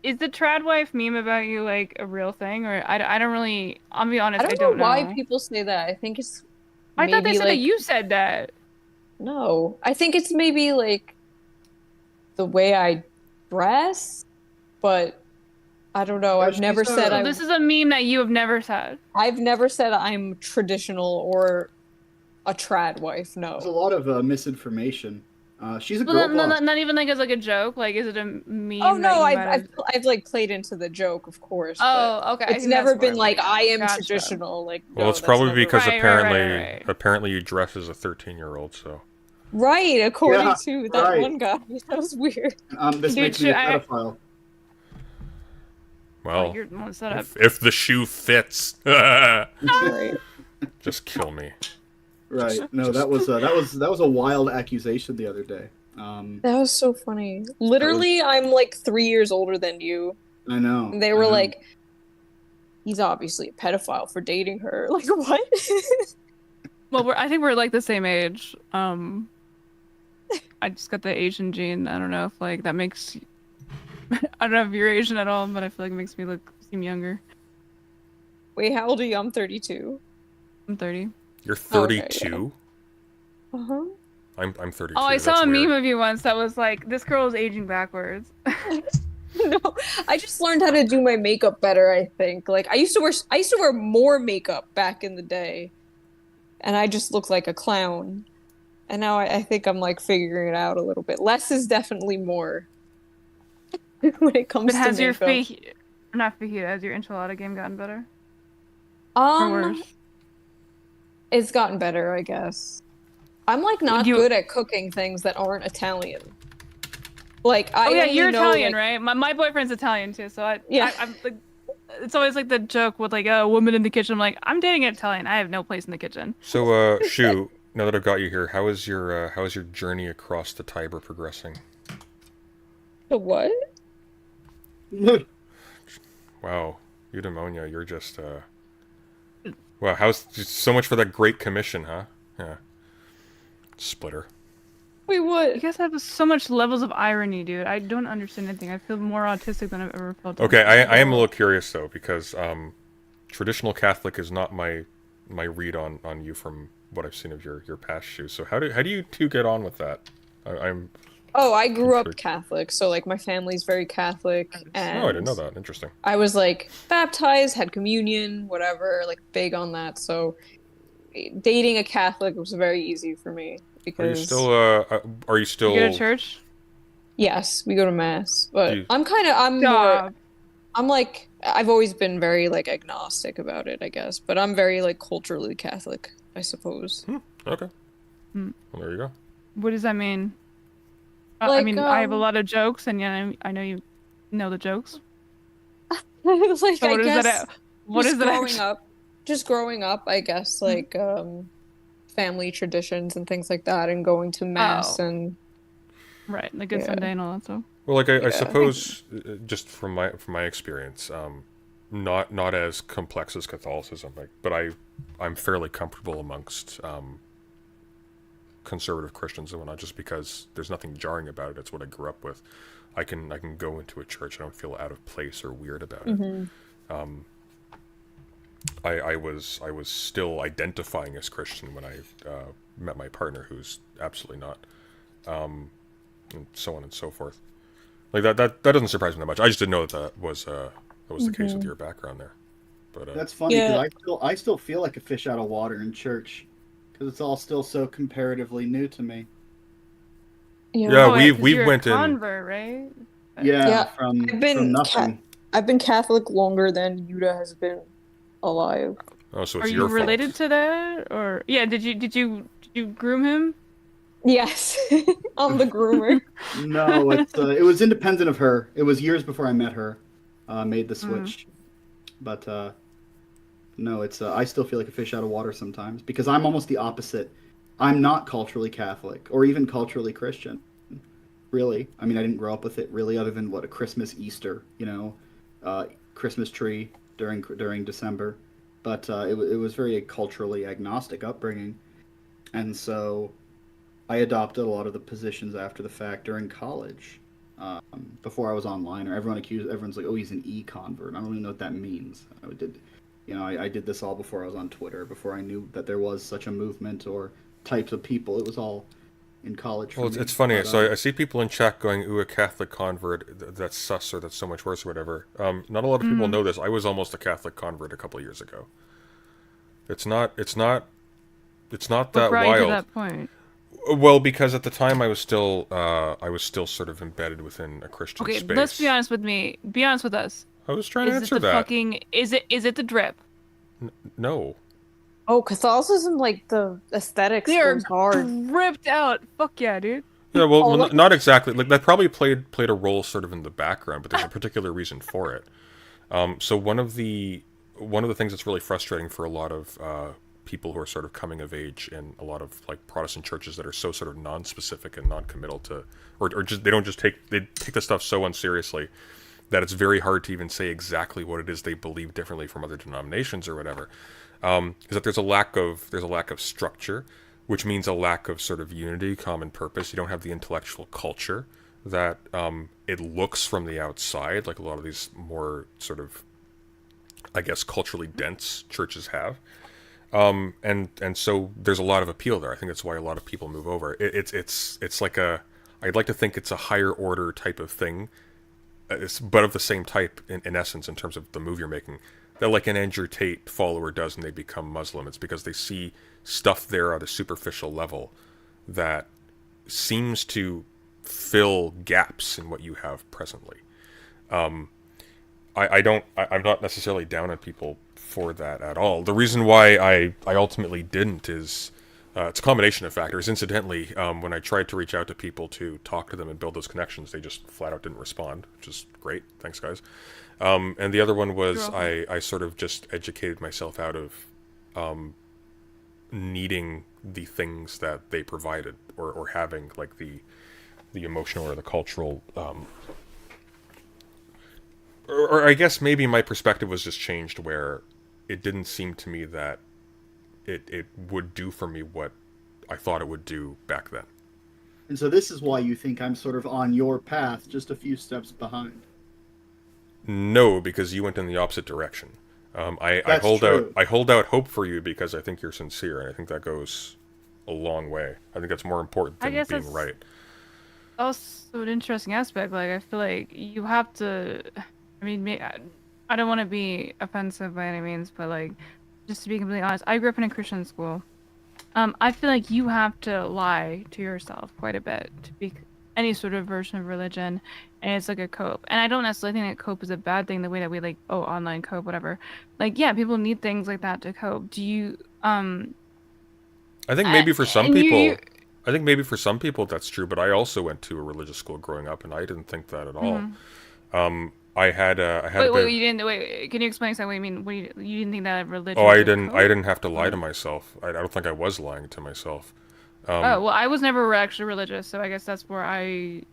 [SPEAKER 5] Is the trad wife meme about you like a real thing, or I don't really? I'll be honest,
[SPEAKER 11] I don't know why people say that. I think it's.
[SPEAKER 5] I thought they
[SPEAKER 11] maybe,
[SPEAKER 5] said that
[SPEAKER 11] like-
[SPEAKER 5] you said that.
[SPEAKER 11] No, I think it's maybe like the way I dress, but I don't know. I've never said I.
[SPEAKER 5] This is a meme that you have never said.
[SPEAKER 11] I've never said I'm traditional or a trad wife. No.
[SPEAKER 6] There's a lot of misinformation. She's a
[SPEAKER 5] Well,
[SPEAKER 6] girl boss.
[SPEAKER 5] not even like as like a joke. Like, is it a meme?
[SPEAKER 11] Oh no,
[SPEAKER 5] that
[SPEAKER 11] I've like played into the joke, of course.
[SPEAKER 5] Oh,
[SPEAKER 11] but
[SPEAKER 5] okay. I
[SPEAKER 11] It's
[SPEAKER 5] think
[SPEAKER 11] never
[SPEAKER 5] that's more
[SPEAKER 11] been
[SPEAKER 5] of
[SPEAKER 11] like
[SPEAKER 5] it.
[SPEAKER 11] I am
[SPEAKER 5] Gotcha.
[SPEAKER 11] traditional. Like
[SPEAKER 1] Well,
[SPEAKER 11] no,
[SPEAKER 1] it's
[SPEAKER 11] that's
[SPEAKER 1] probably
[SPEAKER 11] never-
[SPEAKER 1] because
[SPEAKER 5] Right, right.
[SPEAKER 1] apparently you dress as a 13-year-old. So
[SPEAKER 11] Right, according
[SPEAKER 6] Yeah,
[SPEAKER 11] to that
[SPEAKER 6] right.
[SPEAKER 11] one guy. That was weird.
[SPEAKER 6] This
[SPEAKER 5] Dude,
[SPEAKER 6] makes me a
[SPEAKER 5] I-
[SPEAKER 6] pedophile.
[SPEAKER 1] well,
[SPEAKER 5] You're the one set up.
[SPEAKER 1] if the shoe fits,
[SPEAKER 11] Right.
[SPEAKER 1] just kill me.
[SPEAKER 6] Right. No, that was a wild accusation the other day.
[SPEAKER 11] That was so funny. Literally, I'm like 3 years older than you.
[SPEAKER 6] I know.
[SPEAKER 11] And they were like, he's obviously a pedophile for dating her. Like, what?
[SPEAKER 5] Well, I think we're like the same age. I just got the Asian gene. I don't know if like that makes. I don't know if you're Asian at all, but I feel like it makes me seem younger.
[SPEAKER 11] Wait, how old are you? I'm 32.
[SPEAKER 5] I'm 30.
[SPEAKER 1] You're
[SPEAKER 11] Okay,
[SPEAKER 1] 32.
[SPEAKER 11] Uh-huh.
[SPEAKER 1] I'm 32.
[SPEAKER 5] Oh, I saw
[SPEAKER 1] That's
[SPEAKER 5] a
[SPEAKER 1] weird.
[SPEAKER 5] meme of you once that was like, this girl is aging backwards.
[SPEAKER 11] No, I just learned how to do my makeup better, I think. Like I used to wear more makeup back in the day. And I just looked like a clown. And now I think I'm like figuring it out a little bit. Less is definitely more. When it comes
[SPEAKER 5] But
[SPEAKER 11] to
[SPEAKER 5] has your
[SPEAKER 11] makeup.
[SPEAKER 5] not fajita, has your enchilada game gotten better? Or worse?
[SPEAKER 11] It's gotten better, I guess. I'm like not good at cooking things that aren't Italian. Like I
[SPEAKER 5] Oh yeah,
[SPEAKER 11] only
[SPEAKER 5] you're
[SPEAKER 11] know,
[SPEAKER 5] Italian,
[SPEAKER 11] like-
[SPEAKER 5] right? My boyfriend's Italian too, so I'm like, it's always like the joke with like a woman in the kitchen. I'm like, I'm dating an Italian. I have no place in the kitchen.
[SPEAKER 1] So, Shu, now that I've got you here, how is your journey across the Tiber progressing?
[SPEAKER 11] The what?
[SPEAKER 1] Wow, Eudaimonia, you're just wow. How's so much for that great commission, huh? Yeah. Splitter.
[SPEAKER 11] Wait, what?
[SPEAKER 5] You guys have so much levels of irony, dude. I don't understand anything. I feel more autistic than I've ever felt.
[SPEAKER 1] Okay, I am a little curious though, because traditional Catholic is not my read on you from what I've seen of your past shoes. So how do you two get on with that? I'm.
[SPEAKER 11] Oh, I grew up Catholic, so like my family's very Catholic, and
[SPEAKER 1] Oh, I didn't know that. Interesting.
[SPEAKER 11] I was like baptized, had communion, whatever, like big on that. So dating a Catholic was very easy for me because
[SPEAKER 1] Are you still?
[SPEAKER 5] You go to church?
[SPEAKER 11] Yes, we go to mass, but
[SPEAKER 1] You-
[SPEAKER 11] I'm like I've always been very like agnostic about it, I guess, but I'm very like culturally Catholic, I suppose.
[SPEAKER 1] Okay. Well, there you go.
[SPEAKER 5] What does that mean? I
[SPEAKER 11] Like,
[SPEAKER 5] mean, I have a lot of jokes, and yeah, I know you know the jokes.
[SPEAKER 11] Like
[SPEAKER 5] So
[SPEAKER 11] I
[SPEAKER 5] what is
[SPEAKER 11] guess
[SPEAKER 5] that? What
[SPEAKER 11] just
[SPEAKER 5] is that?
[SPEAKER 11] growing up? Just growing up, I guess, like family traditions and things like that, and going to mass and
[SPEAKER 5] Right, the Good Sunday and all that stuff.
[SPEAKER 1] Well, like I suppose, just from my experience, not as complex as Catholicism, but I'm fairly comfortable amongst conservative Christians and whatnot, just because there's nothing jarring about it. It's what I grew up with. I can go into a church. I don't feel out of place or weird about it. I was still identifying as Christian when I met my partner, who's absolutely not, and so on and so forth. Like that doesn't surprise me that much. I just didn't know that was the case with your background there. But
[SPEAKER 6] That's funny because
[SPEAKER 11] Yeah.
[SPEAKER 6] I still feel like a fish out of water in church because it's all still so comparatively new to me.
[SPEAKER 1] Yeah,
[SPEAKER 5] Oh, yeah, 'cause
[SPEAKER 1] we
[SPEAKER 5] you're
[SPEAKER 1] went
[SPEAKER 5] a
[SPEAKER 1] in.
[SPEAKER 5] convert, right?
[SPEAKER 6] Yeah,
[SPEAKER 11] I've
[SPEAKER 6] from
[SPEAKER 11] been
[SPEAKER 6] nothing.
[SPEAKER 11] I've been Catholic longer than Yuda has been alive.
[SPEAKER 1] Oh, so
[SPEAKER 5] Are
[SPEAKER 1] it's
[SPEAKER 5] you
[SPEAKER 1] your
[SPEAKER 5] related
[SPEAKER 1] fault.
[SPEAKER 5] to that, or yeah? Did you groom him?
[SPEAKER 11] Yes, I'm the groomer.
[SPEAKER 6] No, it was independent of her. It was years before I met her, made the switch. But no, it's I still feel like a fish out of water sometimes because I'm almost the opposite. I'm not culturally Catholic or even culturally Christian. Really, I mean, I didn't grow up with it really, other than what a Christmas, Easter, Christmas tree during December. But it was very culturally agnostic upbringing, and so I adopted a lot of the positions after the fact during college. Before I was online, or everyone's like, "Oh, he's an e-convert." I don't even know what that means. I did this all before I was on Twitter, before I knew that there was such a movement or types of people. It was all in college for
[SPEAKER 1] Well,
[SPEAKER 6] me.
[SPEAKER 1] it's funny.
[SPEAKER 6] But,
[SPEAKER 1] So I see people in chat going, "Ooh, a Catholic convert. That's sus, or that's so much worse, or whatever." Not a lot of people know this. I was almost a Catholic convert a couple of years ago. It's not.
[SPEAKER 5] What
[SPEAKER 1] That
[SPEAKER 5] brought you to
[SPEAKER 1] wild.
[SPEAKER 5] that point?
[SPEAKER 1] Well, because at the time I was still sort of embedded within a Christian
[SPEAKER 5] Okay,
[SPEAKER 1] space.
[SPEAKER 5] let's be honest with me. Be honest with us.
[SPEAKER 1] I was trying to
[SPEAKER 5] Is it
[SPEAKER 1] answer
[SPEAKER 5] the
[SPEAKER 1] that.
[SPEAKER 5] fucking? Is it the drip?
[SPEAKER 1] No.
[SPEAKER 11] Oh, Catholicism, like the aesthetics
[SPEAKER 5] They are
[SPEAKER 11] goes hard.
[SPEAKER 5] ripped out. Fuck yeah, dude.
[SPEAKER 1] Yeah, well,
[SPEAKER 11] Oh, like-
[SPEAKER 1] not exactly. Like that probably played a role sort of in the background, but there's a particular reason for it. So one of the things that's really frustrating for a lot of people who are sort of coming of age in a lot of like Protestant churches that are so sort of non-specific and non-committal to, or just they take the stuff so unseriously that it's very hard to even say exactly what it is they believe differently from other denominations or whatever. Is that there's a lack of structure, which means a lack of sort of unity, common purpose. You don't have the intellectual culture that it looks from the outside, like a lot of these more sort of, I guess, culturally dense churches have. And so there's a lot of appeal there. I think that's why a lot of people move over. It's like I'd like to think it's a higher order type of thing, but of the same type in essence in terms of the move you're making. That like an Andrew Tate follower does when they become Muslim. It's because they see stuff there at a superficial level that seems to fill gaps in what you have presently. I'm not necessarily down on people for that at all. The reason why I ultimately didn't is it's a combination of factors. Incidentally, when I tried to reach out to people to talk to them and build those connections, they just flat out didn't respond, which is great. Thanks, guys. And the other one was I sort of just educated myself out of needing the things that they provided or having like the emotional or the cultural or I guess maybe my perspective was just changed where it didn't seem to me that it would do for me what I thought it would do back then.
[SPEAKER 6] And so this is why you think I'm sort of on your path, just a few steps behind.
[SPEAKER 1] No, because you went in the opposite direction. I
[SPEAKER 6] That's
[SPEAKER 1] hold
[SPEAKER 6] true.
[SPEAKER 1] I hold out hope for you because I think you're sincere, and I think that goes a long way. I think that's more important
[SPEAKER 5] I
[SPEAKER 1] than
[SPEAKER 5] guess
[SPEAKER 1] being
[SPEAKER 5] that's-
[SPEAKER 1] right.
[SPEAKER 5] Also, an interesting aspect. Like, I feel like you have to. I mean, I don't want to be offensive by any means, but like, just to be completely honest, I grew up in a Christian school. I feel like you have to lie to yourself quite a bit to be any sort of version of religion, and it's like a cope. And I don't necessarily think that cope is a bad thing. The way that we like, oh, online cope, whatever. Like, yeah, people need things like that to cope. Do you?
[SPEAKER 1] I think maybe for some
[SPEAKER 5] and
[SPEAKER 1] people, I think maybe for some people that's true. But I also went to a religious school growing up, and I didn't think that at all. I had a
[SPEAKER 5] Wait,
[SPEAKER 1] bit-
[SPEAKER 5] wait, you didn't. Wait, can you explain exactly what you mean? What you didn't think that religion?
[SPEAKER 1] Oh, I
[SPEAKER 5] could
[SPEAKER 1] didn't.
[SPEAKER 5] cope?
[SPEAKER 1] I didn't have to lie to myself. I don't think I was lying to myself.
[SPEAKER 5] Oh, well, I was never actually religious, so I guess that's where I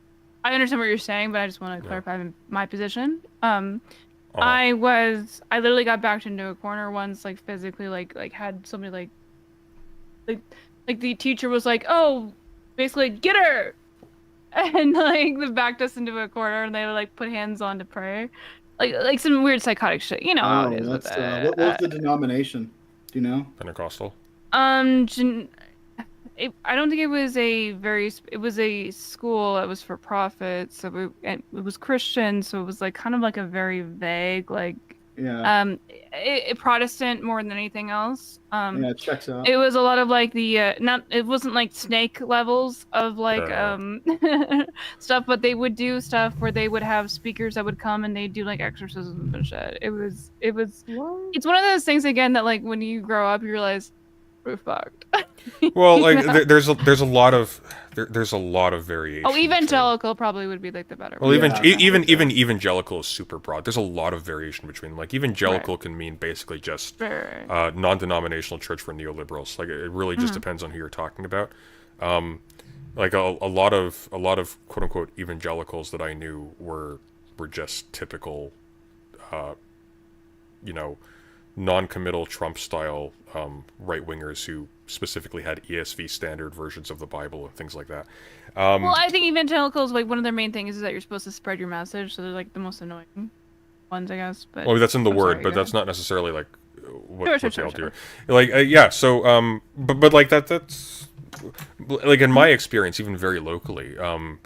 [SPEAKER 5] understand what you're saying, but I just want to clarify my position. I literally got backed into a corner once, like physically, like had somebody like the teacher was like, oh, basically get her, and like they backed us into a corner, and they would like put hands on to pray, like some weird psychotic shit. You know how it is with
[SPEAKER 6] that's
[SPEAKER 5] that.
[SPEAKER 6] what was the denomination? Do you know?
[SPEAKER 1] Pentecostal.
[SPEAKER 5] I don't think it was it was a school that was for profit, so it was Christian, so it was like kind of like a very vague, like Protestant more than anything else.
[SPEAKER 6] Yeah, it checks out.
[SPEAKER 5] It was a lot of like it wasn't like snake levels of like stuff, but they would do stuff where they would have speakers that would come and they'd do like exorcisms and shit. It's one of those things again that like when you grow up you realize we're fucked.
[SPEAKER 1] Well, like there's a lot of variation.
[SPEAKER 5] Oh, evangelical probably would be like the better.
[SPEAKER 1] Well, even evangelical is super broad. There's a lot of variation between them. Like evangelical can mean basically just non-denominational church for neoliberals. Like it really just depends on who you're talking about. Like a lot of quote unquote evangelicals that I knew were just typical, non-committal Trump style right wingers who specifically had ESV standard versions of the Bible and things like that.
[SPEAKER 5] Well, I think evangelicals, like one of their main things is that you're supposed to spread your message, so they're like the most annoying ones, I guess. But
[SPEAKER 1] well, that's in the word, but that's not necessarily like what they all do. Like so but like that's like in my experience, even very locally,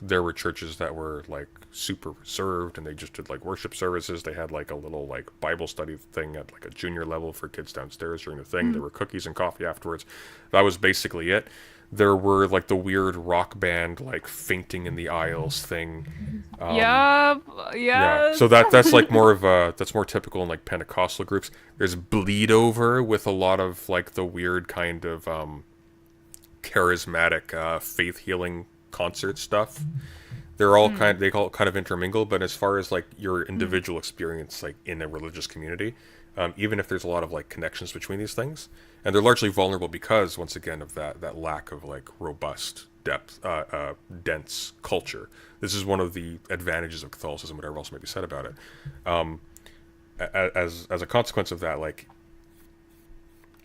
[SPEAKER 1] there were churches that were like super reserved and they just did like worship services. They had like a little like Bible study thing at like a junior level for kids downstairs during the thing. There were cookies and coffee afterwards. That was basically it. There were like the weird rock band like fainting in the aisles thing. Yeah. So that's like that's more typical in like Pentecostal groups. There's bleed over with a lot of like the weird kind of charismatic faith healing concert stuff. They're all kind of intermingle, but as far as like your individual experience like in a religious community, even if there's a lot of like connections between these things, and they're largely vulnerable because once again of that lack of like robust dense culture. This is one of the advantages of Catholicism, whatever else may be said about it. As a consequence of that, like,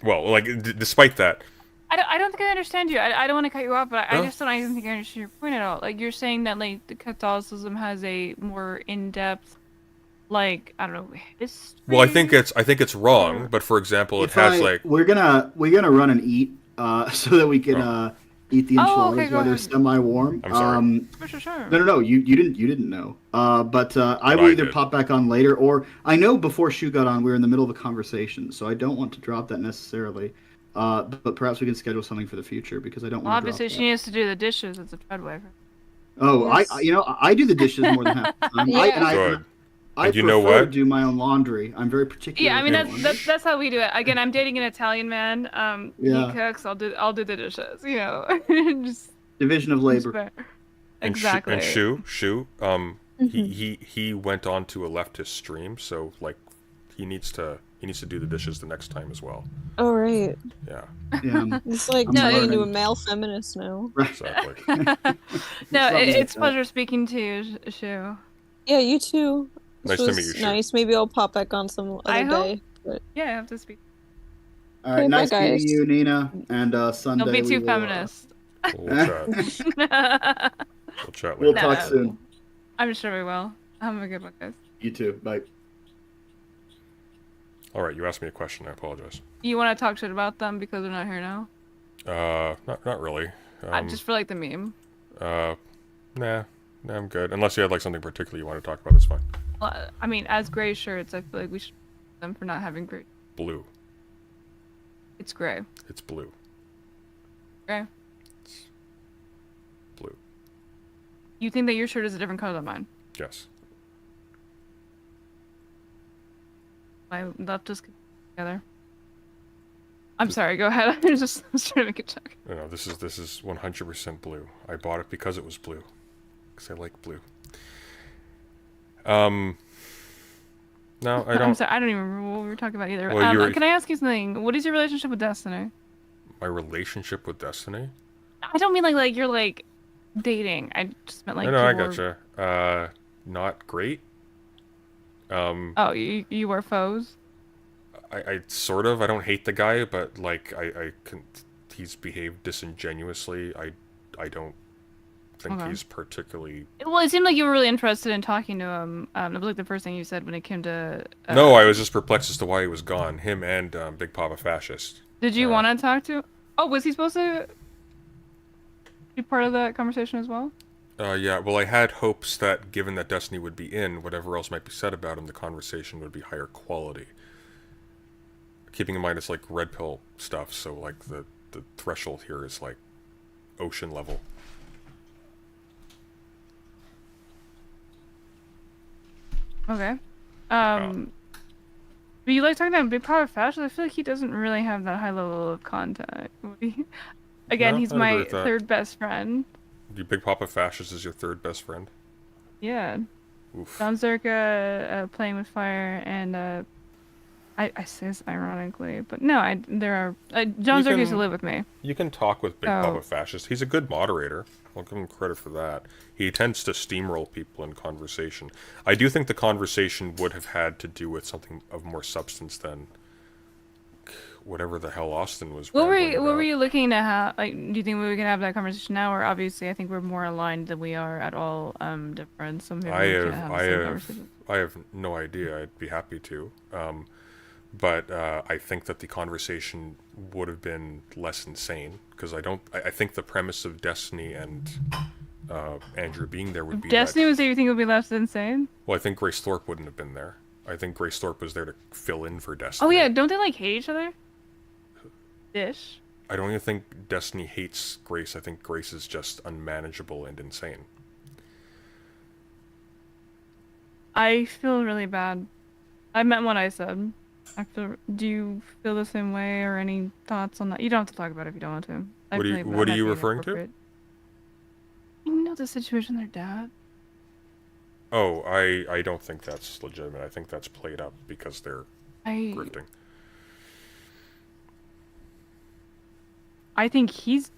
[SPEAKER 1] well, like despite that.
[SPEAKER 5] I don't think I understand you. I don't want to cut you off, but I just don't even think I understand your point at all. Like, you're saying that, like, the Catholicism has a more in-depth, like, I don't know, history?
[SPEAKER 1] Well, I think it's wrong, but for example, it has, like...
[SPEAKER 6] We're gonna run and eat, so that we can, eat the enchiladas while they're semi-warm.
[SPEAKER 1] I'm sorry.
[SPEAKER 5] Sure.
[SPEAKER 6] No, you didn't know. But I will either pop back on later, or I know before Shu got on, we were in the middle of a conversation, so I don't want to drop that necessarily. But perhaps we can schedule something for the future because I don't want to.
[SPEAKER 5] Obviously, she needs to do the dishes. It's a treadway.
[SPEAKER 6] Oh, yes. I do the dishes more than half the time.
[SPEAKER 1] Good.
[SPEAKER 6] I prefer to do my own laundry. I'm very particular.
[SPEAKER 5] Yeah, I mean that's how we do it. Again, I'm dating an Italian man. He cooks. I'll do the dishes. You know, just
[SPEAKER 6] division of labor.
[SPEAKER 5] Exactly.
[SPEAKER 1] And Shu, he went on to a leftist stream, so like he needs to do the dishes the next time as well.
[SPEAKER 11] Oh right.
[SPEAKER 1] Yeah.
[SPEAKER 11] It's like turning into a male feminist now.
[SPEAKER 1] Exactly.
[SPEAKER 5] No, it's a pleasure speaking to you, Shu.
[SPEAKER 11] Yeah, you too.
[SPEAKER 1] Nice to meet you, Shu.
[SPEAKER 11] Nice. Maybe I'll pop back on some other day. But...
[SPEAKER 5] Yeah, I have to speak.
[SPEAKER 6] All right, nice meeting you, Neeina, and Sunday.
[SPEAKER 5] Don't be too feminist.
[SPEAKER 1] We'll chat.
[SPEAKER 6] We'll talk soon.
[SPEAKER 5] I'm sure we will. Have a good one, guys.
[SPEAKER 6] You too. Bye.
[SPEAKER 1] All right, you asked me a question. I apologize.
[SPEAKER 5] You want to talk shit about them because they're not here now?
[SPEAKER 1] Not really.
[SPEAKER 5] Just for like the meme.
[SPEAKER 1] Nah, I'm good. Unless you had like something particular you want to talk about, it's fine.
[SPEAKER 5] Well, I mean, as gray shirts, I feel like we should them for not having gray.
[SPEAKER 1] Blue.
[SPEAKER 5] It's gray.
[SPEAKER 1] It's blue.
[SPEAKER 5] Gray.
[SPEAKER 1] It's blue.
[SPEAKER 5] You think that your shirt is a different color than mine?
[SPEAKER 1] Yes.
[SPEAKER 5] My left is together. I'm sorry. Go ahead. I was just trying to make a check.
[SPEAKER 1] No, this is 100% blue. I bought it because it was blue. Because I like blue. No, I don't.
[SPEAKER 5] I'm sorry. I don't even remember what we were talking about either.
[SPEAKER 1] Well,
[SPEAKER 5] can I ask you something? What is your relationship with Destiny?
[SPEAKER 1] My relationship with Destiny?
[SPEAKER 5] I don't mean like you're like dating. I just meant like.
[SPEAKER 1] No, I gotcha. Not great.
[SPEAKER 5] Oh, you were foes?
[SPEAKER 1] I sort of. I don't hate the guy, but like he's behaved disingenuously. I don't think
[SPEAKER 5] Okay.
[SPEAKER 1] he's particularly.
[SPEAKER 5] Well, it seemed like you were really interested in talking to him. That was like the first thing you said when it came to.
[SPEAKER 1] No, I was just perplexed as to why he was gone. Him and Big Papa Fascist.
[SPEAKER 5] Did you want to talk to? Oh, was he supposed to be part of that conversation as well?
[SPEAKER 1] Yeah, well, I had hopes that given that Destiny would be in, whatever else might be said about him, the conversation would be higher quality. Keeping in mind it's like red pill stuff, so like the threshold here is like ocean level.
[SPEAKER 5] Okay. But you like talking about Big Power Fashion? I feel like he doesn't really have that high level of contact. Again,
[SPEAKER 1] No,
[SPEAKER 5] he's
[SPEAKER 1] I'd agree
[SPEAKER 5] my
[SPEAKER 1] with that.
[SPEAKER 5] third best friend.
[SPEAKER 1] Your Big Papa Fascist is your third best friend?
[SPEAKER 5] Yeah.
[SPEAKER 1] Oof.
[SPEAKER 5] John Zerka, Playing with Fire, and I say this ironically, but no, there are John
[SPEAKER 1] You
[SPEAKER 5] Zerka used to
[SPEAKER 1] can-
[SPEAKER 5] live with me.
[SPEAKER 1] You can talk with Big
[SPEAKER 5] Oh.
[SPEAKER 1] Papa Fascist. He's a good moderator. I'll give him credit for that. He tends to steamroll people in conversation. I do think the conversation would have had to do with something of more substance than whatever the hell Austin was.
[SPEAKER 5] What were
[SPEAKER 1] rambling
[SPEAKER 5] you, what
[SPEAKER 1] about.
[SPEAKER 5] were you looking to have? Like, do you think we can have that conversation now, or obviously I think we're more aligned than we are at all different. So maybe we can have the same conversation.
[SPEAKER 1] I have no idea. I'd be happy to. But I think that the conversation would have been less insane because I think the premise of Destiny and Andrew being there would be
[SPEAKER 5] Destiny
[SPEAKER 1] that,
[SPEAKER 5] was there. You think it would be less insane?
[SPEAKER 1] well, I think Grace Thorpe wouldn't have been there. I think Grace Thorpe was there to fill in for Destiny.
[SPEAKER 5] Oh yeah, don't they like hate each other? Ish.
[SPEAKER 1] I don't even think Destiny hates Grace. I think Grace is just unmanageable and insane.
[SPEAKER 5] I feel really bad. I meant what I said. Do you feel the same way, or any thoughts on that? You don't have to talk about it if you don't want to. I
[SPEAKER 1] What are
[SPEAKER 5] feel
[SPEAKER 1] you-
[SPEAKER 5] like
[SPEAKER 1] what
[SPEAKER 5] that
[SPEAKER 1] are you
[SPEAKER 5] might be
[SPEAKER 1] referring to?
[SPEAKER 5] inappropriate. You know the situation with their dad.
[SPEAKER 1] Oh, I don't think that's legitimate. I think that's played up because they're grifting.
[SPEAKER 5] I think he's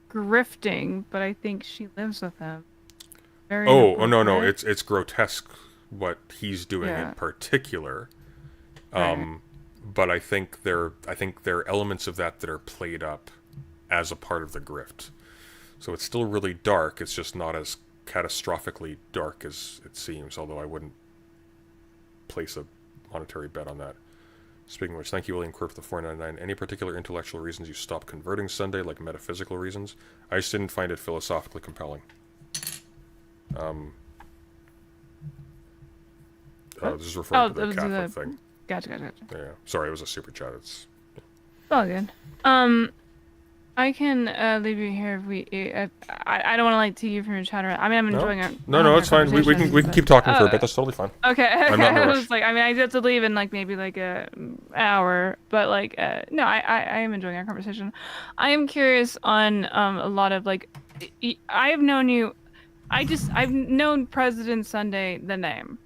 [SPEAKER 5] grifting, but I think she lives with him. Very
[SPEAKER 1] Oh no,
[SPEAKER 5] inappropriate.
[SPEAKER 1] it's grotesque what he's doing
[SPEAKER 5] Yeah.
[SPEAKER 1] in particular.
[SPEAKER 5] Right.
[SPEAKER 1] But I think there are elements of that that are played up as a part of the grift. So it's still really dark. It's just not as catastrophically dark as it seems. Although I wouldn't place a monetary bet on that. Speaking of which, thank you, William Quirk, for the 499. Any particular intellectual reasons you stopped converting Sunday, like metaphysical reasons? I just didn't find it philosophically compelling. This is referring to the Catholic thing.
[SPEAKER 5] Gotcha.
[SPEAKER 1] Yeah, sorry, it was a super chat. It's
[SPEAKER 5] All good. I can leave you here if we. I don't want to like take you from your chatter. I mean, I'm enjoying it.
[SPEAKER 1] no, it's fine. We can keep talking for a bit. That's totally fine.
[SPEAKER 5] Okay.
[SPEAKER 1] I'm not in a
[SPEAKER 5] I
[SPEAKER 1] rush.
[SPEAKER 5] was like, I mean, I have to leave in like maybe like a hour, but like, no, I am enjoying our conversation. I am curious on a lot of like, I have known you. I've known President Sunday the name.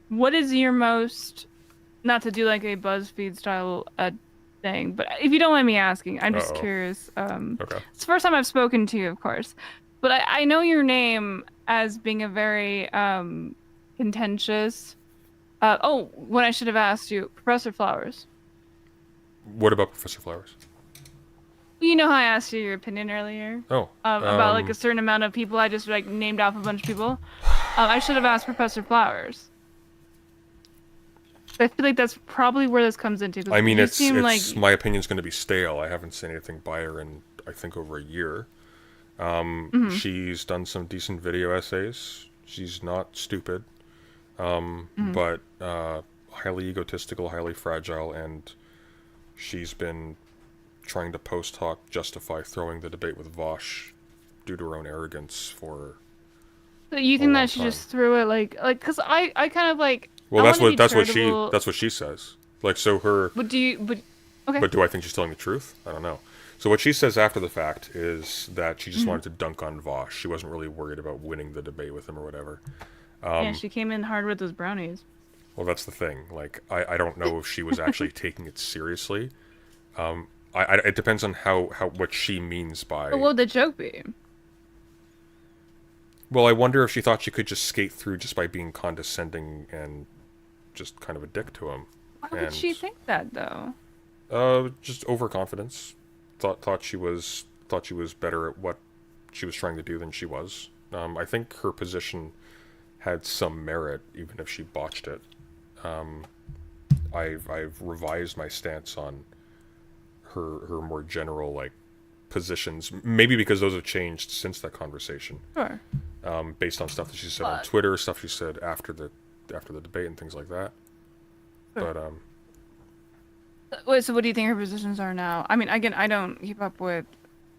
[SPEAKER 5] What is your most, not to do like a BuzzFeed style thing, but if you don't mind me asking, I'm just curious.
[SPEAKER 1] Okay.
[SPEAKER 5] It's the first time I've spoken to you, of course, but I know your name as being a very contentious. When I should have asked you, Professor Flowers.
[SPEAKER 1] What about Professor Flowers?
[SPEAKER 5] You know how I asked you your opinion earlier? About like a certain amount of people. I just like named off a bunch of people. I should have asked Professor Flowers. I feel like that's probably where this comes into. 'Cause
[SPEAKER 1] I mean,
[SPEAKER 5] you
[SPEAKER 1] it's
[SPEAKER 5] seem like
[SPEAKER 1] my opinion's going to be stale. I haven't seen anything by her in I think over a year. She's done some decent video essays. She's not stupid, but highly egotistical, highly fragile, and she's been trying to post hoc justify throwing the debate with Vosh due to her own arrogance for.
[SPEAKER 5] So you think
[SPEAKER 1] long
[SPEAKER 5] that she
[SPEAKER 1] time.
[SPEAKER 5] just threw it like because I kind of like.
[SPEAKER 1] Well,
[SPEAKER 5] I
[SPEAKER 1] that's
[SPEAKER 5] wanna
[SPEAKER 1] what
[SPEAKER 5] be
[SPEAKER 1] that's
[SPEAKER 5] charitable.
[SPEAKER 1] what she says. Like so her.
[SPEAKER 5] Okay.
[SPEAKER 1] But do I think she's telling the truth? I don't know. So what she says after the fact is that she just wanted to dunk on Vosh. She wasn't really worried about winning the debate with him or whatever.
[SPEAKER 5] Yeah, she came in hard with those brownies.
[SPEAKER 1] Well, that's the thing. Like, I don't know if she was actually taking it seriously. It depends on how what she means by.
[SPEAKER 5] But what would the joke be?
[SPEAKER 1] Well, I wonder if she thought she could just skate through just by being condescending and just kind of a dick to him.
[SPEAKER 5] Why would she think that though?
[SPEAKER 1] Just overconfidence. Thought she was better at what she was trying to do than she was. I think her position had some merit, even if she botched it. I've revised my stance on her more general like positions, maybe because those have changed since that conversation.
[SPEAKER 5] Sure.
[SPEAKER 1] Based on stuff that she said on Twitter, stuff she said after the debate and things like that.
[SPEAKER 5] Sure.
[SPEAKER 1] But
[SPEAKER 5] Wait, so what do you think her positions are now? I mean, again, I don't keep up with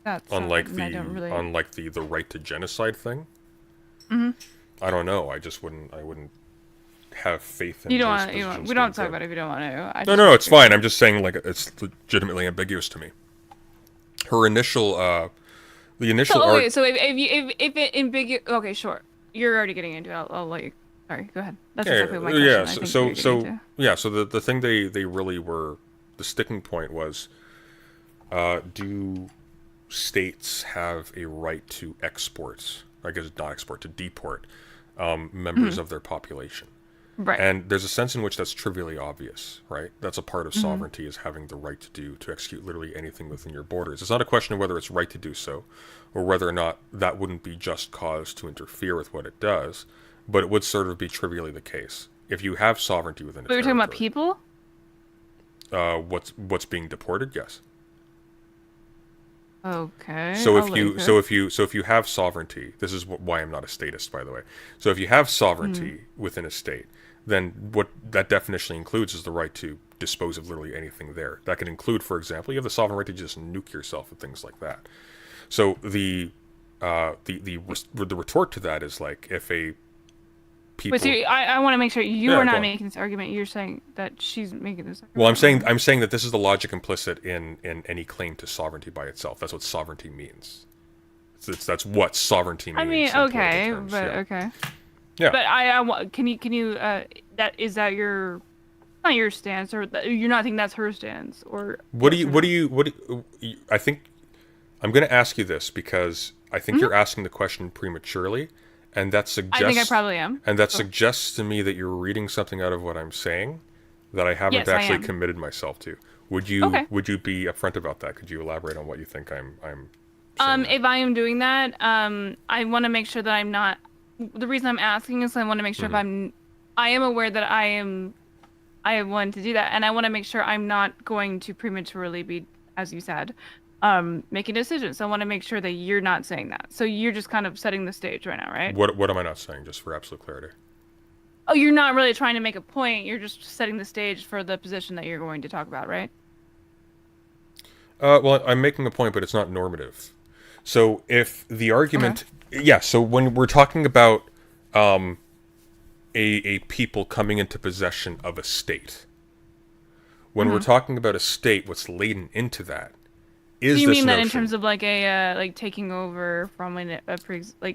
[SPEAKER 5] that stuff,
[SPEAKER 1] unlike
[SPEAKER 5] and I don't really...
[SPEAKER 1] the right to genocide thing,
[SPEAKER 5] Mm-hmm.
[SPEAKER 1] I don't know. I wouldn't have faith in.
[SPEAKER 5] You don't
[SPEAKER 1] those
[SPEAKER 5] want.
[SPEAKER 1] positions
[SPEAKER 5] We don't
[SPEAKER 1] being
[SPEAKER 5] talk
[SPEAKER 1] good.
[SPEAKER 5] about it if you don't want to.
[SPEAKER 1] No, it's fine. I'm just saying, like, it's legitimately ambiguous to me. Her initial, the initial.
[SPEAKER 5] So if it ambiguous, okay, sure. You're already getting into it. I'll let you. Sorry, go ahead. That's exactly my question.
[SPEAKER 1] Yeah.
[SPEAKER 5] I think you're getting into.
[SPEAKER 1] Yeah. So the thing they really were, the sticking point was, do states have a right to export? I guess not export, to deport members of their population.
[SPEAKER 5] Right.
[SPEAKER 1] And there's a sense in which that's trivially obvious, right? That's a part of sovereignty, is having the right to execute literally anything within your borders. It's not a question of whether it's right to do so, or whether or not that wouldn't be just cause to interfere with what it does, but it would sort of be trivially the case. If you have sovereignty within a
[SPEAKER 5] But you're talking about people?
[SPEAKER 1] What's being deported, yes.
[SPEAKER 5] Okay.
[SPEAKER 1] So if you have sovereignty, this is why I'm not a statist, by the way. So if you have sovereignty within a state, then what that definition includes is the right to dispose of literally anything there. That can include, for example, you have the sovereign right to just nuke yourself and things like that. So the retort to that is like, if a people.
[SPEAKER 5] Wait, so I want to make sure you are not making this argument. You're saying that she's making this argument.
[SPEAKER 1] Well, I'm saying that this is the logic implicit in any claim to sovereignty by itself. That's what sovereignty means. That's what sovereignty means.
[SPEAKER 5] I mean, okay, but okay.
[SPEAKER 1] Yeah.
[SPEAKER 5] But can you is that your, not your stance, or you're not thinking that's her stance, or
[SPEAKER 1] what do you I think I'm going to ask you this because I think you're asking the question prematurely, and that suggests,
[SPEAKER 5] I think I probably am.
[SPEAKER 1] And that suggests to me that you're reading something out of what I'm saying that I haven't actually committed myself to. Would you be upfront about that? Could you elaborate on what you think I'm saying?
[SPEAKER 5] If I am doing that, I want to make sure that I'm not. The reason I'm asking is I want to make sure if I am aware that I want to do that, and I want to make sure I'm not going to prematurely be, as you said, making decisions. So I want to make sure that you're not saying that. So you're just kind of setting the stage right now, right?
[SPEAKER 1] What am I not saying, just for absolute clarity?
[SPEAKER 5] Oh, you're not really trying to make a point. You're just setting the stage for the position that you're going to talk about, right?
[SPEAKER 1] Well, I'm making a point, but it's not normative. So if the argument... Yeah, so when we're talking about a people coming into possession of a state, when we're talking about a state, what's latent into that is
[SPEAKER 5] do you
[SPEAKER 1] this
[SPEAKER 5] mean that
[SPEAKER 1] notion,
[SPEAKER 5] in terms of like a like taking over from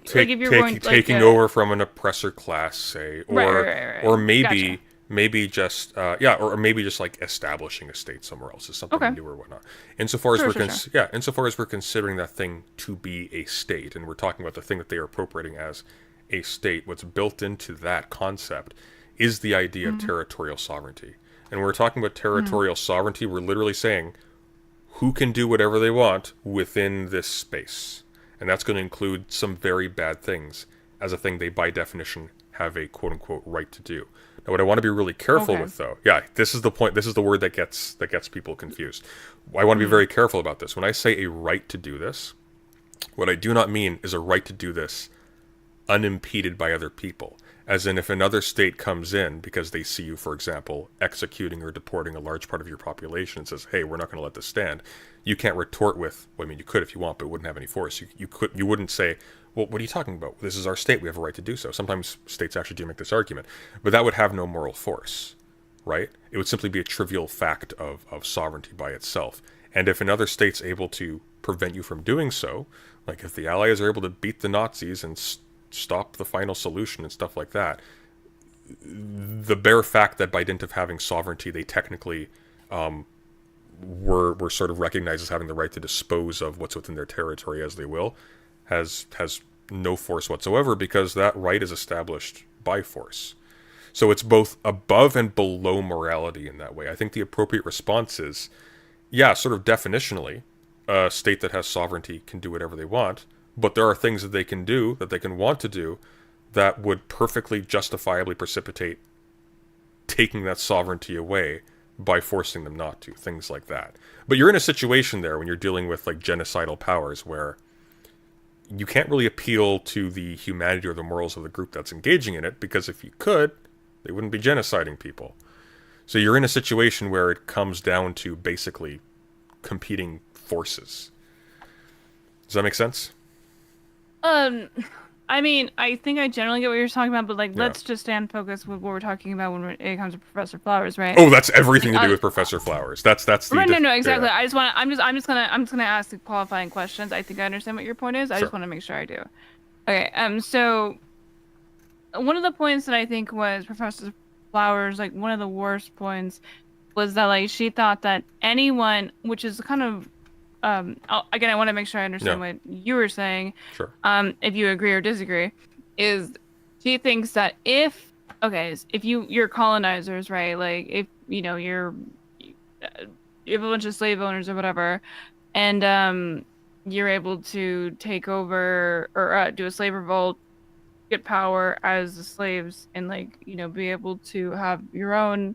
[SPEAKER 1] taking over from an oppressor class, say, or or maybe maybe just or maybe just like establishing a state somewhere else is something new or whatnot. Insofar as insofar as we're considering that thing to be a state, and we're talking about the thing that they are appropriating as a state, what's built into that concept is the idea of territorial sovereignty. And when we're talking about territorial sovereignty, we're literally saying who can do whatever they want within this space. And that's going to include some very bad things as a thing they, by definition, have a quote-unquote right to do. Now, what I want to be really careful with, though, this is the point, this is the word that gets people confused. I want to be very careful about this. When I say a right to do this, what I do not mean is a right to do this unimpeded by other people. As in, if another state comes in because they see you, for example, executing or deporting a large part of your population and says, hey, we're not going to let this stand, you can't retort with, well, I mean, you could if you want, but it wouldn't have any force. You wouldn't say, well, what are you talking about? This is our state. We have a right to do so. Sometimes states actually do make this argument, but that would have no moral force, right? It would simply be a trivial fact of sovereignty by itself. And if another state's able to prevent you from doing so, like if the Allies are able to beat the Nazis and stop the final solution and stuff like that, the bare fact that by dint of having sovereignty, they technically were sort of recognized as having the right to dispose of what's within their territory as they will, has no force whatsoever, because that right is established by force. So it's both above and below morality in that way. I think the appropriate response is, yeah, sort of definitionally, a state that has sovereignty can do whatever they want, but there are things that they can do, that they can want to do, that would perfectly justifiably precipitate taking that sovereignty away by forcing them not to, things like that. But you're in a situation there when you're dealing with like genocidal powers where you can't really appeal to the humanity or the morals of the group that's engaging in it, because if you could, they wouldn't be genociding people. So you're in a situation where it comes down to basically competing forces. Does that make sense?
[SPEAKER 5] I mean, I think I generally get what you're talking about, but like,
[SPEAKER 1] Yeah.
[SPEAKER 5] let's just stand focused with what we're talking about when it comes to Professor Flowers, right?
[SPEAKER 1] Oh, that's everything to do with Professor Flowers. That's the
[SPEAKER 5] Right, no, exactly.
[SPEAKER 1] yeah.
[SPEAKER 5] I'm just gonna ask the qualifying questions. I think I understand what your point is. I
[SPEAKER 1] Sure.
[SPEAKER 5] just want to make sure I do. Okay. So one of the points that I think was Professor Flowers, like one of the worst points, was that like she thought that anyone, which is kind of again, I want to make sure I understand what you were saying.
[SPEAKER 1] Sure.
[SPEAKER 5] If you agree or disagree, is she thinks that if you're colonizers, right? Like if you have a bunch of slave owners or whatever, and you're able to take over or do a slave revolt, get power as the slaves, and like be able to have your own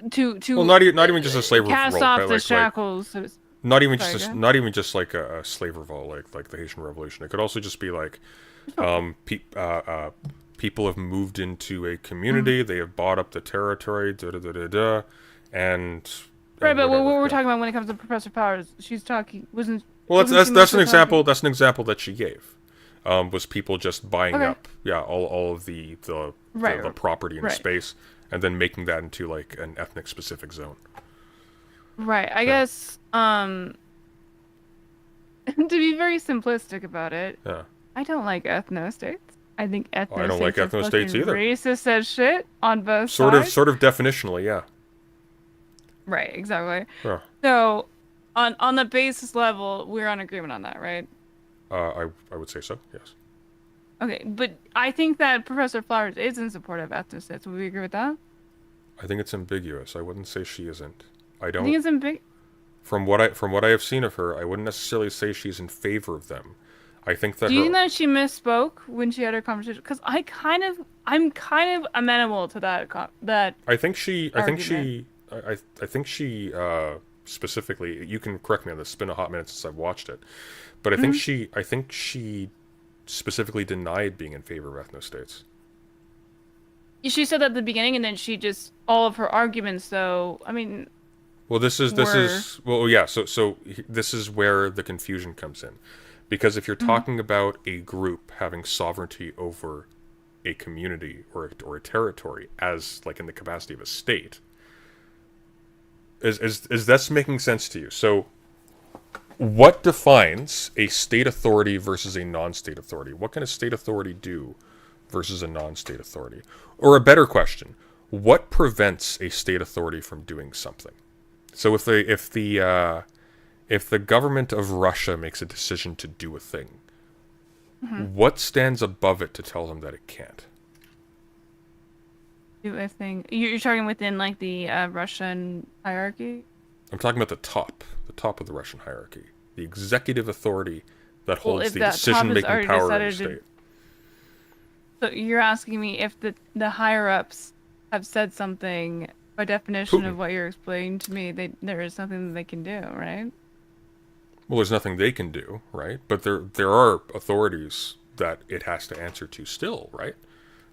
[SPEAKER 5] to
[SPEAKER 1] Well, not even just a slave
[SPEAKER 5] cast
[SPEAKER 1] revolt,
[SPEAKER 5] off
[SPEAKER 1] right?
[SPEAKER 5] the shackles. So
[SPEAKER 1] not even
[SPEAKER 5] sorry,
[SPEAKER 1] just like a slave revolt, like the Haitian Revolution. It could also just be like, people have moved into a community, they have bought up the territory, and
[SPEAKER 5] right. But what
[SPEAKER 1] whatever,
[SPEAKER 5] we're talking about when it comes to Professor Powers, she's talking wasn't.
[SPEAKER 1] Well,
[SPEAKER 5] wasn't she
[SPEAKER 1] that's an
[SPEAKER 5] mostly
[SPEAKER 1] example.
[SPEAKER 5] talking-
[SPEAKER 1] That's an example that she gave. Was people just buying
[SPEAKER 5] Okay.
[SPEAKER 1] up, all of the property and
[SPEAKER 5] right.
[SPEAKER 1] space, and then making that into like an ethnic specific zone.
[SPEAKER 5] Right. I guess. To be very simplistic about it,
[SPEAKER 1] Yeah.
[SPEAKER 5] I don't like ethno-states. I think ethno-states
[SPEAKER 1] I don't like
[SPEAKER 5] are
[SPEAKER 1] ethno-states
[SPEAKER 5] fucking
[SPEAKER 1] either.
[SPEAKER 5] racist as shit on both
[SPEAKER 1] Sort
[SPEAKER 5] sides.
[SPEAKER 1] of definitionally, yeah.
[SPEAKER 5] Right. Exactly.
[SPEAKER 1] Yeah.
[SPEAKER 5] So, on the basis level, we're on agreement on that, right?
[SPEAKER 1] I would say so. Yes.
[SPEAKER 5] Okay, but I think that Professor Flowers is in support of ethno-states. Would we agree with that?
[SPEAKER 1] I think it's ambiguous. I wouldn't say she isn't. I
[SPEAKER 5] I
[SPEAKER 1] don't.
[SPEAKER 5] think it's in big.
[SPEAKER 1] From what I have seen of her, I wouldn't necessarily say she's in favor of them. I think that
[SPEAKER 5] Do you think that she misspoke when she had her conversation? Because I'm kind of amenable to that.
[SPEAKER 1] I think she
[SPEAKER 5] argument.
[SPEAKER 1] Specifically, you can correct me on this. It's been a hot minute since I've watched it, but I think she specifically denied being in favor of ethno-states.
[SPEAKER 5] She said that at the beginning, and then she just all of her arguments. Though I mean,
[SPEAKER 1] Well, this is So this is where the confusion comes in, because if you're talking about a group having sovereignty over a community or a territory as like in the capacity of a state, is that's making sense to you? So, what defines a state authority versus a non-state authority? What can a state authority do versus a non-state authority? Or a better question, what prevents a state authority from doing something? So if the government of Russia makes a decision to do a thing, what stands above it to tell them that it can't?
[SPEAKER 5] do a thing. You're talking within like the Russian hierarchy.
[SPEAKER 1] I'm talking about the top of the Russian hierarchy, the executive authority that holds the decision-making power of the state.
[SPEAKER 5] So you're asking me if the higher ups have said something by definition
[SPEAKER 1] Putin.
[SPEAKER 5] of what you're explaining to me, there is something that they can do, right?
[SPEAKER 1] Well, there's nothing they can do, right? But there are authorities that it has to answer to still, right?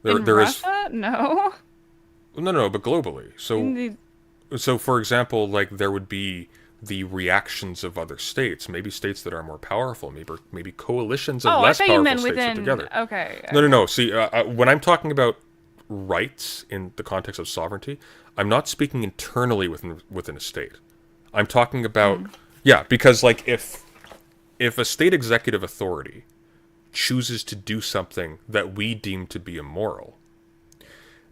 [SPEAKER 5] In Russia? No.
[SPEAKER 1] No, but globally. So for example, like there would be the reactions of other states, maybe states that are more powerful, maybe coalitions of less powerful states put together.
[SPEAKER 5] Okay.
[SPEAKER 1] No. See, when I'm talking about rights in the context of sovereignty, I'm not speaking internally within a state. I'm talking about because like if a state executive authority chooses to do something that we deem to be immoral,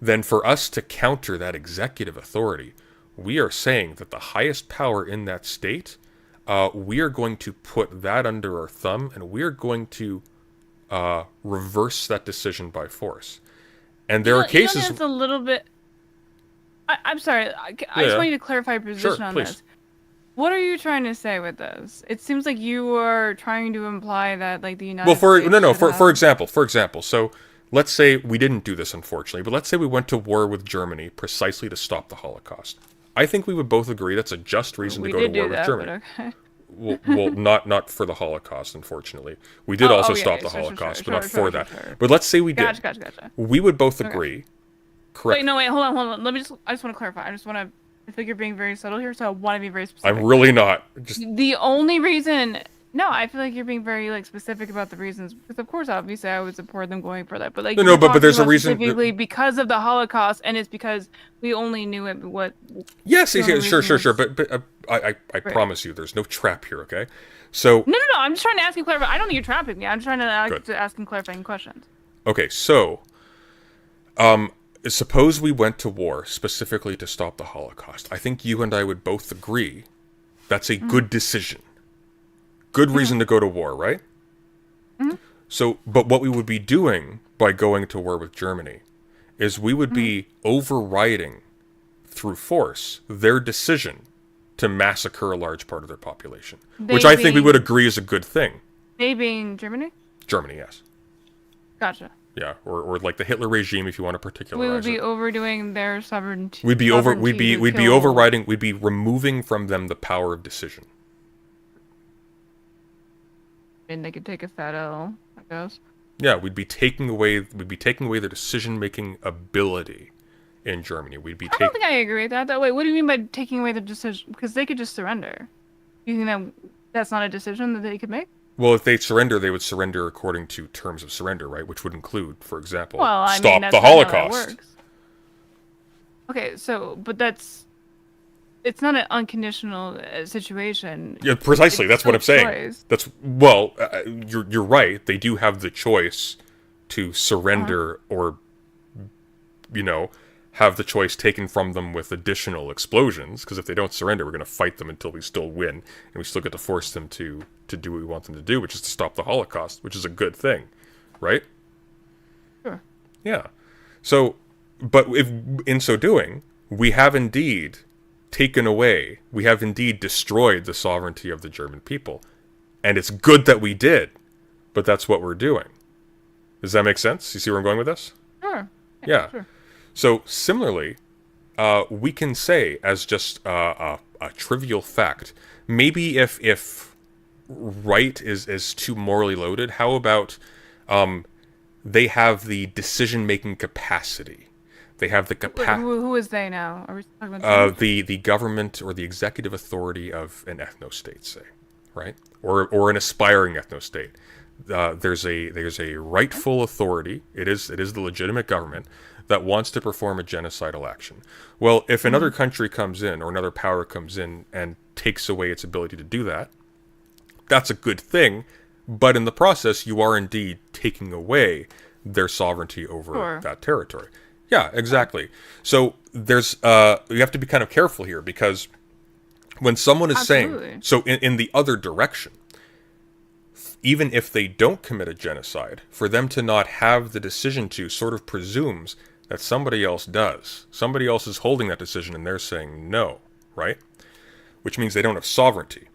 [SPEAKER 1] then for us to counter that executive authority, we are saying that the highest power in that state, we are going to put that under our thumb, and we are going to reverse that decision by force. And there are cases.
[SPEAKER 5] It's a little bit. I'm sorry. I just want you to clarify your position on
[SPEAKER 1] please.
[SPEAKER 5] this. What are you trying to say with this? It seems like you are trying to imply that like the United
[SPEAKER 1] Well,
[SPEAKER 5] States
[SPEAKER 1] for example, so let's say we didn't do this, unfortunately, but let's say we went to war with Germany precisely to stop the Holocaust. I think we would both agree that's a just reason to go to war with Germany.
[SPEAKER 5] Okay.
[SPEAKER 1] Well, not for the Holocaust, unfortunately. We did also stop the Holocaust, but not for that. But let's say we did.
[SPEAKER 5] Gotcha.
[SPEAKER 1] We would both agree. Correct.
[SPEAKER 5] Wait, hold on. I just want to clarify. I think you're being very subtle here, so I want to be very specific.
[SPEAKER 1] I'm really not. Just
[SPEAKER 5] the only reason. No, I feel like you're being very like specific about the reasons. Because of course, obviously, I would support them going for that. But like,
[SPEAKER 1] but there's a reason.
[SPEAKER 5] Specifically because of the Holocaust, and it's because we only knew it. What?
[SPEAKER 1] Yes, sure. But I promise you, there's no trap here. Okay, so.
[SPEAKER 5] No. I'm just trying to ask you clarify. I don't think you're trapping me. I'm trying to ask him clarifying questions.
[SPEAKER 1] Okay, so. Suppose we went to war specifically to stop the Holocaust. I think you and I would both agree that's a good decision. Good reason to go to war, right? So, but what we would be doing by going to war with Germany is we would be overriding through force their decision to massacre a large part of their population, which I think we would agree is a good thing.
[SPEAKER 5] They being Germany?
[SPEAKER 1] Germany, yes.
[SPEAKER 5] Gotcha.
[SPEAKER 1] Yeah, or like the Hitler regime, if you want to particularize
[SPEAKER 5] We would be
[SPEAKER 1] it.
[SPEAKER 5] overdoing their sovereignty.
[SPEAKER 1] We'd be overriding. We'd be removing from them the power of decision.
[SPEAKER 5] And they could take a fat L, I guess.
[SPEAKER 1] Yeah, we'd be taking away their decision-making ability in Germany.
[SPEAKER 5] I don't think I agree with that. Wait, what do you mean by taking away the decision? Because they could just surrender. You think that's not a decision that they could make?
[SPEAKER 1] Well, if they surrender, they would surrender according to terms of surrender, right? Which would include, for example,
[SPEAKER 5] that's
[SPEAKER 1] the
[SPEAKER 5] not how
[SPEAKER 1] Holocaust.
[SPEAKER 5] that works. Okay, but it's not an unconditional situation.
[SPEAKER 1] Yeah, precisely. That's what I'm saying.
[SPEAKER 5] Choice.
[SPEAKER 1] You're right. They do have the choice to surrender or, have the choice taken from them with additional explosions. Because if they don't surrender, we're going to fight them until we still win, and we still get to force them to do what we want them to do, which is to stop the Holocaust, which is a good thing, right?
[SPEAKER 5] Sure.
[SPEAKER 1] Yeah. So, but if in so doing, we have indeed destroyed the sovereignty of the German people. And it's good that we did, but that's what we're doing. Does that make sense? You see where I'm going with this?
[SPEAKER 5] Sure.
[SPEAKER 1] Yeah.
[SPEAKER 5] Sure.
[SPEAKER 1] So, similarly, we can say, as just a trivial fact, maybe if right is too morally loaded, how about they have the decision-making capacity? They have the capacity.
[SPEAKER 5] Who is they now? Are we talking about
[SPEAKER 1] the government or the executive authority of an ethno-state, say, right? Or an aspiring ethno-state. There's a rightful authority. It is the legitimate government that wants to perform a genocidal action. Well, if another country comes in or another power comes in and takes away its ability to do that, that's a good thing. But in the process, you are indeed taking away their sovereignty over that territory. Yeah, exactly. So there's you have to be kind of careful here, because when someone is saying, so in the other direction, even if they don't commit a genocide, for them to not have the decision to sort of presumes that somebody else does. Somebody else is holding that decision and they're saying no, right? Which means they don't have sovereignty.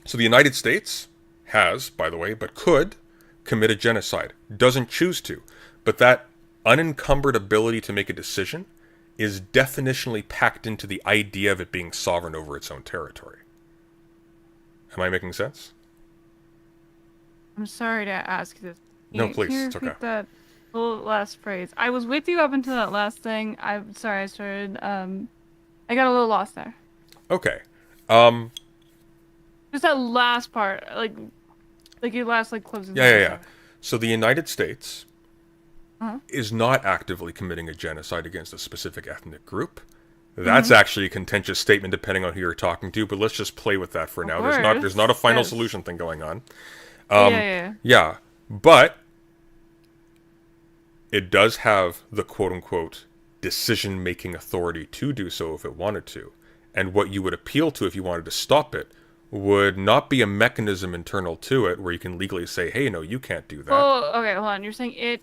[SPEAKER 1] So the United States has, by the way, but could commit a genocide. Doesn't choose to. But that unencumbered ability to make a decision is definitionally packed into the idea of it being sovereign over its own territory. Am I making sense?
[SPEAKER 5] I'm sorry to ask this.
[SPEAKER 1] No, please. It's okay.
[SPEAKER 5] That whole last phrase. I was with you up until that last thing. I'm sorry. I started. I got a little lost there.
[SPEAKER 1] Okay.
[SPEAKER 5] Just that last part, like your last closing.
[SPEAKER 1] Yeah. So the United States is not actively committing a genocide against a specific ethnic group. That's actually a contentious statement depending on who you're talking to, but let's just play with that for now. There's not a final solution thing going on. Yeah, but it does have the quote-unquote decision-making authority to do so if it wanted to. And what you would appeal to if you wanted to stop it would not be a mechanism internal to it where you can legally say, hey, no, you can't do that.
[SPEAKER 5] Oh, okay, hold on. You're saying it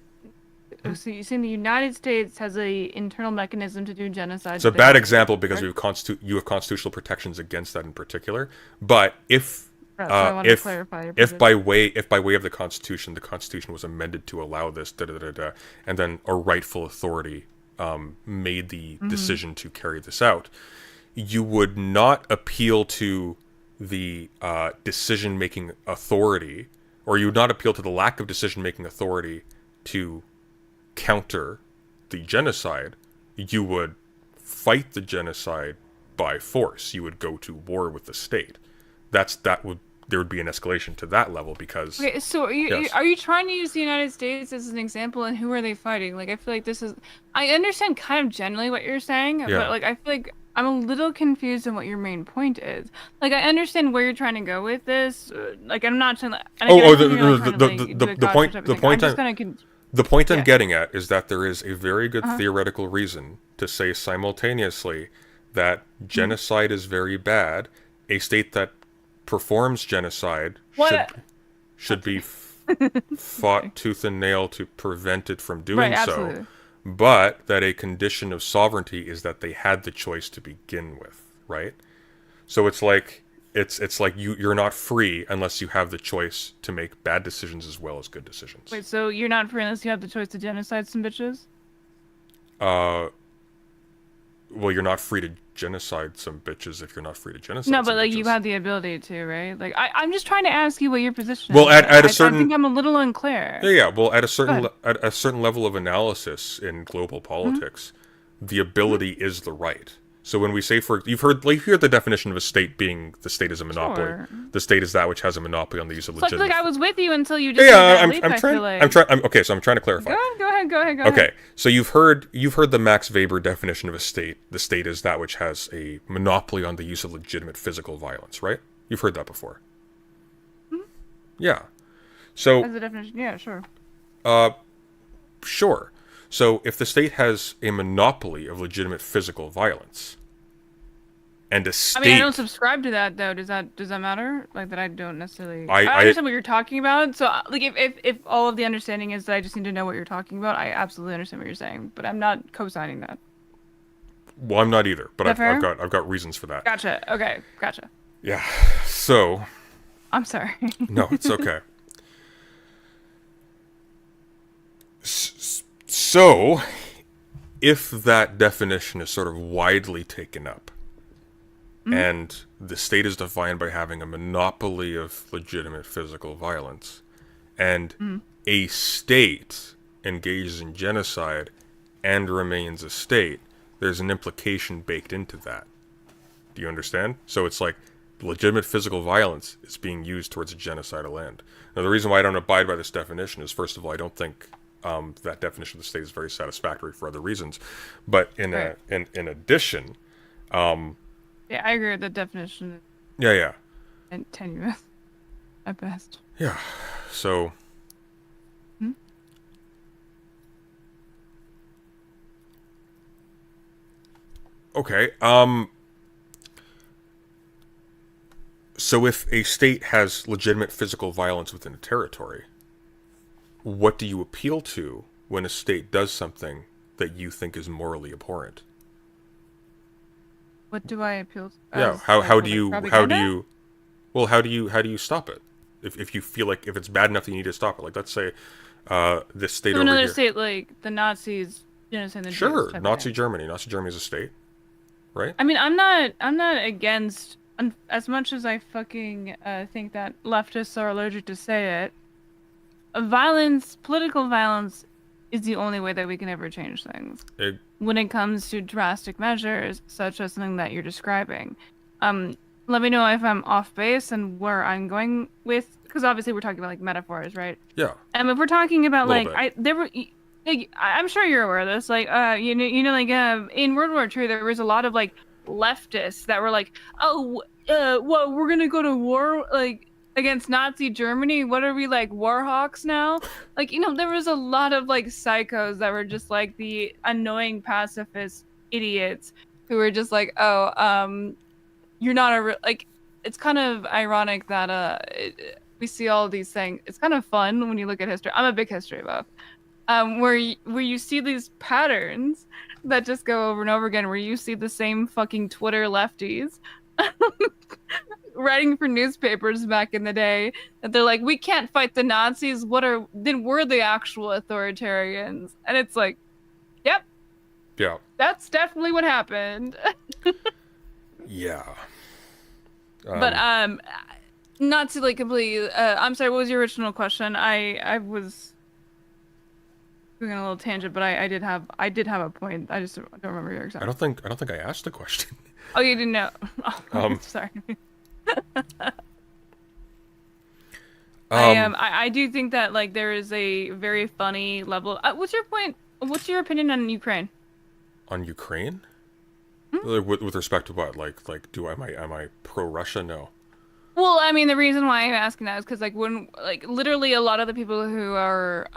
[SPEAKER 5] So you're saying the United States has a internal mechanism to do genocide?
[SPEAKER 1] It's a
[SPEAKER 5] that they
[SPEAKER 1] bad
[SPEAKER 5] don't
[SPEAKER 1] example because
[SPEAKER 5] do?
[SPEAKER 1] you have constitutional protections against that in particular. But if
[SPEAKER 5] Right, so I wanted to clarify your
[SPEAKER 1] if by
[SPEAKER 5] position.
[SPEAKER 1] way of the Constitution was amended to allow this, and then a rightful authority made the decision to carry this out, you would not appeal to the decision-making authority, or you would not appeal to the lack of decision-making authority to counter the genocide. You would fight the genocide by force. You would go to war with the state. There would be an escalation to that level because.
[SPEAKER 5] Okay, so are
[SPEAKER 1] Yes.
[SPEAKER 5] you trying to use the United States as an example, and who are they fighting? Like, I feel like this is. I understand kind of generally what you're saying,
[SPEAKER 1] Yeah.
[SPEAKER 5] but like I feel like I'm a little confused on what your main point is. Like, I understand where you're trying to go with this. Like, I'm not trying to.
[SPEAKER 1] The point I'm
[SPEAKER 5] Yeah.
[SPEAKER 1] getting at is that there is a very good
[SPEAKER 5] Uh-huh.
[SPEAKER 1] theoretical reason to say simultaneously that genocide is very bad. A state that performs genocide
[SPEAKER 5] What?
[SPEAKER 1] should be fought tooth and nail to prevent it from doing
[SPEAKER 5] Right,
[SPEAKER 1] so.
[SPEAKER 5] absolutely.
[SPEAKER 1] But that a condition of sovereignty is that they had the choice to begin with, right? So it's like you're not free unless you have the choice to make bad decisions as well as good decisions.
[SPEAKER 5] Wait, so you're not free unless you have the choice to genocide some bitches?
[SPEAKER 1] Well, you're not free to genocide some bitches if you're not free to genocide.
[SPEAKER 5] No,
[SPEAKER 1] some
[SPEAKER 5] but like you
[SPEAKER 1] bitches.
[SPEAKER 5] have the ability to, right? Like I'm just trying to ask you what your position
[SPEAKER 1] Well,
[SPEAKER 5] is.
[SPEAKER 1] at a certain-
[SPEAKER 5] I think I'm a little unclear.
[SPEAKER 1] Yeah. Well, at a certain
[SPEAKER 5] Go
[SPEAKER 1] at a certain level of analysis in global politics, the ability is the right. So when we say you've heard the definition of a state being the state is a monopoly.
[SPEAKER 5] Sure.
[SPEAKER 1] The state is that which has a monopoly on the use of
[SPEAKER 5] So,
[SPEAKER 1] legitimate.
[SPEAKER 5] like I was with you until you just
[SPEAKER 1] Yeah,
[SPEAKER 5] made that
[SPEAKER 1] I'm
[SPEAKER 5] leap,
[SPEAKER 1] trying.
[SPEAKER 5] I feel like.
[SPEAKER 1] Okay, so I'm trying to clarify.
[SPEAKER 5] Go ahead.
[SPEAKER 1] Okay, so you've heard the Max Weber definition of a state. The state is that which has a monopoly on the use of legitimate physical violence, right? You've heard that before. Yeah. So
[SPEAKER 5] As a definition, yeah, sure.
[SPEAKER 1] sure. So if the state has a monopoly of legitimate physical violence, and a state,
[SPEAKER 5] I mean, I don't subscribe to that though. Does that matter? Like that, I don't necessarily.
[SPEAKER 1] I
[SPEAKER 5] understand what you're talking about. So, like, if all of the understanding is that I just need to know what you're talking about, I absolutely understand what you're saying. But I'm not co-signing that.
[SPEAKER 1] well, I'm not either, but
[SPEAKER 5] Is that fair?
[SPEAKER 1] I've got reasons for that.
[SPEAKER 5] Gotcha. Okay. Gotcha.
[SPEAKER 1] Yeah. So
[SPEAKER 5] I'm sorry.
[SPEAKER 1] no, it's okay. So, if that definition is sort of widely taken up, and the state is defined by having a monopoly of legitimate physical violence, and a state engages in genocide and remains a state, there's an implication baked into that. Do you understand? So it's like legitimate physical violence is being used towards a genocidal end. Now, the reason why I don't abide by this definition is, first of all, I don't think that definition of the state is very satisfactory for other reasons. But in addition,
[SPEAKER 5] Yeah, I agree with the definition.
[SPEAKER 1] yeah,
[SPEAKER 5] And tenuous, at best.
[SPEAKER 1] yeah. So. Okay. So if a state has legitimate physical violence within a territory, what do you appeal to when a state does something that you think is morally abhorrent?
[SPEAKER 5] What do I appeal to?
[SPEAKER 1] Yeah.
[SPEAKER 5] as,
[SPEAKER 1] How
[SPEAKER 5] like,
[SPEAKER 1] do you
[SPEAKER 5] propaganda?
[SPEAKER 1] how do you stop it? If you feel like if it's bad enough that you need to stop it, like let's say this state
[SPEAKER 5] So
[SPEAKER 1] over
[SPEAKER 5] another
[SPEAKER 1] here.
[SPEAKER 5] state like the Nazis, genocide the
[SPEAKER 1] Sure,
[SPEAKER 5] Jews type of
[SPEAKER 1] Nazi
[SPEAKER 5] thing.
[SPEAKER 1] Germany. Nazi Germany is a state, right?
[SPEAKER 5] I mean, I'm not against as much as I fucking think that leftists are allergic to say it. Political violence, is the only way that we can ever change things. When it comes to drastic measures, such as something that you're describing. Let me know if I'm off base and where I'm going with, because obviously we're talking about like metaphors, right?
[SPEAKER 1] Yeah.
[SPEAKER 5] If we're talking about
[SPEAKER 1] Little
[SPEAKER 5] like, I'm sure you're aware of this. Like, in World War II, there was a lot of like leftists that were like, well, we're gonna go to war like against Nazi Germany. What are we, like, war hawks now? Like, there was a lot of like psychos that were just like the annoying pacifist idiots who were just like, you're not like. It's kind of ironic that we see all these things. It's kind of fun when you look at history. I'm a big history buff. where you see these patterns that just go over and over again, where you see the same fucking Twitter lefties writing for newspapers back in the day that they're like, we can't fight the Nazis. Then we're the actual authoritarians, and it's like, yep,
[SPEAKER 1] Yeah.
[SPEAKER 5] that's definitely what happened.
[SPEAKER 1] Yeah.
[SPEAKER 5] But not to like completely. I'm sorry. What was your original question? I was going on a little tangent, but I did have a point. I just don't remember your exact.
[SPEAKER 1] I don't think I asked the question.
[SPEAKER 5] Oh, you didn't know. Oh, sorry. I do think that like there is a very funny level. What's your point? What's your opinion on Ukraine?
[SPEAKER 1] On Ukraine? With respect to what? Like am I pro Russia? No.
[SPEAKER 5] Well, I mean, the reason why I'm asking that is because, like, when, like, literally a lot of the people who are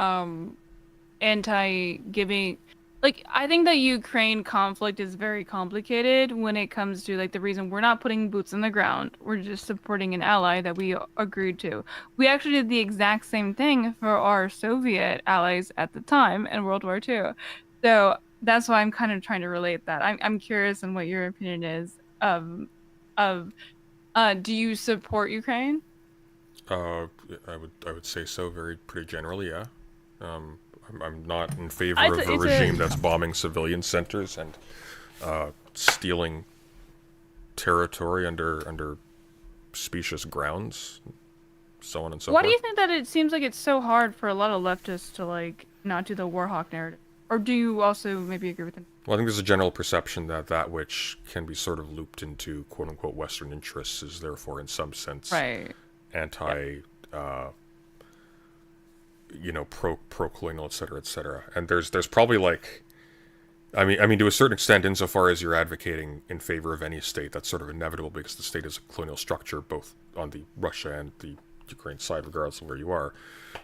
[SPEAKER 5] anti-giving, like, I think that Ukraine conflict is very complicated when it comes to, like, the reason we're not putting boots on the ground. We're just supporting an ally that we agreed to. We actually did the exact same thing for our Soviet allies at the time in World War II. So that's why I'm kind of trying to relate that. I'm curious on what your opinion is of do you support Ukraine?
[SPEAKER 1] I would say so, pretty generally, yeah. I'm not in favor of a regime that's bombing civilian centers and stealing territory under specious grounds, so on and so forth.
[SPEAKER 5] Why do you think that it seems like it's so hard for a lot of leftists to like not do the Warhawk narrative? Or do you also maybe agree with them?
[SPEAKER 1] Well, I think there's a general perception that which can be sort of looped into quote-unquote Western interests is therefore in some sense anti, pro-colonial, et cetera, and there's probably like, I mean to a certain extent, insofar as you're advocating in favor of any state, that's sort of inevitable because the state is a colonial structure both on the Russia and the Ukraine side, regardless of where you are.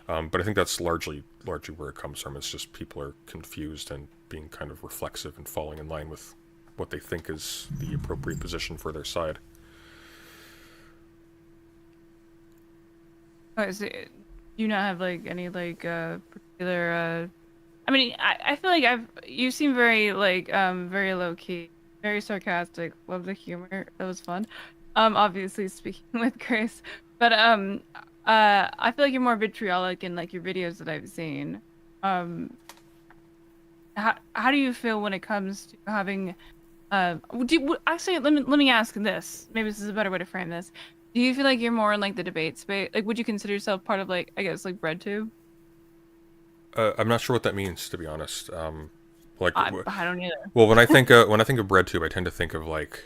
[SPEAKER 1] But I think that's largely where it comes from. It's just people are confused and being kind of reflexive and falling in line with what they think is the appropriate position for their side.
[SPEAKER 5] Oh, so do you not have like any like particular? I mean, I feel like you seem very like very low key, very sarcastic. Love the humor. That was fun. Obviously speaking with Grace, but I feel like you're more vitriolic in like your videos that I've seen. How do you feel when it comes to having actually let me ask this. Maybe this is a better way to frame this. Do you feel like you're more in like the debate space? Like, would you consider yourself part of like, I guess, like BreadTube?
[SPEAKER 1] I'm not sure what that means, to be honest. I
[SPEAKER 5] don't either.
[SPEAKER 1] Well, when I think of BreadTube, I tend to think of like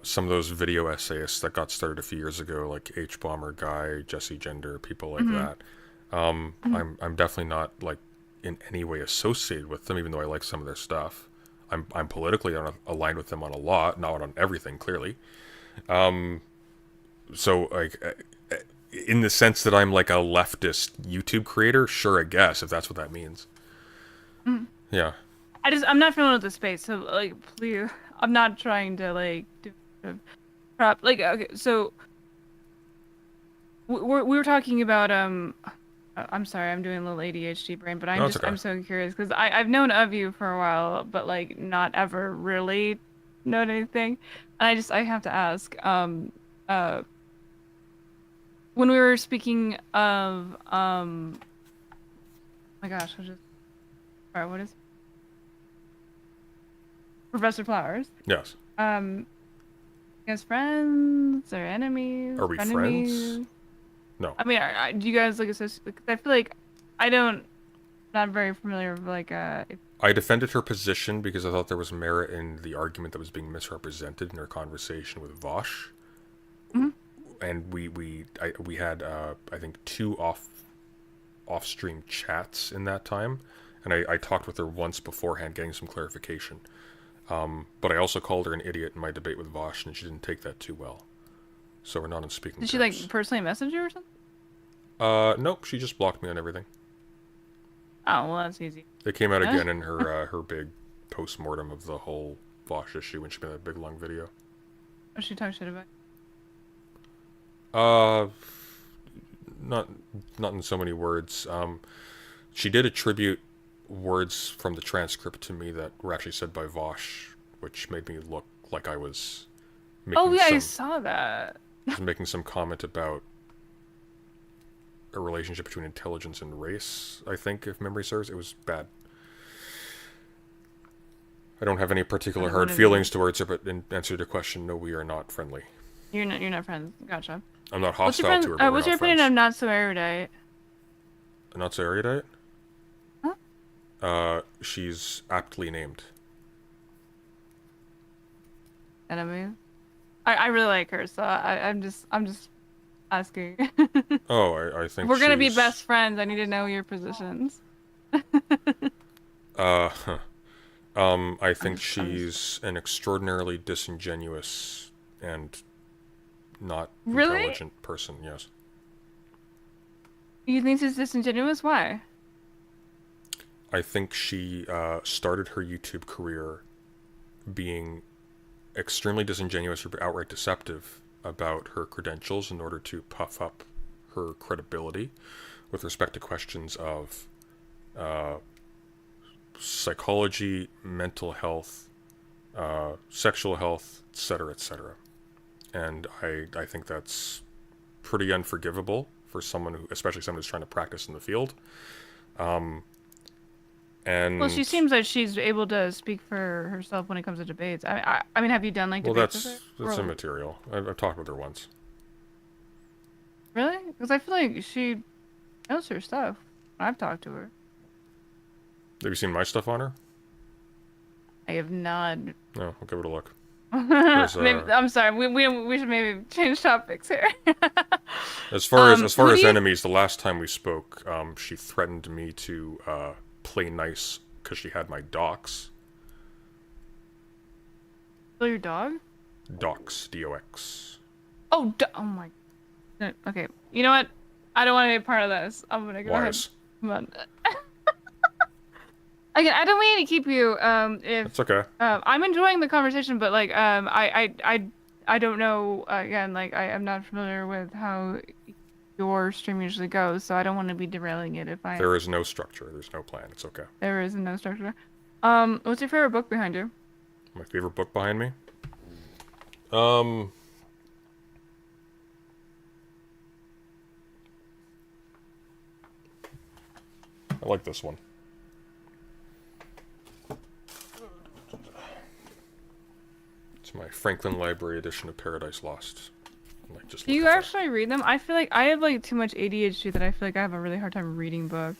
[SPEAKER 1] some of those video essayists that got started a few years ago, like H Bomber Guy, Jesse Gender, people like that. I'm definitely not like in any way associated with them, even though I like some of their stuff. I'm politically aligned with them on a lot, not on everything, clearly. So like in the sense that I'm like a leftist YouTube creator, sure, I guess, if that's what that means. Yeah.
[SPEAKER 5] I'm not familiar with the space, so like please, I'm not trying to like do prop. Like, okay, so we were talking about I'm sorry, I'm doing a little ADHD brain, but I'm so curious because I've known of you for a while, but like not ever really known anything, and I have to ask when we were speaking of my gosh, alright, what is it? Professor Flowers.
[SPEAKER 1] Yes.
[SPEAKER 5] You guys friends or enemies?
[SPEAKER 1] Are we friends? No.
[SPEAKER 5] I mean, do you guys like associate? I feel like not very familiar with like
[SPEAKER 1] I defended her position because I thought there was merit in the argument that was being misrepresented in her conversation with Vosh. And we had I think 2 off-stream chats in that time, and I talked with her once beforehand, getting some clarification. But I also called her an idiot in my debate with Vosh, and she didn't take that too well. So we're not on speaking terms.
[SPEAKER 5] Did she like personally message you or something?
[SPEAKER 1] Nope. She just blocked me on everything.
[SPEAKER 5] Oh well, that's easy.
[SPEAKER 1] It came out again in her her big post-mortem of the whole Vosh issue when she made that big long video.
[SPEAKER 5] What she talk shit about?
[SPEAKER 1] Not in so many words. She did attribute words from the transcript to me that were actually said by Vosh, which made me look like I was making
[SPEAKER 5] I saw that.
[SPEAKER 1] making some comment about a relationship between intelligence and race, I think, if memory serves. It was bad. I don't have any particular hard feelings towards her, but in answer to your question, no, we are not friendly.
[SPEAKER 5] You're not friends. Gotcha.
[SPEAKER 1] I'm not hostile to her, but
[SPEAKER 5] what's your opinion of not so erudite?
[SPEAKER 1] Not so erudite?
[SPEAKER 5] Huh?
[SPEAKER 1] She's aptly named.
[SPEAKER 5] Enemy? I really like her, so I'm just asking.
[SPEAKER 1] I think
[SPEAKER 5] We're gonna be best friends. I need to know your positions.
[SPEAKER 1] I think she's an extraordinarily disingenuous and not intelligent person, yes.
[SPEAKER 5] You think she's disingenuous? Why?
[SPEAKER 1] I think she started her YouTube career being extremely disingenuous or outright deceptive about her credentials in order to puff up her credibility with respect to questions of psychology, mental health, sexual health, etc., etc. And I think that's pretty unforgivable for someone who, especially someone who's trying to practice in the field. And
[SPEAKER 5] well, she seems like she's able to speak for herself when it comes to debates. I mean, have you done like debates with her?
[SPEAKER 1] That's immaterial. I've talked with her once.
[SPEAKER 5] Really? Because I feel like she knows her stuff. I've talked to her.
[SPEAKER 1] Have you seen my stuff on her?
[SPEAKER 5] I have not.
[SPEAKER 1] No, I'll give it a look.
[SPEAKER 5] I'm sorry. We should maybe change topics here.
[SPEAKER 1] As far as enemies, the last time we spoke, she threatened me to play nice because she had my docs.
[SPEAKER 5] Kill your dog?
[SPEAKER 1] Docs, D-O-X.
[SPEAKER 5] Oh, oh my. Okay. You know what? I don't want to be a part of this. I'm gonna go ahead. Come on. Again, I don't mean to keep you. If
[SPEAKER 1] it's okay.
[SPEAKER 5] I'm enjoying the conversation, but like, I don't know. Again, like, I am not familiar with how your stream usually goes, so I don't want to be derailing it. If I
[SPEAKER 1] There is no structure. There's no plan. It's okay.
[SPEAKER 5] There is no structure. What's your favorite book behind you?
[SPEAKER 1] My favorite book behind me? I like this one. It's my Franklin Library edition of Paradise Lost. Like, just
[SPEAKER 5] Do you actually read them? I feel like I have like too much ADHD that I feel like I have a really hard time reading books.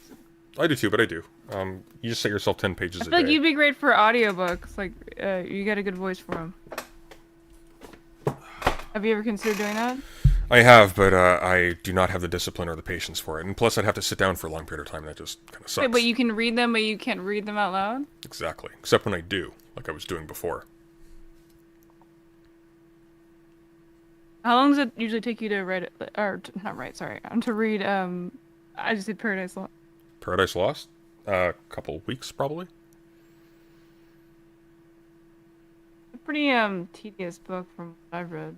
[SPEAKER 1] I do too, but I do. You just set yourself 10 pages a day.
[SPEAKER 5] I feel like you'd be great for audiobooks. Like, you got a good voice for them. Have you ever considered doing that?
[SPEAKER 1] I have, but I do not have the discipline or the patience for it. And plus, I'd have to sit down for a long period of time, and that just kind of sucks.
[SPEAKER 5] Wait, but you can read them, but you can't read them out loud?
[SPEAKER 1] Exactly. Except when I do, like I was doing before.
[SPEAKER 5] How long does it usually take you to write it? Or, not write, sorry. To read, I just did Paradise Lost.
[SPEAKER 1] Paradise Lost? A couple weeks, probably.
[SPEAKER 5] A pretty, tedious book from what I've read.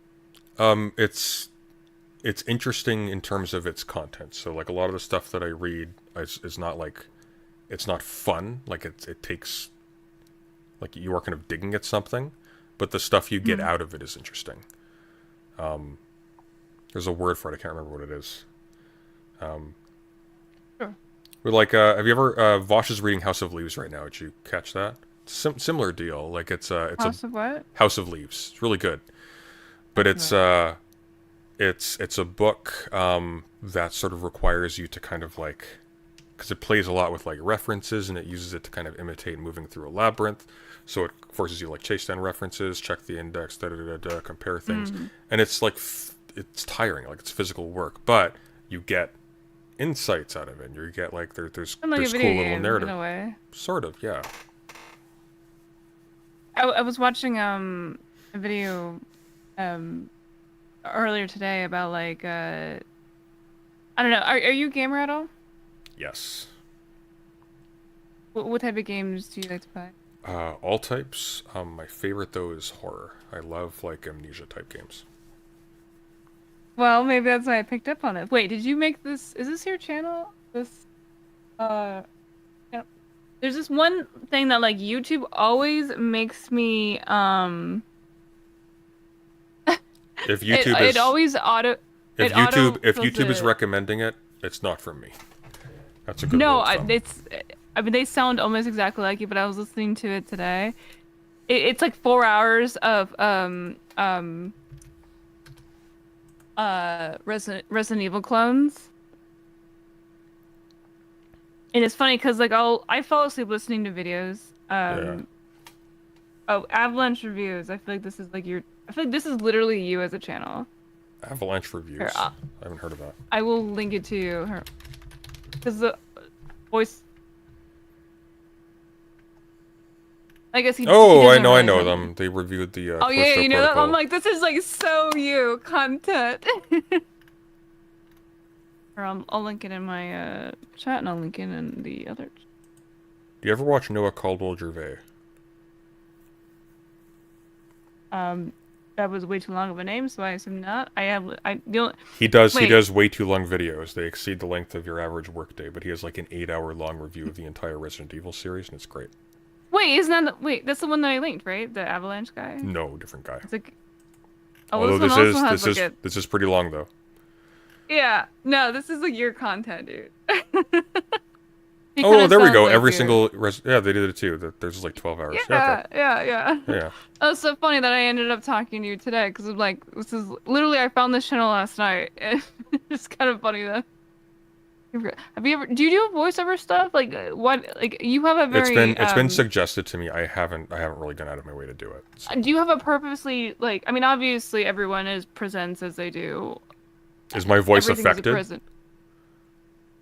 [SPEAKER 1] It's interesting in terms of its content. So, like, a lot of the stuff that I read is not, like, it's not fun. Like, it takes, like, you are kind of digging at something, but the stuff you get out of it is interesting. There's a word for it. I can't remember what it is.
[SPEAKER 5] Sure.
[SPEAKER 1] But, like, have you ever, Vosh is reading House of Leaves right now. Did you catch that? Similar deal. Like, it's
[SPEAKER 5] House of what?
[SPEAKER 1] House of Leaves. It's really good. But it's a book that sort of requires you to kind of like, because it plays a lot with like references and it uses it to kind of imitate moving through a labyrinth. So it forces you to like chase down references, check the index, compare things, and it's like it's tiring, like it's physical work, but you get insights out of it. You get like there's cool little narrative.
[SPEAKER 5] In a way.
[SPEAKER 1] Sort of, yeah.
[SPEAKER 5] I was watching a video earlier today about like I don't know. Are you a gamer at all?
[SPEAKER 1] Yes.
[SPEAKER 5] What type of games do you like to play?
[SPEAKER 1] All types. My favorite though is horror. I love like amnesia type games.
[SPEAKER 5] Well, maybe that's why I picked up on it. Wait, did you make this? Is this your channel? This? Yeah. There's this one thing that like YouTube always makes me
[SPEAKER 1] If YouTube is
[SPEAKER 5] it always auto
[SPEAKER 1] if
[SPEAKER 5] it auto
[SPEAKER 1] YouTube
[SPEAKER 5] fills
[SPEAKER 1] is
[SPEAKER 5] it.
[SPEAKER 1] recommending it, it's not from me. That's a good
[SPEAKER 5] No,
[SPEAKER 1] rule of thumb.
[SPEAKER 5] I mean they sound almost exactly like you, but I was listening to it today. It's like 4 hours of Resident Evil clones. And it's funny because like I fall asleep listening to videos. Oh, Avalanche reviews. I feel like this is like I feel like this is literally you as a channel.
[SPEAKER 1] Avalanche reviews.
[SPEAKER 5] Here,
[SPEAKER 1] I haven't heard of that.
[SPEAKER 5] I will link it to you. Because the voice. I guess he.
[SPEAKER 1] Oh,
[SPEAKER 5] he
[SPEAKER 1] I
[SPEAKER 5] doesn't
[SPEAKER 1] know
[SPEAKER 5] really have-
[SPEAKER 1] them. They reviewed the.
[SPEAKER 5] Oh yeah,
[SPEAKER 1] Callisto
[SPEAKER 5] you know that.
[SPEAKER 1] Protocol.
[SPEAKER 5] I'm like, this is like so you content. Or I'll link it in my chat, and I'll link it in the other.
[SPEAKER 1] Do you ever watch Noah Caldwell-Gervais?
[SPEAKER 5] That was way too long of a name, so I assume not.
[SPEAKER 1] He does
[SPEAKER 5] Wait.
[SPEAKER 1] way too long videos. They exceed the length of your average workday, but he has like an 8-hour long review of the entire Resident Evil series, and it's great.
[SPEAKER 5] Wait, wait, that's the one that I linked, right? The Avalanche guy.
[SPEAKER 1] No, different guy.
[SPEAKER 5] It's like. Oh,
[SPEAKER 1] Although
[SPEAKER 5] this one also has like
[SPEAKER 1] this is pretty long though.
[SPEAKER 5] Yeah, no, this is like your content, dude. He
[SPEAKER 1] Oh,
[SPEAKER 5] kinda
[SPEAKER 1] there we
[SPEAKER 5] sounds
[SPEAKER 1] go.
[SPEAKER 5] like
[SPEAKER 1] Every
[SPEAKER 5] you.
[SPEAKER 1] single yeah, they did it too. There's like 12 hours.
[SPEAKER 5] Yeah,
[SPEAKER 1] Okay.
[SPEAKER 5] yeah.
[SPEAKER 1] Yeah.
[SPEAKER 5] Oh, it's so funny that I ended up talking to you today because like this is literally I found this channel last night. It's kind of funny though. Have you ever? Do you do voiceover stuff? Like what? Like you have a very.
[SPEAKER 1] It's been suggested to me. I haven't really gone out of my way to do it. So.
[SPEAKER 5] Do you have a purposely like? I mean, obviously everyone presents as they do.
[SPEAKER 1] Is my voice
[SPEAKER 5] Everything is a
[SPEAKER 1] affected?
[SPEAKER 5] present.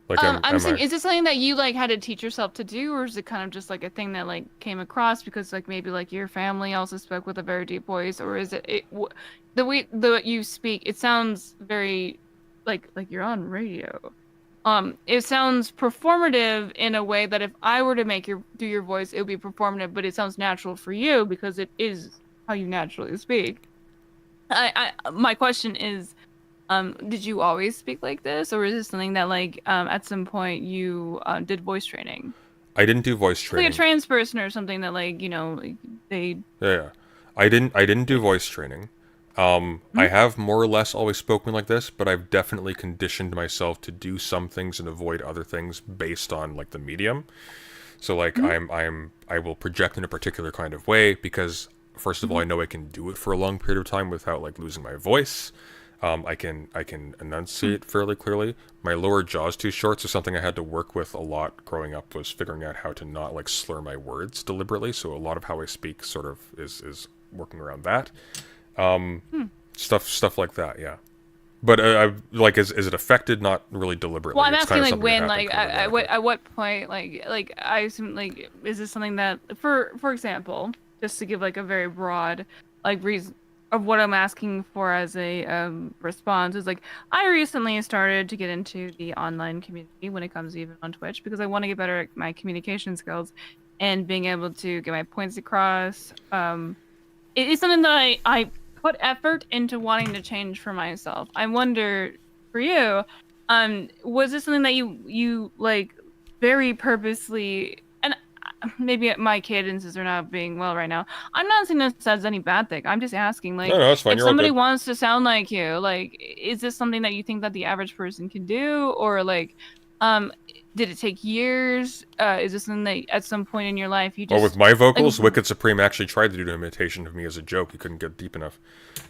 [SPEAKER 1] Like
[SPEAKER 5] I'm saying, is this something that you like had to teach yourself to do, or is it kind of just like a thing that like came across because like maybe like your family also spoke with a very deep voice, or is the way you speak? It sounds very like you're on radio. It sounds performative in a way that if I were to do your voice, it would be performative, but it sounds natural for you because it is how you naturally speak. My question is. Did you always speak like this, or is this something that, like, at some point you did voice training?
[SPEAKER 1] I didn't do voice training.
[SPEAKER 5] Like a trans person or something that, like, you know, like, they.
[SPEAKER 1] Yeah, I didn't do voice training. I have more or less always spoken like this, but I've definitely conditioned myself to do some things and avoid other things based on like the medium. So like I will project in a particular kind of way because first of all I know I can do it for a long period of time without like losing my voice. I can enunciate fairly clearly. My lower jaw's too short, so something I had to work with a lot growing up was figuring out how to not like slur my words deliberately. So a lot of how I speak sort of is working around that. Stuff like that, yeah. But like, is it affected? Not really deliberately.
[SPEAKER 5] Well, I'm
[SPEAKER 1] It's
[SPEAKER 5] asking
[SPEAKER 1] kind of
[SPEAKER 5] like
[SPEAKER 1] something that
[SPEAKER 5] when,
[SPEAKER 1] happened
[SPEAKER 5] like, at what point, like I assume, like, is this something that, for example, just to give like a very broad, like reason of what I'm asking for as a response is like I recently started to get into the online community when it comes even on Twitch because I want to get better at my communication skills and being able to get my points across. It is something that I put effort into wanting to change for myself. I wonder for you, was this something that you like very purposely? And maybe my cadences are not being well right now. I'm not saying this as any bad thing. I'm just asking, like,
[SPEAKER 1] No, that's fine.
[SPEAKER 5] if
[SPEAKER 1] You're all
[SPEAKER 5] somebody
[SPEAKER 1] good.
[SPEAKER 5] wants to sound like you, like, is this something that you think that the average person can do, or like, did it take years? Is this something that at some point in your life you just?
[SPEAKER 1] Well, with my vocals,
[SPEAKER 5] like,
[SPEAKER 1] Wicked Supreme actually tried to do an imitation of me as a joke. He couldn't get deep enough.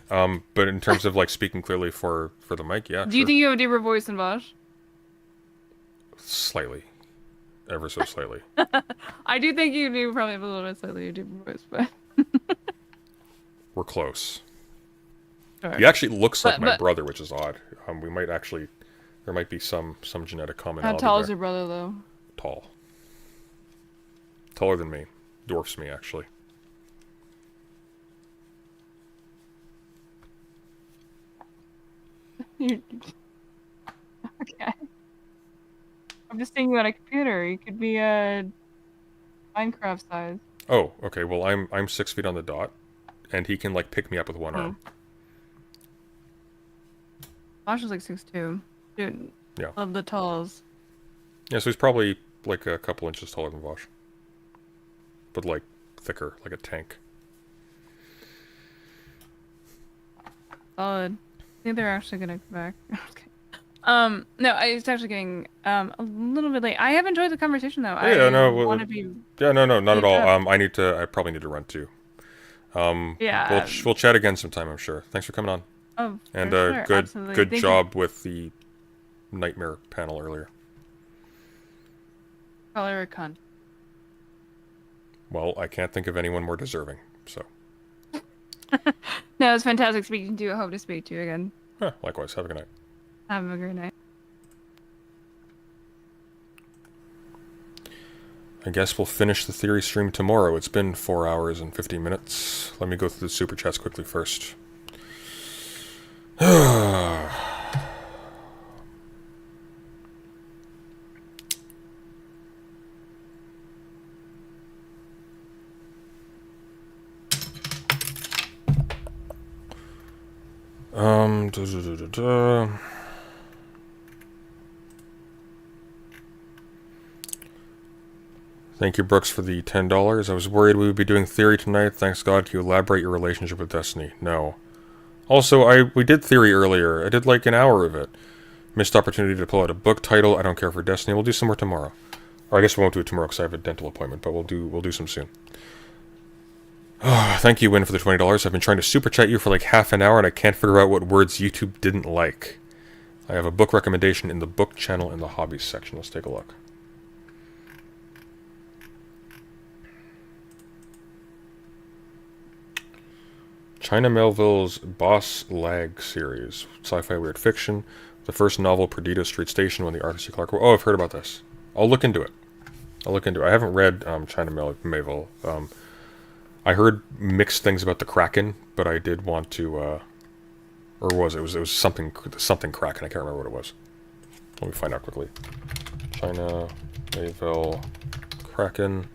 [SPEAKER 1] But in terms of like speaking clearly for the mic, yeah.
[SPEAKER 5] Do you think you have a deeper voice than Vosh?
[SPEAKER 1] Slightly, ever so slightly.
[SPEAKER 5] I do think you do probably have a little bit slightly deeper voice, but
[SPEAKER 1] We're close.
[SPEAKER 5] Alright.
[SPEAKER 1] He actually looks like my
[SPEAKER 5] But-
[SPEAKER 1] brother, which is odd. We might actually, there might be some genetic commonality.
[SPEAKER 5] how tall is
[SPEAKER 1] there.
[SPEAKER 5] your brother though?
[SPEAKER 1] Tall. Taller than me. Dwarfs me, actually.
[SPEAKER 5] Okay. I'm just thinking about a computer. You could be a Minecraft size.
[SPEAKER 1] Oh, okay. Well, I'm 6 feet on the dot, and he can like pick me up with one arm.
[SPEAKER 5] Vosh is like 6'2". Dude,
[SPEAKER 1] Yeah.
[SPEAKER 5] love the talls.
[SPEAKER 1] Yeah, so he's probably like a couple inches taller than Vosh. But like thicker, like a tank.
[SPEAKER 5] Solid. I think they're actually gonna come back. Okay. No, it's actually getting a little bit late. I have enjoyed the conversation though.
[SPEAKER 1] Yeah, no,
[SPEAKER 5] want to be.
[SPEAKER 1] Yeah, no, not at all.
[SPEAKER 5] up.
[SPEAKER 1] I probably need to run too.
[SPEAKER 5] Yeah.
[SPEAKER 1] We'll chat again sometime, I'm sure. Thanks for coming on.
[SPEAKER 5] Oh,
[SPEAKER 1] And
[SPEAKER 5] for sure. Absolutely.
[SPEAKER 1] good
[SPEAKER 5] Thank
[SPEAKER 1] job with the nightmare panel earlier.
[SPEAKER 5] Call her a cunt.
[SPEAKER 1] Well, I can't think of anyone more deserving, so.
[SPEAKER 5] No, it was fantastic speaking to you. I hope to speak to you again.
[SPEAKER 1] Likewise. Have a good night.
[SPEAKER 5] Have a great night.
[SPEAKER 1] I guess we'll finish the theory stream tomorrow. It's been 4 hours and 50 minutes. Let me go through the super chats quickly first. Thank you, Brooks, for the $10. I was worried we would be doing theory tonight. Thanks God. Can you elaborate your relationship with Destiny? No. Also, we did theory earlier. I did like an hour of it. Missed opportunity to pull out a book title. I don't care for Destiny. We'll do some more tomorrow. Or I guess we won't do it tomorrow because I have a dental appointment, but we'll do some soon. Thank you, Win, for the $20. I've been trying to super chat you for like half an hour and I can't figure out what words YouTube didn't like. I have a book recommendation in the book channel in the hobbies section. Let's take a look. China Melville's Boss Lag series. Sci-fi weird fiction. The first novel, Perdido Street Station, when the Arthur C. Clarke... Oh, I've heard about this. I'll look into it. I haven't read China Melville. I heard mixed things about the Kraken, but I did want to... Or was it? It was something Kraken. I can't remember what it was. Let me find out quickly. China Melville Kraken.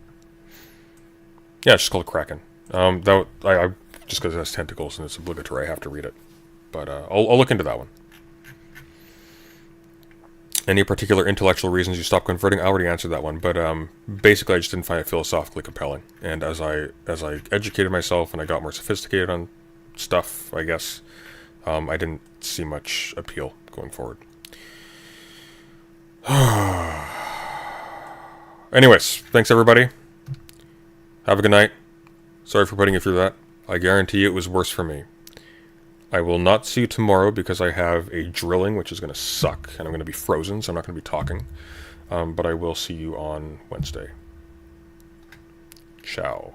[SPEAKER 1] Yeah, it's just called Kraken. I just because it has tentacles and it's obligatory, I have to read it. But I'll look into that one. Any particular intellectual reasons you stopped converting? I already answered that one, but basically I just didn't find it philosophically compelling. And as I educated myself and I got more sophisticated on stuff, I guess, I didn't see much appeal going forward. Anyways, thanks everybody. Have a good night. Sorry for putting you through that. I guarantee you it was worse for me. I will not see you tomorrow because I have a drilling, which is going to suck, and I'm going to be frozen, so I'm not going to be talking. But I will see you on Wednesday. Ciao.